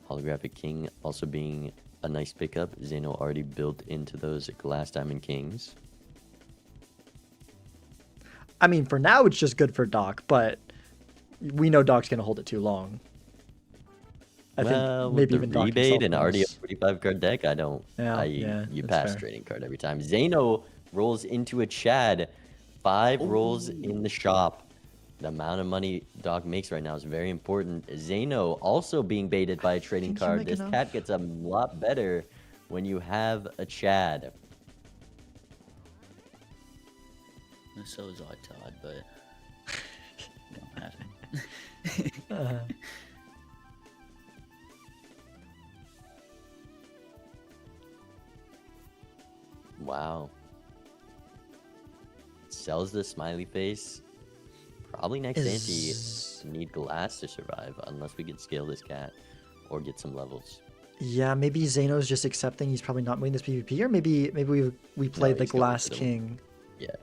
Speaker 3: Holographic King also being a nice pickup. Zeno already built into those glass diamond kings.
Speaker 1: I mean, for now, it's just good for Doc, but we know Doc's going to hold it too long. I think maybe even Doc
Speaker 3: rebate
Speaker 1: himself
Speaker 3: and already a
Speaker 1: knows.
Speaker 3: 45 card deck. I don't.
Speaker 1: Yeah,
Speaker 3: You
Speaker 1: that's
Speaker 3: pass
Speaker 1: fair.
Speaker 3: trading card every time. Zeno rolls into a Chad. 5 rolls in the shop. The amount of money Doc makes right now is very important. Zeno also being baited by a trading
Speaker 1: think you
Speaker 3: card.
Speaker 1: make
Speaker 3: This
Speaker 1: enough.
Speaker 3: cat gets a lot better when you have a Chad.
Speaker 6: So is Todd, but don't have him.
Speaker 3: Wow. Sells the smiley face. Probably next ante need glass to survive unless we can scale this cat or get some levels.
Speaker 1: Yeah, maybe Zeno's just accepting he's probably not winning this PvP, or maybe we play the
Speaker 3: he's going
Speaker 1: Glass
Speaker 3: for them.
Speaker 1: King.
Speaker 3: Yeah,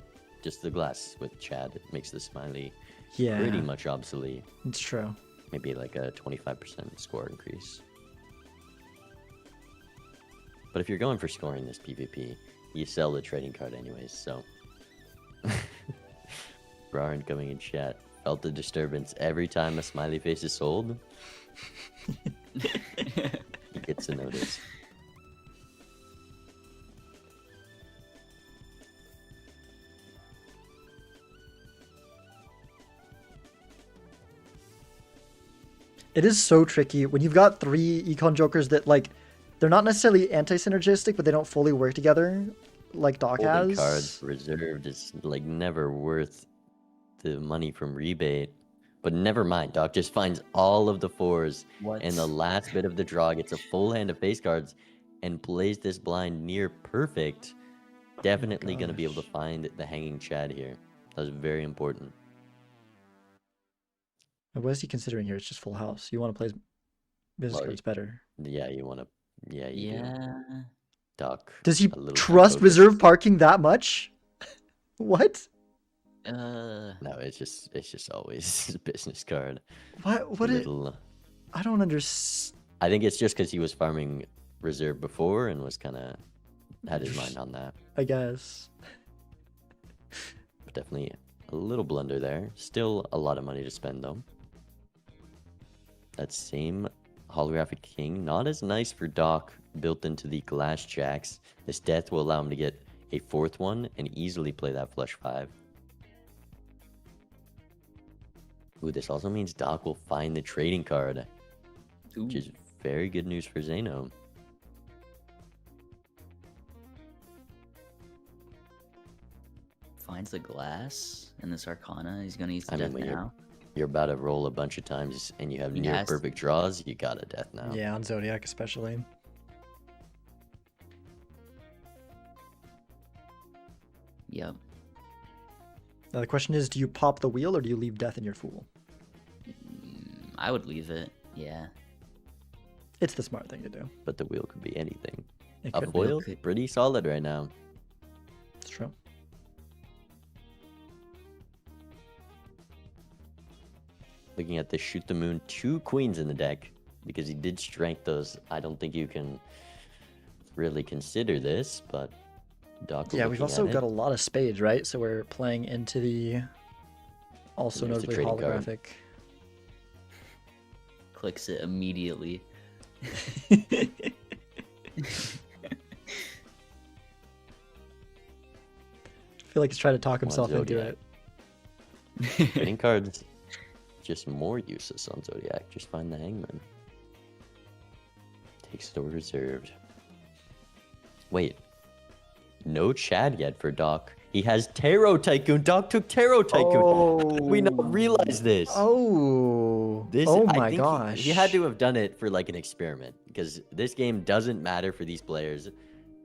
Speaker 3: just the glass with Chad. It makes the smiley
Speaker 1: Yeah,
Speaker 3: pretty much obsolete.
Speaker 1: it's true.
Speaker 3: Maybe like a 25% score increase. But if you're going for scoring this PvP, you sell the trading card anyways, so. Brian coming in chat. Felt the disturbance every time a smiley face is sold. He gets a notice.
Speaker 1: It is so tricky when you've got 3 econ jokers that like they're not necessarily anti-synergistic, but they don't fully work together like Doc
Speaker 3: Holding
Speaker 1: has.
Speaker 3: cards reserved is like never worth the money from rebate. But never mind, Doc just finds all of the 4s,
Speaker 6: What?
Speaker 3: and the last bit of the draw gets a full hand of face cards and plays this blind near perfect. Definitely going to be able to
Speaker 1: gosh.
Speaker 3: find the hanging Chad here. That was very important.
Speaker 1: What is he considering here? It's just full house. You want to play his business
Speaker 3: Well,
Speaker 1: cards better.
Speaker 3: Yeah, you want to. Yeah, you do.
Speaker 6: Yeah.
Speaker 3: Doc.
Speaker 1: Does he
Speaker 3: a little
Speaker 1: trust
Speaker 3: time-focused.
Speaker 1: reserve parking that much? What?
Speaker 3: No, it's just always a business card.
Speaker 1: What?
Speaker 3: Little,
Speaker 1: I don't understand.
Speaker 3: I think it's just because he was farming reserve before and was kind of had his mind on that.
Speaker 1: I guess.
Speaker 3: But definitely a little blunder there. Still a lot of money to spend though. That same holographic king, not as nice for Doc, built into the glass jacks. This death will allow him to get a 4th one and easily play that flush 5. Ooh, this also means Doc will find the trading card,
Speaker 6: Ooh.
Speaker 3: which is very good news for Zeno.
Speaker 6: Finds the glass and this Arcana. He's gonna use the
Speaker 3: I mean,
Speaker 6: death
Speaker 3: when you're
Speaker 6: now.
Speaker 3: you're about to roll a bunch of times and you have
Speaker 6: He
Speaker 3: near
Speaker 6: has to.
Speaker 3: perfect draws, you got a death now.
Speaker 1: Yeah, on Zodiac especially.
Speaker 6: Yep.
Speaker 1: Now the question is, do you pop the wheel or do you leave death in your fool?
Speaker 6: I would leave it. Yeah.
Speaker 1: It's the smart thing to do.
Speaker 3: But the wheel could be anything.
Speaker 1: It
Speaker 3: A
Speaker 1: could be.
Speaker 3: foil, pretty solid right now.
Speaker 1: It's true.
Speaker 3: Looking at this shoot the moon, 2 queens in the deck because he did strength those. I don't think you can really consider this, but Doc.
Speaker 1: Yeah, we've also got a lot of spades, right? So we're playing into the also
Speaker 3: There's the
Speaker 1: notably
Speaker 3: trading card.
Speaker 1: holographic.
Speaker 6: Clicks it immediately.
Speaker 1: I feel like he's trying to talk himself into
Speaker 3: Zodiac.
Speaker 1: it.
Speaker 3: Trading cards, just more useless on Zodiac. Just find the Hangman. Takes the reserved. Wait, no Chad yet for Doc. He has Tarot Tycoon. Doc took Tarot Tycoon. Did we not realize this?
Speaker 1: Oh.
Speaker 3: This,
Speaker 1: oh
Speaker 3: I
Speaker 1: my
Speaker 3: think
Speaker 1: gosh.
Speaker 3: He had to have done it for like an experiment because this game doesn't matter for these players.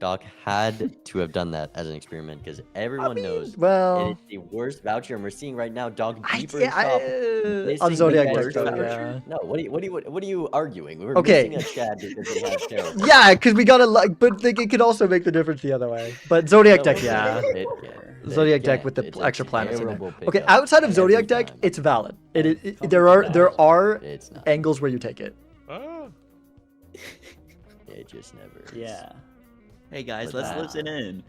Speaker 3: Doc had to have done that as an experiment because everyone knows
Speaker 1: Well,
Speaker 3: it is the worst voucher, and we're seeing right now Doc deeper in
Speaker 1: yeah,
Speaker 3: shop.
Speaker 1: on
Speaker 3: missing
Speaker 1: Zodiac
Speaker 3: the
Speaker 1: deck
Speaker 3: worst
Speaker 1: though,
Speaker 3: voucher.
Speaker 1: yeah.
Speaker 3: No, what are you arguing? We're
Speaker 1: Okay.
Speaker 3: missing a Chad because he has Tarot.
Speaker 1: Yeah, because we gotta like, but like, it could also make the difference the other way. But Zodiac
Speaker 3: No,
Speaker 1: deck, yeah. Zodiac deck with the
Speaker 3: It's a
Speaker 1: extra planets in there.
Speaker 3: terrible
Speaker 1: Okay,
Speaker 3: pickup
Speaker 1: outside of
Speaker 3: every
Speaker 1: Zodiac deck,
Speaker 3: time.
Speaker 1: it's valid.
Speaker 5: Come
Speaker 1: There are
Speaker 3: It's not.
Speaker 1: angles where you take it.
Speaker 4: Ah.
Speaker 3: It just never is.
Speaker 5: Yeah.
Speaker 6: Hey guys,
Speaker 3: But
Speaker 6: let's
Speaker 5: that-
Speaker 6: listen in.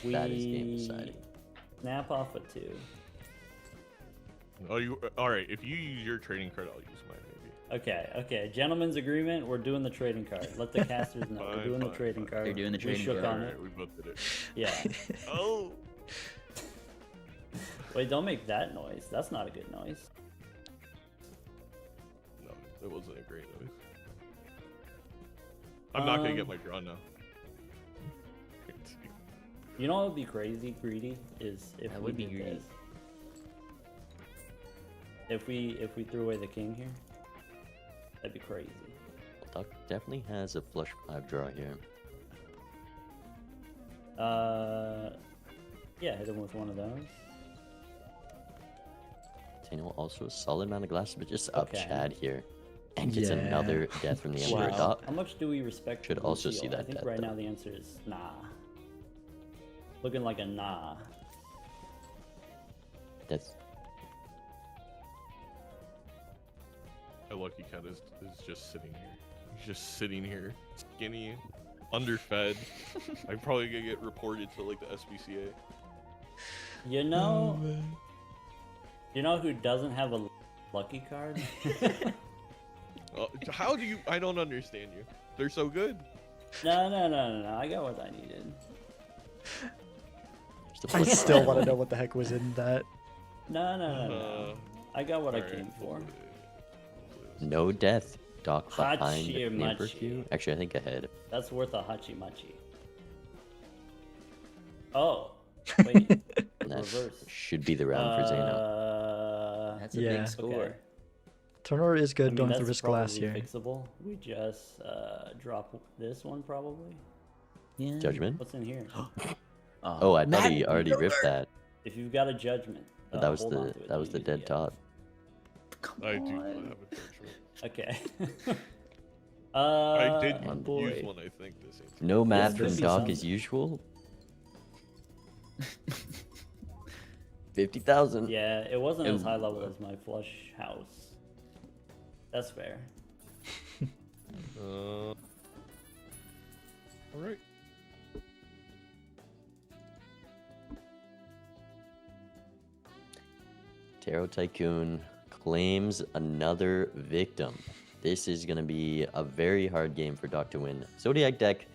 Speaker 5: We
Speaker 3: That is game deciding.
Speaker 5: snap off a 2.
Speaker 4: Oh, you all right? If you use your trading card, I'll use mine maybe.
Speaker 5: Okay. Gentlemen's agreement. We're doing the trading card. Let the casters know. We're
Speaker 4: Fine,
Speaker 5: doing the
Speaker 4: fine,
Speaker 5: trading
Speaker 4: fine.
Speaker 5: card.
Speaker 6: You're doing the trading
Speaker 5: we shook
Speaker 6: card.
Speaker 5: on
Speaker 4: Alright,
Speaker 5: it.
Speaker 4: we both did it.
Speaker 5: Yeah.
Speaker 4: Oh.
Speaker 5: Wait, don't make that noise. That's not a good noise.
Speaker 4: No, it wasn't a great noise. I'm not gonna get my draw now.
Speaker 5: You know what would be crazy, greedy, is if
Speaker 6: That
Speaker 5: we
Speaker 6: would be
Speaker 5: did
Speaker 6: greedy.
Speaker 5: this. If we threw away the king here, that'd be crazy.
Speaker 3: Doc definitely has a flush 5 draw here.
Speaker 5: Yeah, hit him with one of those.
Speaker 3: Tano also a solid amount of glasses, but just up
Speaker 5: Okay.
Speaker 3: Chad here. And gets
Speaker 1: Yeah.
Speaker 3: another death from the Emperor.
Speaker 5: Wow.
Speaker 3: Doc.
Speaker 5: How much do we respect?
Speaker 3: Should
Speaker 5: the
Speaker 3: also
Speaker 5: Lucille?
Speaker 3: see that
Speaker 5: I think
Speaker 3: death,
Speaker 5: right
Speaker 3: though.
Speaker 5: now the answer is nah. Looking like a nah.
Speaker 3: That's
Speaker 4: My lucky cat is just sitting here. He's just sitting here, skinny, underfed. I'm probably gonna get reported to like the SPCA.
Speaker 5: You know, you know who doesn't have a lucky card?
Speaker 4: How do you? I don't understand you. They're so good.
Speaker 5: No. I got what I needed.
Speaker 3: just a
Speaker 1: I
Speaker 3: flush
Speaker 1: still
Speaker 3: five.
Speaker 1: want to know what the heck was in that.
Speaker 5: No. I got what I
Speaker 4: Alright,
Speaker 5: came for.
Speaker 3: No death. Doc behind
Speaker 5: Hachi
Speaker 3: the
Speaker 5: or
Speaker 3: Emperor
Speaker 5: Machi?
Speaker 3: queue. Actually, I think ahead.
Speaker 5: That's worth a hachi machi. Oh, wait.
Speaker 3: And that
Speaker 5: Reverse.
Speaker 3: should be the round for Zeno.
Speaker 6: That's a
Speaker 1: Yeah.
Speaker 6: big score.
Speaker 5: Okay.
Speaker 1: Turner is good.
Speaker 5: I mean,
Speaker 1: Don't have to
Speaker 5: that's
Speaker 1: risk glass
Speaker 5: probably
Speaker 1: here.
Speaker 5: fixable. We just drop this one probably.
Speaker 6: Yeah.
Speaker 3: Judgment?
Speaker 5: What's in here?
Speaker 3: Oh, I thought he already ripped that.
Speaker 5: If you've got a judgment,
Speaker 3: But that was
Speaker 5: hold on to it,
Speaker 3: that was
Speaker 5: don't
Speaker 3: the
Speaker 5: use
Speaker 3: dead
Speaker 5: it yet.
Speaker 3: Todd.
Speaker 6: Come
Speaker 4: I do not
Speaker 6: on.
Speaker 4: have a judgment.
Speaker 5: Okay.
Speaker 4: I did
Speaker 3: Oh,
Speaker 4: use
Speaker 5: boy.
Speaker 4: one, I think, this ain't.
Speaker 3: No math
Speaker 5: could
Speaker 3: from
Speaker 5: be
Speaker 3: Doc
Speaker 5: something.
Speaker 3: as usual. 50,000.
Speaker 5: Yeah, it wasn't as
Speaker 3: Ooh.
Speaker 5: high level as my flush house. That's fair.
Speaker 4: All right.
Speaker 3: Tarot Tycoon claims another victim. This is going to be a very hard game for Doc to win. Zodiac deck,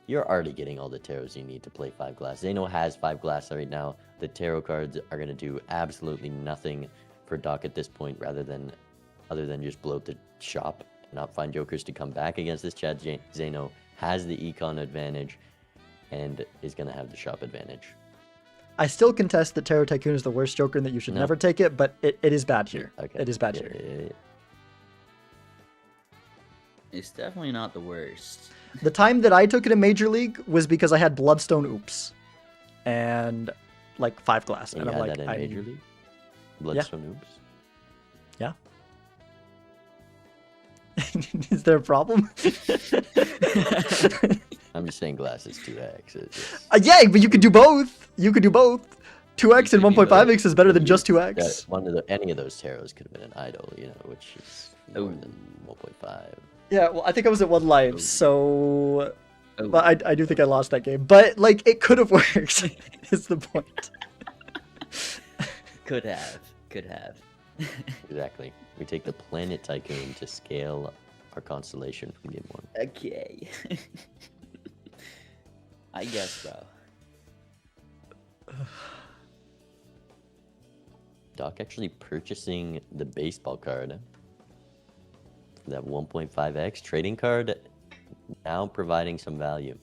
Speaker 3: you're already getting all the tarots you need to play 5 glass. Zeno has 5 glass right now. The tarot cards are going to do absolutely nothing for Doc at this point other than just bloat the shop and not find jokers to come back against this Chad. Zeno has the econ advantage and is going to have the shop advantage.
Speaker 1: I still contest that Terror Tycoon is the worst Joker and that you should
Speaker 3: No.
Speaker 1: never take it, but it is bad here.
Speaker 3: Okay.
Speaker 1: It is bad
Speaker 3: Yeah,
Speaker 1: here.
Speaker 3: yeah, yeah.
Speaker 6: It's definitely not the worst.
Speaker 1: The time that I took it in Major League was because I had Bloodstone Oops and like 5 glass.
Speaker 3: And
Speaker 1: And
Speaker 3: you
Speaker 1: I'm
Speaker 3: had
Speaker 1: like,
Speaker 3: that in
Speaker 1: I
Speaker 3: Major League? Bloodstone Oops?
Speaker 1: Yeah. Is there a problem?
Speaker 3: I'm just saying glass is 2x. It's just,
Speaker 1: Yeah, but you could do both. You could do both. 2x and
Speaker 6: could do
Speaker 1: 1.5x is better than just 2x.
Speaker 3: any of those tarots could have been an idol, you know, which is more than 1.5.
Speaker 1: Yeah, well, I think I was at 1 life, so...
Speaker 6: Oh,
Speaker 1: But I do think I lost that game. But, like, it could have worked, is the point.
Speaker 6: could have.
Speaker 3: Exactly. We take the Planet Tycoon to scale our constellation from game 1.
Speaker 6: Okay. I guess so.
Speaker 3: Doc actually purchasing the baseball card. That 1.5x trading card now providing some value.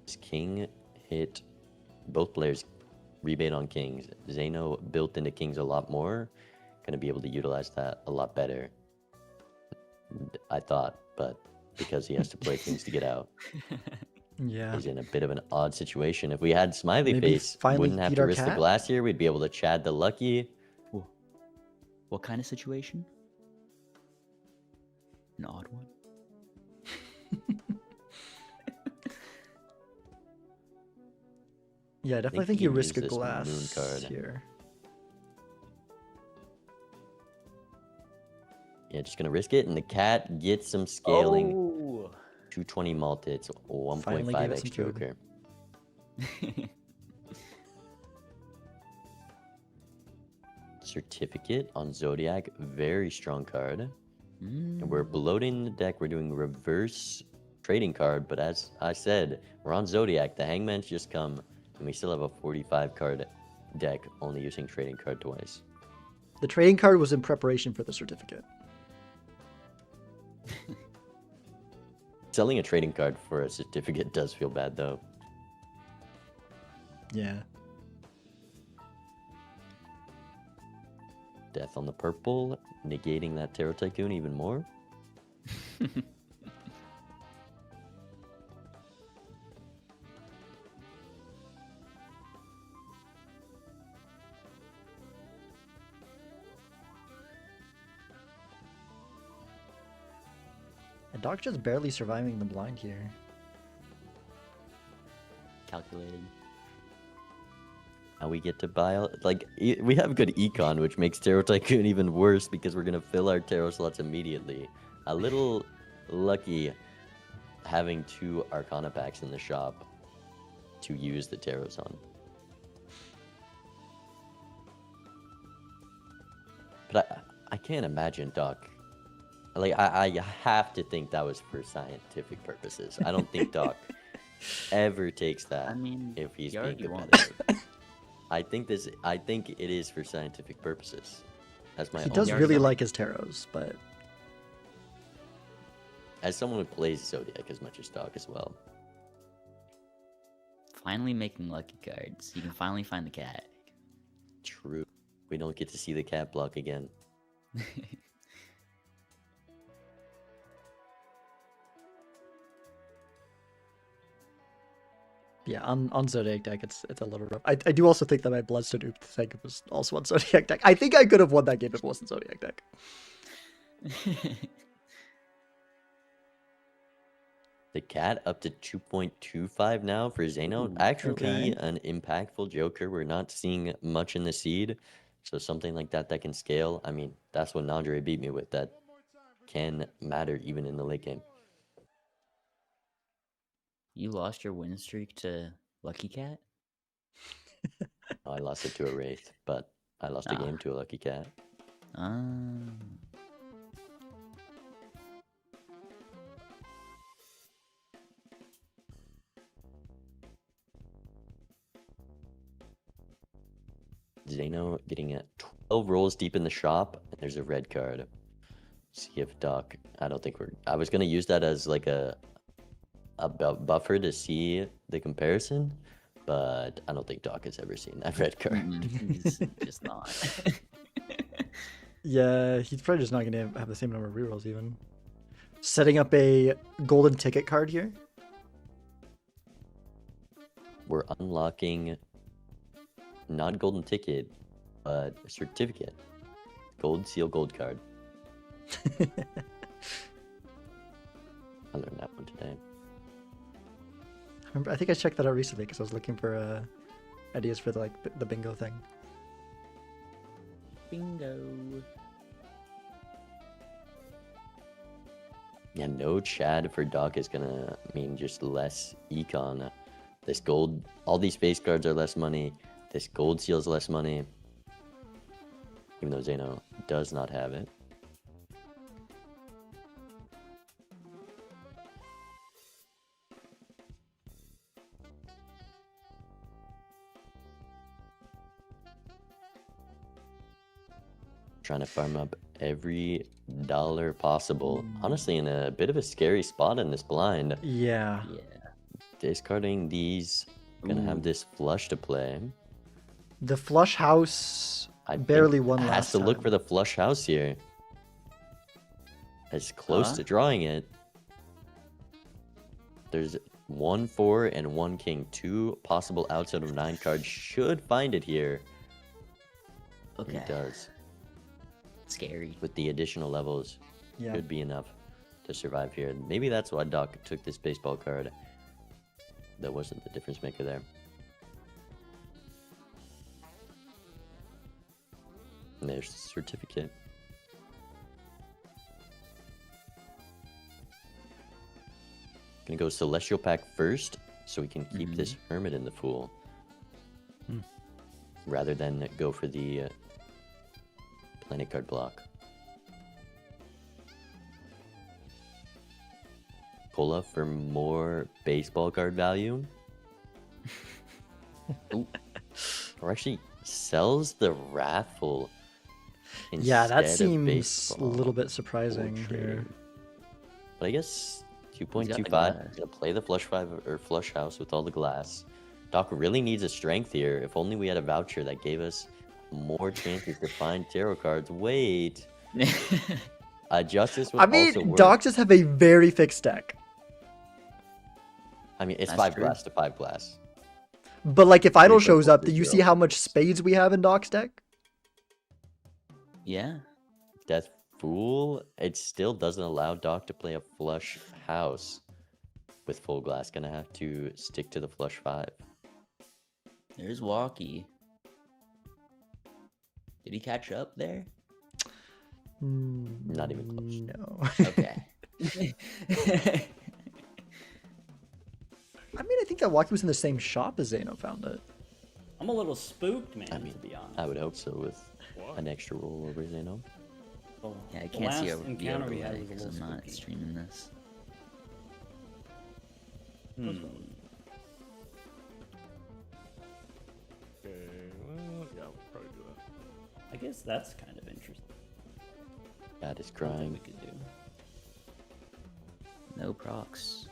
Speaker 3: This king hit both players rebate on kings. Zeno built into kings a lot more. Gonna be able to utilize that a lot better. I thought, but because he has to play kings to get out.
Speaker 1: Yeah.
Speaker 3: He's in a bit of an odd situation. If we had Smiley
Speaker 1: Maybe
Speaker 3: Face,
Speaker 1: finally
Speaker 3: wouldn't have
Speaker 1: feed
Speaker 3: to
Speaker 1: our
Speaker 3: risk the
Speaker 1: cat?
Speaker 3: glass here. We'd be able to Chad the Lucky.
Speaker 6: What kind of situation? An odd one.
Speaker 1: Yeah, I definitely
Speaker 3: think
Speaker 1: think
Speaker 3: he
Speaker 1: you
Speaker 3: can
Speaker 1: risk a
Speaker 3: use this moon
Speaker 1: glass
Speaker 3: card.
Speaker 1: here.
Speaker 3: Yeah, just gonna risk it, and the cat gets some scaling.
Speaker 6: Oh.
Speaker 3: 220 malted,
Speaker 1: Finally gave it
Speaker 3: 1.5x
Speaker 1: some food.
Speaker 3: Joker. Certificate on Zodiac, very strong card. And we're bloating the deck. We're doing reverse trading card, but as I said, we're on Zodiac. The Hangman's just come, and we still have a 45 card deck, only using trading card twice.
Speaker 1: The trading card was in preparation for the certificate.
Speaker 3: Selling a trading card for a certificate does feel bad, though.
Speaker 1: Yeah.
Speaker 3: Death on the purple, negating that Tarot Tycoon even more.
Speaker 1: And Doc's just barely surviving the blind here.
Speaker 6: Calculated.
Speaker 3: Now we get to buy, we have good econ, which makes Tarot Tycoon even worse because we're going to fill our tarot slots immediately. A little lucky having 2 Arcana packs in the shop to use the tarots on. But I can't imagine Doc. I have to think that was for scientific purposes. I don't think Doc ever takes that
Speaker 6: I mean,
Speaker 3: if he's
Speaker 6: he
Speaker 3: being
Speaker 6: already won.
Speaker 3: competitive. I think it is for scientific purposes. That's my
Speaker 1: He
Speaker 3: own
Speaker 1: does
Speaker 6: already
Speaker 1: really
Speaker 6: won.
Speaker 1: like his tarots, but
Speaker 3: as someone who plays Zodiac as much as Doc as well.
Speaker 6: Finally making lucky cards. You can finally find the cat.
Speaker 3: True. We don't get to see the cat block again.
Speaker 1: yeah, on Zodiac deck, it's a little rough. I do also think that my Bloodstone Oop thing was also on Zodiac deck. I think I could have won that game if it wasn't Zodiac deck.
Speaker 3: The cat up to 2.25 now for Zeno. Actually,
Speaker 1: okay.
Speaker 3: an impactful Joker. We're not seeing much in the seed. So something like that can scale. I mean, that's what Nandre beat me with. That can matter even in the late game.
Speaker 6: You lost your win streak to Lucky Cat?
Speaker 3: I lost it to a Wraith, but I lost a
Speaker 6: Ah.
Speaker 3: game to a Lucky Cat. Zeno getting at 12 rolls deep in the shop, and there's a red card. See if Doc. I don't think we're. I was gonna use that as like a buffer to see the comparison, but I don't think Doc has ever seen that red card.
Speaker 6: He's just not.
Speaker 1: Yeah, he's probably just not gonna have the same number of rerolls even. Setting up a golden ticket card here.
Speaker 3: We're unlocking not golden ticket, but a certificate. Gold seal gold card. I learned that one today.
Speaker 1: I think I checked that out recently because I was looking for ideas for the bingo thing.
Speaker 6: Bingo.
Speaker 3: Yeah, no Chad for Doc is gonna mean just less econ. This gold, all these face cards are less money. This gold seal is less money. Even though Zeno does not have it. Trying to farm up every dollar possible. Honestly, in a bit of a scary spot in this blind.
Speaker 1: Yeah.
Speaker 6: Yeah.
Speaker 3: Discarding these, gonna have this flush to play.
Speaker 1: The flush house
Speaker 3: I
Speaker 1: barely
Speaker 3: think
Speaker 1: won
Speaker 3: has
Speaker 1: last
Speaker 3: to look
Speaker 1: time.
Speaker 3: for the flush house here. As close
Speaker 6: Huh?
Speaker 3: to drawing it. There's 1 4 and 1 king. 2 possible outs out of 9 cards. Should find it here.
Speaker 6: Okay.
Speaker 3: It does.
Speaker 6: Scary.
Speaker 3: With the additional levels,
Speaker 1: Yeah.
Speaker 3: should be enough to survive here. Maybe that's why Doc took this baseball card. That wasn't the difference maker there. And there's the certificate. Gonna go Celestial Pack first, so we can keep this Hermit in the pool. Rather than go for the planet card block. Cola for more baseball card value. Ooh. Or actually sells the Wrathful.
Speaker 1: Yeah, that
Speaker 3: instead of
Speaker 1: seems a
Speaker 3: baseball
Speaker 1: little bit
Speaker 3: for
Speaker 1: surprising here.
Speaker 3: trading. But I guess
Speaker 6: He's got the
Speaker 3: 2.25.
Speaker 6: glass.
Speaker 3: Gonna play the flush 5 or flush house with all the glass. Doc really needs a strength here. If only we had a voucher that gave us more chances to find tarot cards. Wait. Justice would
Speaker 1: I
Speaker 3: also
Speaker 1: mean,
Speaker 3: work.
Speaker 1: Docs just have a very fixed deck.
Speaker 3: I mean, it's
Speaker 6: That's
Speaker 3: 5
Speaker 6: true.
Speaker 3: glass to 5 glass.
Speaker 1: But like, if Idol
Speaker 3: 3
Speaker 1: shows
Speaker 3: purple,
Speaker 1: up, do
Speaker 3: 3
Speaker 1: you see
Speaker 3: zero.
Speaker 1: how much spades we have in Doc's deck?
Speaker 6: Yeah.
Speaker 3: Death Fool, it still doesn't allow Doc to play a flush house with full glass. Gonna have to stick to the flush 5.
Speaker 6: There's Walkie. Did he catch up there?
Speaker 3: Not even close.
Speaker 1: No.
Speaker 6: Okay.
Speaker 1: I mean, I think that Walkie was in the same shop as Zeno found it.
Speaker 5: I'm a little spooked, man,
Speaker 3: I mean,
Speaker 5: to be honest.
Speaker 3: I would hope so with
Speaker 4: Why?
Speaker 3: an extra roll over, you know?
Speaker 5: Oh,
Speaker 6: Yeah, I
Speaker 5: the
Speaker 6: can't see
Speaker 5: last
Speaker 6: the
Speaker 5: encounter we had
Speaker 6: overlay
Speaker 5: was a
Speaker 6: because I'm
Speaker 5: little
Speaker 6: not
Speaker 5: spooky.
Speaker 6: streaming this.
Speaker 5: Hmm.
Speaker 4: Okay, well, yeah, we'll probably do that.
Speaker 5: I guess that's kind of interesting.
Speaker 3: God is
Speaker 5: Something
Speaker 3: crying.
Speaker 5: we could do.
Speaker 6: No procs.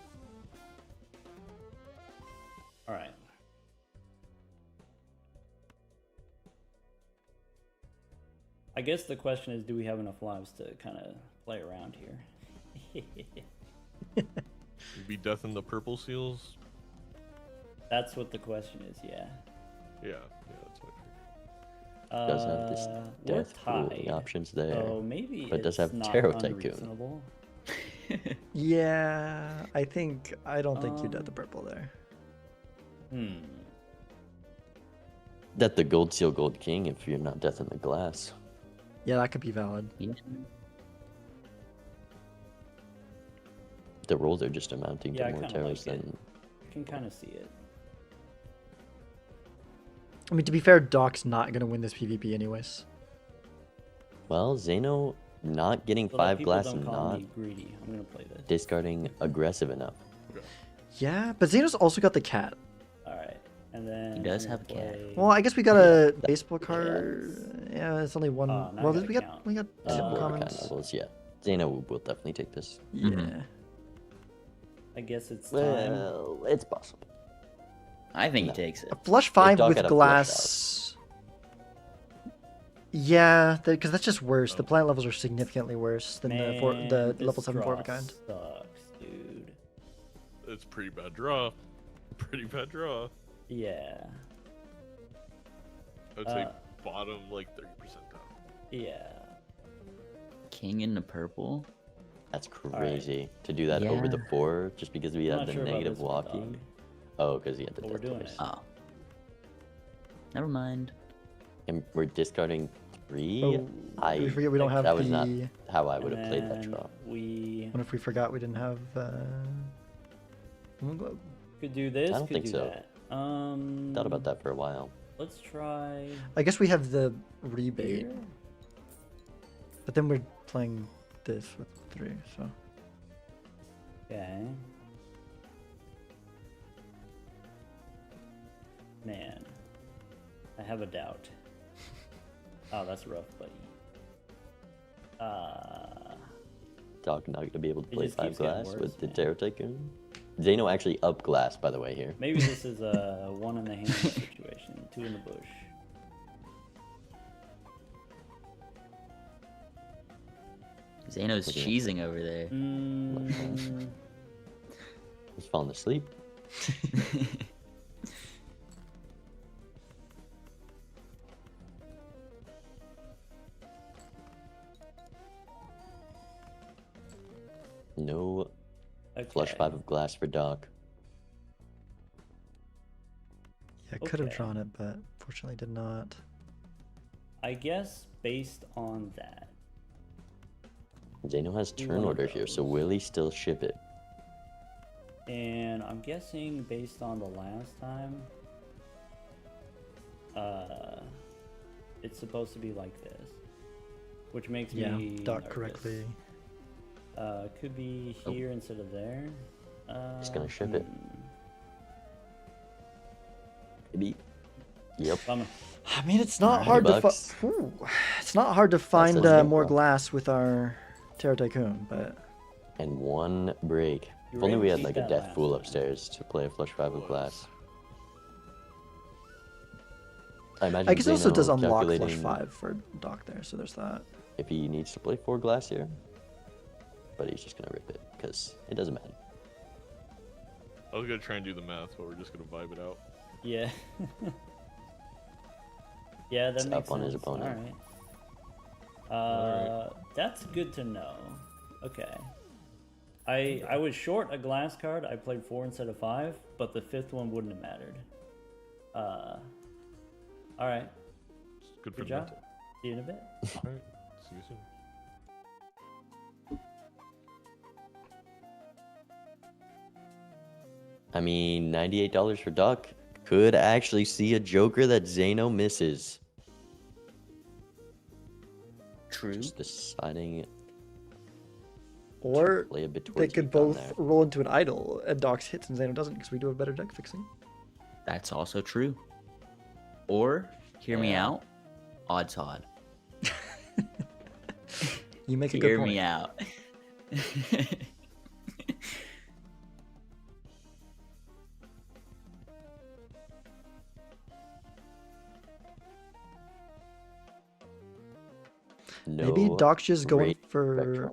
Speaker 5: All right. I guess the question is, do we have enough lives to kind of play around here?
Speaker 4: Be death in the purple seals.
Speaker 5: That's what the question is. Yeah.
Speaker 4: Yeah, that's what
Speaker 3: Does have this
Speaker 5: we're
Speaker 3: death pool
Speaker 5: tied.
Speaker 3: options there.
Speaker 5: So maybe
Speaker 3: but it does
Speaker 5: it's
Speaker 3: have
Speaker 5: not
Speaker 3: Tarot Tycoon.
Speaker 5: unreasonable.
Speaker 1: Yeah, I don't think you did the purple there.
Speaker 5: Hmm.
Speaker 3: That the gold seal gold king if you're not death in the glass.
Speaker 1: Yeah, that could be valid.
Speaker 6: Yeah.
Speaker 3: The rolls are just amounting
Speaker 5: Yeah, I
Speaker 3: to more
Speaker 5: kinda
Speaker 3: taros
Speaker 5: like it.
Speaker 3: than
Speaker 5: I can kind of see it.
Speaker 1: I mean, to be fair, Doc's not gonna win this PvP anyways.
Speaker 3: well, Zeno not getting
Speaker 5: So that
Speaker 3: 5
Speaker 5: people
Speaker 3: glass
Speaker 5: don't
Speaker 3: and
Speaker 5: call
Speaker 3: not
Speaker 5: me greedy. I'm gonna play this.
Speaker 3: discarding aggressive enough.
Speaker 1: Yeah, but Zeno's also got the cat.
Speaker 5: All right, and then
Speaker 6: He does
Speaker 5: I'm
Speaker 6: have a
Speaker 5: gonna
Speaker 6: cat.
Speaker 5: play-
Speaker 1: Well, I guess we got a baseball card. Yeah, it's only one.
Speaker 5: Oh, now I
Speaker 1: well,
Speaker 5: gotta
Speaker 1: we got
Speaker 5: count.
Speaker 1: we got
Speaker 3: And
Speaker 1: two
Speaker 3: more kind
Speaker 1: commons.
Speaker 3: of levels, yeah. Zeno will definitely take this.
Speaker 1: Yeah.
Speaker 6: Mhm.
Speaker 5: I guess it's time.
Speaker 3: Well, it's possible.
Speaker 6: I think
Speaker 3: No.
Speaker 6: he takes it.
Speaker 1: A flush 5
Speaker 3: Doc
Speaker 1: with
Speaker 3: had a flush
Speaker 1: glass. Yeah, because that's just worse. The plant levels are significantly worse than the
Speaker 5: this
Speaker 1: level 7 4 of a
Speaker 5: draw
Speaker 1: kind.
Speaker 5: sucks, dude.
Speaker 4: It's a pretty bad draw. Pretty bad draw.
Speaker 5: Yeah.
Speaker 4: I would say bottom like 30% down.
Speaker 5: Yeah.
Speaker 6: King in the purple.
Speaker 3: That's crazy to do that over the
Speaker 6: Yeah.
Speaker 3: 4 just because we
Speaker 5: I'm
Speaker 3: have
Speaker 5: not
Speaker 3: the
Speaker 5: sure about
Speaker 3: negative
Speaker 5: this one,
Speaker 3: walking.
Speaker 5: dog.
Speaker 3: Oh, because he had the
Speaker 5: But we're
Speaker 3: death
Speaker 5: doing
Speaker 3: dice.
Speaker 5: it.
Speaker 6: Oh. Never mind.
Speaker 3: And we're discarding 3.
Speaker 1: Oh,
Speaker 3: I
Speaker 1: we forget we don't have
Speaker 3: that
Speaker 1: the.
Speaker 3: was not how I would
Speaker 5: And
Speaker 3: have played that
Speaker 5: then
Speaker 3: draw.
Speaker 5: we
Speaker 1: What if we forgot we didn't have? Globe?
Speaker 5: could do this.
Speaker 3: I don't
Speaker 5: could
Speaker 3: think
Speaker 5: do
Speaker 3: so.
Speaker 5: That.
Speaker 3: Thought about that for a while.
Speaker 5: Let's try.
Speaker 1: I guess we have the rebate,
Speaker 5: Here.
Speaker 1: but then we're playing this with 3. So
Speaker 5: Okay. Man, I have a doubt. Oh, that's rough, buddy.
Speaker 3: Doc not gonna be able to
Speaker 5: It
Speaker 3: play
Speaker 5: just
Speaker 3: 5
Speaker 5: keeps getting
Speaker 3: glass
Speaker 5: worse,
Speaker 3: with the
Speaker 5: man.
Speaker 3: Terror Tycoon. Zeno actually up glass, by the way, here.
Speaker 5: Maybe this is a 1 in the hand situation, 2 in the bush.
Speaker 6: Zano's
Speaker 3: Okay.
Speaker 6: cheesing over there.
Speaker 3: He's falling asleep. No flush
Speaker 5: Okay.
Speaker 3: 5 of glass for Doc.
Speaker 1: yeah, I could have
Speaker 5: Okay.
Speaker 1: drawn it, but fortunately did not.
Speaker 5: I guess based on that,
Speaker 3: Zeno has turn
Speaker 5: One of
Speaker 3: order here, so
Speaker 5: those.
Speaker 3: will he still ship it?
Speaker 5: and I'm guessing based on the last time, it's supposed to be like this, which makes
Speaker 1: Yeah,
Speaker 5: me
Speaker 1: Doc
Speaker 5: nervous.
Speaker 1: correctly.
Speaker 5: Could be here instead of there.
Speaker 3: He's gonna ship it. Maybe. Yep.
Speaker 5: Bummer.
Speaker 1: I mean, it's not
Speaker 3: 90
Speaker 1: hard
Speaker 3: bucks.
Speaker 1: to it's not hard to find
Speaker 3: a
Speaker 1: more
Speaker 3: steal.
Speaker 1: glass with our Terror Tycoon, but
Speaker 3: And 1 break.
Speaker 5: You
Speaker 3: If only
Speaker 5: were
Speaker 3: we
Speaker 5: able
Speaker 3: had
Speaker 5: to
Speaker 3: like
Speaker 5: beat
Speaker 3: a
Speaker 5: that
Speaker 3: death
Speaker 5: last
Speaker 3: fool
Speaker 5: time.
Speaker 3: upstairs to play a flush 5 of glass. I imagine
Speaker 1: I guess it also
Speaker 3: Zeno
Speaker 1: does unlock flush
Speaker 3: calculating
Speaker 1: 5 for Doc there, so there's that.
Speaker 3: if he needs to play 4 glass here. But he's just gonna rip it, because it doesn't matter.
Speaker 4: I was gonna try and do the math, but we're just gonna vibe it out.
Speaker 5: Yeah. Yeah, that
Speaker 3: It's
Speaker 5: makes
Speaker 3: up on his
Speaker 5: sense.
Speaker 3: opponent.
Speaker 5: Alright. That's good to know. Okay. I was short a glass card. I played 4 instead of 5, but the 5th one wouldn't have mattered. Alright.
Speaker 4: Good for
Speaker 5: Good
Speaker 4: the
Speaker 5: job.
Speaker 4: mental.
Speaker 5: See you in a bit.
Speaker 4: Alright, see you soon.
Speaker 3: I mean, $98 for Doc could actually see a Joker that Zeno misses.
Speaker 6: True.
Speaker 3: Just deciding
Speaker 1: Or
Speaker 3: play a bit
Speaker 1: they
Speaker 3: towards
Speaker 1: could
Speaker 3: me down
Speaker 1: both
Speaker 3: there.
Speaker 1: roll into an idol, and Doc's hits and Zeno doesn't, because we do have better deck fixing.
Speaker 6: That's also true. Or, hear me
Speaker 5: Yeah.
Speaker 6: out, odds odd.
Speaker 1: You make a good
Speaker 6: Hear
Speaker 1: point.
Speaker 6: me out.
Speaker 1: Maybe
Speaker 3: No
Speaker 1: Doc's just going
Speaker 3: great
Speaker 1: for.
Speaker 3: spectrum.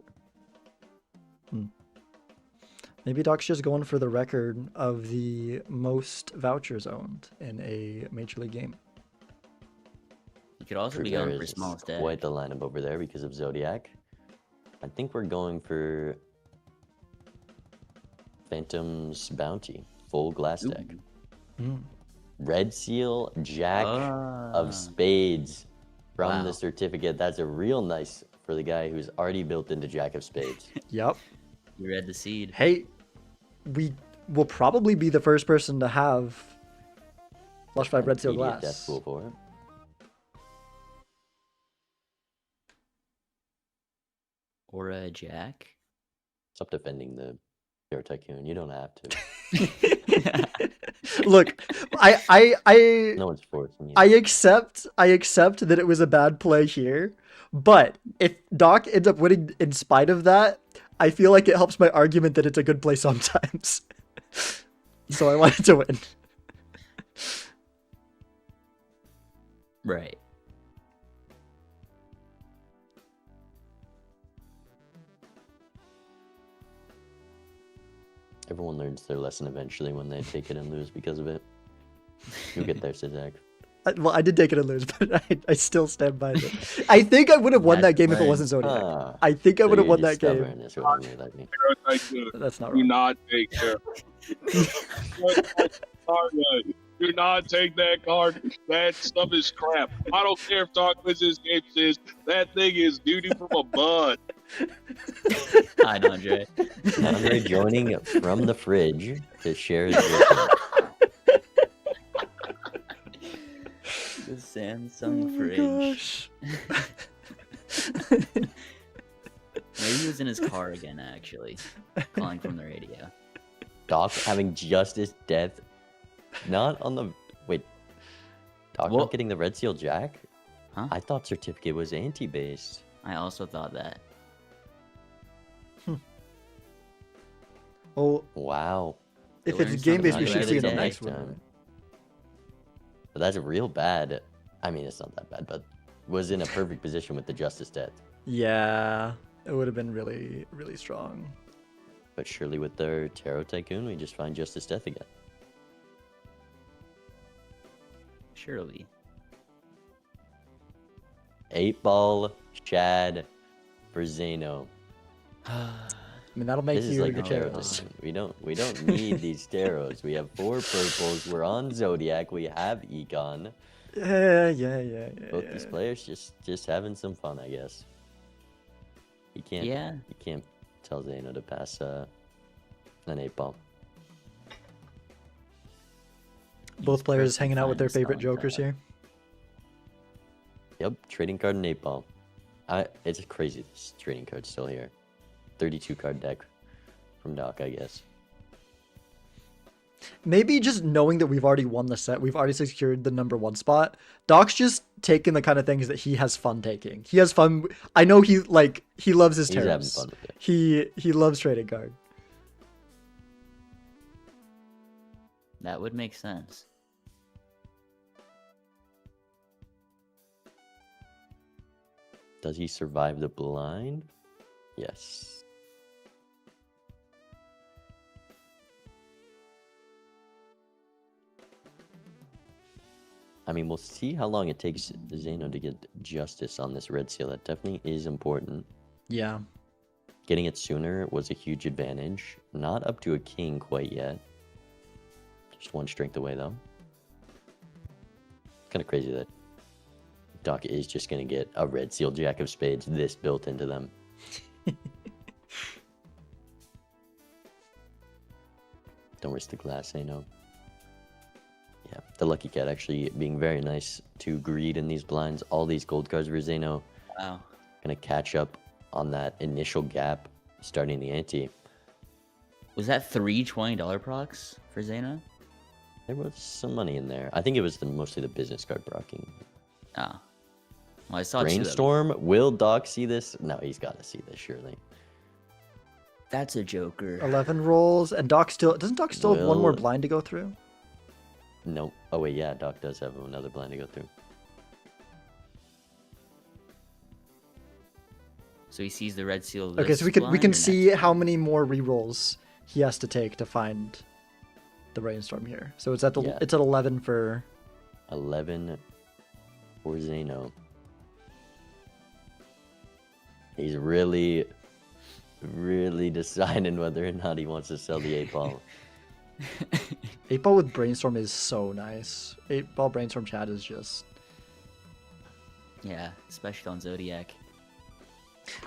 Speaker 1: Maybe Doc's just going for the record of the most vouchers owned in a major league game.
Speaker 6: You could also be
Speaker 3: There
Speaker 6: going for
Speaker 3: is
Speaker 6: smallest deck.
Speaker 3: quite the lineup over there because of Zodiac. I think we're going for Phantom's Bounty, full glass deck.
Speaker 1: Mm.
Speaker 3: Red Seal, Jack
Speaker 6: Ah.
Speaker 3: of Spades from
Speaker 6: Wow.
Speaker 3: the certificate. That's a real nice for the guy who's already built into Jack of Spades.
Speaker 1: Yep.
Speaker 6: You read the seed.
Speaker 1: Hey, we will probably be the first person to have Flush 5 Red Seal
Speaker 3: Immediate
Speaker 1: glass.
Speaker 3: Death Pool for it.
Speaker 6: Or a jack.
Speaker 3: Stop defending the Terror Tycoon. You don't have to.
Speaker 1: Look, I
Speaker 3: No one's forcing you.
Speaker 1: I accept that it was a bad play here, but if Doc ends up winning in spite of that, I feel like it helps my argument that it's a good play sometimes. So I wanted to win.
Speaker 6: Right.
Speaker 3: Everyone learns their lesson eventually when they take it and lose because of it. You'll get there, Sizak.
Speaker 1: Well, I did take it and lose, but I still stand by it. I think I would have won that game if it wasn't Zodiac. I think I would have won that game.
Speaker 3: Is what I mean.
Speaker 1: That's not
Speaker 7: Do
Speaker 1: wrong.
Speaker 7: not take care. Do not take that card. That stuff is crap. I don't care if Dark Wizards game says that thing is doo-doo from a bud.
Speaker 6: Hi, Andre.
Speaker 3: Andre joining from the fridge to share his wisdom.
Speaker 6: The Samsung fridge.
Speaker 1: Gosh.
Speaker 6: Maybe he was in his car again, actually, calling from the radio.
Speaker 3: Doc having Justice Death. Not on the... Wait. Doc
Speaker 6: Well-
Speaker 3: not getting the Red Seal Jack?
Speaker 6: Huh?
Speaker 3: I thought Certificate was anti-based.
Speaker 6: I also thought that.
Speaker 1: Oh,
Speaker 3: Wow.
Speaker 1: if
Speaker 6: Learn
Speaker 1: it's game based, we
Speaker 6: something
Speaker 1: should see it
Speaker 6: every
Speaker 1: on
Speaker 6: day.
Speaker 1: next one.
Speaker 3: Time. But that's real bad. I mean, it's not that bad, but was in a perfect position with the Justice Death.
Speaker 1: Yeah, it would have been really, really strong.
Speaker 3: But surely with their Tarot Tycoon, we just find Justice Death again.
Speaker 6: Surely.
Speaker 3: 8-ball Chad for Zeno.
Speaker 1: I mean, that'll make
Speaker 3: This is
Speaker 1: you.
Speaker 3: like the
Speaker 1: your
Speaker 3: tarot
Speaker 1: choice.
Speaker 3: Tycoon. We don't need these tarots. We have 4 purples. We're on Zodiac. We have Econ.
Speaker 1: Yeah.
Speaker 3: Both these players just having some fun, I guess. You can't tell Zeno to pass an 8-ball.
Speaker 1: Both players hanging out with their
Speaker 6: Fine,
Speaker 1: favorite
Speaker 6: selling
Speaker 1: jokers
Speaker 6: that.
Speaker 1: here.
Speaker 3: Yep, trading card and 8-ball. It's crazy this trading card's still here. 32 card deck from Doc, I guess.
Speaker 1: Maybe just knowing that we've already won the set, we've already secured the #1 spot. Doc's just taking the kind of things that he has fun taking. He has fun. I know he loves his
Speaker 3: He's having
Speaker 1: terms.
Speaker 3: fun with it.
Speaker 1: He loves trading card.
Speaker 6: That would make sense.
Speaker 3: Does he survive the blind? Yes. I mean, we'll see how long it takes Zeno to get justice on this red seal. That definitely is important.
Speaker 1: Yeah.
Speaker 3: Getting it sooner was a huge advantage. Not up to a king quite yet. Just 1 strength away, though. It's kind of crazy that Doc is just going to get a red seal Jack of Spades this built into them. Don't risk the glass, Zeno. Yeah, the Lucky Cat actually being very nice to greed in these blinds. All these gold cards for Zeno.
Speaker 6: Wow.
Speaker 3: Gonna catch up on that initial gap starting the ante.
Speaker 6: Was that 3 $20 procs for Zena?
Speaker 3: There was some money in there. I think it was mostly the business card brocking.
Speaker 6: Oh. Well, I saw 2 of them.
Speaker 3: Brainstorm, will Doc see this? No, he's got to see this, surely.
Speaker 6: That's a joker.
Speaker 1: 11 rolls, and Doc still doesn't Doc still have one more
Speaker 3: Will-
Speaker 1: blind to go through?
Speaker 3: Nope. Oh, wait, yeah, Doc does have another blind to go through.
Speaker 6: So he sees the red seal.
Speaker 1: Okay, so we can
Speaker 6: blind,
Speaker 1: see how many more rerolls he has to take to find the brainstorm here. So it's at
Speaker 3: Yeah.
Speaker 1: it's at 11 for
Speaker 3: 11 for Zeno. He's really deciding whether or not he wants to sell the 8-ball.
Speaker 1: 8-ball with brainstorm is so nice. 8-ball brainstorm chat is just.
Speaker 6: Yeah, especially on Zodiac.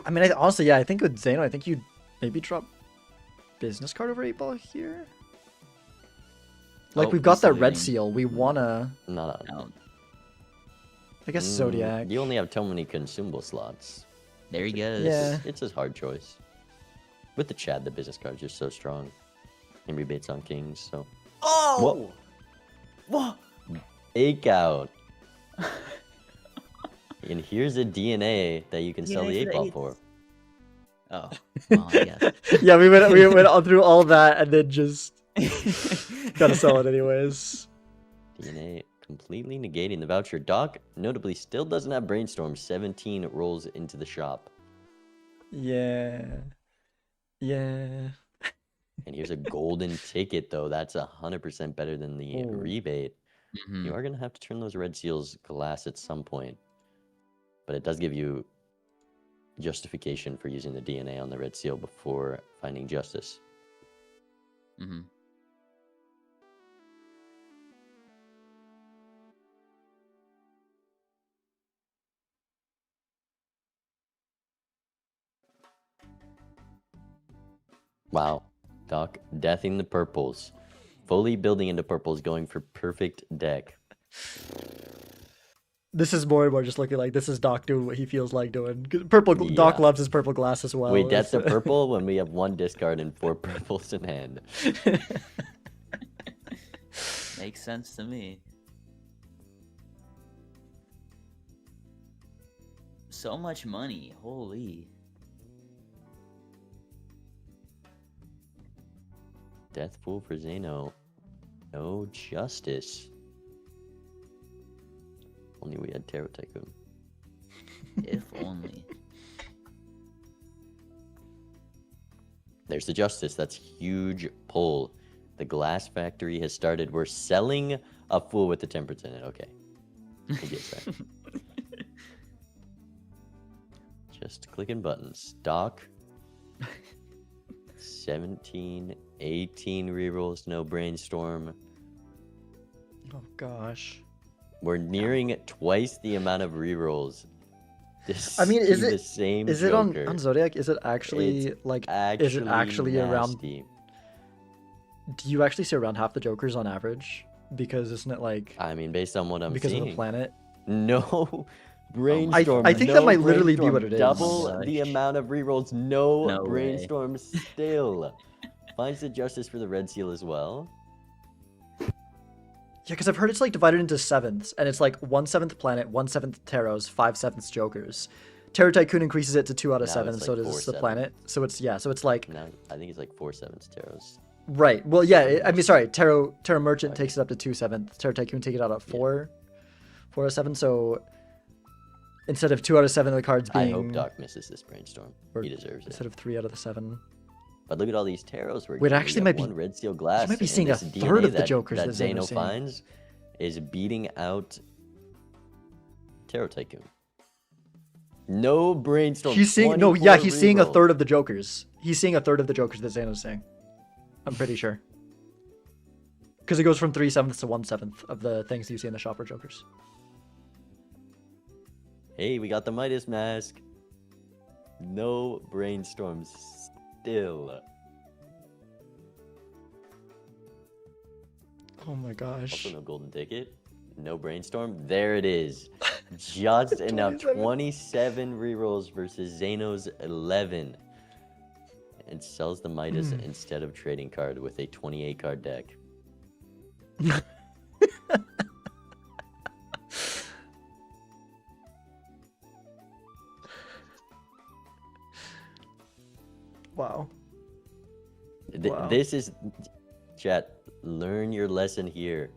Speaker 1: I mean, honestly, yeah, I think with Zeno, I think you'd maybe drop business card over 8-ball here. Like
Speaker 6: Oh,
Speaker 1: we've got
Speaker 6: he's
Speaker 1: that red
Speaker 6: losing.
Speaker 1: seal. We wanna.
Speaker 3: Not a,
Speaker 6: Oh,
Speaker 1: I guess Zodiac.
Speaker 3: You only have so many consumable slots.
Speaker 6: there he goes.
Speaker 1: Yeah.
Speaker 3: It's a hard choice. With the Chad, the business cards are so strong. And rebates on kings, so.
Speaker 6: Oh! What?
Speaker 3: Ache out. And here's a DNA that you can sell the
Speaker 6: DNA for
Speaker 3: 8-ball
Speaker 6: the
Speaker 3: for.
Speaker 6: eights. Oh, well, I guess.
Speaker 1: Yeah, we went all through all that and then just gotta sell it anyways.
Speaker 3: DNA completely negating the voucher. Doc notably still doesn't have Brainstorm. 17 rolls into the shop.
Speaker 1: Yeah. Yeah.
Speaker 3: And here's a golden ticket, though. That's 100% better than the
Speaker 1: Ooh.
Speaker 3: rebate.
Speaker 6: Mhm.
Speaker 3: You are going to have to turn those red seals glass at some point. But it does give you justification for using the DNA on the red seal before finding justice.
Speaker 6: Mhm.
Speaker 3: Wow. Doc deathing the purples. Fully building into purples, going for perfect deck.
Speaker 1: This is more and more just looking like this is Doc doing what he feels like doing. 'Cause Doc
Speaker 3: Yeah.
Speaker 1: loves his purple glass as well.
Speaker 3: We death the
Speaker 1: It's-
Speaker 3: purple when we have 1 discard and 4 purples in hand.
Speaker 6: Makes sense to me. So much money, holy.
Speaker 3: Death Fool for Zeno. No justice. Only we had Tarot Tycoon.
Speaker 6: If only.
Speaker 3: There's the justice. That's huge pull. The glass factory has started. We're selling a fool with the temperance in it. Okay. I get that. Just clicking buttons. Doc. 17, 18 rerolls, no brainstorm.
Speaker 1: Oh gosh.
Speaker 3: We're nearing twice the amount of rerolls.
Speaker 1: I mean, is
Speaker 3: the
Speaker 1: it
Speaker 3: same
Speaker 1: is it
Speaker 3: Joker.
Speaker 1: on Zodiac? Is it actually
Speaker 3: It's
Speaker 1: like is it actually around?
Speaker 3: nasty.
Speaker 1: Do you actually see around half the Jokers on average? Because isn't it like
Speaker 3: I mean, based on what I'm
Speaker 1: because
Speaker 3: seeing.
Speaker 1: of the planet?
Speaker 3: No brainstorm.
Speaker 1: I think that
Speaker 3: no
Speaker 1: might literally be
Speaker 3: brainstorm.
Speaker 1: what it is.
Speaker 3: Double
Speaker 6: Oh my
Speaker 3: the
Speaker 6: gosh.
Speaker 3: amount of rerolls. No,
Speaker 6: No way.
Speaker 3: brainstorm still. Finds the justice for the red seal as well.
Speaker 1: Yeah, because I've heard it's like divided into sevenths, and it's like 1/7 planet, 1/7 Taros, 5/7 Jokers. Tarot Tycoon increases it to 2 out of
Speaker 3: Now
Speaker 1: 7,
Speaker 3: it's
Speaker 1: so
Speaker 3: like
Speaker 1: does
Speaker 3: 4/7.
Speaker 1: the planet. So it's so it's like
Speaker 3: Now I think it's like 4/7 taros.
Speaker 1: right. Well, yeah. I mean, sorry. Tarot Merchant takes it up to 2/7. Tarot Tycoon take it out at 4 out of 7. So instead of 2 out of 7 of the cards being,
Speaker 3: I hope Doc misses this brainstorm.
Speaker 1: or
Speaker 3: He deserves it.
Speaker 1: instead of 3 out of the 7.
Speaker 3: But look at all these taros.
Speaker 1: Wait, actually might be-
Speaker 3: one red seal glass.
Speaker 1: might be
Speaker 3: and
Speaker 1: seeing a
Speaker 3: this
Speaker 1: third
Speaker 3: DNA
Speaker 1: of the Jokers
Speaker 3: that
Speaker 1: that Zeno
Speaker 3: Zeno
Speaker 1: seeing.
Speaker 3: finds is beating out Tarot Tycoon. No brainstorm.
Speaker 1: He's seeing
Speaker 3: 24
Speaker 1: he's seeing a
Speaker 3: rerolls.
Speaker 1: third of the Jokers. He's seeing a third of the Jokers that Zeno's seeing. I'm pretty sure. Because it goes from 3/7 to 1/7 of the things you see in the shop are Jokers.
Speaker 3: Hey, we got the Midas mask. No brainstorms still.
Speaker 1: Oh my gosh.
Speaker 3: Also no golden ticket. No brainstorm. There it is. Just enough. 27 rerolls versus Zeno's 11. And sells the Midas instead of trading card with a 28 card deck.
Speaker 1: Wow. Wow.
Speaker 3: This is chat. Learn your lesson here.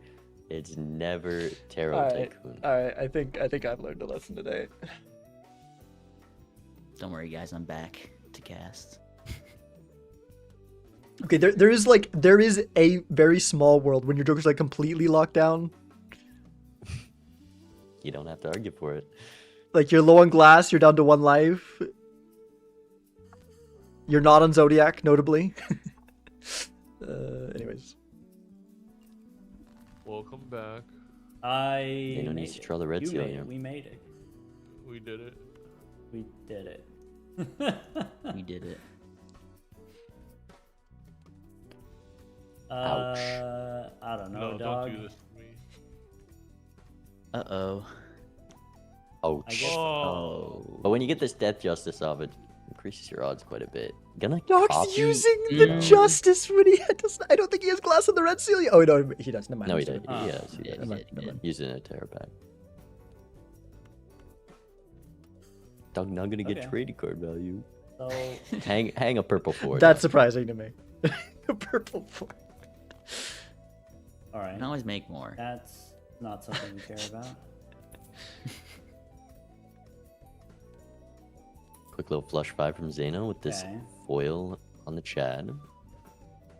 Speaker 3: It's never Tarot Tycoon.
Speaker 1: Alright, I think I've learned a lesson today.
Speaker 6: Don't worry, guys, I'm back to cast.
Speaker 1: Okay, there is a very small world when your Joker's like completely locked down.
Speaker 3: You don't have to argue for it.
Speaker 1: Like you're low on glass, you're down to 1 life. You're not on Zodiac, notably. Anyways.
Speaker 4: Welcome back.
Speaker 3: Zeno needs to draw the red seal here.
Speaker 5: We made it.
Speaker 4: We did it.
Speaker 5: We did it.
Speaker 6: We did it.
Speaker 3: Ouch.
Speaker 5: I don't know,
Speaker 4: No,
Speaker 5: dog.
Speaker 4: don't do this to me.
Speaker 6: Uh-oh.
Speaker 3: Ouch.
Speaker 5: I guess-
Speaker 6: Oh.
Speaker 3: But when you get this death justice off, it increases your odds quite a bit. Gonna
Speaker 1: Doc's
Speaker 3: copy?
Speaker 1: using the
Speaker 6: No.
Speaker 1: justice when he doesn't. I don't think he has glass on the red seal. Oh no, he does. Never mind.
Speaker 3: No, he
Speaker 1: I'm
Speaker 3: did.
Speaker 1: sorry.
Speaker 3: Yes, he
Speaker 6: Yeah,
Speaker 3: did.
Speaker 1: Never mind,
Speaker 6: he
Speaker 1: never
Speaker 6: did.
Speaker 1: mind.
Speaker 3: Using a tarot pack. Dog not gonna get
Speaker 5: Okay.
Speaker 3: trading card value.
Speaker 5: So
Speaker 3: Hang a purple 4.
Speaker 1: That's surprising to me. A purple 4.
Speaker 5: all
Speaker 6: You
Speaker 5: right,
Speaker 6: can always make more.
Speaker 5: that's not something we care about.
Speaker 3: Quick little flush 5 from Zeno with this
Speaker 5: Okay.
Speaker 3: foil on the Chad.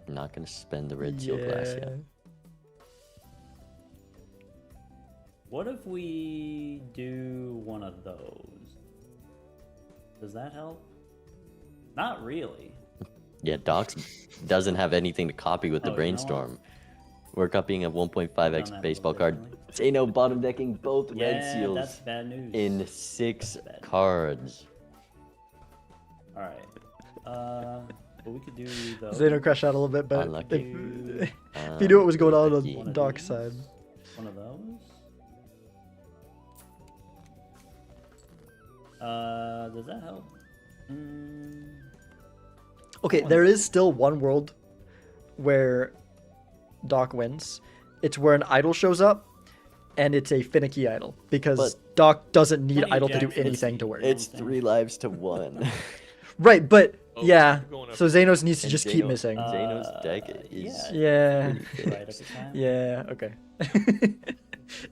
Speaker 3: I'm not gonna spend the red seal glass yet.
Speaker 5: What if we do one of those? Does that help? Not really.
Speaker 3: Yeah, Docs doesn't have anything to copy with the
Speaker 5: Oh, you know what?
Speaker 3: brainstorm. We're copying a
Speaker 5: Done
Speaker 3: 1.5x
Speaker 5: that
Speaker 3: baseball
Speaker 5: a little
Speaker 3: card.
Speaker 5: differently.
Speaker 3: Zeno bottom decking both red
Speaker 5: Yeah,
Speaker 3: seals
Speaker 5: that's bad news.
Speaker 3: in 6
Speaker 5: That's bad.
Speaker 3: cards.
Speaker 5: All right. But we could do those.
Speaker 1: Zeno crashed out a little bit, but
Speaker 3: Unlucky.
Speaker 1: if you knew what was going on
Speaker 3: Unlucky.
Speaker 1: on Doc's side.
Speaker 5: One of those. Does that help?
Speaker 1: Okay, there is still one world where Doc wins. It's where an idol shows up, and it's a finicky idol because
Speaker 3: But-
Speaker 1: Doc doesn't need
Speaker 5: Finicky
Speaker 1: idol to do
Speaker 5: Jackson.
Speaker 1: anything to work.
Speaker 3: It's 3 lives to 1.
Speaker 1: Right, but
Speaker 4: Oh,
Speaker 1: yeah.
Speaker 4: you're going
Speaker 1: So
Speaker 4: up.
Speaker 1: Xanos needs to
Speaker 3: And
Speaker 1: just keep
Speaker 3: Xeno-
Speaker 1: missing.
Speaker 3: Zeno's deck is
Speaker 1: Yeah.
Speaker 3: pretty
Speaker 5: Right up
Speaker 3: fixed.
Speaker 5: the time.
Speaker 1: Yeah. Okay.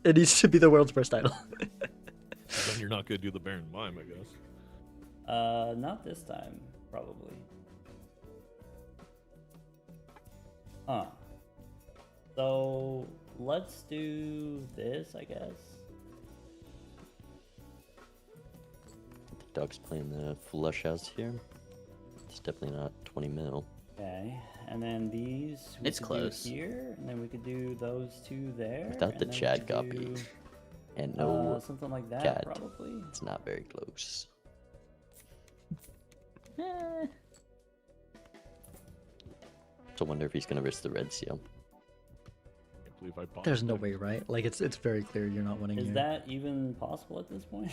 Speaker 1: It needs to be the world's first idol.
Speaker 4: Then you're not gonna do the Baron Mime, I guess.
Speaker 5: Not this time, probably. Huh. So let's do this, I guess.
Speaker 3: Doc's playing the flush house here. It's definitely not 20 mil.
Speaker 5: Okay, and then these we
Speaker 6: It's
Speaker 5: could
Speaker 6: close.
Speaker 5: do here, and then we could do those two there.
Speaker 3: Without the
Speaker 5: and then we
Speaker 3: Chad
Speaker 5: could
Speaker 3: copy.
Speaker 5: do,
Speaker 3: And no,
Speaker 5: something like that,
Speaker 3: Chad.
Speaker 5: probably.
Speaker 3: it's not very close.
Speaker 6: Eh.
Speaker 3: So I wonder if he's gonna risk the red seal.
Speaker 4: I can't believe I bought
Speaker 1: There's
Speaker 4: it.
Speaker 1: no way, right? Like it's very clear you're not winning
Speaker 5: Is
Speaker 1: here.
Speaker 5: that even possible at this point?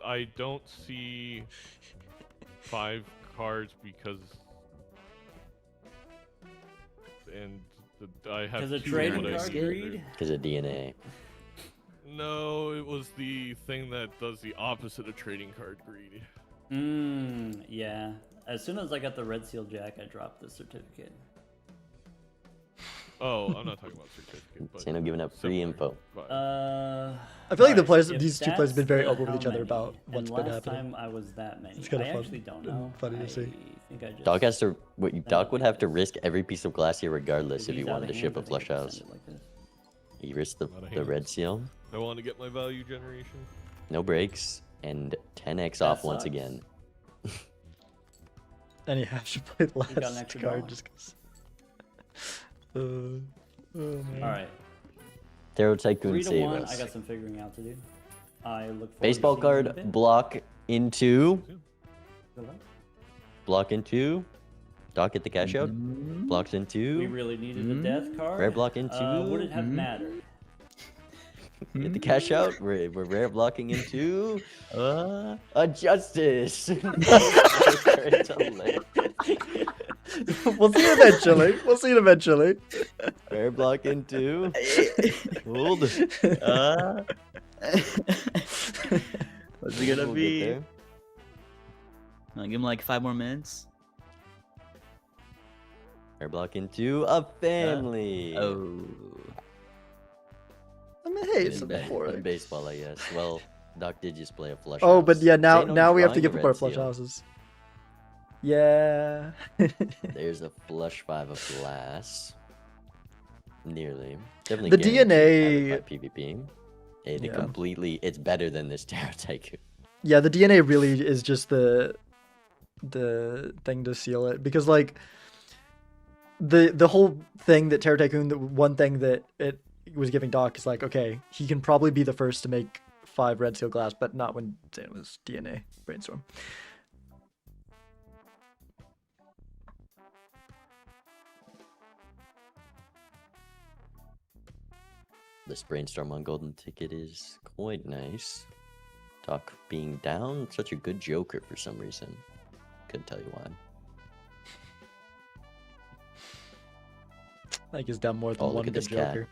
Speaker 4: I don't see 5 cards because, and I have
Speaker 5: Because a
Speaker 4: 2
Speaker 5: trading
Speaker 4: what I
Speaker 5: card
Speaker 4: need.
Speaker 5: greed?
Speaker 3: Because of DNA.
Speaker 4: No, it was the thing that does the opposite of trading card greed.
Speaker 5: Yeah. As soon as I got the red seal jack, I dropped the certificate.
Speaker 4: Oh, I'm not talking about certificate, but
Speaker 3: Zeno giving up free
Speaker 4: similar
Speaker 3: info.
Speaker 4: vibe.
Speaker 1: I feel like the
Speaker 5: alright,
Speaker 1: players,
Speaker 5: if
Speaker 1: these two players have been
Speaker 5: that's
Speaker 1: very
Speaker 5: the
Speaker 1: open with
Speaker 5: how
Speaker 1: each other
Speaker 5: many,
Speaker 1: about
Speaker 5: and
Speaker 1: what's been
Speaker 5: last
Speaker 1: happening.
Speaker 5: time I was that many.
Speaker 1: It's kinda
Speaker 5: I
Speaker 1: fun
Speaker 5: actually don't
Speaker 1: and
Speaker 5: know.
Speaker 1: funny to see.
Speaker 5: think I just
Speaker 3: Doc has to. Doc would
Speaker 5: like
Speaker 3: have to
Speaker 5: this.
Speaker 3: risk every piece of glass here regardless if he
Speaker 5: he's out
Speaker 3: wanted
Speaker 5: of
Speaker 3: to ship a
Speaker 5: hands, I think
Speaker 3: flush
Speaker 5: I just
Speaker 3: house.
Speaker 5: send it like this.
Speaker 3: He risked
Speaker 4: Out of
Speaker 3: the
Speaker 4: hands.
Speaker 3: red seal.
Speaker 4: I want to get my value generation.
Speaker 3: No breaks. And 10x
Speaker 5: That
Speaker 3: off once
Speaker 5: sucks.
Speaker 3: again.
Speaker 1: And you have to play the
Speaker 5: got an
Speaker 1: last
Speaker 5: extra
Speaker 1: card
Speaker 5: dollar.
Speaker 1: just because. Oh man.
Speaker 5: All right.
Speaker 3: Tarot Tycoon
Speaker 5: 3 to
Speaker 3: save
Speaker 5: 1.
Speaker 3: us.
Speaker 5: I got some figuring out to do. I look forward
Speaker 3: Baseball
Speaker 5: to seeing you in a
Speaker 3: card
Speaker 5: bit.
Speaker 3: block into.
Speaker 5: Good luck.
Speaker 3: Block into. Doc get the cash out. Blocks
Speaker 5: We
Speaker 3: into.
Speaker 5: really needed a death card.
Speaker 3: Rare block into.
Speaker 5: Would it have mattered?
Speaker 3: Get the cash out. We're rare blocking into. A justice.
Speaker 1: We'll see it eventually. We'll see it eventually.
Speaker 3: Rare block into. Hold.
Speaker 6: What's it gonna
Speaker 3: We'll get
Speaker 6: be?
Speaker 3: there.
Speaker 6: I'll give him like 5 more minutes.
Speaker 3: Rare block into a family.
Speaker 6: Oh.
Speaker 1: I mean, hey, it's
Speaker 3: In
Speaker 1: a
Speaker 3: ba-
Speaker 1: four.
Speaker 3: in baseball, I guess. Well, Doc did just play a flush.
Speaker 1: Oh, but
Speaker 3: house.
Speaker 1: yeah, now
Speaker 3: Zeno's
Speaker 1: we have to
Speaker 3: drawing
Speaker 1: give
Speaker 3: a
Speaker 1: up our
Speaker 3: red
Speaker 1: flush
Speaker 3: seal.
Speaker 1: houses. Yeah.
Speaker 3: There's a flush 5 of glass. Nearly. Definitely.
Speaker 1: The
Speaker 3: guaranteed
Speaker 1: DNA
Speaker 3: by PvP. It
Speaker 1: Yeah.
Speaker 3: completely. It's better than this Tarot Tycoon.
Speaker 1: Yeah, the DNA really is just the thing to seal it because like the whole thing that Terror Tycoon, the one thing that it was giving Doc is like, okay, he can probably be the first to make 5 red seal glass, but not when it was DNA brainstorm.
Speaker 3: This brainstorm on golden ticket is quite nice. Doc being down, such a good joker for some reason. Couldn't tell you why.
Speaker 1: I think he's done more than
Speaker 3: Oh, look
Speaker 1: one
Speaker 3: at
Speaker 1: good
Speaker 3: this cat.
Speaker 1: Joker.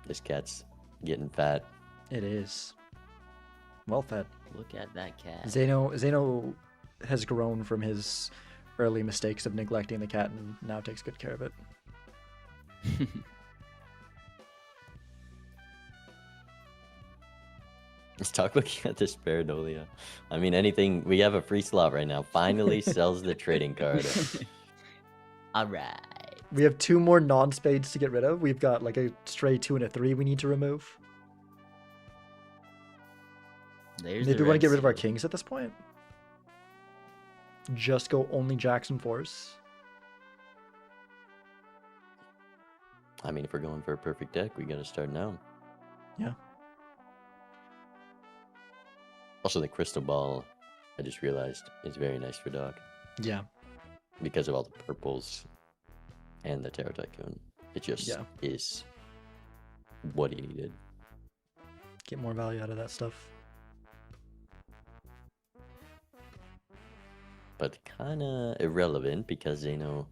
Speaker 3: This cat's getting fat.
Speaker 1: It is. Well fed.
Speaker 6: Look at that cat.
Speaker 1: Zeno has grown from his early mistakes of neglecting the cat and now takes good care of it.
Speaker 3: Let's talk looking at this Paradolia. I mean, anything. We have a free slot right now. Finally sells the trading card.
Speaker 6: All right.
Speaker 1: We have 2 more non-spades to get rid of. We've got like a stray 2 and a 3 we need to remove.
Speaker 6: There's
Speaker 1: Maybe
Speaker 6: the
Speaker 1: we want to
Speaker 6: red
Speaker 1: get rid of our
Speaker 6: seal.
Speaker 1: kings at this point. Just go only jacks and 4s.
Speaker 3: I mean, if we're going for a perfect deck, we got to start now.
Speaker 1: Yeah.
Speaker 3: Also, the crystal ball, I just realized, is very nice for Doc
Speaker 1: Yeah.
Speaker 3: because of all the purples and the Tarot Tycoon. It just
Speaker 1: Yeah.
Speaker 3: is what he needed.
Speaker 1: Get more value out of that stuff.
Speaker 3: But kind of irrelevant because Zeno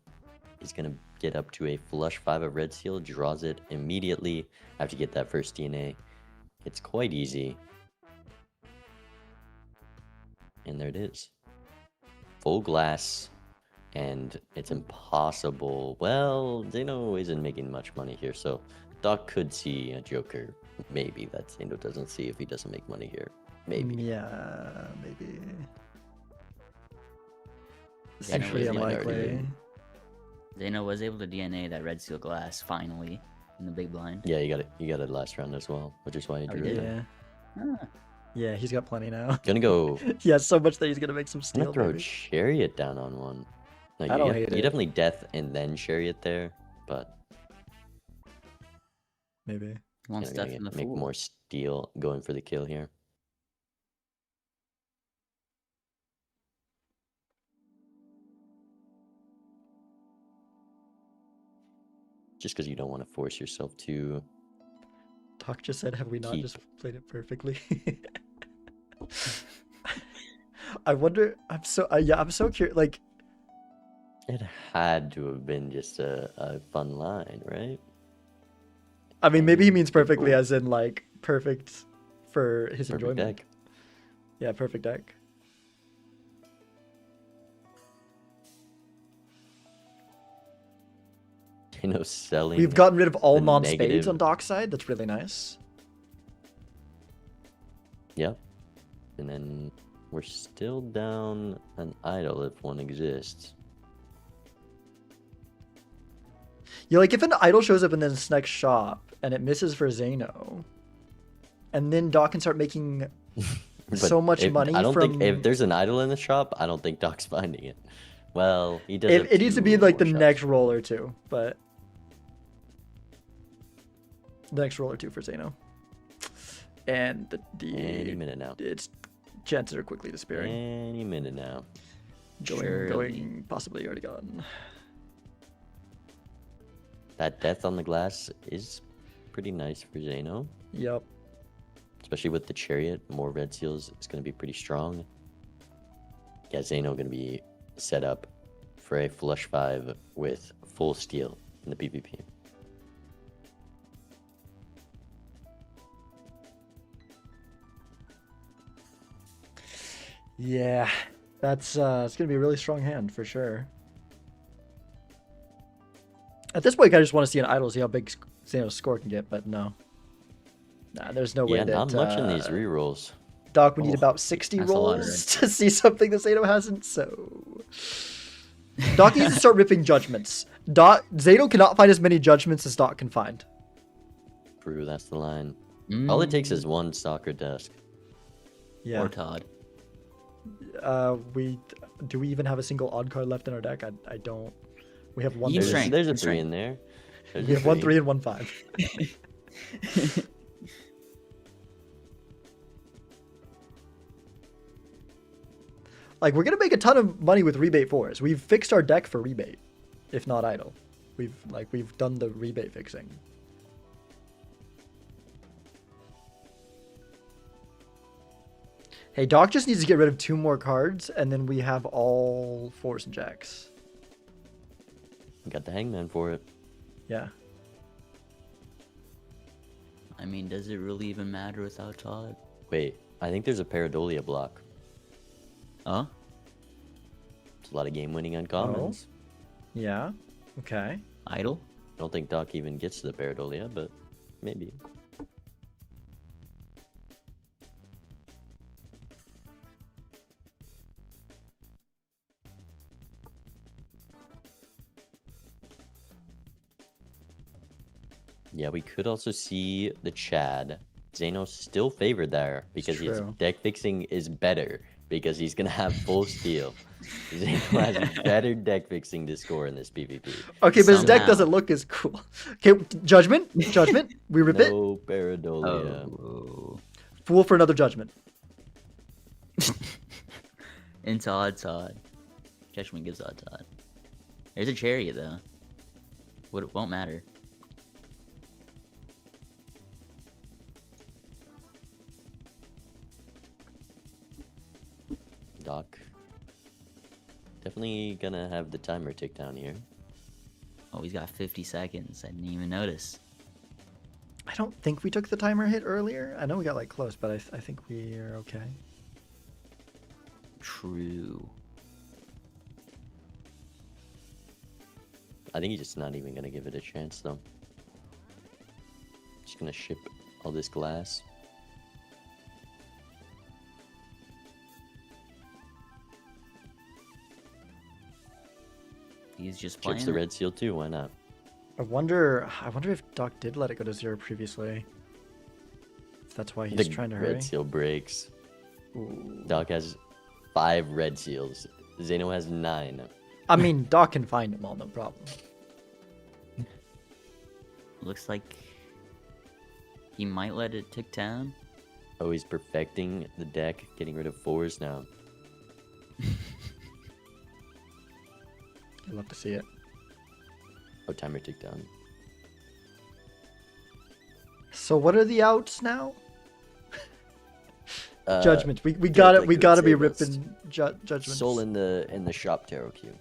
Speaker 3: is going to get up to a flush 5 of red seal, draws it immediately after you get that first DNA. It's quite easy. And there it is. Full glass. And it's impossible. Well, Zeno isn't making much money here, so Doc could see a Joker. Maybe that Zeno doesn't see if he doesn't make money here. Maybe.
Speaker 1: Yeah, maybe.
Speaker 6: Yeah, no,
Speaker 1: Essentially
Speaker 6: it's like
Speaker 1: unlikely.
Speaker 6: Zeno was able to DNA that red seal glass finally in the big blind.
Speaker 3: Yeah, you got it last round as well, which is why he
Speaker 6: Oh,
Speaker 3: drew
Speaker 6: he
Speaker 3: it
Speaker 6: did?
Speaker 3: there.
Speaker 1: Yeah.
Speaker 6: Ah,
Speaker 1: Yeah, he's got plenty now.
Speaker 3: Gonna go.
Speaker 1: He has so much that he's gonna make some
Speaker 3: I'm
Speaker 1: steel.
Speaker 3: gonna throw
Speaker 1: Maybe.
Speaker 3: Chariot down on one. No,
Speaker 1: I don't hate
Speaker 3: you
Speaker 1: it.
Speaker 3: definitely Death and then Chariot there, but
Speaker 1: Maybe.
Speaker 6: one
Speaker 3: gonna
Speaker 6: step from the
Speaker 3: make
Speaker 6: fool.
Speaker 3: more steel going for the kill here. Just because you don't want to force yourself to.
Speaker 1: Doc just said, "Have we not
Speaker 3: Keep.
Speaker 1: just played it perfectly?" I wonder. I'm so I'm so curious. Like,
Speaker 3: It had to have been just a fun line, right?
Speaker 1: I mean, maybe he means perfectly
Speaker 3: Cool.
Speaker 1: as in like perfect for his
Speaker 3: Perfect
Speaker 1: enjoyment.
Speaker 3: deck.
Speaker 1: Yeah, perfect deck.
Speaker 3: You know, selling.
Speaker 1: We've gotten rid of all
Speaker 3: the
Speaker 1: non-spades
Speaker 3: negative-
Speaker 1: on Doc's side. That's really nice.
Speaker 3: Yep. And then we're still down an idol if one exists.
Speaker 1: Yeah, like if an idol shows up in this next shop and it misses for Zeno, and then Doc can start making
Speaker 3: But
Speaker 1: so much money
Speaker 3: I don't
Speaker 1: from.
Speaker 3: think if there's an idol in the shop, I don't think Doc's finding it. Well, he does.
Speaker 1: it,
Speaker 3: have
Speaker 1: it needs to be
Speaker 3: two
Speaker 1: like the
Speaker 3: more shops.
Speaker 1: next roll or two, but the next roll or two for Zeno, and
Speaker 3: Any minute now.
Speaker 1: its chances are quickly disappearing.
Speaker 3: Any minute now.
Speaker 6: Surely.
Speaker 1: Going possibly already gone.
Speaker 3: That death on the glass is pretty nice for Zeno,
Speaker 1: Yep.
Speaker 3: especially with the chariot. More red seals is going to be pretty strong. Yeah, Zeno going to be set up for a flush 5 with full steel in the PvP.
Speaker 1: Yeah, that's it's gonna be a really strong hand for sure. At this point, I just want to see an idol, see how big Zeno's score can get, but no. Nah, there's no way
Speaker 3: Yeah,
Speaker 1: that
Speaker 3: not much in these rerolls.
Speaker 1: Doc, we need
Speaker 6: Oh,
Speaker 1: about 60
Speaker 6: that's a lot
Speaker 1: rolls
Speaker 6: already.
Speaker 1: to see something that Zeno hasn't, so... Doc needs to start ripping judgments. Zeno cannot find as many judgments as Doc can find.
Speaker 3: True, that's the line. All it takes is one soccer desk.
Speaker 1: Yeah.
Speaker 6: Or Todd.
Speaker 1: Do we even have a single odd card left in our deck? I don't. We have one.
Speaker 6: Eve
Speaker 3: There's,
Speaker 1: three.
Speaker 6: strength,
Speaker 3: there's a
Speaker 6: Eve
Speaker 3: 3
Speaker 6: strength.
Speaker 3: in there. There's
Speaker 1: We
Speaker 3: a
Speaker 1: have 1
Speaker 3: 3.
Speaker 1: 3 and 1 5. Like, we're gonna make a ton of money with rebate 4s. We've fixed our deck for rebate, if not idle. We've done the rebate fixing. Hey, Doc just needs to get rid of 2 more cards, and then we have all 4s and jacks.
Speaker 3: Got the hangman for it.
Speaker 1: Yeah.
Speaker 6: I mean, does it really even matter without Todd?
Speaker 3: Wait, I think there's a Paradolia block.
Speaker 6: Oh,
Speaker 3: It's a lot of game-winning uncommons.
Speaker 1: Yeah. Okay.
Speaker 6: idle.
Speaker 3: I don't think Doc even gets to the Paradolia, but maybe. Yeah, we could also see the Chad. Zeno's still favored there because his
Speaker 1: true.
Speaker 3: deck fixing is better because he's gonna have full steal. Zeno has better deck fixing to score in this PvP.
Speaker 1: Okay, but his deck
Speaker 6: Somehow.
Speaker 1: doesn't look as cool. Okay, judgment. We rip it.
Speaker 3: No Paradolia.
Speaker 6: Oh.
Speaker 1: Fool for another judgment.
Speaker 6: Into Odd. Judgment gives Odd. There's a chariot though. It won't matter.
Speaker 3: Doc. Definitely gonna have the timer tick down here.
Speaker 6: Oh, he's got 50 seconds. I didn't even notice.
Speaker 1: I don't think we took the timer hit earlier. I know we got like close, but I think we are okay.
Speaker 6: True.
Speaker 3: I think he's just not even gonna give it a chance though. Just gonna ship all this glass.
Speaker 6: He's just playing.
Speaker 3: Chips the red seal too, why not?
Speaker 1: I wonder if Doc did let it go to 0 previously. If that's why he's
Speaker 3: The
Speaker 1: trying to hurry.
Speaker 3: red seal breaks.
Speaker 1: Ooh.
Speaker 3: Doc has 5 red seals. Zeno has 9.
Speaker 1: I mean, Doc can find them all, no problem.
Speaker 6: Looks like he might let it tick down.
Speaker 3: Oh, he's perfecting the deck, getting rid of 4s now.
Speaker 1: I'd love to see it.
Speaker 3: Oh, timer tick down.
Speaker 1: So what are the outs now?
Speaker 3: Uh,
Speaker 1: Judgment. We
Speaker 3: Derek
Speaker 1: got it.
Speaker 3: like
Speaker 1: We
Speaker 3: would
Speaker 1: got to be
Speaker 3: save us.
Speaker 1: ripping judgments.
Speaker 3: Soul in the shop tarot queue.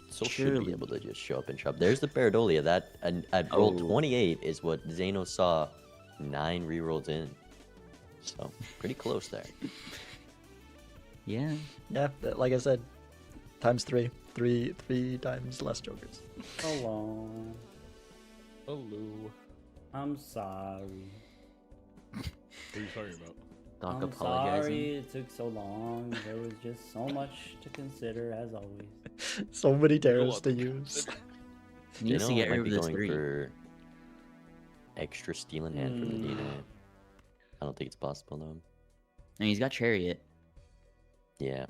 Speaker 3: Soul should
Speaker 6: Surely.
Speaker 3: be able to just show up in shop. There's the Paradolia. That at roll
Speaker 6: Oh.
Speaker 3: 28 is what Zeno saw 9 rerolls in. So pretty close there.
Speaker 6: Yeah.
Speaker 1: Yeah, like I said, times 3. Three times less jokers.
Speaker 5: Hello.
Speaker 4: Hello.
Speaker 5: I'm sorry.
Speaker 4: What are you talking about?
Speaker 6: Doc
Speaker 5: I'm
Speaker 6: apologizing.
Speaker 5: sorry it took so long. There was just so much to consider, as always.
Speaker 1: So many
Speaker 4: There's a
Speaker 1: tarot
Speaker 4: lot
Speaker 1: to
Speaker 4: to
Speaker 1: use.
Speaker 6: He needs to
Speaker 3: Zeno
Speaker 6: get
Speaker 3: might
Speaker 6: rid
Speaker 3: be
Speaker 6: of this
Speaker 3: going
Speaker 6: 3.
Speaker 3: for extra steal in hand from the DNA. I don't think it's possible though.
Speaker 6: And he's got chariot.
Speaker 3: Yeah.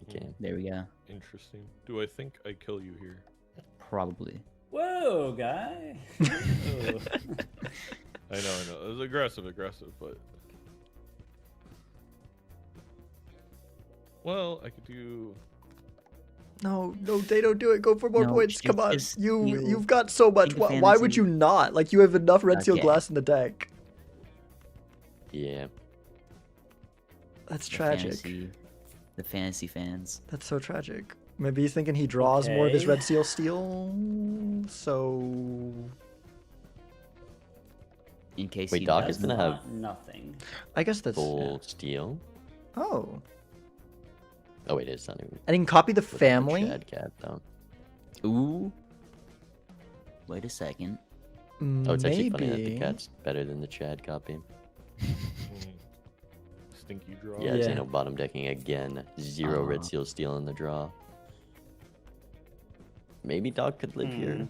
Speaker 3: Okay.
Speaker 6: There we go.
Speaker 4: Interesting. Do I think I kill you here?
Speaker 6: Probably.
Speaker 5: Whoa, guy. Whoa.
Speaker 4: I know. It was aggressive, but. Well, I could do.
Speaker 1: No, they don't do it. Go for more
Speaker 6: No,
Speaker 1: points. Come on,
Speaker 6: just
Speaker 1: you've got so much.
Speaker 6: Think of
Speaker 1: Why would
Speaker 6: fantasy.
Speaker 1: you not? Like you have enough red seal
Speaker 6: Okay.
Speaker 1: glass in the deck.
Speaker 3: Yeah.
Speaker 1: That's
Speaker 6: The
Speaker 1: tragic.
Speaker 6: The fantasy fans.
Speaker 1: That's so tragic. Maybe he's thinking he draws more of his
Speaker 5: Okay.
Speaker 1: red seal steel. So
Speaker 6: In case
Speaker 3: Wait,
Speaker 6: he
Speaker 3: Doc
Speaker 6: does.
Speaker 3: is gonna have
Speaker 5: nothing.
Speaker 1: I guess that's
Speaker 3: full steal.
Speaker 1: Oh,
Speaker 3: Oh wait, it's not even.
Speaker 1: and he can copy the
Speaker 3: without the
Speaker 1: family.
Speaker 3: Chad cat though.
Speaker 6: Ooh. Wait a second.
Speaker 3: Oh, it's actually funny that the
Speaker 1: Maybe.
Speaker 3: cat's better than the Chad copy.
Speaker 4: Stinky draw.
Speaker 3: Yeah,
Speaker 1: Yeah.
Speaker 3: Zeno bottom decking again. 0 red
Speaker 6: Aw.
Speaker 3: seal steal in the draw. Maybe Doc could live here.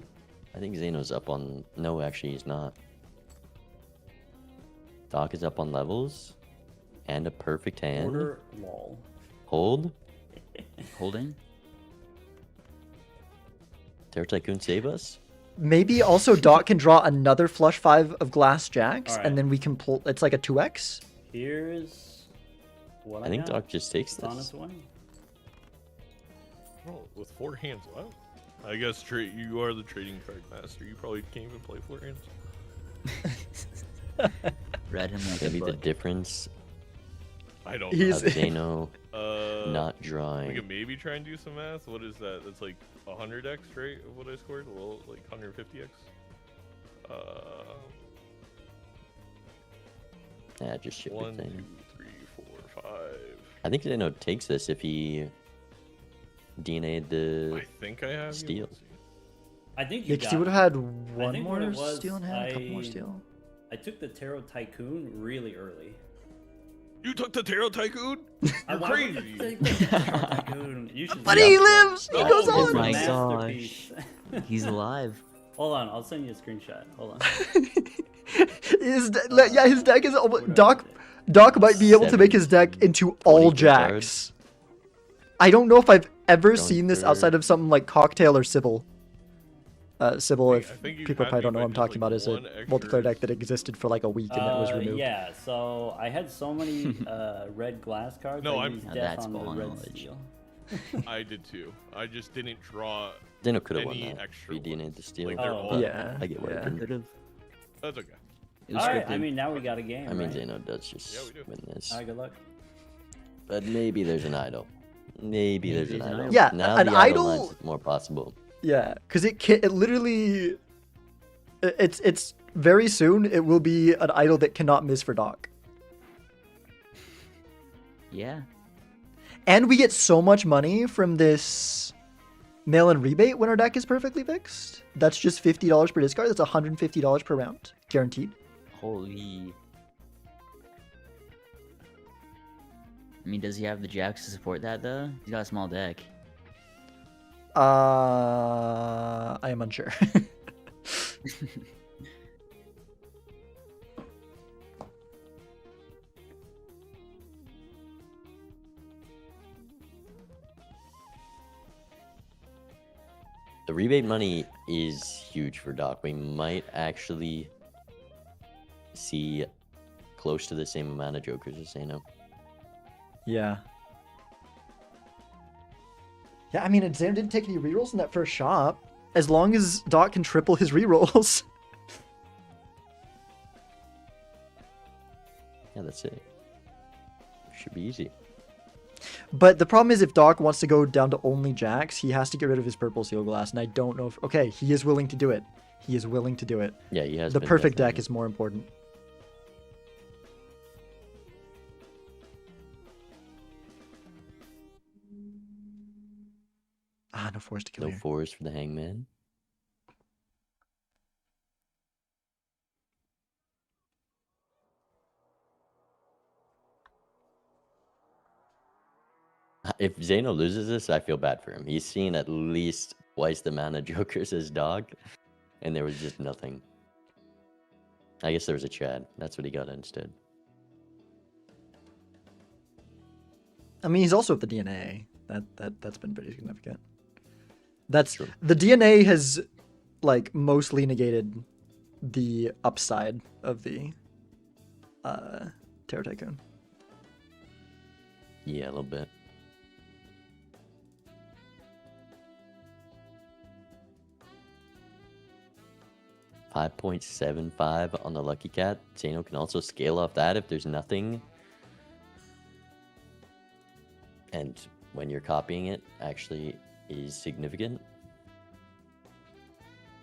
Speaker 3: I think Zeno's up on. No, actually, he's not. Doc is up on levels. And a perfect hand.
Speaker 5: Order lol.
Speaker 3: Hold.
Speaker 6: Holding.
Speaker 3: Terror Tycoon save us?
Speaker 1: Maybe also Doc can draw another flush 5 of glass jacks,
Speaker 5: Alright.
Speaker 1: and then we can pull. It's like a 2x.
Speaker 5: Here's what
Speaker 3: I think
Speaker 5: got.
Speaker 3: Doc just takes
Speaker 5: It's on
Speaker 3: this.
Speaker 5: its way.
Speaker 4: Oh, with 4 hands. Wow. I guess you are the trading card master. You probably can't even play 4 hands.
Speaker 6: Read him like a
Speaker 3: Maybe the
Speaker 6: book.
Speaker 3: difference
Speaker 4: I don't
Speaker 1: He's-
Speaker 3: of Zeno
Speaker 4: know.
Speaker 3: not
Speaker 4: We
Speaker 3: drawing.
Speaker 4: could maybe try and do some math. What is that? That's like 100x, right? Of what I scored? Well, like 150x.
Speaker 3: Yeah, just ship
Speaker 4: 1,
Speaker 3: it
Speaker 4: 2,
Speaker 3: thing.
Speaker 4: 3, 4, 5.
Speaker 3: I think Zeno takes this if he DNA'd the
Speaker 4: I think I have you.
Speaker 3: steal.
Speaker 4: Let's see.
Speaker 5: I think
Speaker 1: Yeah,
Speaker 5: you
Speaker 1: because
Speaker 5: got
Speaker 1: he would
Speaker 5: it.
Speaker 1: have had
Speaker 5: I
Speaker 1: one
Speaker 5: think what it
Speaker 1: more
Speaker 5: was,
Speaker 1: steal in hand, a couple more steal.
Speaker 5: I took the Tarot Tycoon really early.
Speaker 4: You took the Tarot Tycoon? You're
Speaker 5: Why would I
Speaker 4: crazy.
Speaker 5: take the Tarot Tycoon? You should
Speaker 1: But
Speaker 5: see
Speaker 1: he
Speaker 5: it.
Speaker 1: lives! He
Speaker 4: Oh
Speaker 1: goes
Speaker 4: my
Speaker 1: on!
Speaker 6: my
Speaker 5: It's a
Speaker 6: gosh.
Speaker 5: masterpiece.
Speaker 6: He's alive.
Speaker 5: Hold on, I'll send you a screenshot. Hold on.
Speaker 1: His deck is almost...
Speaker 5: Whatever.
Speaker 1: Doc might be able to make his deck into all
Speaker 3: 40 good cards.
Speaker 1: jacks. I don't know if I've ever
Speaker 3: Going
Speaker 1: seen this
Speaker 3: for-
Speaker 1: outside of something like Cocktail or Sybil. Sybil,
Speaker 4: I
Speaker 1: if
Speaker 4: think you
Speaker 1: people
Speaker 4: had
Speaker 1: probably
Speaker 4: me
Speaker 1: don't know
Speaker 4: by
Speaker 1: what I'm
Speaker 4: just,
Speaker 1: talking
Speaker 4: like,
Speaker 1: about, is a
Speaker 4: one
Speaker 1: multiplayer
Speaker 4: extra-
Speaker 1: deck that existed for like a week and it was removed.
Speaker 5: Yeah, so I had so many red glass cards.
Speaker 4: No,
Speaker 5: I
Speaker 4: I'm-
Speaker 5: used
Speaker 6: Now
Speaker 5: Death
Speaker 6: that's
Speaker 5: on the
Speaker 6: ball
Speaker 5: red
Speaker 6: knowledge.
Speaker 5: steel.
Speaker 4: I did too. I just didn't draw.
Speaker 3: Zeno could have won
Speaker 4: Any
Speaker 3: that.
Speaker 4: extra
Speaker 3: If he DNA'd
Speaker 4: ones.
Speaker 3: the steal.
Speaker 4: Like, they're
Speaker 5: Oh,
Speaker 4: all-
Speaker 1: Yeah.
Speaker 3: I get why he
Speaker 1: yeah.
Speaker 3: didn't.
Speaker 6: Could have.
Speaker 4: That's okay.
Speaker 6: It was
Speaker 5: Alright,
Speaker 6: scripted.
Speaker 5: I mean, now we got a game.
Speaker 3: I mean,
Speaker 5: right?
Speaker 3: Zeno does just
Speaker 4: Yeah, we do.
Speaker 3: win this.
Speaker 5: Alright, good luck.
Speaker 3: But maybe there's an idol. Maybe there's an
Speaker 6: there's an
Speaker 3: idol.
Speaker 6: idol.
Speaker 1: Yeah,
Speaker 3: now
Speaker 1: an
Speaker 3: the
Speaker 1: idol-
Speaker 3: line's more possible.
Speaker 1: Yeah, because it literally... It's very soon, it will be an idol that cannot miss for Doc.
Speaker 6: Yeah.
Speaker 1: And we get so much money from this mail-in rebate when our deck is perfectly fixed. That's just $50 per discard. That's $150 per round. Guaranteed.
Speaker 6: Holy. I mean, does he have the jacks to support that though? He's got a small deck.
Speaker 1: I am unsure.
Speaker 3: The rebate money is huge for Doc. We might actually see close to the same amount of Jokers as Zeno.
Speaker 1: Yeah. Yeah, I mean, Xander didn't take any rerolls in that first shop. As long as Doc can triple his rerolls.
Speaker 3: Yeah, that's it. Should be easy.
Speaker 1: But the problem is if Doc wants to go down to only jacks, he has to get rid of his purple seal glass. And I don't know if... Okay, he is willing to do it. He is willing to do it.
Speaker 3: Yeah, he has
Speaker 1: The
Speaker 3: been
Speaker 1: perfect deck
Speaker 3: definitely.
Speaker 1: is more important. Ah, no force to kill
Speaker 3: No
Speaker 1: here.
Speaker 3: fours for the Hangman. If Zeno loses this, I feel bad for him. He's seen at least twice the amount of Jokers as Dog, and there was just nothing. I guess there was a Chad. That's what he got instead.
Speaker 1: I mean, he's also at the DNA. That's been pretty significant. That's
Speaker 3: True.
Speaker 1: the DNA has like mostly negated the upside of the Terror Tycoon.
Speaker 3: Yeah, a little bit. $5.75 on the Lucky Cat. Zeno can also scale off that if there's nothing. And when you're copying it, actually is significant.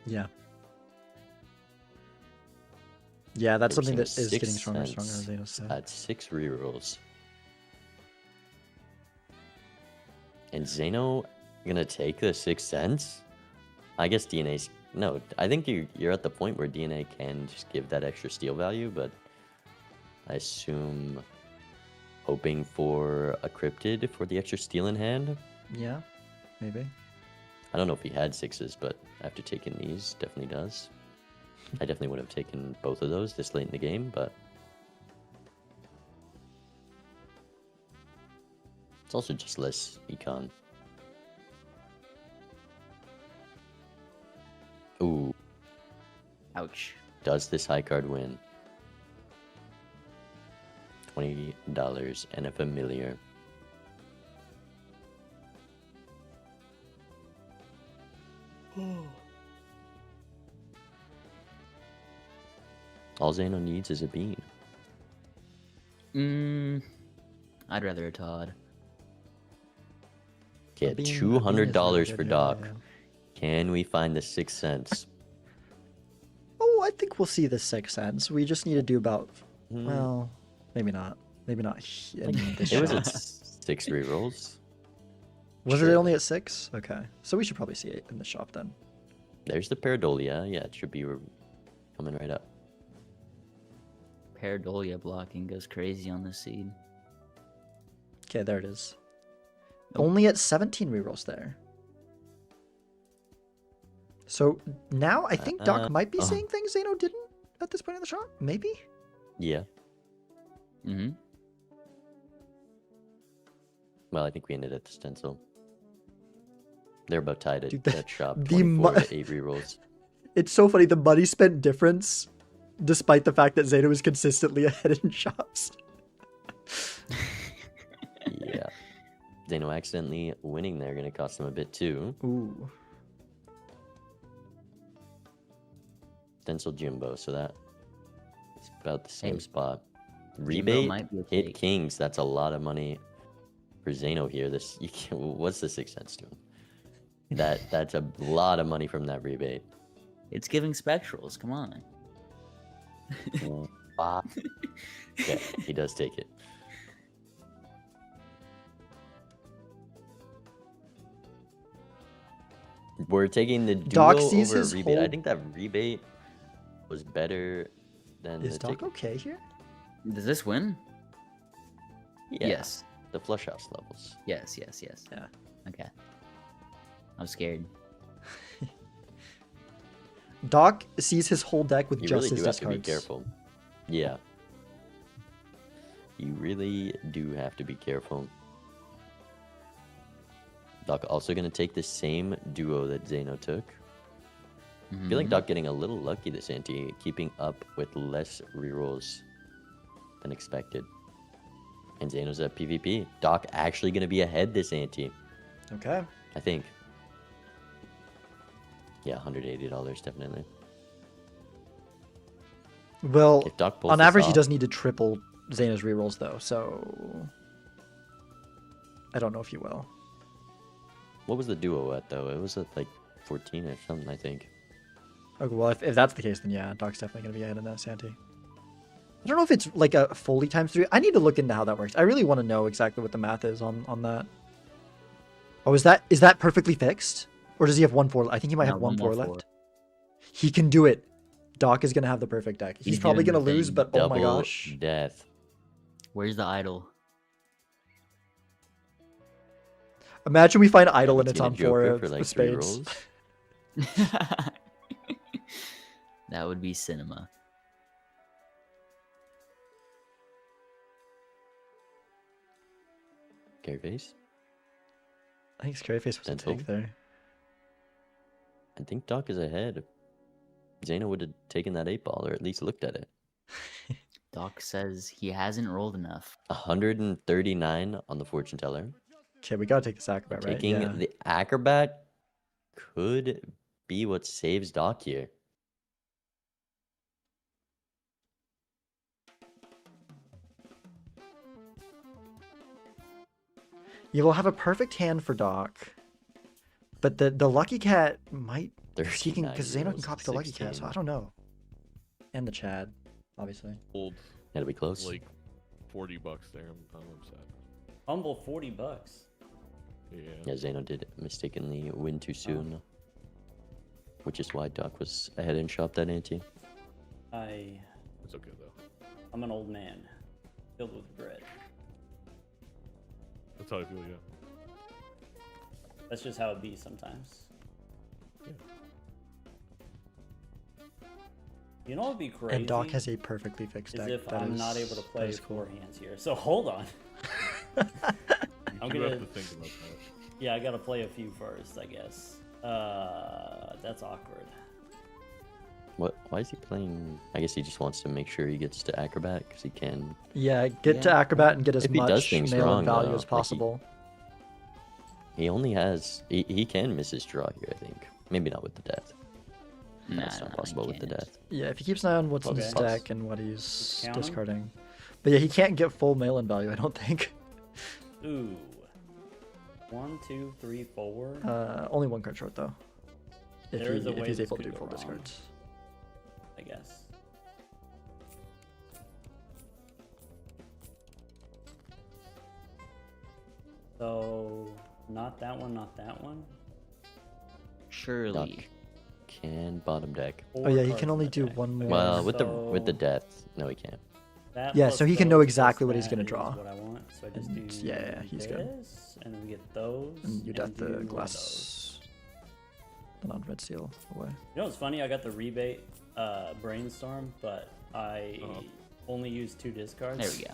Speaker 1: Yeah. Yeah, that's
Speaker 3: Gives
Speaker 1: something
Speaker 3: him
Speaker 1: that is getting
Speaker 3: 6
Speaker 1: stronger and stronger.
Speaker 3: cents
Speaker 1: As Zeno said.
Speaker 3: At 6 rerolls. And Zeno gonna take the 6 cents? I guess DNA's... No, I think you're at the point where DNA can just give that extra steal value, but I assume hoping for a cryptid for the extra steal in hand.
Speaker 1: Yeah, maybe.
Speaker 3: I don't know if he had 6s, but after taking these, definitely does. I definitely would have taken both of those this late in the game, but it's also just less econ. Ooh,
Speaker 6: Ouch.
Speaker 3: does this high card win? $20 and a familiar. All Zeno needs is a bean.
Speaker 6: I'd rather a Todd.
Speaker 3: Get
Speaker 1: Bean-
Speaker 3: $200
Speaker 1: bean is really
Speaker 3: for
Speaker 1: good, yeah,
Speaker 3: Doc.
Speaker 1: yeah.
Speaker 3: Can we find the 6 cents?
Speaker 1: Oh, I think we'll see the 6 cents. We just need to do about...
Speaker 3: Hmm.
Speaker 1: Well, Maybe not. Maybe not in this
Speaker 3: It was
Speaker 1: shop.
Speaker 3: at 6 rerolls.
Speaker 1: Was it
Speaker 3: Sure.
Speaker 1: only at 6? Okay. So we should probably see it in the shop then.
Speaker 3: There's the Paradolia. Yeah, it should be coming right up.
Speaker 6: Paradolia blocking goes crazy on this seed.
Speaker 1: Okay, there it is.
Speaker 6: Nope.
Speaker 1: Only at 17 rerolls there. So now I think Doc might be saying things Zeno didn't at this point in the shop. Maybe?
Speaker 3: Yeah.
Speaker 6: Mm-hmm.
Speaker 3: Well, I think we ended at the stencil. They're about tied at
Speaker 1: Dude,
Speaker 3: that shop.
Speaker 1: the
Speaker 3: 24 to 8 rerolls.
Speaker 1: It's so funny. The money spent difference, despite the fact that Zeno is consistently ahead in shops.
Speaker 3: Yeah. Zeno accidentally winning there going to cost him a bit too.
Speaker 1: Ooh.
Speaker 3: Stencil Jimbo, so that it's about the same
Speaker 6: Hey,
Speaker 3: spot.
Speaker 6: Jimbo
Speaker 3: Rebate
Speaker 6: might be a
Speaker 3: hit
Speaker 6: fake.
Speaker 3: kings. That's a lot of money for Zeno here. This you can't, what's the 6 cents to him? That's a lot of money from that rebate.
Speaker 6: It's giving spectrals. Come on.
Speaker 3: Wow. Okay, he does take it. We're taking the duo
Speaker 1: Doc sees
Speaker 3: over
Speaker 1: his
Speaker 3: rebate. I
Speaker 1: whole-
Speaker 3: think that rebate was better than
Speaker 1: Is
Speaker 3: the
Speaker 1: Doc
Speaker 3: ticket.
Speaker 1: okay here?
Speaker 6: Does this win?
Speaker 3: Yeah,
Speaker 6: Yes.
Speaker 3: the flush house levels.
Speaker 6: Yes. Yes. Yes.
Speaker 1: Yeah.
Speaker 6: Okay. I'm scared.
Speaker 1: Doc sees his whole deck with
Speaker 3: You
Speaker 1: just
Speaker 3: really
Speaker 1: his
Speaker 3: do have to be
Speaker 1: discards.
Speaker 3: careful. Yeah. You really do have to be careful. Doc also going to take the same duo that Zeno took. I feel like
Speaker 6: Mhm.
Speaker 3: Doc getting a little lucky this ante, keeping up with less rerolls than expected. And Zeno's at PvP. Doc actually going to be ahead this ante,
Speaker 1: Okay.
Speaker 3: I think. Yeah, $180 definitely.
Speaker 1: Well,
Speaker 3: If Doc pulls
Speaker 1: on
Speaker 3: this
Speaker 1: average, he
Speaker 3: off-
Speaker 1: does need to triple Zeno's rerolls, though, so... I don't know if he will.
Speaker 3: What was the duo at, though? It was at like 14 or something, I think.
Speaker 1: Okay, well, if that's the case, then yeah, Doc's definitely going to be ahead in that Santee. I don't know if it's like a fully times 3. I need to look into how that works. I really want to know exactly what the math is on that. Oh, is that perfectly fixed? Or does he have 1-4? I think he might
Speaker 6: No,
Speaker 1: have 1-4
Speaker 6: 1 more
Speaker 1: left. He can do it. Doc is going to have the perfect deck. He's
Speaker 6: He's
Speaker 1: probably
Speaker 6: doing
Speaker 1: going to
Speaker 6: the
Speaker 1: lose,
Speaker 6: thing.
Speaker 1: but oh my
Speaker 3: Double
Speaker 1: gosh.
Speaker 3: death.
Speaker 6: Where's the idol?
Speaker 1: Imagine we find Idol and
Speaker 3: It's
Speaker 1: it's
Speaker 3: gonna
Speaker 1: on
Speaker 3: Joker
Speaker 1: 4
Speaker 3: for
Speaker 1: of
Speaker 3: like 3
Speaker 1: spades.
Speaker 3: rolls.
Speaker 6: That would be cinema.
Speaker 3: Careface.
Speaker 1: I think Scary Face was a
Speaker 3: Stencil.
Speaker 1: take there.
Speaker 3: I think Doc is ahead. Zeno would have taken that 8-ball, or at least looked at it.
Speaker 6: Doc says he hasn't rolled enough.
Speaker 3: 139 on the fortune teller.
Speaker 1: Okay, we gotta take this acrobat, right?
Speaker 3: Taking
Speaker 1: Yeah.
Speaker 3: the acrobat could be what saves Doc here.
Speaker 1: You will have a perfect hand for Doc. But the Lucky Cat might... He can,
Speaker 3: 39
Speaker 1: because Zeno can
Speaker 3: rolls,
Speaker 1: copy the Lucky Cat, so
Speaker 3: 16.
Speaker 1: I don't know. And the Chad, obviously.
Speaker 4: Old
Speaker 3: Gotta be close.
Speaker 4: like $40 there. I'm upset.
Speaker 5: Humble $40.
Speaker 4: Yeah.
Speaker 3: Yeah, Zeno did mistakenly win too soon. Which is why Doc was ahead in shop that ante.
Speaker 4: It's okay though.
Speaker 5: I'm an old man, filled with bread.
Speaker 4: That's how I feel. Yeah.
Speaker 5: That's just how it be sometimes.
Speaker 4: Yeah.
Speaker 5: You know what would be crazy?
Speaker 1: And Doc has a perfectly fixed
Speaker 5: is
Speaker 1: deck.
Speaker 5: if
Speaker 1: That
Speaker 5: I'm
Speaker 1: is-
Speaker 5: not able to
Speaker 1: that
Speaker 5: play
Speaker 1: is cool.
Speaker 5: 4 hands here. So hold on.
Speaker 4: You
Speaker 5: I'm
Speaker 4: do
Speaker 5: gonna.
Speaker 4: have to think about that.
Speaker 5: Yeah, I gotta play a few first, I guess. That's awkward.
Speaker 3: What? Why is he playing? I guess he just wants to make sure he gets to acrobat because he can.
Speaker 1: Yeah, get to
Speaker 6: Yeah.
Speaker 1: Acrobat and get as
Speaker 3: If he does
Speaker 1: much
Speaker 3: things
Speaker 1: mail-in
Speaker 3: wrong,
Speaker 1: value
Speaker 3: though,
Speaker 1: as
Speaker 3: like
Speaker 1: possible.
Speaker 3: He only has. He can miss his draw here. I think. Maybe not with the death.
Speaker 6: Nah,
Speaker 3: That's not
Speaker 6: he
Speaker 3: possible with the
Speaker 6: can't.
Speaker 3: death.
Speaker 1: Yeah, if he keeps an eye on what's in his
Speaker 5: Okay.
Speaker 1: deck and what he's
Speaker 5: count 'em.
Speaker 1: discarding. But yeah, he can't get full mail-in value, I don't think.
Speaker 5: Ooh. 1, 2, 3, 4.
Speaker 1: Only 1 card short, though. If,
Speaker 5: There is a
Speaker 1: if
Speaker 5: way
Speaker 1: he's
Speaker 5: this
Speaker 1: able to
Speaker 5: could
Speaker 1: do
Speaker 5: go
Speaker 1: full
Speaker 5: wrong.
Speaker 1: discards.
Speaker 5: I guess. So, not that one, not that one.
Speaker 6: Surely.
Speaker 3: Doc can bottom deck.
Speaker 1: Oh
Speaker 5: Four
Speaker 1: yeah, he
Speaker 5: cards
Speaker 1: can
Speaker 5: in
Speaker 1: only
Speaker 5: the
Speaker 1: do
Speaker 5: deck.
Speaker 1: one more.
Speaker 3: Well, with the
Speaker 5: So,
Speaker 3: death, no, he can't.
Speaker 5: that
Speaker 1: Yeah,
Speaker 5: plus
Speaker 1: so he can know
Speaker 5: those
Speaker 1: exactly
Speaker 5: plus
Speaker 1: what he's
Speaker 5: that
Speaker 1: gonna
Speaker 5: is
Speaker 1: draw.
Speaker 5: What I want. So I just do
Speaker 1: And yeah, he's good.
Speaker 5: this, and then we get those.
Speaker 1: And you got
Speaker 5: do
Speaker 1: the
Speaker 5: one of those.
Speaker 1: glass, the non-red seal away.
Speaker 5: You know what's funny? I got the rebate brainstorm, but I only used 2 discards.
Speaker 6: There we go.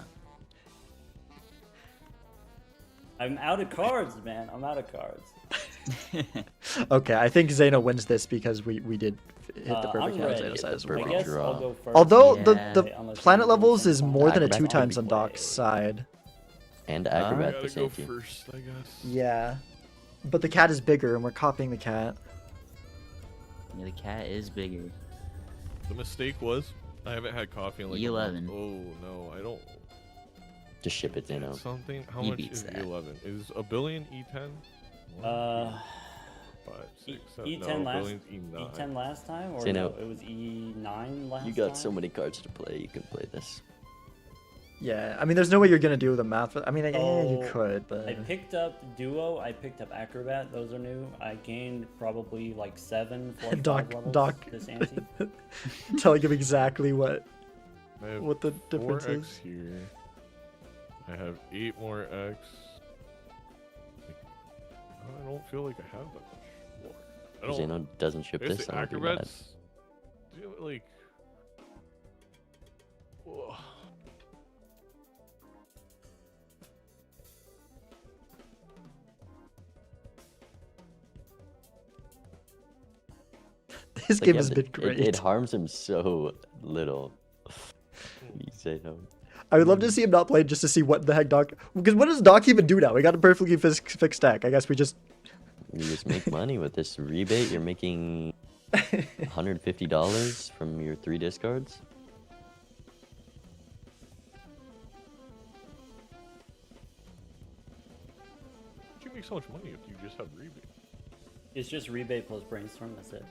Speaker 5: I'm out of cards, man. I'm out of cards.
Speaker 1: Okay, I think Zeno wins this because we did hit the
Speaker 5: I'm
Speaker 1: perfect hand
Speaker 5: ready.
Speaker 1: Zeno says
Speaker 3: The
Speaker 1: we're
Speaker 5: I
Speaker 3: perfect
Speaker 1: wrong.
Speaker 5: guess
Speaker 3: draw.
Speaker 5: I'll go first.
Speaker 1: Although
Speaker 6: Yeah.
Speaker 1: the
Speaker 5: Unless you
Speaker 1: planet
Speaker 5: do
Speaker 1: levels
Speaker 5: something
Speaker 1: is
Speaker 5: fun.
Speaker 1: more than a
Speaker 3: Acrobat
Speaker 1: 2
Speaker 3: could
Speaker 1: times
Speaker 3: be
Speaker 1: on Doc's side.
Speaker 3: And
Speaker 4: I
Speaker 3: acrobat
Speaker 4: gotta
Speaker 3: the
Speaker 4: go
Speaker 3: same team.
Speaker 4: first, I guess.
Speaker 1: Yeah, but the cat is bigger and we're copying the cat.
Speaker 6: Yeah, the cat is bigger.
Speaker 4: The mistake was I haven't had coffee in like
Speaker 6: E11.
Speaker 4: a month. Oh no, I don't.
Speaker 3: Just ship it, Zeno.
Speaker 4: Something. How
Speaker 6: He
Speaker 4: much
Speaker 6: beats
Speaker 4: is
Speaker 6: that.
Speaker 4: E11? Is a billion E10?
Speaker 5: Uh,
Speaker 4: 5,
Speaker 5: E-
Speaker 4: 6, 7.
Speaker 5: E10
Speaker 4: No,
Speaker 5: last
Speaker 4: billion's E9.
Speaker 5: E10 last time, or
Speaker 3: Zeno,
Speaker 5: no, it was E9 last time.
Speaker 3: You got so many cards to play. You can play this.
Speaker 1: Yeah, I mean, there's no way you're gonna do the math. I mean, yeah, you
Speaker 5: So,
Speaker 1: could, but
Speaker 5: I picked up Duo. I picked up Acrobat. Those are new. I gained probably like 7 4
Speaker 1: Doc-
Speaker 5: 5 levels
Speaker 1: Doc-
Speaker 5: this ante.
Speaker 1: telling him exactly what
Speaker 4: I have
Speaker 1: the difference
Speaker 4: 4x
Speaker 1: is.
Speaker 4: here. I have 8 more X. I don't feel like I have that much more. I don't.
Speaker 3: Zeno doesn't ship
Speaker 4: I guess
Speaker 3: this.
Speaker 4: the
Speaker 3: I don't do that.
Speaker 4: acrobats. Like. Whoa.
Speaker 1: This
Speaker 3: Like,
Speaker 1: game
Speaker 3: yeah,
Speaker 1: has
Speaker 3: but
Speaker 1: been great.
Speaker 3: It harms him so little. Zeno.
Speaker 1: I would love to see him not play just to see what the heck Doc. Because what does Doc even do now? We got a perfectly fixed deck. I guess we just.
Speaker 3: You just make money with this rebate. You're making $150 from your 3 discards.
Speaker 4: You make so much money if you just have rebate.
Speaker 5: It's just rebate plus brainstorm. That's it.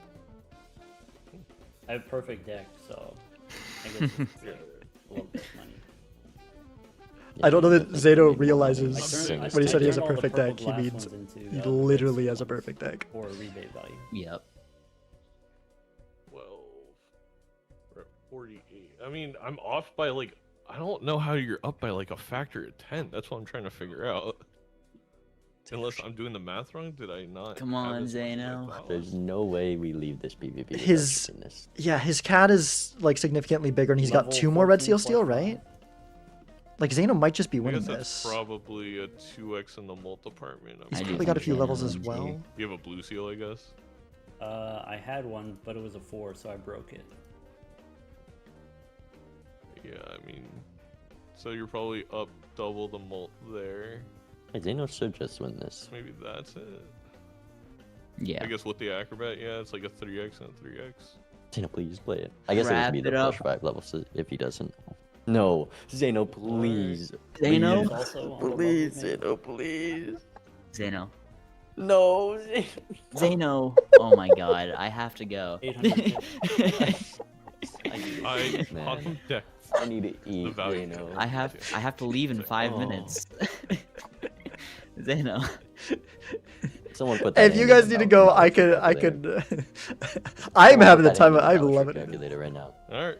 Speaker 5: I have perfect deck, so I guess it's like a little bit of money.
Speaker 1: I don't know that
Speaker 3: definitely
Speaker 1: Zeno
Speaker 3: make more money.
Speaker 1: realizes
Speaker 3: I
Speaker 1: when he said he has a
Speaker 5: turned all the
Speaker 1: perfect
Speaker 5: purple
Speaker 1: deck, he
Speaker 5: glass
Speaker 1: means
Speaker 5: ones into,
Speaker 1: he
Speaker 5: the
Speaker 1: literally has a
Speaker 5: brainstorm
Speaker 1: perfect deck.
Speaker 5: for a rebate value.
Speaker 6: Yep.
Speaker 4: 12. We're at 48. I mean, I'm off by like. I don't know how you're up by like a factor of 10. That's what I'm trying to figure out. Unless I'm doing the math wrong, did I not?
Speaker 6: Come
Speaker 4: have
Speaker 6: on,
Speaker 4: as much as I
Speaker 6: Zeno.
Speaker 4: thought?
Speaker 3: There's no way we leave this PvP without
Speaker 1: His-
Speaker 3: shipping this.
Speaker 1: Yeah, his cat is like significantly bigger, and he's got
Speaker 5: Level
Speaker 1: 2 more red
Speaker 5: 14
Speaker 1: seal
Speaker 5: plus
Speaker 1: steel,
Speaker 5: 5.
Speaker 1: right? Like Zeno might just be
Speaker 4: I
Speaker 1: winning
Speaker 4: guess that's
Speaker 1: this.
Speaker 4: probably a 2x in the mult department.
Speaker 1: He's
Speaker 6: I do
Speaker 1: probably got a
Speaker 6: think
Speaker 1: few
Speaker 6: Zeno
Speaker 1: levels as
Speaker 6: wins
Speaker 1: well.
Speaker 6: here.
Speaker 4: You have a blue seal, I guess.
Speaker 5: I had one, but it was a 4, so I broke it.
Speaker 4: Yeah, I mean, so you're probably up double the mult there.
Speaker 3: Hey, Zeno should just win this.
Speaker 4: Maybe that's it.
Speaker 6: Yeah.
Speaker 4: I guess with the acrobat, yeah, it's like a 3x and a 3x.
Speaker 3: Zeno, please play it. I guess
Speaker 6: Wrap
Speaker 3: it would be
Speaker 6: it
Speaker 3: the
Speaker 6: up.
Speaker 3: +5 level so if he doesn't. No, Zeno, please.
Speaker 6: Zeno?
Speaker 5: It's also on the level
Speaker 3: Please,
Speaker 5: with me.
Speaker 3: Zeno, please.
Speaker 6: Zeno.
Speaker 3: No, Zeno.
Speaker 6: Zeno. Oh my god, I have to go.
Speaker 5: 850.
Speaker 4: I
Speaker 3: Man.
Speaker 4: popped deck.
Speaker 3: I need to eat,
Speaker 4: value
Speaker 3: Zeno.
Speaker 6: I have to leave in 5
Speaker 3: Oh.
Speaker 6: minutes. Zeno.
Speaker 3: Someone put that
Speaker 1: If you
Speaker 3: in
Speaker 1: guys
Speaker 3: the
Speaker 1: need to go, I
Speaker 3: calculator.
Speaker 1: could. I'm
Speaker 3: Someone
Speaker 1: having the
Speaker 3: put that
Speaker 1: time.
Speaker 3: in the
Speaker 1: I'm
Speaker 3: Balatro
Speaker 1: loving it.
Speaker 3: calculator right now.
Speaker 4: Alright.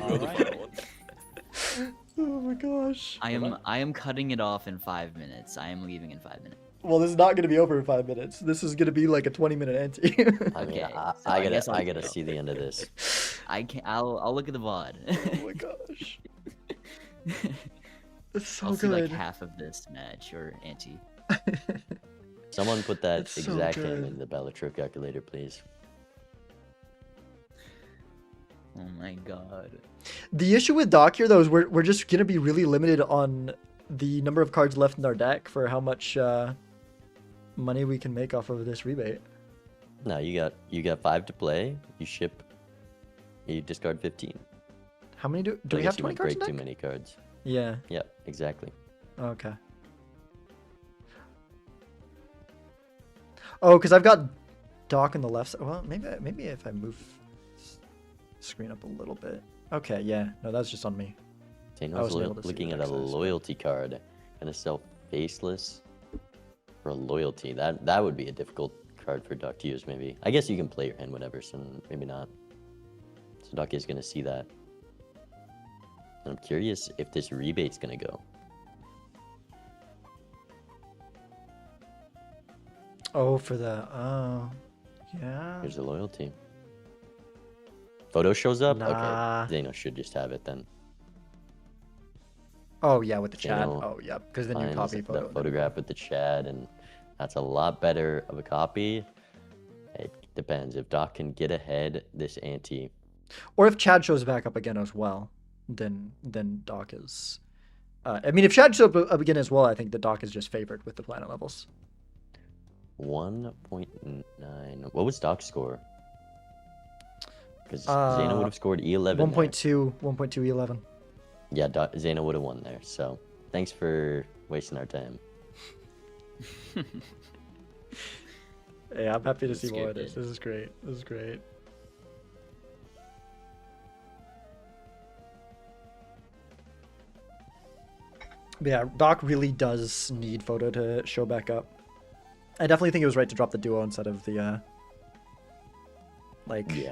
Speaker 5: All
Speaker 4: Go the
Speaker 5: right.
Speaker 4: final one.
Speaker 1: Oh my gosh.
Speaker 6: I am cutting it off in 5 minutes. I am leaving in 5 minutes.
Speaker 1: Well, this is not gonna be over in 5 minutes. This is gonna be like a 20-minute ante.
Speaker 3: I mean,
Speaker 6: Okay,
Speaker 3: I,
Speaker 6: so I
Speaker 3: I
Speaker 6: guess
Speaker 3: gotta,
Speaker 6: I'll
Speaker 3: I gotta
Speaker 6: go.
Speaker 3: see the end of this.
Speaker 6: I can I'll look at the VOD.
Speaker 1: Oh my gosh. It's so
Speaker 6: I'll see
Speaker 1: good.
Speaker 6: like half of this match or ante.
Speaker 3: Someone put that
Speaker 1: It's so
Speaker 3: exact
Speaker 1: good.
Speaker 3: name in the Balatro calculator, please.
Speaker 6: Oh my god.
Speaker 1: The issue with Doc here, though, is we're just gonna be really limited on the number of cards left in our deck for how much money we can make off of this rebate.
Speaker 3: No, you got 5 to play. You ship. You discard 15.
Speaker 1: How many do
Speaker 3: So I
Speaker 1: we
Speaker 3: guess
Speaker 1: have?
Speaker 3: you
Speaker 1: 20
Speaker 3: won't
Speaker 1: cards in
Speaker 3: break too
Speaker 1: deck?
Speaker 3: many cards.
Speaker 1: Yeah.
Speaker 3: Yep, exactly.
Speaker 1: Okay. Oh, because I've got Doc on the left side. Well, maybe if I move screen up a little bit. Okay, yeah. No, that's just on me.
Speaker 3: Zeno's
Speaker 1: wasn't able to see
Speaker 3: looking
Speaker 1: the
Speaker 3: at a
Speaker 1: deck size.
Speaker 3: loyalty card and a sell faceless. for a loyalty. That would be a difficult card for Doc to use, maybe. I guess you can play your hand whenever, so maybe not. So Doc is going to see that. And I'm curious if this rebate's going to go.
Speaker 1: Oh, for the... Oh. Yeah.
Speaker 3: Here's the loyalty. Photo shows up?
Speaker 1: Nah.
Speaker 3: Okay. Zeno should just have it then.
Speaker 1: Oh, yeah, with the chat.
Speaker 3: Zeno
Speaker 1: Oh, yeah, because then you
Speaker 3: finds
Speaker 1: copy photo.
Speaker 3: that photograph with the Chad, and that's a lot better of a copy. It depends. If Doc can get ahead this ante.
Speaker 1: Or if Chad shows back up again as well, then Doc is... I mean, if Chad shows up again as well, I think the Doc is just favored with the planet levels.
Speaker 3: 1.9. What was Doc's score? Because Zeno would have scored E11.
Speaker 1: 1.2 E11.
Speaker 3: Yeah, Zeno would have won there. So thanks for wasting our time.
Speaker 1: Hey, I'm happy to see
Speaker 6: That's
Speaker 1: more of
Speaker 6: good,
Speaker 1: this. This is great. This is great. But yeah, Doc really does need photo to show back up. I definitely think it was right to drop the duo instead of the
Speaker 3: Yeah.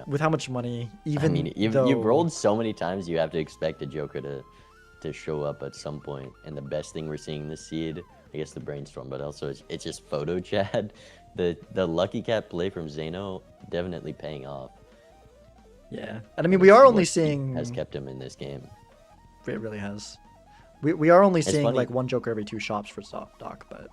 Speaker 1: with how much money, even
Speaker 3: I mean, you've rolled so many times, you have to expect a Joker to show up at some point. And the best thing we're seeing this seed, I guess the brainstorm, but also it's just photo Chad. The Lucky Cat play from Zeno definitely paying off.
Speaker 1: Yeah, and I mean we are only
Speaker 3: What
Speaker 1: seeing
Speaker 3: has kept him in this game.
Speaker 1: it really has. We are only seeing
Speaker 3: funny.
Speaker 1: like one Joker every 2 shops for Doc, but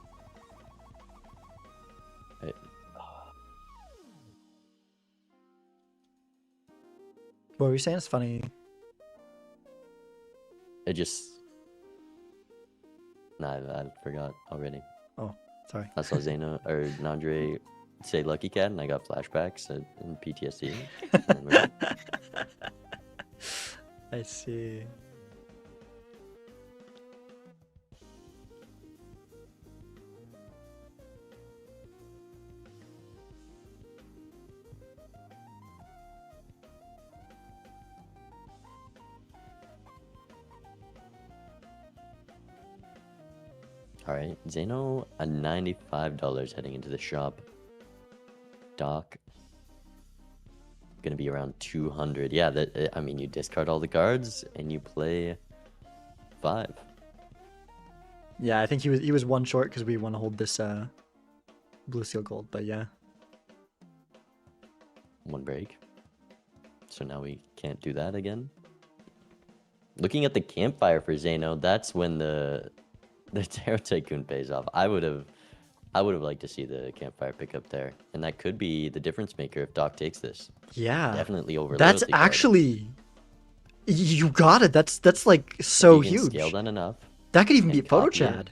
Speaker 1: what were you saying? It's funny.
Speaker 3: It just... Nah, I forgot already.
Speaker 1: Oh, sorry.
Speaker 3: I saw Zeno or Nandre say Lucky Cat, and I got flashbacks in PTSD. And we're-
Speaker 1: I see.
Speaker 3: All right, Zeno at $95 heading into the shop. Doc gonna be around 200. Yeah, I mean, you discard all the cards and you play 5.
Speaker 1: Yeah, I think he was 1 short because we want to hold this blue seal gold, but yeah.
Speaker 3: 1 break. So now we can't do that again. Looking at the campfire for Zeno, that's when the Tarot Tycoon pays off. I would have liked to see the campfire pick up there, and that could be the difference maker if Doc takes this.
Speaker 1: Yeah.
Speaker 3: Definitely over.
Speaker 1: That's
Speaker 3: loyalty card.
Speaker 1: actually you got it. That's like so
Speaker 3: If you can
Speaker 1: huge.
Speaker 3: Scale that enough.
Speaker 1: That could even
Speaker 3: and
Speaker 1: be photo
Speaker 3: copy it.
Speaker 1: Chad.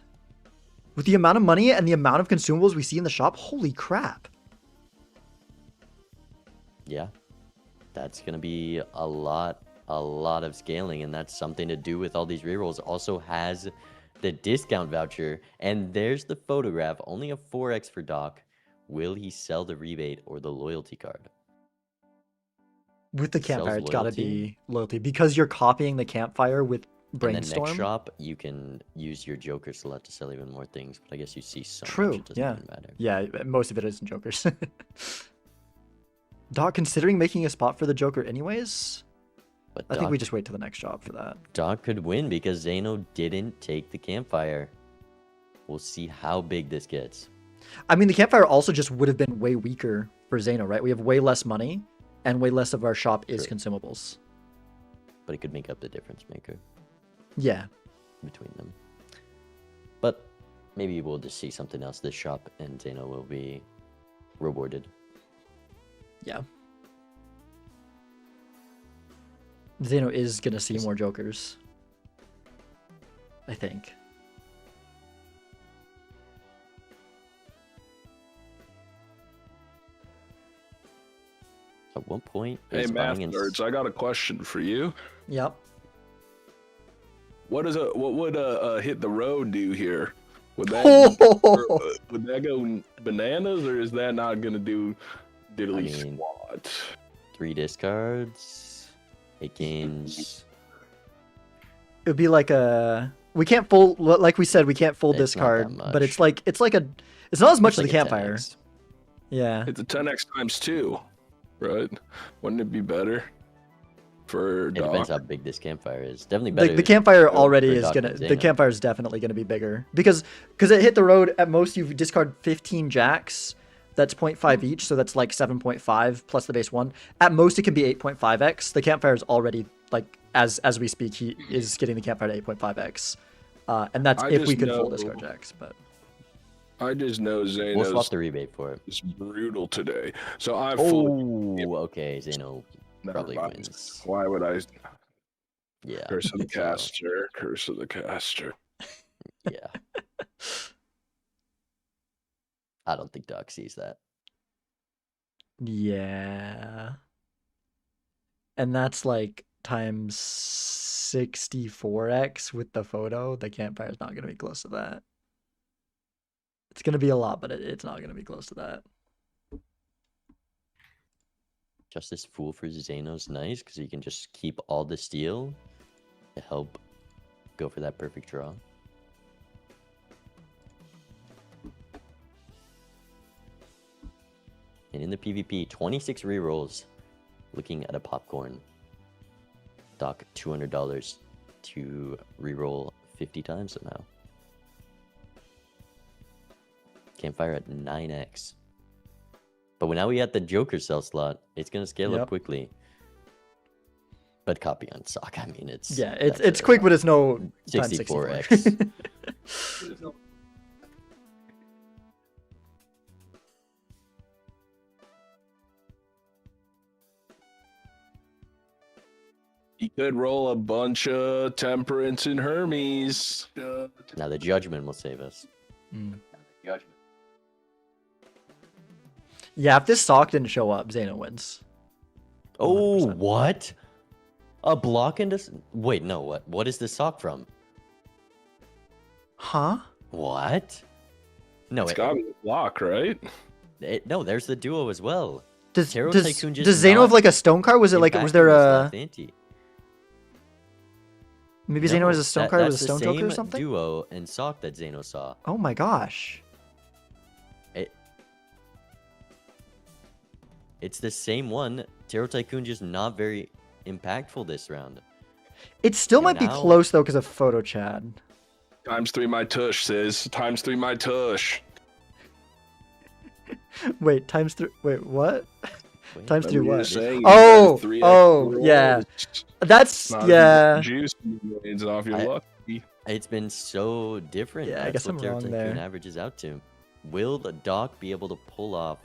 Speaker 1: With the amount of money and the amount of consumables we see in the shop, holy crap.
Speaker 3: Yeah, that's gonna be a lot of scaling, and that's something to do with all these rerolls. Also has the discount voucher, and there's the photograph. Only a 4x for Doc. Will he sell the rebate or the loyalty card?
Speaker 1: With the
Speaker 3: Sells
Speaker 1: campfire, it's got to
Speaker 3: loyalty.
Speaker 1: be loyalty because you're copying the campfire with
Speaker 3: And then
Speaker 1: brainstorm.
Speaker 3: next shop, you can use your Joker select to sell even more things. But I guess you see so
Speaker 1: True,
Speaker 3: much, it doesn't
Speaker 1: yeah.
Speaker 3: even matter.
Speaker 1: Yeah, most of it isn't Jokers. Doc, considering making a spot for the Joker anyways,
Speaker 3: But
Speaker 1: I think
Speaker 3: Doc,
Speaker 1: we just wait till the next shop for that.
Speaker 3: Doc could win because Zeno didn't take the campfire. We'll see how big this gets.
Speaker 1: I mean, the campfire also just would have been way weaker for Zeno, right? We have way less money, and way less of our shop is
Speaker 3: True.
Speaker 1: consumables.
Speaker 3: But it could make up the difference maker
Speaker 1: Yeah.
Speaker 3: between them. But maybe we'll just see something else this shop, and Zeno will be rewarded.
Speaker 1: Yeah. Zeno is gonna see more Jokers. I think.
Speaker 3: At one point,
Speaker 7: Hey,
Speaker 3: is
Speaker 7: math
Speaker 3: buying and
Speaker 7: nerds, I got a question for you.
Speaker 1: Yep.
Speaker 7: What would hit the road do here? Would that would that go bananas, or is that not gonna do diddly
Speaker 3: I mean,
Speaker 7: squat?
Speaker 3: 3 discards. It gains.
Speaker 1: It would be like a we can't fold like we said we can't fold
Speaker 3: It's
Speaker 1: this
Speaker 3: not that
Speaker 1: card, but it's
Speaker 3: much.
Speaker 1: like It's not as much
Speaker 3: It's
Speaker 1: as the
Speaker 3: like a
Speaker 1: campfire.
Speaker 3: 10x.
Speaker 1: Yeah.
Speaker 8: It's a 10x times 2, right? Wouldn't it be better for
Speaker 3: It depends
Speaker 8: Doc?
Speaker 3: how big this campfire is. Definitely better.
Speaker 1: The campfire
Speaker 3: for
Speaker 1: already is
Speaker 3: Doc
Speaker 1: gonna.
Speaker 3: than
Speaker 1: The
Speaker 3: Zeno.
Speaker 1: campfire is definitely gonna be bigger because it hit the road. At most, you discard 15 jacks. That's 0.5 each, so that's like 7.5 plus the base 1. At most, it can be 8.5x. The campfire is already like as we speak, he is getting the campfire to 8.5x, and that's
Speaker 8: I
Speaker 1: if we
Speaker 8: just
Speaker 1: could full
Speaker 8: know-
Speaker 1: discard jacks. But
Speaker 8: I just know
Speaker 3: We'll swap
Speaker 8: Zeno's
Speaker 3: the rebate for it.
Speaker 8: is brutal today. So I fully
Speaker 3: Oh, okay. Zeno
Speaker 8: never
Speaker 3: probably
Speaker 8: mind.
Speaker 3: wins.
Speaker 8: Why would I?
Speaker 3: Yeah.
Speaker 8: Curse of the
Speaker 3: Zeno.
Speaker 8: caster. Curse of the caster.
Speaker 3: Yeah. I don't think Doc sees that.
Speaker 1: yeah, and that's like times 64x with the photo. The campfire's not gonna be close to that. It's gonna be a lot, but it's not gonna be close to that.
Speaker 3: Justice Fool for Zeno's nice because you can just keep all the steel to help go for that perfect draw. And in the PvP, 26 rerolls. Looking at a popcorn. Doc $200 to reroll 50 times somehow. Campfire at 9x. But now we got the Joker cell slot. It's gonna scale
Speaker 1: Yep.
Speaker 3: up quickly. But copy on sock. I mean, it's
Speaker 1: Yeah,
Speaker 3: that's
Speaker 1: it's
Speaker 3: a
Speaker 1: quick, but it's no times
Speaker 3: 64x.
Speaker 1: 64.
Speaker 8: He could roll a bunch of Temperance and Hermes.
Speaker 3: Now the Judgment will save us.
Speaker 1: Mm.
Speaker 3: Judgment.
Speaker 1: Yeah, if this sock didn't show up, Zeno wins.
Speaker 3: Oh,
Speaker 1: 100%.
Speaker 3: what? A block into... Wait, no, what? What is this sock from?
Speaker 1: Huh?
Speaker 3: What? No,
Speaker 8: It's got a block, right?
Speaker 3: no, there's the duo as well.
Speaker 1: Does
Speaker 3: Tarot
Speaker 1: does,
Speaker 3: Tycoon just
Speaker 1: does Zeno
Speaker 3: not
Speaker 1: have like a stone card? Was it like was there a
Speaker 3: ante?
Speaker 1: maybe Zeno has a stone card with a stone joker or
Speaker 3: That's the
Speaker 1: something?
Speaker 3: same duo and sock that Zeno saw.
Speaker 1: Oh my gosh.
Speaker 3: It's the same one. Tarot Tycoon just not very impactful this round.
Speaker 1: It still
Speaker 3: And
Speaker 1: might be
Speaker 3: now-
Speaker 1: close though because of photo Chad.
Speaker 8: Times 3 my tush, sis. Times 3 my tush.
Speaker 1: Wait, times 3. Wait, what?
Speaker 3: Wait,
Speaker 1: Times 3
Speaker 8: Remember you
Speaker 1: what?
Speaker 8: saying you
Speaker 1: Oh,
Speaker 8: got 3x
Speaker 1: oh, yeah.
Speaker 8: rolls.
Speaker 1: That's
Speaker 8: Not
Speaker 1: yeah.
Speaker 8: Juice millions off your
Speaker 3: I-
Speaker 8: lucky.
Speaker 3: It's been so different.
Speaker 1: Yeah, I
Speaker 3: That's
Speaker 1: guess
Speaker 3: what
Speaker 1: I'm
Speaker 3: Tarot
Speaker 1: wrong
Speaker 3: Tycoon
Speaker 1: there.
Speaker 3: averages out to. Will the Doc be able to pull off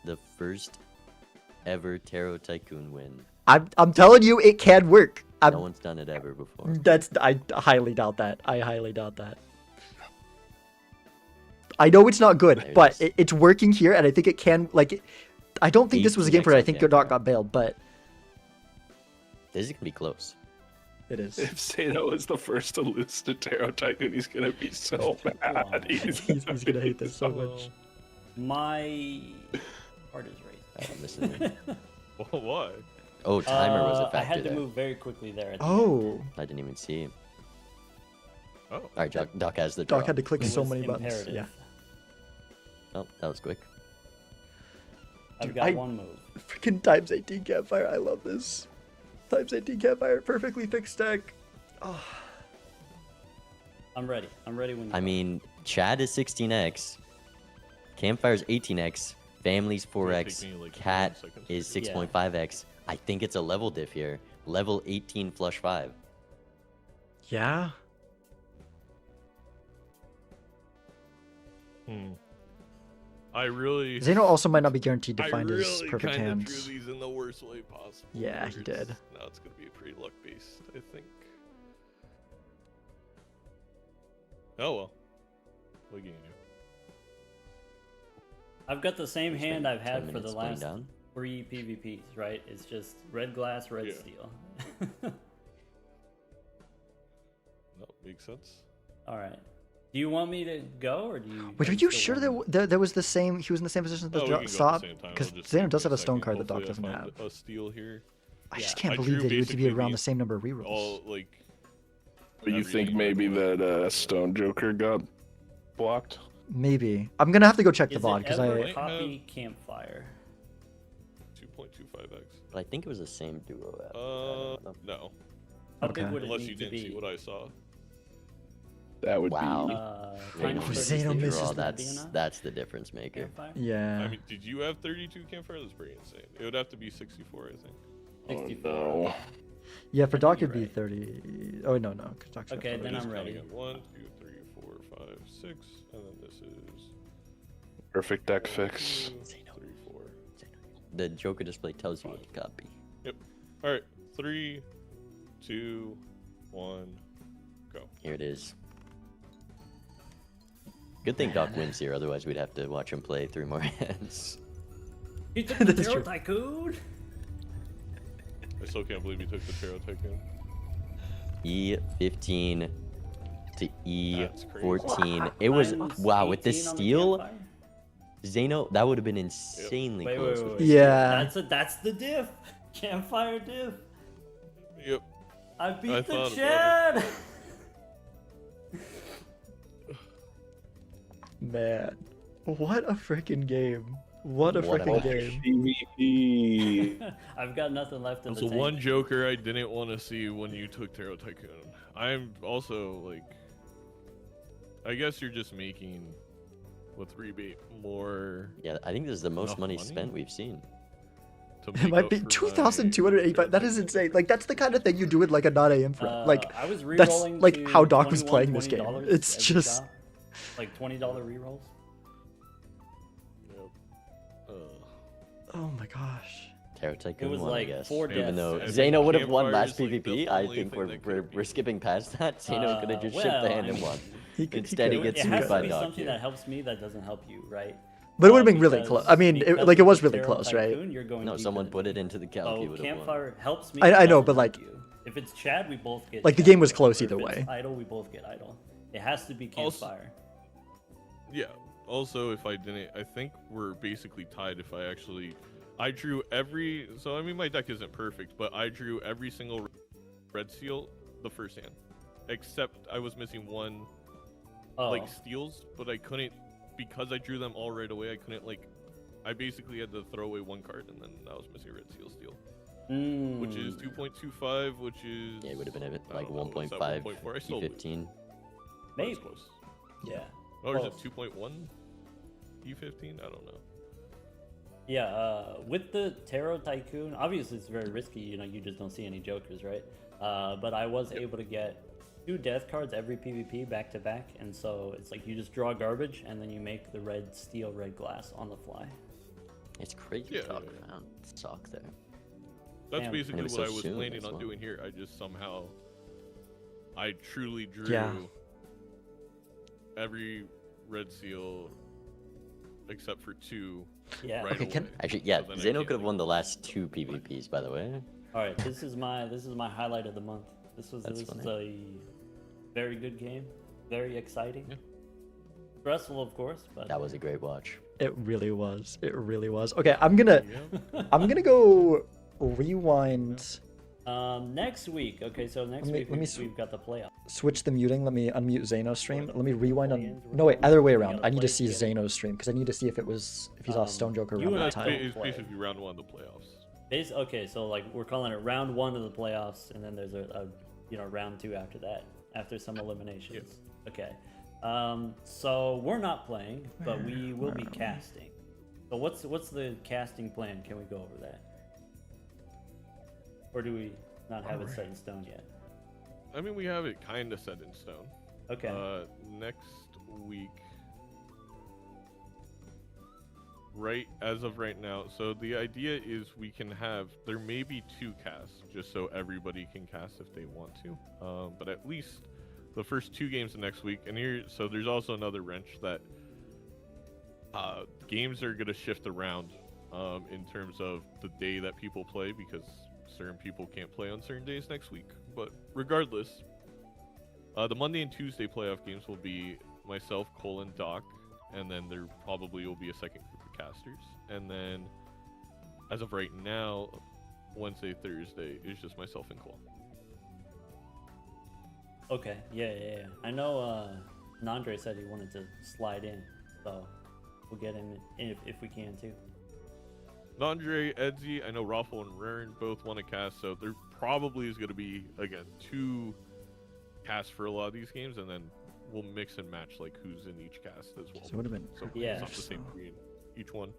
Speaker 3: the first ever Tarot Tycoon win?
Speaker 1: I'm telling you, it can work.
Speaker 3: No one's done it ever before.
Speaker 1: I highly doubt that. I highly doubt that. I know it's not good,
Speaker 3: There it
Speaker 1: but
Speaker 3: is.
Speaker 1: it's working here, and I think it can. I don't think this was a game for it. I
Speaker 3: 18x
Speaker 1: think
Speaker 3: on
Speaker 1: Godot
Speaker 3: Campfire.
Speaker 1: got bailed, but
Speaker 3: This is gonna be close.
Speaker 1: it is.
Speaker 8: If Zeno is the first to lose to Tarot Tycoon, he's gonna be so mad.
Speaker 1: He's gonna hate this so much.
Speaker 5: My heart is racing.
Speaker 3: I'm listening.
Speaker 4: Well, why?
Speaker 3: Oh, timer was a
Speaker 5: I
Speaker 3: factor
Speaker 5: had to
Speaker 3: there.
Speaker 5: move very quickly there. At the
Speaker 1: Oh,
Speaker 3: I didn't even see him.
Speaker 4: Oh.
Speaker 3: All right, Doc has the draw.
Speaker 1: Doc had to click
Speaker 5: end. It
Speaker 1: so
Speaker 5: was
Speaker 1: many buttons.
Speaker 5: imperative.
Speaker 1: Yeah.
Speaker 3: Oh, that was quick.
Speaker 5: I've
Speaker 1: Dude,
Speaker 5: got
Speaker 1: I-
Speaker 5: one move.
Speaker 1: Freaking times 18 campfire. I love this. Times 18 campfire. Perfectly fixed deck. Oh.
Speaker 5: I'm ready. I'm ready when you
Speaker 3: I
Speaker 5: are.
Speaker 3: mean, Chad is 16x, Campfire's 18x, Family's
Speaker 4: It'll
Speaker 3: 4x,
Speaker 4: take me, like,
Speaker 3: Cat
Speaker 4: 20 seconds.
Speaker 3: is
Speaker 5: Yeah.
Speaker 3: 6.5x. I think it's a level diff here. Level 18 flush 5.
Speaker 1: Yeah.
Speaker 4: I really.
Speaker 1: Zeno also might not be guaranteed to
Speaker 4: I
Speaker 1: find his
Speaker 4: really
Speaker 1: perfect
Speaker 4: kinda
Speaker 1: hands.
Speaker 4: drew these in the worst way possible.
Speaker 1: Yeah, he
Speaker 4: There's-
Speaker 1: did.
Speaker 4: Now it's gonna be a pretty luck based, I think. Oh well. What are you gonna do?
Speaker 5: I've got the same
Speaker 3: We're
Speaker 5: hand
Speaker 3: spending
Speaker 5: I've
Speaker 3: 10
Speaker 5: had for the
Speaker 3: minutes playing
Speaker 5: last
Speaker 3: down.
Speaker 5: 3 PvPs, right? It's just red glass, red
Speaker 4: Yeah.
Speaker 5: steel.
Speaker 4: No, makes sense.
Speaker 5: All right. Do you want me to go, or do you?
Speaker 1: Wait, are you sure there was the same? He was in the same position as
Speaker 4: Oh, we
Speaker 1: the
Speaker 4: can go at
Speaker 1: stop?
Speaker 4: the same time.
Speaker 1: Because
Speaker 4: It'll just
Speaker 1: Zeno
Speaker 4: take
Speaker 1: does
Speaker 4: me
Speaker 1: have a
Speaker 4: second.
Speaker 1: stone card that Doc
Speaker 4: Hopefully I
Speaker 1: doesn't
Speaker 4: find
Speaker 1: have.
Speaker 4: A steal here.
Speaker 1: I just
Speaker 5: Yeah.
Speaker 1: can't
Speaker 4: I
Speaker 1: believe
Speaker 4: drew
Speaker 1: that he was to be
Speaker 4: basically
Speaker 1: around the
Speaker 4: these
Speaker 1: same number of rerolls.
Speaker 4: All like.
Speaker 8: But you think
Speaker 4: everything
Speaker 8: maybe
Speaker 4: like-
Speaker 8: that Stone Joker got blocked?
Speaker 1: Maybe. I'm gonna have to go check the
Speaker 5: Is
Speaker 1: VOD
Speaker 5: it
Speaker 1: because
Speaker 5: ever
Speaker 1: I.
Speaker 5: copy campfire?
Speaker 4: 2.25x.
Speaker 3: But I think it was the same duo app.
Speaker 4: No.
Speaker 5: How
Speaker 1: Okay.
Speaker 5: big would it
Speaker 4: Unless
Speaker 5: need
Speaker 4: you
Speaker 5: to
Speaker 4: didn't
Speaker 5: be?
Speaker 4: see what I saw.
Speaker 8: That would
Speaker 3: Wow.
Speaker 8: be.
Speaker 5: Tiny
Speaker 3: Zeno
Speaker 1: Oh,
Speaker 3: misses
Speaker 1: Zeno
Speaker 3: the
Speaker 1: misses
Speaker 3: draw.
Speaker 1: the-
Speaker 3: That's the difference maker.
Speaker 5: Campfire?
Speaker 1: Yeah.
Speaker 4: I mean, did you have 32 campfire? That's pretty insane. It would have to be 64, I think.
Speaker 5: 64.
Speaker 8: Oh, no.
Speaker 1: Yeah, for Doc
Speaker 5: you're
Speaker 1: it'd be
Speaker 5: right.
Speaker 1: 30. Oh no, no. 'Cause Doc's got
Speaker 5: Okay, then
Speaker 1: 40.
Speaker 5: I'm ready.
Speaker 4: 1, 2, 3, 4, 5, 6, and then this is
Speaker 8: Perfect deck fix.
Speaker 4: 2, 3, 4.
Speaker 3: The Joker display tells you what to copy.
Speaker 4: All right, 3, 2, 1, go.
Speaker 3: Here it is. Good thing Doc wins here, otherwise we'd have to watch him play 3 more hands.
Speaker 5: You took the
Speaker 1: That's
Speaker 5: Zero
Speaker 1: true.
Speaker 5: Tycoon?
Speaker 4: I still can't believe you took the Tarot Tycoon.
Speaker 3: E15 to
Speaker 4: That's crazy.
Speaker 3: E14. It was
Speaker 5: Mine's
Speaker 3: wow with this
Speaker 5: 18 on the
Speaker 3: steal,
Speaker 5: campfire?
Speaker 3: Zeno. That would have been insanely
Speaker 5: Wait,
Speaker 3: close.
Speaker 5: wait,
Speaker 3: with
Speaker 5: wait.
Speaker 3: the
Speaker 1: Yeah.
Speaker 5: That's the diff. Campfire diff.
Speaker 4: Yep.
Speaker 5: I beat
Speaker 4: I
Speaker 5: the
Speaker 4: thought about
Speaker 5: Chad.
Speaker 1: Man, what a freaking game! What a
Speaker 3: What a
Speaker 1: freaking
Speaker 3: match.
Speaker 1: game!
Speaker 8: PvP.
Speaker 5: I've got nothing left in
Speaker 4: That's
Speaker 5: the
Speaker 4: the
Speaker 5: tank.
Speaker 4: one Joker I didn't want to see when you took Tarot Tycoon. I'm also like, I guess you're just making with rebate more.
Speaker 3: Yeah, I think this is the most
Speaker 4: Enough
Speaker 3: money
Speaker 4: money?
Speaker 3: spent we've seen.
Speaker 4: To
Speaker 1: It
Speaker 4: make
Speaker 1: might
Speaker 4: up
Speaker 1: be
Speaker 4: for my
Speaker 1: 2,285. That is insane. Like that's the kind of thing you do with like a not AM friend. Like
Speaker 5: I was
Speaker 1: that's
Speaker 5: re-rolling
Speaker 1: like
Speaker 5: to
Speaker 1: how Doc was
Speaker 5: $21,
Speaker 1: playing this game.
Speaker 5: $20
Speaker 1: It's
Speaker 5: every
Speaker 1: just
Speaker 5: shot. Like $20 rerolls.
Speaker 4: Yep.
Speaker 1: oh my gosh.
Speaker 3: Tarot Tycoon
Speaker 5: was
Speaker 3: won,
Speaker 5: like
Speaker 3: I guess.
Speaker 5: 4
Speaker 3: Even
Speaker 5: deaths.
Speaker 3: though
Speaker 4: I think
Speaker 3: Zeno would have won
Speaker 4: Campfire
Speaker 3: last
Speaker 4: is, like, the
Speaker 3: PvP, I
Speaker 4: only
Speaker 3: think
Speaker 4: thing
Speaker 3: we're,
Speaker 4: that
Speaker 3: we're,
Speaker 4: could
Speaker 3: we're
Speaker 4: be-
Speaker 3: skipping past that. Zeno could have just shipped
Speaker 5: well,
Speaker 3: the hand
Speaker 5: I
Speaker 3: and
Speaker 5: mean,
Speaker 3: won.
Speaker 1: He could-
Speaker 3: Instead, he
Speaker 1: could-
Speaker 3: gets
Speaker 5: It has
Speaker 3: screwed by
Speaker 5: to be
Speaker 3: Doc
Speaker 5: something
Speaker 3: here.
Speaker 5: that helps me that doesn't help you, right?
Speaker 1: But it would have been really
Speaker 5: Because-
Speaker 1: close. I mean,
Speaker 5: because
Speaker 1: like it was
Speaker 5: of the
Speaker 1: really
Speaker 5: Tarot
Speaker 1: close, right?
Speaker 5: Tycoon, you're going
Speaker 3: No,
Speaker 5: deeper
Speaker 3: someone
Speaker 5: than
Speaker 3: put
Speaker 5: me.
Speaker 3: it into the calc.
Speaker 5: Oh,
Speaker 3: He would have won.
Speaker 5: Campfire helps me.
Speaker 1: I
Speaker 5: but
Speaker 1: know,
Speaker 5: doesn't
Speaker 1: but,
Speaker 5: help
Speaker 1: like-
Speaker 5: you. If it's Chad, we both get.
Speaker 1: Like, the
Speaker 5: Chad.
Speaker 1: game was close
Speaker 5: Or
Speaker 1: either
Speaker 5: if
Speaker 1: way.
Speaker 5: It's idle, we both get idle. It has to be
Speaker 4: Also-
Speaker 5: Campfire.
Speaker 4: Yeah. Also, if I didn't, I think we're basically tied. If I drew every. So I mean, my deck isn't perfect, but I drew every single red seal the first hand, except I was missing one
Speaker 5: Oh,
Speaker 4: like steals, but I couldn't because I drew them all right away. I couldn't like. I basically had to throw away one card, and then I was missing red seal steal, which is 2.25, which is.
Speaker 3: Yeah, it would have been a bit
Speaker 4: I
Speaker 3: like
Speaker 4: don't know, was that
Speaker 3: 1.5,
Speaker 4: 1.4? I still lose.
Speaker 3: E15.
Speaker 4: But
Speaker 5: maybe.
Speaker 4: it's close.
Speaker 5: Yeah.
Speaker 4: Or is
Speaker 5: Close.
Speaker 4: it 2.1? E15? I don't know.
Speaker 5: Yeah, with the Tarot Tycoon, obviously it's very risky. You know, you just don't see any jokers, right? But I was able to get 2 death cards every PvP back to back, and so it's like you just draw garbage and then you make the red steel, red glass on the fly.
Speaker 3: It's crazy
Speaker 4: Yeah,
Speaker 3: talk
Speaker 4: yeah.
Speaker 3: around sock there.
Speaker 4: That's
Speaker 5: Damn.
Speaker 4: basically
Speaker 3: And it was
Speaker 4: what
Speaker 3: so
Speaker 4: I was
Speaker 3: soon
Speaker 4: planning
Speaker 3: as
Speaker 4: on
Speaker 3: well.
Speaker 4: doing here. I just somehow, I truly drew
Speaker 1: Yeah.
Speaker 4: every red seal except for 2
Speaker 5: Yeah.
Speaker 4: right
Speaker 1: Okay,
Speaker 4: away.
Speaker 1: can-
Speaker 3: Actually, yeah,
Speaker 4: So then I
Speaker 3: Zeno
Speaker 4: can't,
Speaker 3: could have
Speaker 4: like,
Speaker 3: won the last 2 PvPs, by the way.
Speaker 5: All right, this is my highlight of the month. This was
Speaker 3: That's
Speaker 5: a very good game, very exciting.
Speaker 4: Yeah.
Speaker 5: Stressful, of course, but
Speaker 3: That was a great watch.
Speaker 1: It really was. It really was. Okay, I'm gonna go rewind.
Speaker 5: Next week. Okay, so next
Speaker 1: Let me-
Speaker 5: week
Speaker 1: let me
Speaker 5: we've got the playoff.
Speaker 1: Switch the muting. Let me unmute Zeno's stream. Let me rewind on.
Speaker 5: Play-ins,
Speaker 1: No wait,
Speaker 5: we're
Speaker 1: other way
Speaker 5: going- we
Speaker 1: around.
Speaker 5: gotta
Speaker 1: I need to
Speaker 5: play
Speaker 1: see
Speaker 5: together.
Speaker 1: Zeno's stream because I need to see if he saw Stone Joker
Speaker 5: you
Speaker 1: around
Speaker 5: and I
Speaker 1: that time.
Speaker 5: play-
Speaker 4: It's basically round 1 of the playoffs.
Speaker 5: Okay, so like we're calling it round 1 of the playoffs, and then there's a round 2 after that, after some eliminations. Okay, so we're not playing, but we will be casting. So what's the casting plan? Can we go over that, or do we not have it set in stone yet?
Speaker 4: I mean, we have it kind of set in stone.
Speaker 5: Okay.
Speaker 4: Next week, right as of right now. So the idea is there may be 2 casts, just so everybody can cast if they want to. But at least the first 2 games of next week, so there's also another wrench that games are gonna shift around in terms of the day that people play, because certain people can't play on certain days next week. But regardless, the Monday and Tuesday playoff games will be myself, Cole, and Doc, and then there probably will be a second group of casters. And then, as of right now, Wednesday, Thursday is just myself and Cole.
Speaker 5: Okay. Yeah. I know. Nandre said he wanted to slide in. So we'll get him if we can too.
Speaker 4: Nandre, Edzy, I know Raffle and Raren both want to cast, so there probably is going to be, again, 2 casts for a lot of these games, and then we'll mix and match like who's in each cast as well.
Speaker 1: So it would have been.
Speaker 4: So
Speaker 5: Yeah.
Speaker 4: it's not the same for each one.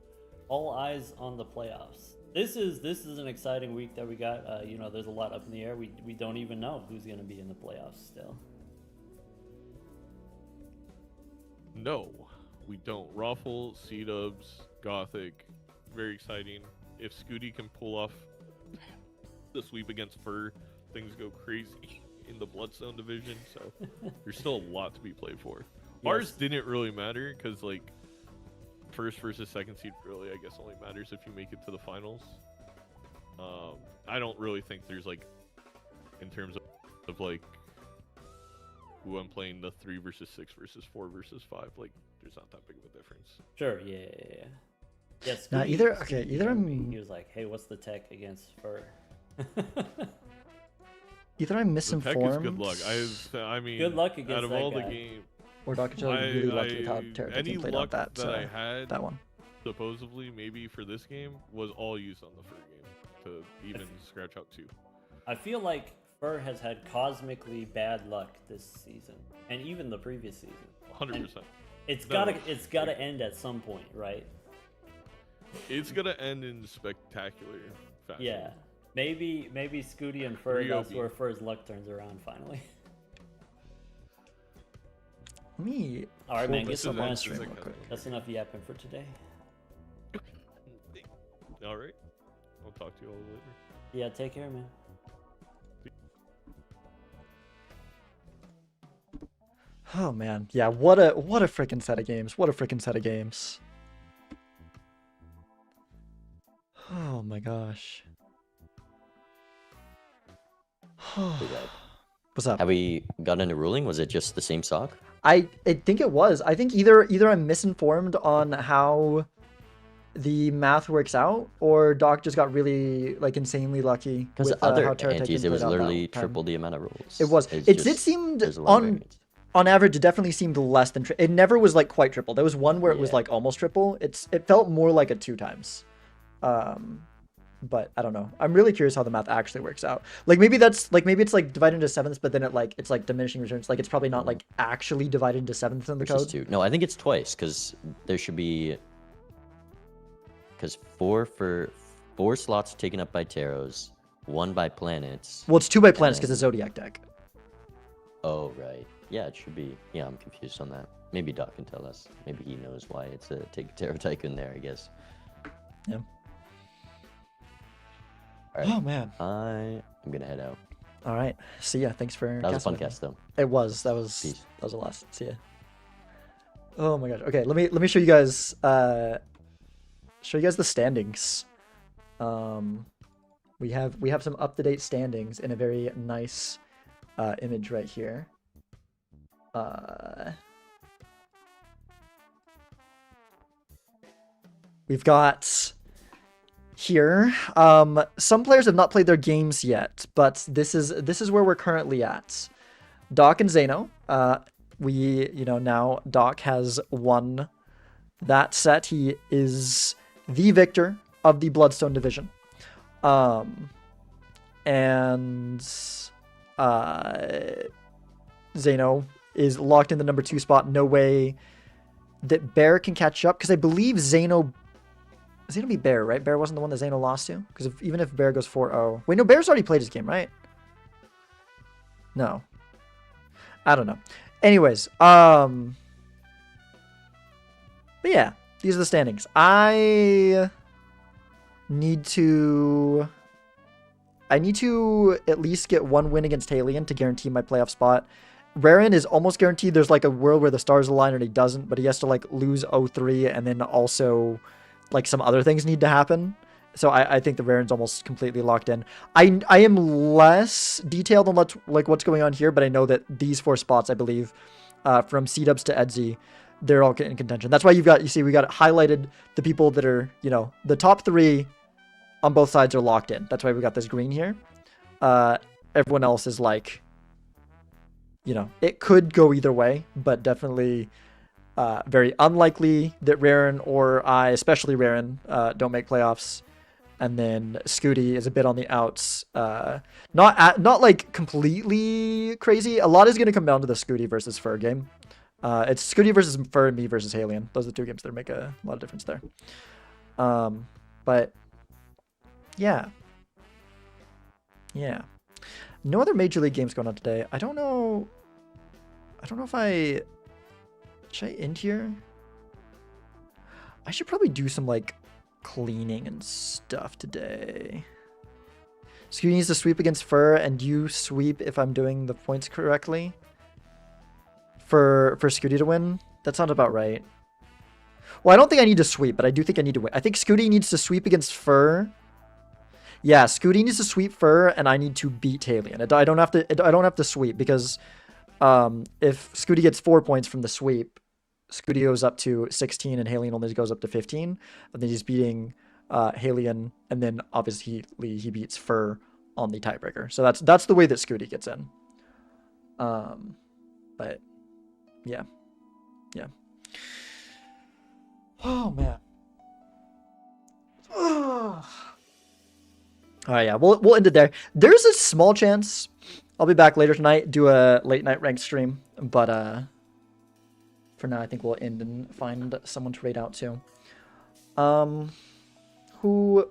Speaker 5: All eyes on the playoffs. This is an exciting week that we got. You know, there's a lot up in the air. We don't even know who's going to be in the playoffs still.
Speaker 4: No, we don't. Raffle, C-Dubs, Gothic, very exciting. If Scooty can pull off the sweep against Fur, things go crazy in the Bloodstone division, so there's still a lot to be played for.
Speaker 5: Yes.
Speaker 4: Ours didn't really matter, because, like, first versus second seed really, I guess, only matters if you make it to the finals. I don't really think there's, like, in terms of like, who I'm playing, the 3 versus 6 versus 4 versus 5, like, there's not that big of a difference.
Speaker 5: Sure, yeah. Yes.
Speaker 1: Now, either I'm
Speaker 5: He was like, "Hey, what's the tech against Fur?"
Speaker 1: either I'm
Speaker 4: The tech is
Speaker 1: misinformed.
Speaker 4: good luck. I mean,
Speaker 5: Good luck against
Speaker 4: out of
Speaker 5: that
Speaker 4: all
Speaker 5: guy.
Speaker 4: the game,
Speaker 1: Or Dr. Joe really lucky with how Terra
Speaker 4: any
Speaker 1: played
Speaker 4: luck
Speaker 1: out
Speaker 4: that I had
Speaker 1: that one.
Speaker 4: supposedly maybe for this game was all used on the Fur game to even scratch out 2.
Speaker 5: I feel like Fur has had cosmically bad luck this season, and even the previous season.
Speaker 4: 100%.
Speaker 5: It's
Speaker 4: No.
Speaker 5: gotta end at some point, right?
Speaker 4: It's gonna end in spectacular fashion.
Speaker 5: Yeah. Maybe Scooty and Fur, that's
Speaker 4: Ryobi.
Speaker 5: where Fur's luck turns around finally.
Speaker 1: Let me.
Speaker 5: All right,
Speaker 1: pull
Speaker 5: man, get
Speaker 1: this
Speaker 5: some
Speaker 1: up on
Speaker 5: rest.
Speaker 1: stream real quick.
Speaker 5: That's enough yapping for today.
Speaker 4: All right. I'll talk to you all later.
Speaker 5: Yeah, take care, man.
Speaker 1: Oh man, yeah. What a freaking set of games. What a freaking set of games. Oh my gosh. What's up?
Speaker 3: Have we gotten a ruling? Was it just the same sock?
Speaker 1: I think it was. I think either I'm misinformed on how the math works out, or Doc just got really like insanely lucky
Speaker 3: Because
Speaker 1: with
Speaker 3: other
Speaker 1: how Terra
Speaker 3: antes,
Speaker 1: Tekken
Speaker 3: it was
Speaker 1: played out that
Speaker 3: literally
Speaker 1: time.
Speaker 3: triple the amount of rolls.
Speaker 1: It was.
Speaker 3: It's
Speaker 1: It
Speaker 3: just-
Speaker 1: seemed
Speaker 3: there's a lot of variance.
Speaker 1: on average, it definitely seemed less than it never was like quite triple. There was one where it was
Speaker 3: Yeah.
Speaker 1: like almost triple. It felt more like a 2 times. But I don't know. I'm really curious how the math actually works out. Like maybe it's like divided into sevenths, but then it's like diminishing returns. Like it's probably not like actually divided into sevenths in the
Speaker 3: Versus
Speaker 1: code.
Speaker 3: 2. No, I think it's twice because there should be. Because 4 slots taken up by tarots, 1 by planets.
Speaker 1: Well, it's 2 by planets
Speaker 3: then-
Speaker 1: because it's Zodiac deck.
Speaker 3: Oh right, yeah, it should be. Yeah, I'm confused on that. Maybe Doc can tell us. Maybe he knows why it's a Tarot Tycoon there. I guess.
Speaker 1: Yeah.
Speaker 3: All right.
Speaker 1: Oh man.
Speaker 3: I'm gonna head out.
Speaker 1: All right. See ya. Thanks for.
Speaker 3: That was a
Speaker 1: casting
Speaker 3: fun
Speaker 1: with me.
Speaker 3: cast though.
Speaker 1: It was. That was.
Speaker 3: Peace.
Speaker 1: That was a last. See ya. Oh my gosh. Okay. Let me show you guys. Show you guys the standings. We have some up to date standings in a very nice image right here. We've got here. Some players have not played their games yet, but this is where we're currently at. Doc and Zeno. Now Doc has won that set. He is the victor of the Bloodstone division. And Zeno is locked in the number 2 spot. No way that Bear can catch up, because I believe Zeno beat Bear, right? Bear wasn't the one that Zeno lost to? Because even if Bear goes 4-0... Wait, no, Bear's already played his game, right? No. I don't know. Anyways, but yeah, these are the standings. I need to at least get 1 win against Halion to guarantee my playoff spot. Raren is almost guaranteed. There's like a world where the stars align and he doesn't, but he has to like lose 0-3 and then also like some other things need to happen. So I think the Raren's almost completely locked in. I am less detailed on what's going on here, but I know that these 4 spots, I believe, from C-Dubs to Edzy, they're all in contention. That's why we got highlighted the people that are, the top 3 on both sides are locked in. That's why we got this green here. Everyone else is like, it could go either way, but definitely very unlikely that Raren or I, especially Raren, don't make playoffs. And then Scooty is a bit on the outs. Not like completely crazy. A lot is going to come down to the Scooty versus Fur game. It's Scooty versus Fur and me versus Halion. Those are the two games that make a lot of difference there. But yeah. Yeah. No other Major League games going on today. I don't know if should I end here? I should probably do some like cleaning and stuff today. Scooty needs to sweep against Fur, and you sweep if I'm doing the points correctly. For Scooty to win? That sounds about right. Well, I don't think I need to sweep, but I do think I need to win. I think Scooty needs to sweep against Fur. Yeah, Scooty needs to sweep Fur, and I need to beat Halion. I don't have to sweep, because if Scooty gets 4 points from the sweep, Scooty goes up to 16 and Halion only goes up to 15. And then he's beating Halion, and then obviously he beats Fur on the tiebreaker. So that's the way that Scooty gets in. But yeah. Oh man. All right, yeah, we'll end it there. There's a small chance I'll be back later tonight, do a late night ranked stream, but for now I think we'll end and find someone to raid out to. Who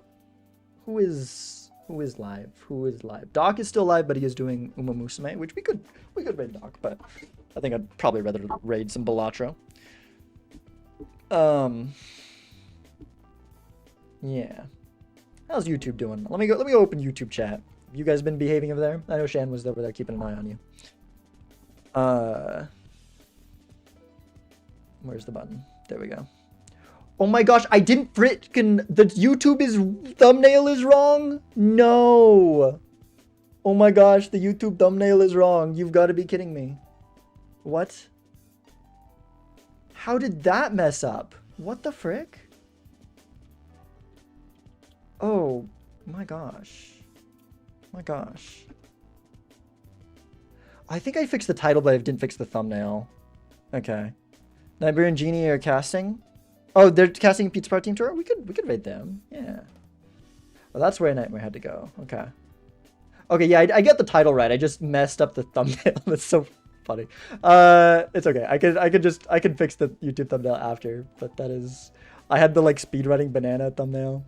Speaker 1: is live? Who is live? Doc is still live, but he is doing Uma Musume, which we could raid Doc, but I think I'd probably rather raid some Balatro. Yeah. How's YouTube doing? Let me go open YouTube chat. You guys been behaving over there? I know Shan was over there keeping an eye on you. Where's the button? There we go. Oh my gosh, I didn't frickin' the YouTube thumbnail is wrong? No. Oh my gosh, the YouTube thumbnail is wrong. You've got to be kidding me. What? How did that mess up? What the frick? Oh my gosh. My gosh. I think I fixed the title, but I didn't fix the thumbnail. Okay. Nightmare and Genie are casting. Oh, they're casting Pizza Party Team Tour? We could raid them. Yeah. Well, that's where Nightmare had to go. Okay. Okay, yeah, I get the title right. I just messed up the thumbnail. That's so funny. It's okay. I could fix the YouTube thumbnail after, but that is, I had the like speedrunning banana thumbnail.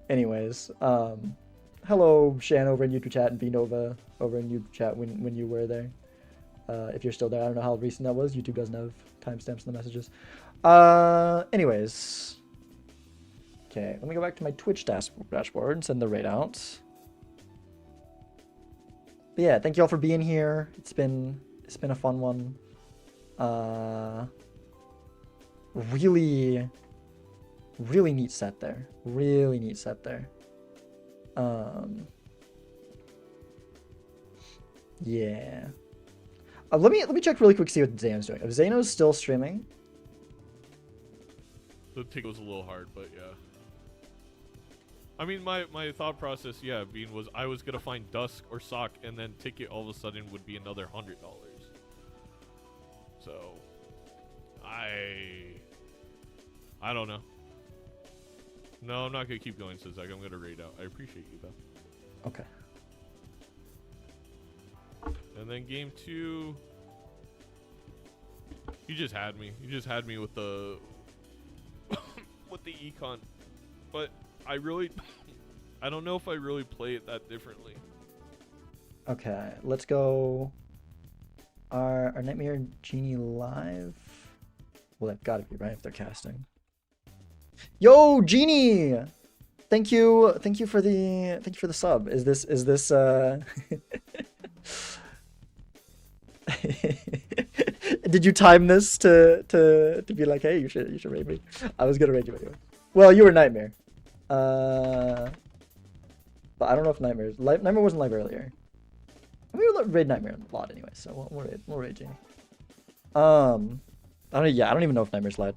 Speaker 1: Anyways, hello Shan over in YouTube chat and Vnova over in YouTube chat when you were there. If you're still there, I don't know how recent that was. YouTube doesn't have timestamps in the messages. Anyways. Okay, let me go back to my Twitch dashboard and send the raid out. But yeah, thank you all for being here. It's been a fun one. Really neat set there. Really neat set there. Yeah. Let me check really quick, see what Zano's doing. If Zano's still streaming.
Speaker 4: The tick was a little hard, but yeah. I mean, my thought process, yeah, was I was gonna find Dusk or Sock, and then ticket all of a sudden would be another $100. So, I don't know. No, I'm not gonna keep going, Sizak. I'm gonna raid out. I appreciate you though.
Speaker 1: Okay.
Speaker 4: And then game 2, you just had me. You just had me with the with the econ, but I don't know if I really play it that differently.
Speaker 1: Okay, let's go. Are Nightmare and Genie live? Well, they've got to be, right, if they're casting. Yo, Genie! Thank you for the sub. Is this Did you time this to be like, hey, you should raid me? I was gonna raid you anyway. Well, you were Nightmare. But I don't know if Nightmare wasn't live earlier. We would raid Nightmare a lot anyway, so we'll raid Genie. I don't even know if Nightmare's live.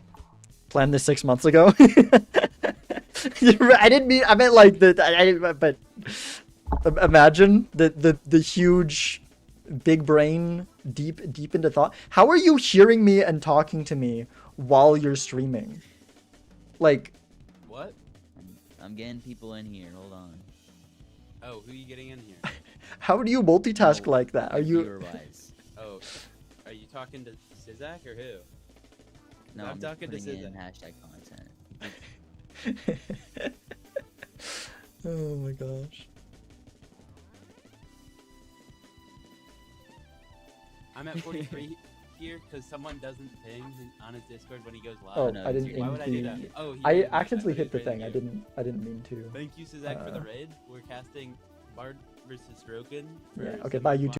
Speaker 1: Planned this 6 months ago. I meant like but imagine the huge big brain deep into thought. How are you hearing me and talking to me while you're streaming. Like,
Speaker 9: What?
Speaker 6: I'm getting people in here. Hold on.
Speaker 9: Oh, who are you getting in here?
Speaker 1: how do you multitask
Speaker 6: No,
Speaker 1: like that? Are you?
Speaker 6: viewer-wise.
Speaker 9: Oh, are you talking to Sizak or who?
Speaker 6: No,
Speaker 9: I'm
Speaker 6: I'm just
Speaker 9: talking to
Speaker 6: putting in
Speaker 9: Sizak.
Speaker 6: hashtag content.
Speaker 1: Oh my gosh.
Speaker 9: I'm at 43 here because someone doesn't ping on his Discord when he goes live.
Speaker 1: Oh,
Speaker 6: no,
Speaker 1: I didn't
Speaker 9: Why
Speaker 1: mean
Speaker 9: would I do
Speaker 1: to.
Speaker 9: that? Oh, he
Speaker 1: I
Speaker 9: raided me.
Speaker 1: accidentally
Speaker 9: thought
Speaker 1: hit the
Speaker 9: he was
Speaker 1: thing. I
Speaker 9: raiding
Speaker 1: didn't mean to.
Speaker 9: you. Thank you, Sizak, for the
Speaker 1: Uh,
Speaker 9: raid. We're casting Bard versus Roken.
Speaker 1: Yeah.
Speaker 9: for
Speaker 1: Okay. Bye,
Speaker 9: some
Speaker 1: YouTube.